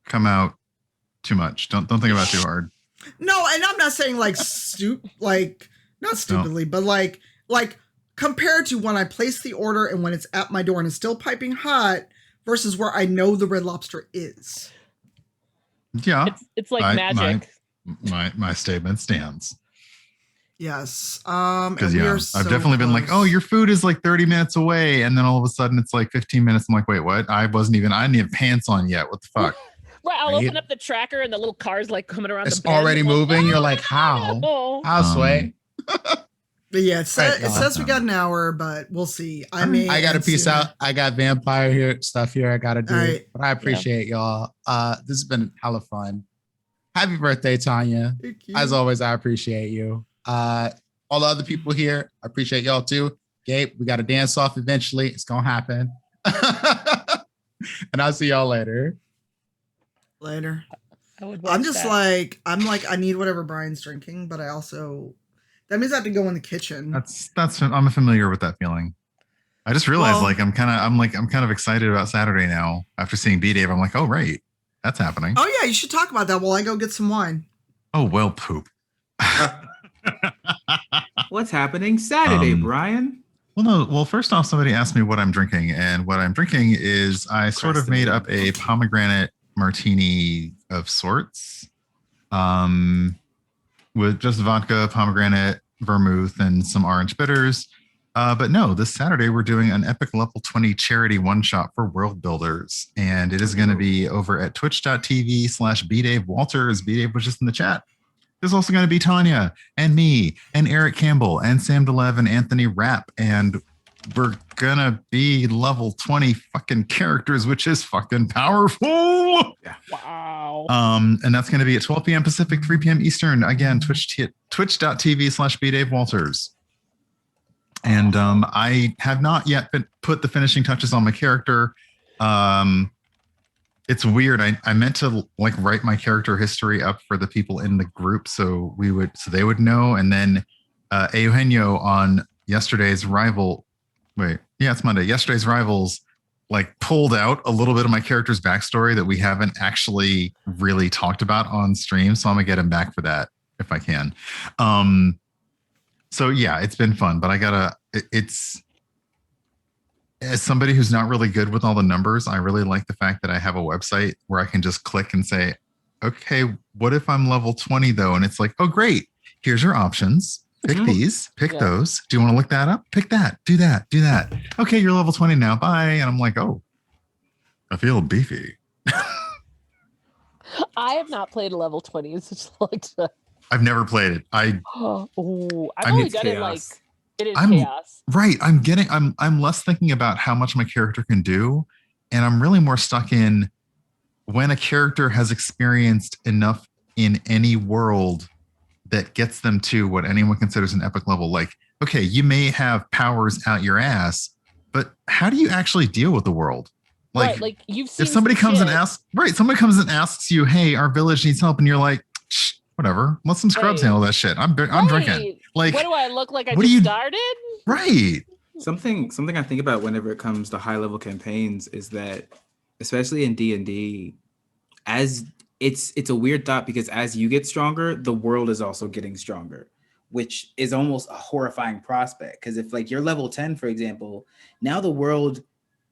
come out too much. Don't think about it too hard. No, and I'm not saying like not stupidly, but like compared to when I place the order and when it's at my door and it's still piping hot versus where I know the Red Lobster is. Yeah. It's like magic. My statement stands. Yes. Because I've definitely been like, oh, your food is like 30 minutes away, and then all of a sudden it's like 15 minutes. I'm like, wait, what? I didn't have pants on yet. What the fuck? Right, I'll open up the tracker and the little car's like coming around. It's the bend. already moving. You're like, how? How, Sway? But yeah, it says we got an hour, but we'll see. I got to peace out. I got vampire stuff here I got to do. Right. But I appreciate y'all. This has been hella fun. Happy birthday, Tanya. Thank you. As always, I appreciate you. All the other people here, I appreciate y'all too. Gabe, we got to dance off eventually. It's going to happen. And I'll see y'all later. Later. I'm just like, I need whatever Brian's drinking, but I also, that means I have to go in the kitchen. I'm familiar with that feeling. I just realized I'm kind of excited about Saturday now after seeing BDave. I'm like, oh, right. That's happening. Oh yeah. You should talk about that while I go get some wine. Oh, well, poop. What's happening Saturday, Brian? Well, no. Well, first off, somebody asked me what I'm drinking, and what I'm drinking is I sort of made up a pomegranate martini of sorts, with just vodka, pomegranate, vermouth, and some orange bitters. But no, this Saturday we're doing an epic level 20 charity one-shot for World Builders, and it is going to be over at twitch.tv/BDave Walters. BDave was just in the chat. There's also going to be Tanya and me and Eric Campbell and Sam DeLev and Anthony Rapp. And we're going to be level 20 fucking characters, which is fucking powerful. Yeah. Wow. And that's going to be at 12 p.m. Pacific, 3 p.m. Eastern. Again, twitch.tv/BDave Walters. And I have not yet put the finishing touches on my character. It's weird. I meant to like write my character history up for the people in the group so they would know. And then Eugenio on yesterday's Yesterday's Rivals like pulled out a little bit of my character's backstory that we haven't actually really talked about on stream. So I'm gonna get him back for that if I can. So yeah, it's been fun, but as somebody who's not really good with all the numbers, I really like the fact that I have a website where I can just click and say, okay, what if I'm level 20 though? And it's like, oh, great. Here's your options. Pick these, pick those. Do you want to look that up? Pick that, do that, do that. Okay, you're level 20 now. Bye. And I'm like, oh, I feel beefy. I have not played a level 20. It's just like I've never played it. I've only done it like it is chaos. Right. I'm less thinking about how much my character can do. And I'm really more stuck in when a character has experienced enough in any world that gets them to what anyone considers an epic level. Like, okay, you may have powers out your ass, but how do you actually deal with the world? Like, right, like you've seen if somebody comes and asks you, hey, our village needs help. And you're like, whatever, let some scrubs handle that shit. I'm drinking. Like, what do I look like? I just started? Right. Something I think about whenever it comes to high level campaigns is that, especially in D&D, as it's a weird thought because as you get stronger, the world is also getting stronger, which is almost a horrifying prospect. Because if like you're level 10, for example, now the world,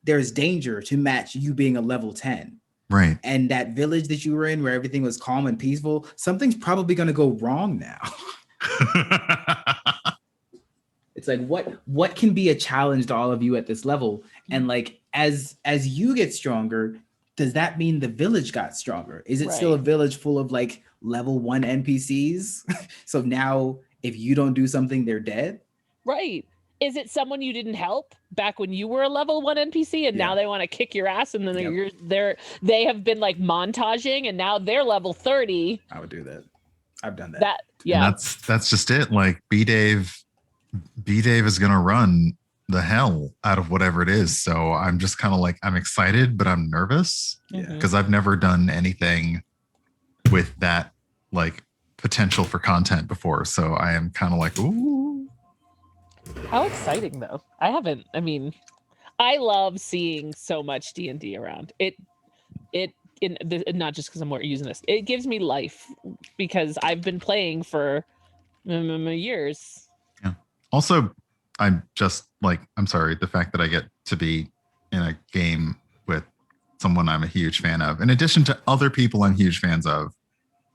there's danger to match you being a level 10. Right. And that village that you were in where everything was calm and peaceful, something's probably going to go wrong now. It's like, what can be a challenge to all of you at this level? And like, as you get stronger, does that mean the village got stronger? Is it still a village full of like level 1 NPCs? So now if you don't do something, they're dead? Right. Is it someone you didn't help back when you were a level 1 NPC and now they want to kick your ass and then they have been like montaging and now they're level 30? I would do that. I've done that. And that's just it. Like BDave is going to run the hell out of whatever it is. So I'm just kind of like, I'm excited, but I'm nervous because I've never done anything with that like potential for content before. So I am kind of like, ooh. How exciting though. I love seeing so much D&D around. Not just because I'm more using this. It gives me life because I've been playing for years. Yeah. Also, I'm just like, I'm sorry, the fact that I get to be in a game with someone I'm a huge fan of, in addition to other people I'm huge fans of.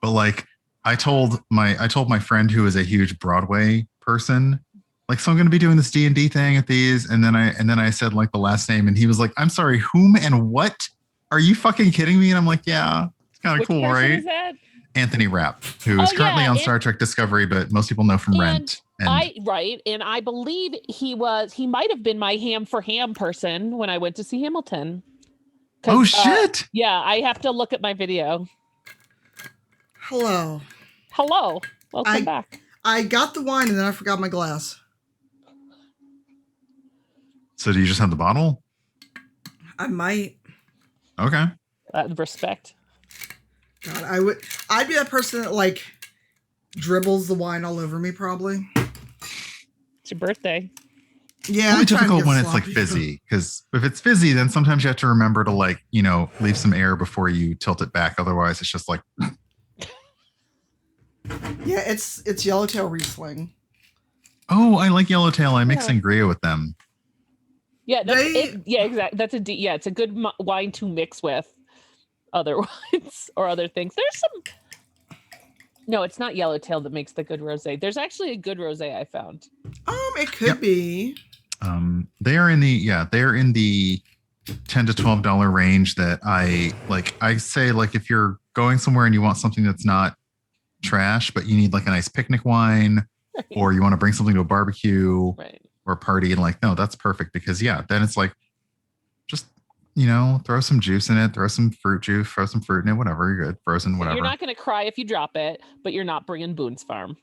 But like, I told my friend who is a huge Broadway person, like, so I'm going to be doing this D&D thing at these, and then I said like the last name, and he was like, I'm sorry, whom and what? Are you fucking kidding me? And I'm like, yeah, it's kind of cool, right? Is that? Anthony Rapp, who is currently on Star Trek Discovery, but most people know from Rent. And I believe he might have been my ham for ham person when I went to see Hamilton. Oh shit! Yeah, I have to look at my video. Hello. Welcome back. I got the wine and then I forgot my glass. So do you just have the bottle? I might. Okay. Respect. God, I'd be that person that like dribbles the wine all over me probably. It's your birthday. Yeah. It's really difficult when it's like fizzy, because if it's fizzy, then sometimes you have to remember to like, leave some air before you tilt it back. Otherwise it's just like. Yeah, it's Yellowtail Riesling. Oh, I like Yellowtail. I mix sangria with them. Yeah, exactly. It's a good wine to mix with other wines or other things. There's some. No, it's not Yellowtail that makes the good rosé. There's actually a good rosé I found. It could be. They're in the $10 to $12 range that I say, like, if you're going somewhere and you want something that's not trash, but you need like a nice picnic wine, right, or you want to bring something to a barbecue, right, or a party, and like, no, that's perfect, because then it's like, just throw some juice in it, throw some fruit juice, throw some fruit in it, whatever, you're good, frozen, whatever. You're not going to cry if you drop it, but you're not bringing Boone's Farm.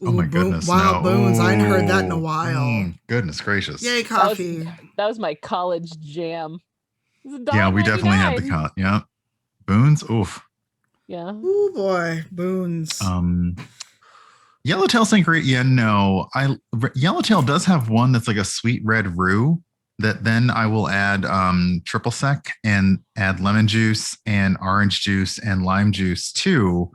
Oh my goodness! Wow, Boone's! I hadn't heard that in a while. Goodness gracious! Yay, coffee! That was my college jam. Yeah, we definitely had the yeah, Boone's. Oof. Yeah. Oh boy, Boone's. Yellowtail sangria. Yeah, no. Yellowtail does have one that's like a sweet red roux that then I will add triple sec and add lemon juice and orange juice and lime juice too,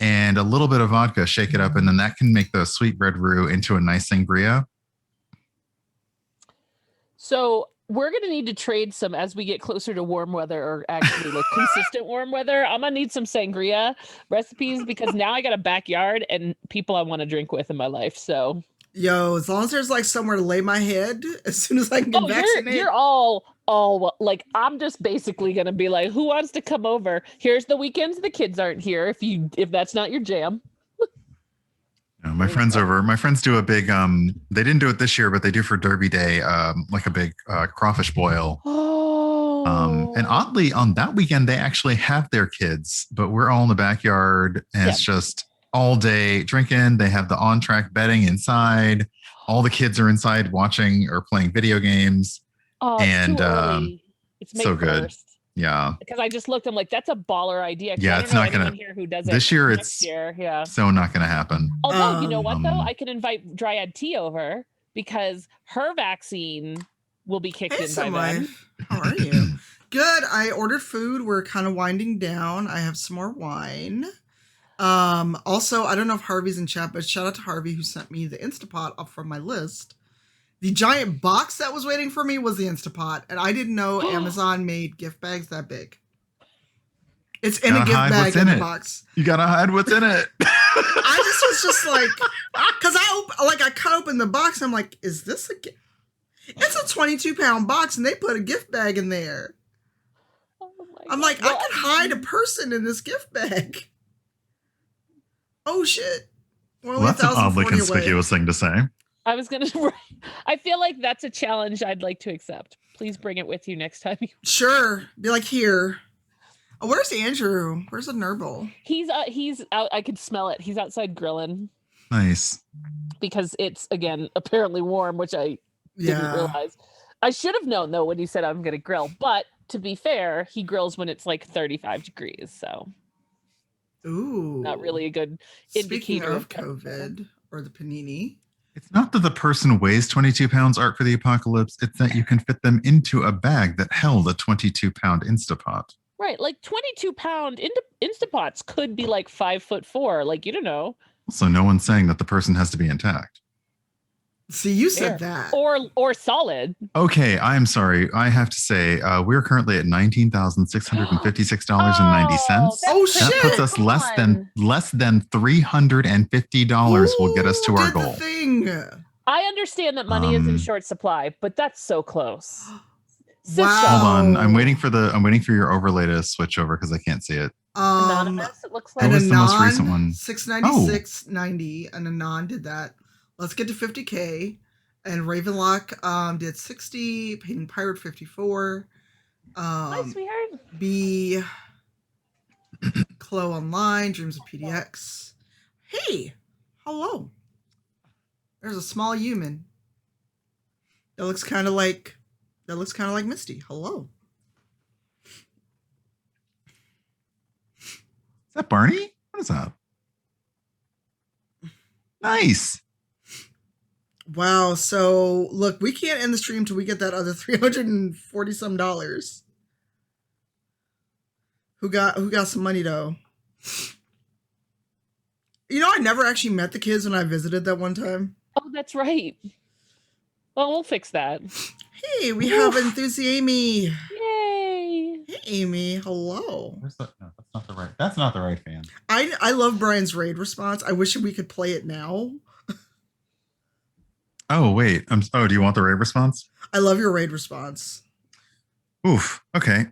and a little bit of vodka. Shake it up, and then that can make the sweet red roux into a nice sangria. So we're going to need to trade some as we get closer to warm weather, or actually like consistent warm weather. I'm going to need some sangria recipes, because now I got a backyard and people I want to drink with in my life. So, yo, as long as there's like somewhere to lay my head, as soon as I can get vaccinated. You're all like, I'm just basically going to be like, who wants to come over? Here's the weekends the kids aren't here. If that's not your jam. My friends do a big they didn't do it this year, but they do for Derby Day, like a big crawfish boil. And oddly, on that weekend they actually have their kids, but we're all in the backyard, and it's just all day drinking. They have the on-track betting inside. All the kids are inside watching or playing video games. And it's so good. Yeah. Because I just looked, I'm like, that's a baller idea. Yeah, it's not gonna here who does it this year. Next year. Yeah. So not gonna happen. Although, you know what though, I can invite Dryad T over, because her vaccine will be kicked in by then. How are you? Good. I ordered food. We're kind of winding down. I have some more wine. Also, I don't know if Harvey's in chat, but shout out to Harvey who sent me the Instapot up from my list. The giant box that was waiting for me was the Instapot, and I didn't know Amazon made gift bags that big. It's in a gift bag in the box. You gotta hide what's in it. I was just like, because I cut open the box. I'm like, is this a gift? It's a 22-pound box, and they put a gift bag in there. I'm like, I could hide a person in this gift bag. Oh shit! Well, that's an oddly conspicuous thing to say. I was gonna. I feel like that's a challenge I'd like to accept. Please bring it with you next time. Sure. Be like, here. Oh, where's Andrew? Where's the Nurgle? He's out. I could smell it. He's outside grilling. Nice. Because it's again apparently warm, which I didn't realize. I should have known though when he said I'm gonna grill. But to be fair, he grills when it's like 35 degrees. So. Ooh. Not really a good indicator of COVID or the panini. It's not that the person weighs 22 pounds art for the apocalypse. It's that you can fit them into a bag that held a 22-pound Instapot. Right. Like 22-pound Instapots could be like 5'4". Like, you don't know. So no one's saying that the person has to be intact. See, you said that. Or solid. Okay, I'm sorry. I have to say, we're currently at $19,656.90. Oh shit! That puts us less than $350 will get us to our goal. Thing. I understand that money is in short supply, but that's so close. Hold on. I'm waiting for your overlay to switch over because I can't see it. Anonymous, it looks like. What was the most recent one? 696.90, and Anon did that. Let's get to 50K. And Ravenlock did 60, Painting Pirate 54. Hi, sweetheart. B Chloe Online, Dreams of PDX. Hey, hello. There's a small human. That looks kind of like Misty. Hello. Is that Barney? What is that? Nice. Wow. So look, we can't end the stream till we get that other $340 some. Who got some money though? You know, I never actually met the kids when I visited that one time. Oh, that's right. Well, we'll fix that. Hey, we have Enthusi-Amy. Yay. Hey, Amy. Hello. No, that's not the right fan. I love Brian's raid response. I wish we could play it now. Oh, wait. Do you want the raid response? I love your raid response. Oof. Okay.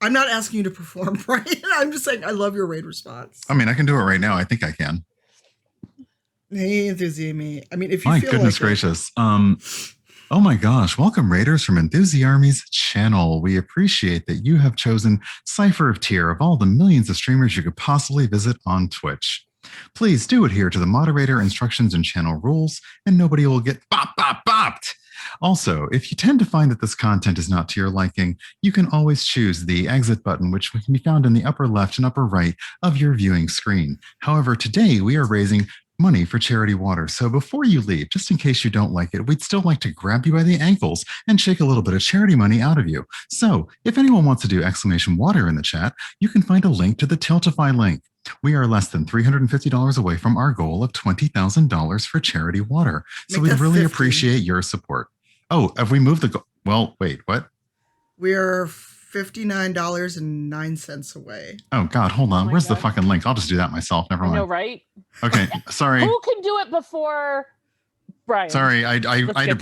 I'm not asking you to perform, Brian. I'm just saying I love your raid response. I mean, I can do it right now. I think I can. Hey, Enthusi-Amy. I mean, if you My feel goodness like gracious. Oh my gosh. Welcome, Raiders from Enthusi-Army's channel. We appreciate that you have chosen Cypher of Tier of all the millions of streamers you could possibly visit on Twitch. Please do adhere to the moderator instructions and channel rules, and nobody will get bopped. Also, if you tend to find that this content is not to your liking, you can always choose the exit button, which can be found in the upper left and upper right of your viewing screen. However, today we are raising money for Charity Water. So before you leave, just in case you don't like it, we'd still like to grab you by the ankles and shake a little bit of charity money out of you. So if anyone wants to do !water in the chat, you can find a link to the Tiltify link. We are less than $350 away from our goal of $20,000 for Charity Water. So we really appreciate your support. Oh, have we moved the goal? Well, wait, what? we're $59.09 away. Oh God, hold on. Where's the fucking link? I'll just do that myself. Never I mind. know, right? Okay, sorry. Who can do it before Brian? Sorry, I had to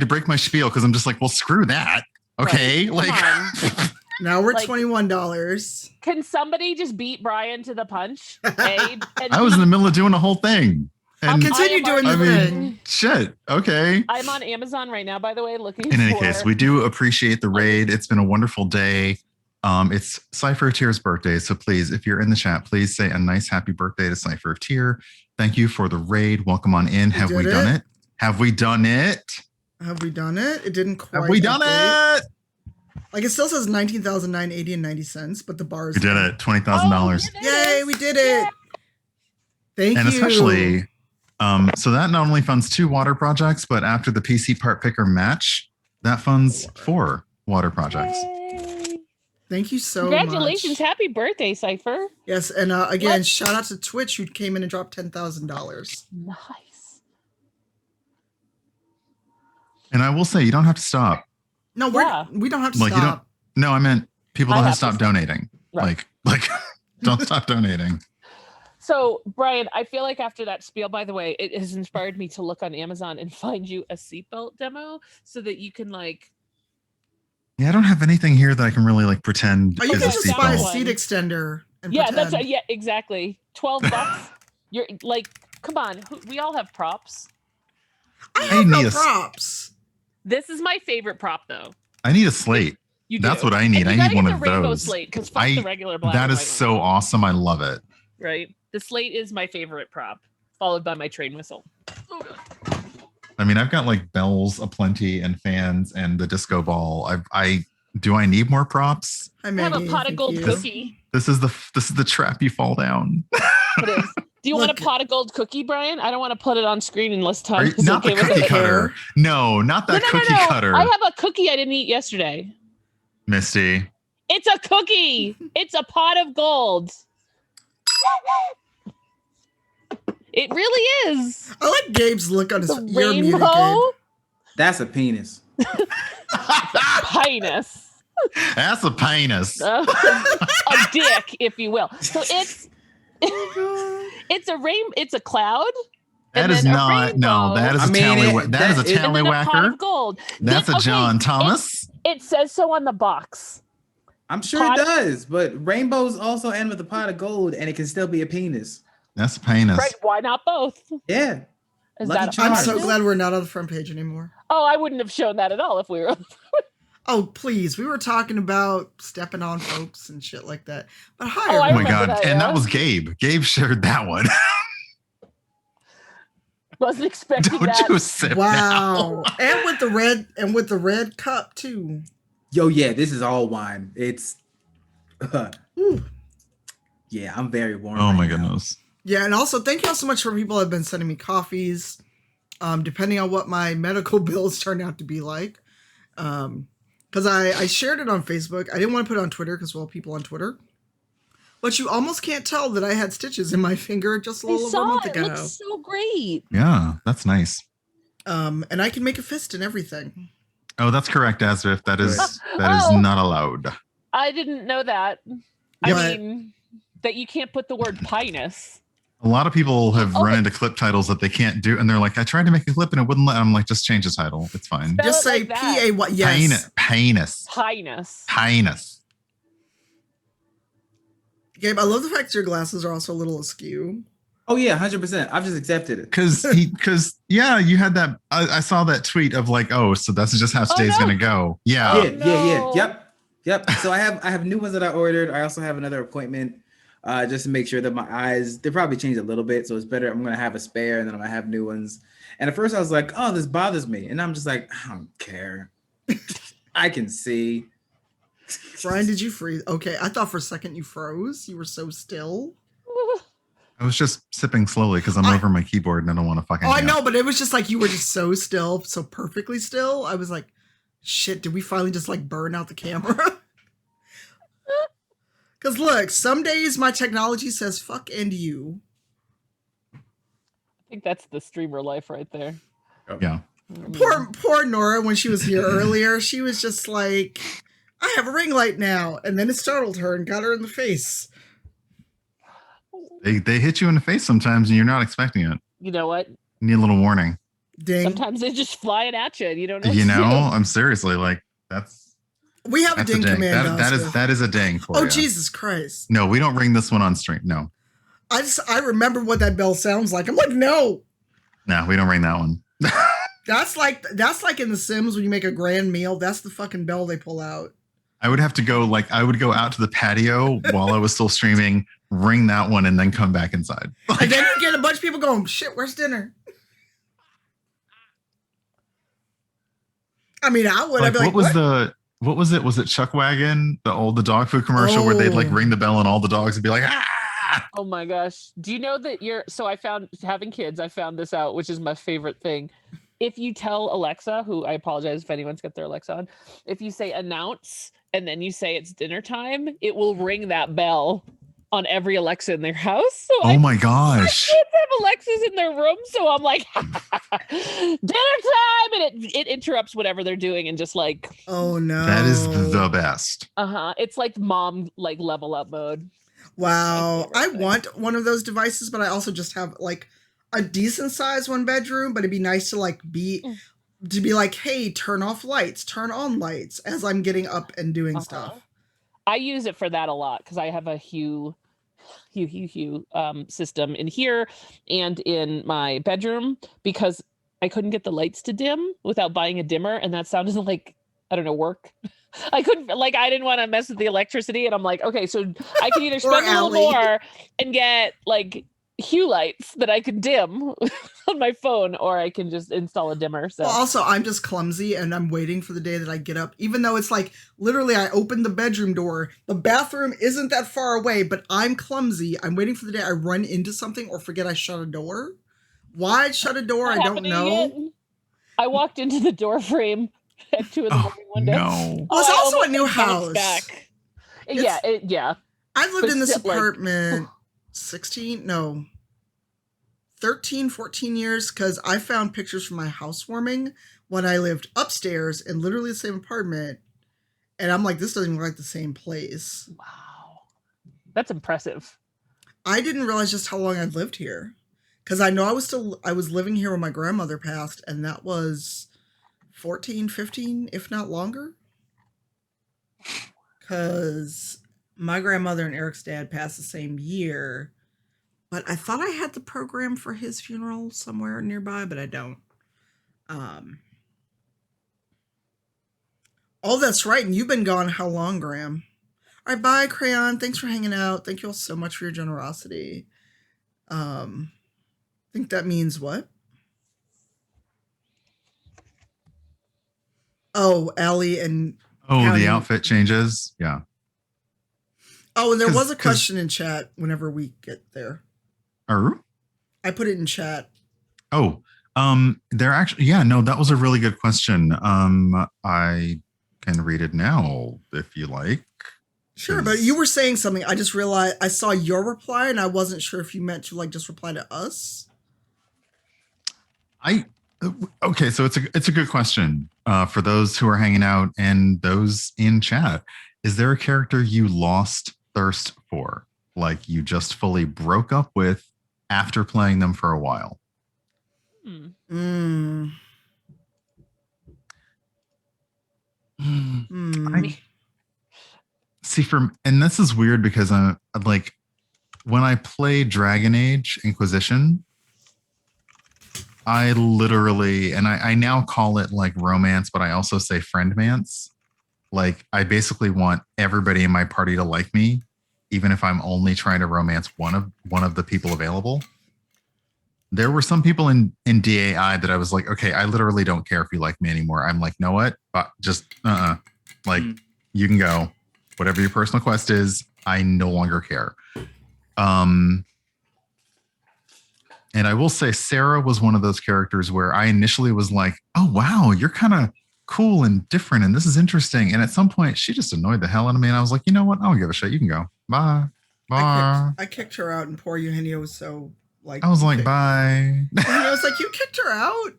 break my spiel because I'm just like, well, screw that. Okay, Right. like now we're Like- $21. Can somebody just beat Brian to the punch? A, and I was in the middle of doing a whole thing. And Continue doing the thing. Shit. Okay. I'm on Amazon right now, by the way, looking In any for. case, we do appreciate the raid. It's been a wonderful day. It's Cypher of Tier's birthday, so please, if you're in the chat, please say a nice happy birthday to Cypher of Tier. Thank you for the raid. Welcome on in. Have we done it? Have we done it? Have we done it? It didn't quite. Have we done update. it? Like it still says $19,980.90, but the bar is. We did it. $20,000. Yay! We did it. Thank you. And especially, so that not only funds 2 water projects, but after the PC part picker match, that funds 4 water projects. Thank you so Congratulations. much. Happy birthday, Cypher. Yes, and again, shout out to Twitch who came in and dropped $10,000. Nice. And I will say, you don't have to stop. No, we don't have to Like you don't. stop. No, I meant people don't I have to have stop to donating. Right. Like don't stop donating. So, Brian, I feel like after that spiel, by the way, it has inspired me to look on Amazon and find you a seatbelt demo so that you can like. Yeah, I don't have anything here that I can really like pretend Oh, you is can a just buy a seatbelt. seat extender. And Yeah, pretend. that's yeah, exactly. $12. You're like, come on, we all have props. I have need no a- props. This is my favorite prop, though. I need a slate. You That's do. what I need. And I you need gotta one get of the rainbow those. slate, 'cause fuck the regular black That and is white so awesome. I love it. Right. The slate is my favorite prop, followed by my train whistle. I mean, I've got like bells aplenty and fans and the disco ball. I do I need more props? I have a pot of gold cookie. This is the trap you fall down. It is. Do you want a pot of gold cookie, Brian? I don't want to put it on screen unless Are Tom you- is not okay the with cookie it. cutter. No, not that cookie cutter. I have a cookie I didn't eat yesterday. Misty. It's a cookie. It's a pot of gold. It really is. I like Gabe's look on his The ear muted, Gabe. rainbow. That's a penis. Penis. That's a penis. A dick, if you will. So it's it's a cloud. That is not no. That is a tallywhacker. That is a tallywhacker. Gold. That's a John Thomas. It says so on the box. I'm sure it does, but rainbows also end with a pot of gold, and it can still be a penis. That's a penis. Right? Why not both? Yeah. Is Lucky that charm. I'm so glad we're not on the front page anymore. Oh, I wouldn't have shown that at all if we were. Oh, please. We were talking about stepping on folks and shit like that. But hi. Oh my God. And that was Gabe. Gabe shared that one. Wasn't expecting Don't that. you sip Wow. And with the red cup too. Yo, yeah, this is all wine. It's yeah, I'm very warm. Oh my goodness. Yeah, and also thank you all so much for people who have been sending me coffees. Depending on what my medical bills turn out to be like. Because I shared it on Facebook. I didn't want to put it on Twitter because, well, people on Twitter. But you almost can't tell that I had stitches in my finger just a little over a month ago. It looks so great. Yeah, that's nice. And I can make a fist and everything. Oh, that's correct, Asvif. That is not allowed. I didn't know that. I mean, that you can't put the word penis. A lot of people have run into clip titles that they can't do, and they're like, I tried to make a clip and it wouldn't let. I'm like, just change the title. It's fine. Just say like P-A-Y. Yes. Penis. Penis. Penis. Gabe, I love the fact that your glasses are also a little askew. Oh yeah, 100%. I've just accepted it. Because yeah, you had that. I saw that tweet of like, oh, so that's just how today's gonna go. Yeah. Yep. So I have new ones that I ordered. I also have another appointment. Just to make sure that my eyes, they probably changed a little bit. So it's better. I'm going to have a spare and then I'm going to have new ones. And at first I was like, oh, this bothers me. And I'm just like, I don't care. I can see. Brian, did you freeze? Okay. I thought for a second you froze. You were so still. I was just sipping slowly because I'm over my keyboard and I don't want to fucking. Oh, I know, but it was just like you were just so still, so perfectly still. I was like, shit, did we finally just like burn out the camera? Because look, some days my technology says fuck and you. I think that's the streamer life right there. Yeah. Poor Nora, when she was here earlier, she was just like, I have a ring light now. And then it startled her and got her in the face. They hit you in the face sometimes and you're not expecting it. You know what? You need a little warning. Ding. Sometimes they just fly it at you and you don't know. You what to know, do. I'm seriously like, We have a ding command. That is a ding for you. Oh, Jesus Christ. No, we don't ring this one on stream. No. I remember what that bell sounds like. I'm like, no. No, we don't ring that one. That's like in The Sims when you make a grand meal. That's the fucking bell they pull out. I would have to go I would go out to the patio while I was still streaming, ring that one, and then come back inside. And then you get a bunch of people going, shit, where's dinner? I mean, I would. Like, I'd be like, what was it? Was it Chuck Wagon, the dog food commercial where they'd like ring the bell and all the dogs would be like, ah! Oh my gosh. Do you know that I found, having kids, I found this out, which is my favorite thing. If you tell Alexa, who I apologize if anyone's got their Alexa on, if you say announce and then you say it's dinner time, it will ring that bell on every Alexa in their house. So oh my gosh. My kids have Alexas in their room, so I'm like, dinner time, and it interrupts whatever they're doing and just like, oh no. That is the best. It's like mom like level up mode. Wow. I want one of those devices, but I also just have like a decent size one bedroom, but it'd be nice to like be like, hey, turn off lights, turn on lights as I'm getting up and doing stuff. I use it for that a lot because I have a Hue system in here and in my bedroom because I couldn't get the lights to dim without buying a dimmer, and that sounded like, I don't know, work. I didn't want to mess with the electricity, and I'm like, okay, so I can either spend a little more and get like Hue lights that I could dim on my phone, or I can just install a dimmer. So well, also I'm just clumsy and I'm waiting for the day that I get up, even though it's like literally I opened the bedroom door, the bathroom isn't that far away, but I'm clumsy. I'm waiting for the day I run into something or forget I shut a door. Why I shut a door, I don't know. Yet. I walked into the door frame at 2 a.m. one day. No. Well, it's also a new house. Yeah. I've lived But in this still, like, apartment 13, 14 years, because I found pictures from my housewarming when I lived upstairs in literally the same apartment. And I'm like, this doesn't look like the same place. Wow. That's impressive. I didn't realize just how long I'd lived here. Because I know I was living here when my grandmother passed, and that was 14, 15, if not longer. Because my grandmother and Eric's dad passed the same year. But I thought I had the program for his funeral somewhere nearby, but I don't. Oh, that's right. And you've been gone how long, Graham? All right, bye, Crayon. Thanks for hanging out. Thank you all so much for your generosity. I think that means what? Oh, Allie and the outfit changes. Yeah. Oh, and there was a question in chat whenever we get there. I put it in chat. Oh, there actually, yeah, no, that was a really good question. I can read it now if you like. Sure, but you were saying something. I just realized I saw your reply and I wasn't sure if you meant to like just reply to us. Okay, so it's a good question for those who are hanging out and those in chat. Is there a character you lost thirst for, like you just fully broke up with after playing them for a while? See, and this is weird because I'm like, when I play Dragon Age Inquisition, I literally, and I now call it like romance, but I also say friendmance. Like, I basically want everybody in my party to like me, even if I'm only trying to romance one of the people available. There were some people in DAI that I was like, okay, I literally don't care if you like me anymore. I'm like, know what? Just like, you can go. Whatever your personal quest is, I no longer care. And I will say Sarah was one of those characters where I initially was like, oh, wow, you're kind of cool and different, and this is interesting. And at some point, she just annoyed the hell out of me. And I was like, you know what? I don't give a shit. You can go. Bye. Bye. I kicked her out, and poor Eugenio was so like. I was like, bye. I was like, you kicked her out?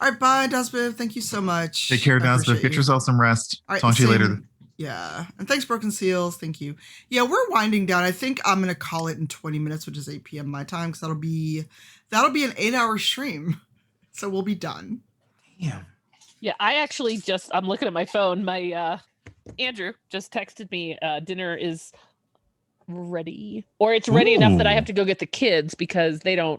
All right, bye, Dasbiv. Thank you so much. Take care, Dasbiv. Get yourself some rest. All right, talk to you later. Yeah. And thanks, Broken Seals. Thank you. Yeah, we're winding down. I think I'm going to call it in 20 minutes, which is 8 p.m. my time, because that'll be an 8-hour stream. So we'll be done. Yeah. Yeah, I'm looking at my phone. My Andrew just texted me dinner is ready. Or it's ready enough that I have to go get the kids because they're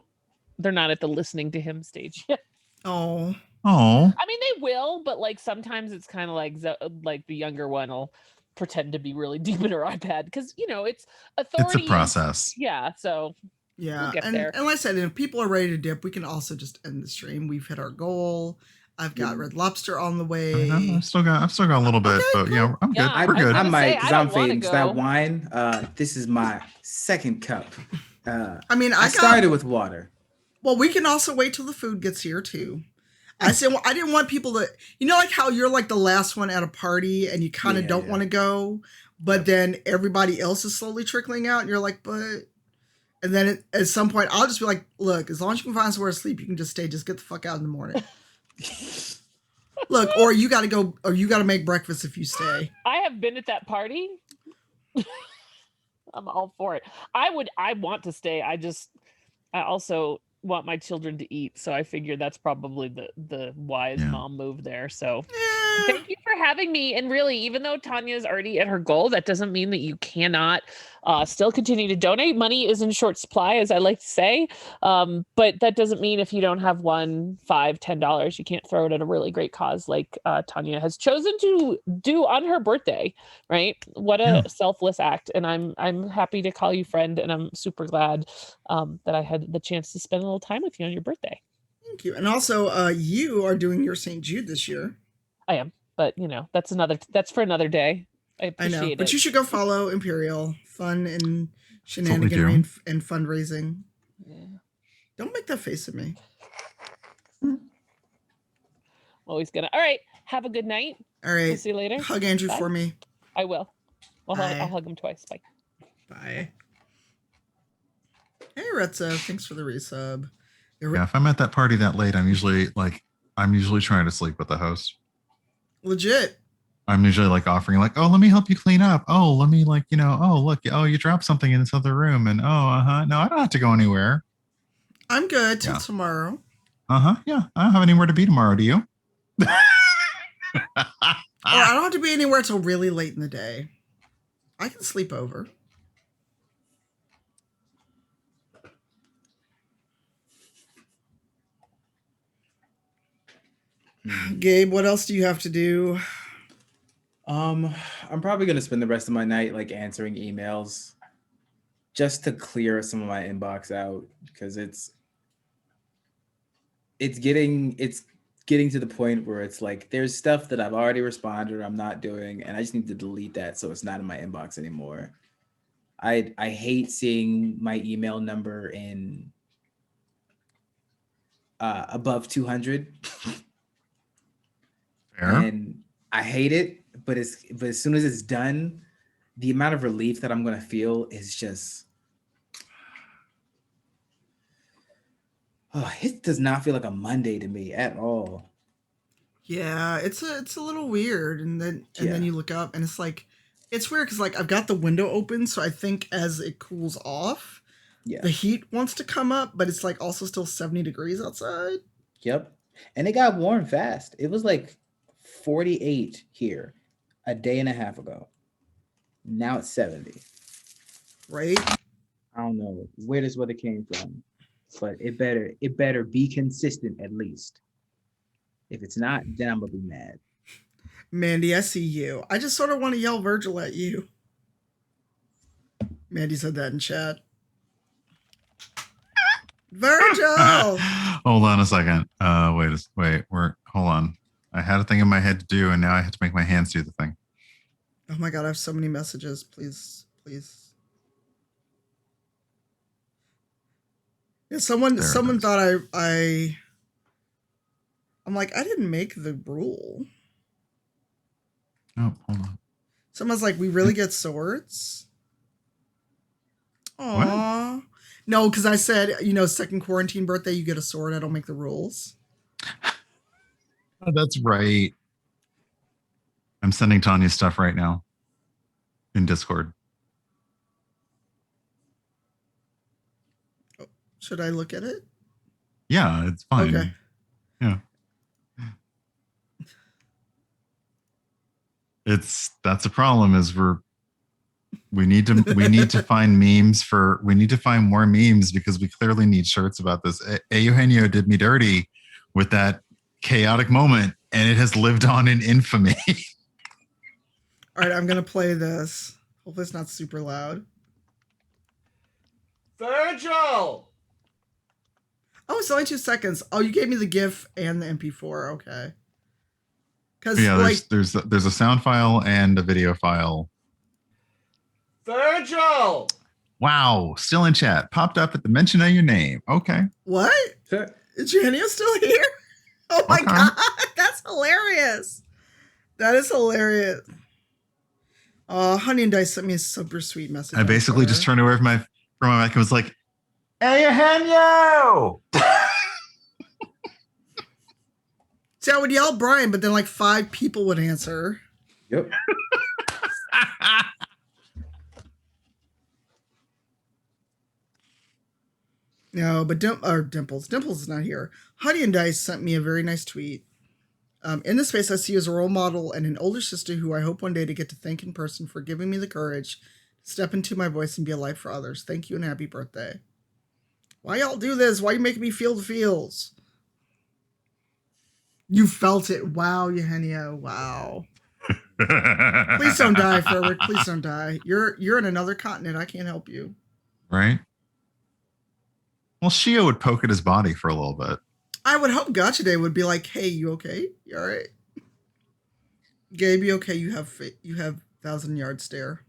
not at the listening to him stage yet. Oh. I mean, they will, but like sometimes it's kind of like the younger one will pretend to be really deep in her iPad because it's authority. It's a process. Yeah, so yeah, we'll get and there. And like I said, if people are ready to dip, we can also just end the stream. We've hit our goal. I've got Red Lobster on the way. I've still got a little bit, but yeah, I'm good. We're good. I might, because I'm fading. Because that wine, this is my second cup. I mean, I started with water. Well, we can also wait till the food gets here too. I said, well, I didn't want people to, like how you're like the last one at a party and you kind of don't want to go, but then everybody else is slowly trickling out and you're like, but, and then at some point I'll just be like, look, as long as you can find somewhere to sleep, you can just stay, just get the fuck out in the morning. Look, or you got to go, or you got to make breakfast if you stay. I have been at that party. I'm all for it. I want to stay. I also want my children to eat, so I figure that's probably the wise mom move there. So thank you for having me. And really, even though Tanya's already at her goal, that doesn't mean that you cannot still continue to donate. Money is in short supply, as I like to say, but that doesn't mean if you don't have $1, $5, $10, you can't throw it at a really great cause like Tanya has chosen to do on her birthday. Right? What a selfless act, and I'm happy to call you friend, and I'm super glad that I had the chance to spend a little time with you on your birthday. Thank you. And also, you are doing your St. Jude this year. I am, but that's for another day. I appreciate it. But you should go follow Imperial. Fun and shenanigans and fundraising. Yeah. Don't make that face at me. Always gonna. All right. Have a good night. All right. We'll see you later. Hug Andrew Bye. for me. I will. I'll hug him twice. Bye. Bye. Hey, Retza. Thanks for the resub. Yeah, if I'm at that party that late, I'm usually trying to sleep with the host. Legit. I'm usually like offering like, oh, let me help you clean up. Oh, let me like, oh, look, oh, you dropped something in this other room. And no, I don't have to go anywhere. I'm good till tomorrow. Yeah, I don't have anywhere to be tomorrow. Do you? Or I don't have to be anywhere till really late in the day. I can sleep over. Gabe, what else do you have to do? I'm probably gonna spend the rest of my night like answering emails just to clear some of my inbox out, because it's getting to the point where it's like there's stuff that I've already responded or I'm not doing, and I just need to delete that so it's not in my inbox anymore. I hate seeing my email number in above 200. Fair. And I hate it, but as soon as it's done, the amount of relief that I'm gonna feel is just, it does not feel like a Monday to me at all. Yeah, it's a little weird, and then you look up and it's like, it's weird because like I've got the window open, so I think as it cools off, the heat wants to come up, but it's like also still 70 degrees outside. Yep, and it got warm fast. It was like 48 here a day and a half ago. Now it's 70. Right? I don't know where this weather came from, but it better be consistent at least. If it's not, then I'm gonna be mad. Mandy, I see you. I just sort of want to yell Virgil at you. Mandy said that in chat. Virgil! Hold on a second. Hold on. I had a thing in my head to do, and now I have to make my hands do the thing. Oh my God, I have so many messages. Please. Yeah, someone thought I'm like, I didn't make the rule. Oh, hold on. Someone's like, we really get swords? Aww. What? No, because I said, second quarantine birthday, you get a sword. I don't make the rules. Oh, that's right. I'm sending Tanya stuff right now in Discord. Oh, should I look at it? Yeah, it's fine. Okay. Yeah. That's a problem is we need to find more memes because we clearly need shirts about this. Eugenio did me dirty with that chaotic moment, and it has lived on in infamy. All right, I'm gonna play this. Hopefully it's not super loud. Virgil! Oh, it's only 2 seconds. Oh, you gave me the GIF and the MP4. Okay. Yeah, there's a sound file and a video file. Virgil! Wow, still in chat. Popped up at the mention of your name. Okay. What? Is Eugenio still here? Oh my God, that's hilarious. That is hilarious. Honey and Dice sent me a super sweet message. I basically just turned away from my mic and was like, "Hey, Eugenio!" See, I would yell Brian, but then like 5 people would answer. Yep. No, but Dimples is not here. Honey and Dice sent me a very nice tweet. In this space, I see you as a role model and an older sister who I hope one day to get to thank in person for giving me the courage to step into my voice and be a light for others. Thank you and happy birthday. Why y'all do this? Why you making me feel the feels? You felt it. Wow, Eugenio. Wow. Please don't die, Frederick. Please don't die. You're in another continent. I can't help you. Right? Well, Shio would poke at his body for a little bit. I would hope Gotcha Day would be like, hey, you okay? You all right? Gabe, you okay? You have 1,000-yard stare.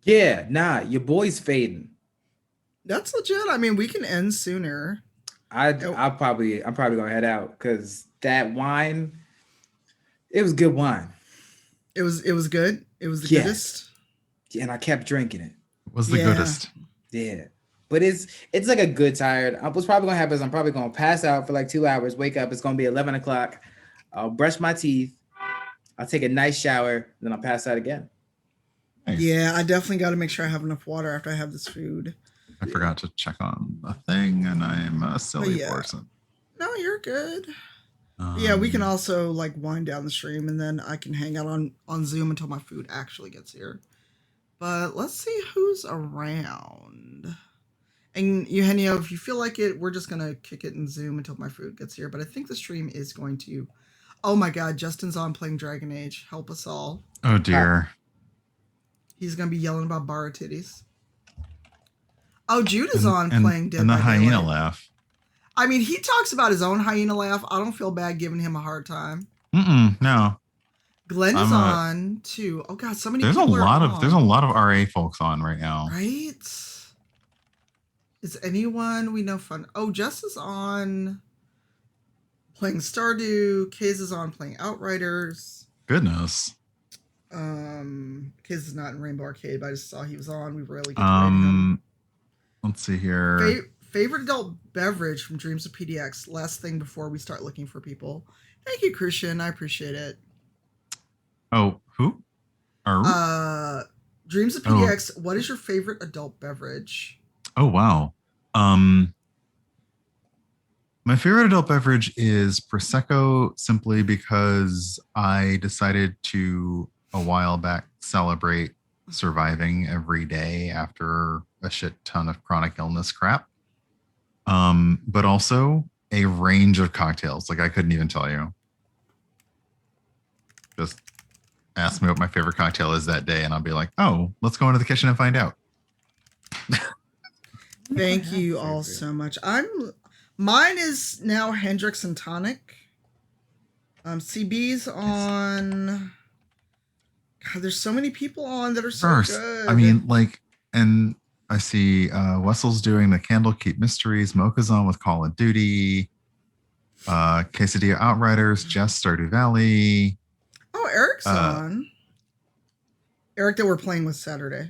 Yeah, nah, your boy's fading. That's legit. I mean, we can end sooner. I'm probably gonna head out because that wine, it was good wine. It was good. It was the goodest. Yeah, and I kept drinking it. It was the goodest. Yeah. But it's like a good tired. What's probably gonna happen is I'm probably gonna pass out for like 2 hours, wake up, it's gonna be 11 o'clock. I'll brush my teeth, I'll take a nice shower, then I'll pass out again. Nice. Yeah, I definitely got to make sure I have enough water after I have this food. I forgot to check on the thing, and I'm a silly person. No, you're good. Yeah, we can also like wind down the stream, and then I can hang out on Zoom until my food actually gets here. But let's see who's around. And Eugenio, if you feel like it, we're just gonna kick it in Zoom until my food gets here. But I think the stream is going to. Oh my God, Justin's on playing Dragon Age. Help us all. Oh dear. He's gonna be yelling about bar titties. Oh, Jude is on playing Dead and the by hyena Daylight. laugh. I mean, he talks about his own hyena laugh. I don't feel bad giving him a hard time. No. Glenn is on too. Oh God, so many. There's a people lot are of on. there's a lot of RA folks on right now. Right? Is anyone we know fun? Oh, Jess is on playing Stardew. Kaze is on playing Outriders. Goodness. Kaze is not in Rainbow Arcade, but I just saw he was on. We rarely get to rate him. Let's see here. Favorite adult beverage from Dreams of PDX. Last thing before we start looking for people. Thank you, Christian. I appreciate it. Oh, who? Dreams of PDX. What is your favorite adult beverage? Oh wow. My favorite adult beverage is Prosecco, simply because I decided to a while back celebrate surviving every day after a shit ton of chronic illness crap. But also a range of cocktails. Like I couldn't even tell you. Just ask me what my favorite cocktail is that day, and I'll be like, oh, let's go into the kitchen and find out. Thank you all so much. Mine is now Hendrix and Tonic. CB's on. God, there's so many people on that are so good. I mean, like, and I see Wessel's doing the Candlekeep Mysteries. Mocha's on with Call of Duty. Quesadilla Outriders. Jess Stardew Valley. Oh, Eric's on. Eric that we're playing with Saturday.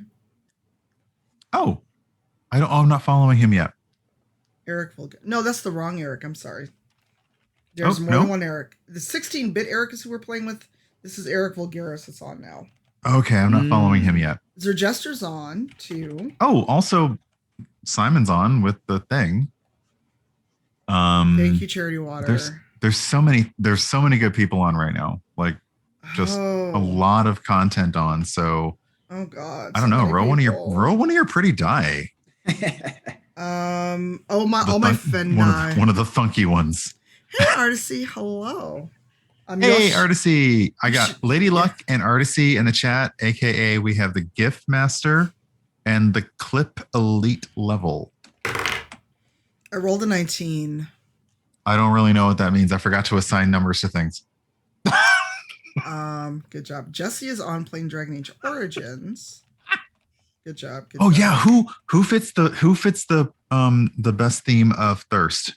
Oh, I'm not following him yet. Eric will get. No, that's the wrong Eric. I'm sorry. There's more than one Eric. The 16-bit Eric is who we're playing with. This is Eric Vulgaris that's on now. Okay, I'm not following him yet. Zerjester's on too. Oh, also Simon's on with the thing. Thank you, Charity Water. There's so many good people on right now. Like just a lot of content on. So oh God. I don't know. Roll one of your pretty die. All my Fendai. One of the funky ones. Hey, Artisy, hello. Hey, Artisy. I got Lady Luck and Artisy in the chat, aka we have the Gift Master and the Clip Elite level. I rolled a 19. I don't really know what that means. I forgot to assign numbers to things. Good job. Jesse is on playing Dragon Age Origins. Good job. Good job. Yeah, who fits the best theme of Thirst?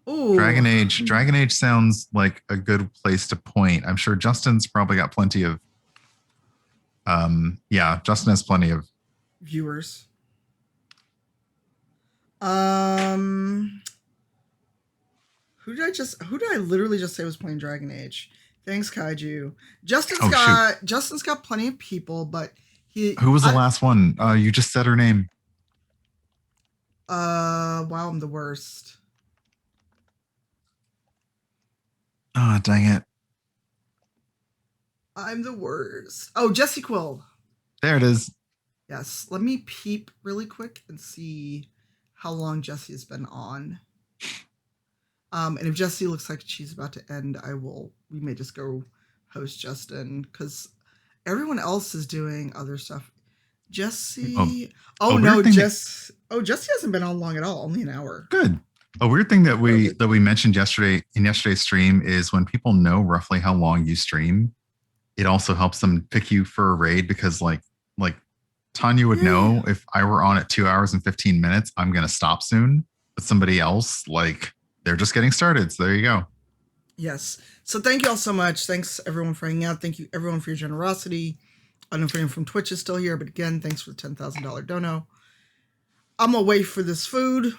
Ooh. Dragon Age sounds like a good place to point. I'm sure Justin's probably got plenty of Justin has plenty of viewers. Who did I literally just say was playing Dragon Age? Thanks, Kaiju. Justin's got plenty of people, but who was the last one? You just said her name. Wow, I'm the worst. Oh, dang it. I'm the worst. Oh, Jesse Quill. There it is. Yes. Let me peep really quick and see how long Jesse has been on. And if Jesse looks like she's about to end, we may just go host Justin because everyone else is doing other stuff. Jesse. Jesse hasn't been on long at all, only an hour. Good. A weird thing that we mentioned yesterday in yesterday's stream is when people know roughly how long you stream, it also helps them pick you for a raid because like Tanya would know if I were on at 2 hours and 15 minutes, I'm going to stop soon. But somebody else, they're just getting started. So there you go. Yes. So thank you all so much. Thanks everyone for hanging out. Thank you everyone for your generosity. I don't know if anyone from Twitch is still here, but again, thanks for the $10,000 dono. I'm gonna wait for this food,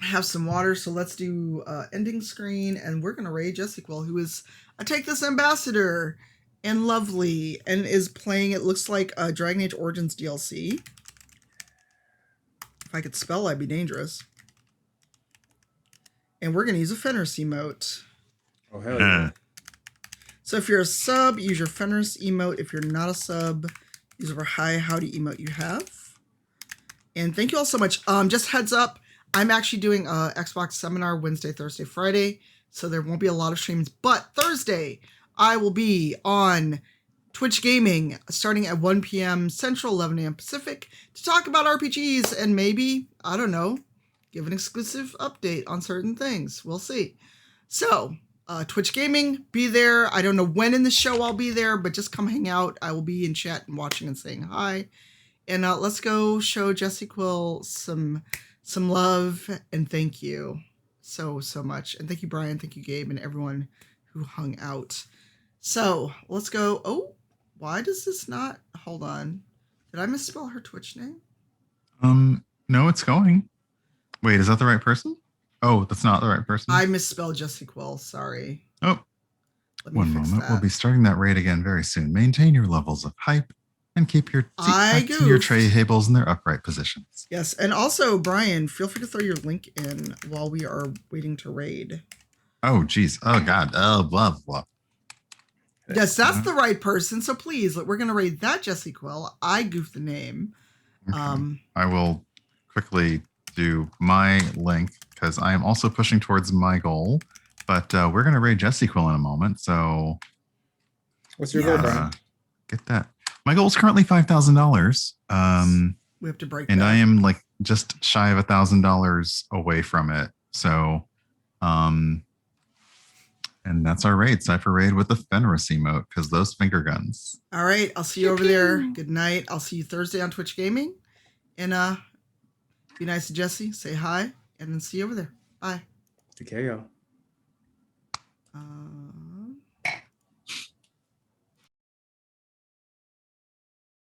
have some water. So let's do ending screen, and we're gonna raid JCVIM, who is a Take This ambassador and lovely, and is playing. It looks like a Dragon Age Origins DLC. If I could spell, I'd be dangerous. And we're gonna use a Fenris emote. Oh hell yeah! So if you're a sub, use your Fenris emote. If you're not a sub, use whatever hi howdy emote you have. And thank you all so much. Just heads up, I'm actually doing a Xbox seminar Wednesday, Thursday, Friday. So there won't be a lot of streams. But Thursday, I will be on Twitch Gaming starting at 1 p.m. Central, 11 a.m. Pacific to talk about RPGs and maybe, I don't know, give an exclusive update on certain things. We'll see. So, Twitch Gaming, be there. I don't know when in the show I'll be there, but just come hang out. I will be in chat and watching and saying hi. And let's go show JCVIM some love and thank you so much. And thank you, Brian. Thank you, Gabe, and everyone who hung out. So let's go. Oh, why does this not? Hold on. Did I misspell her Twitch name? No, it's going. Wait, is that the right person? Oh, that's not the right person. I misspelled JCVIM. Sorry. Oh, one moment. We'll be starting that raid again very soon. Maintain your levels of hype and keep your your tray tables in their upright positions. Yes, and also, Brian, feel free to throw your link in while we are waiting to raid. Oh, geez. Oh, God. Oh, blah, blah. Yes, that's the right person. So please, we're going to raid that JCVIM. I goofed the name. Okay. I will quickly do my link because I am also pushing towards my goal. But we're going to raid JCVIM in a moment. So what's your goal, Brian? Get that. My goal is currently $5,000. We have to break and that. I am like just shy of $1,000 away from it. So, and that's our raid. Cypher raid with the Fenris emote because those finger guns. All right. I'll see you over there. Good night. I'll see you Thursday on Twitch Gaming. And be nice to Jesse. Say hi. And then see you over there. Bye. TKO.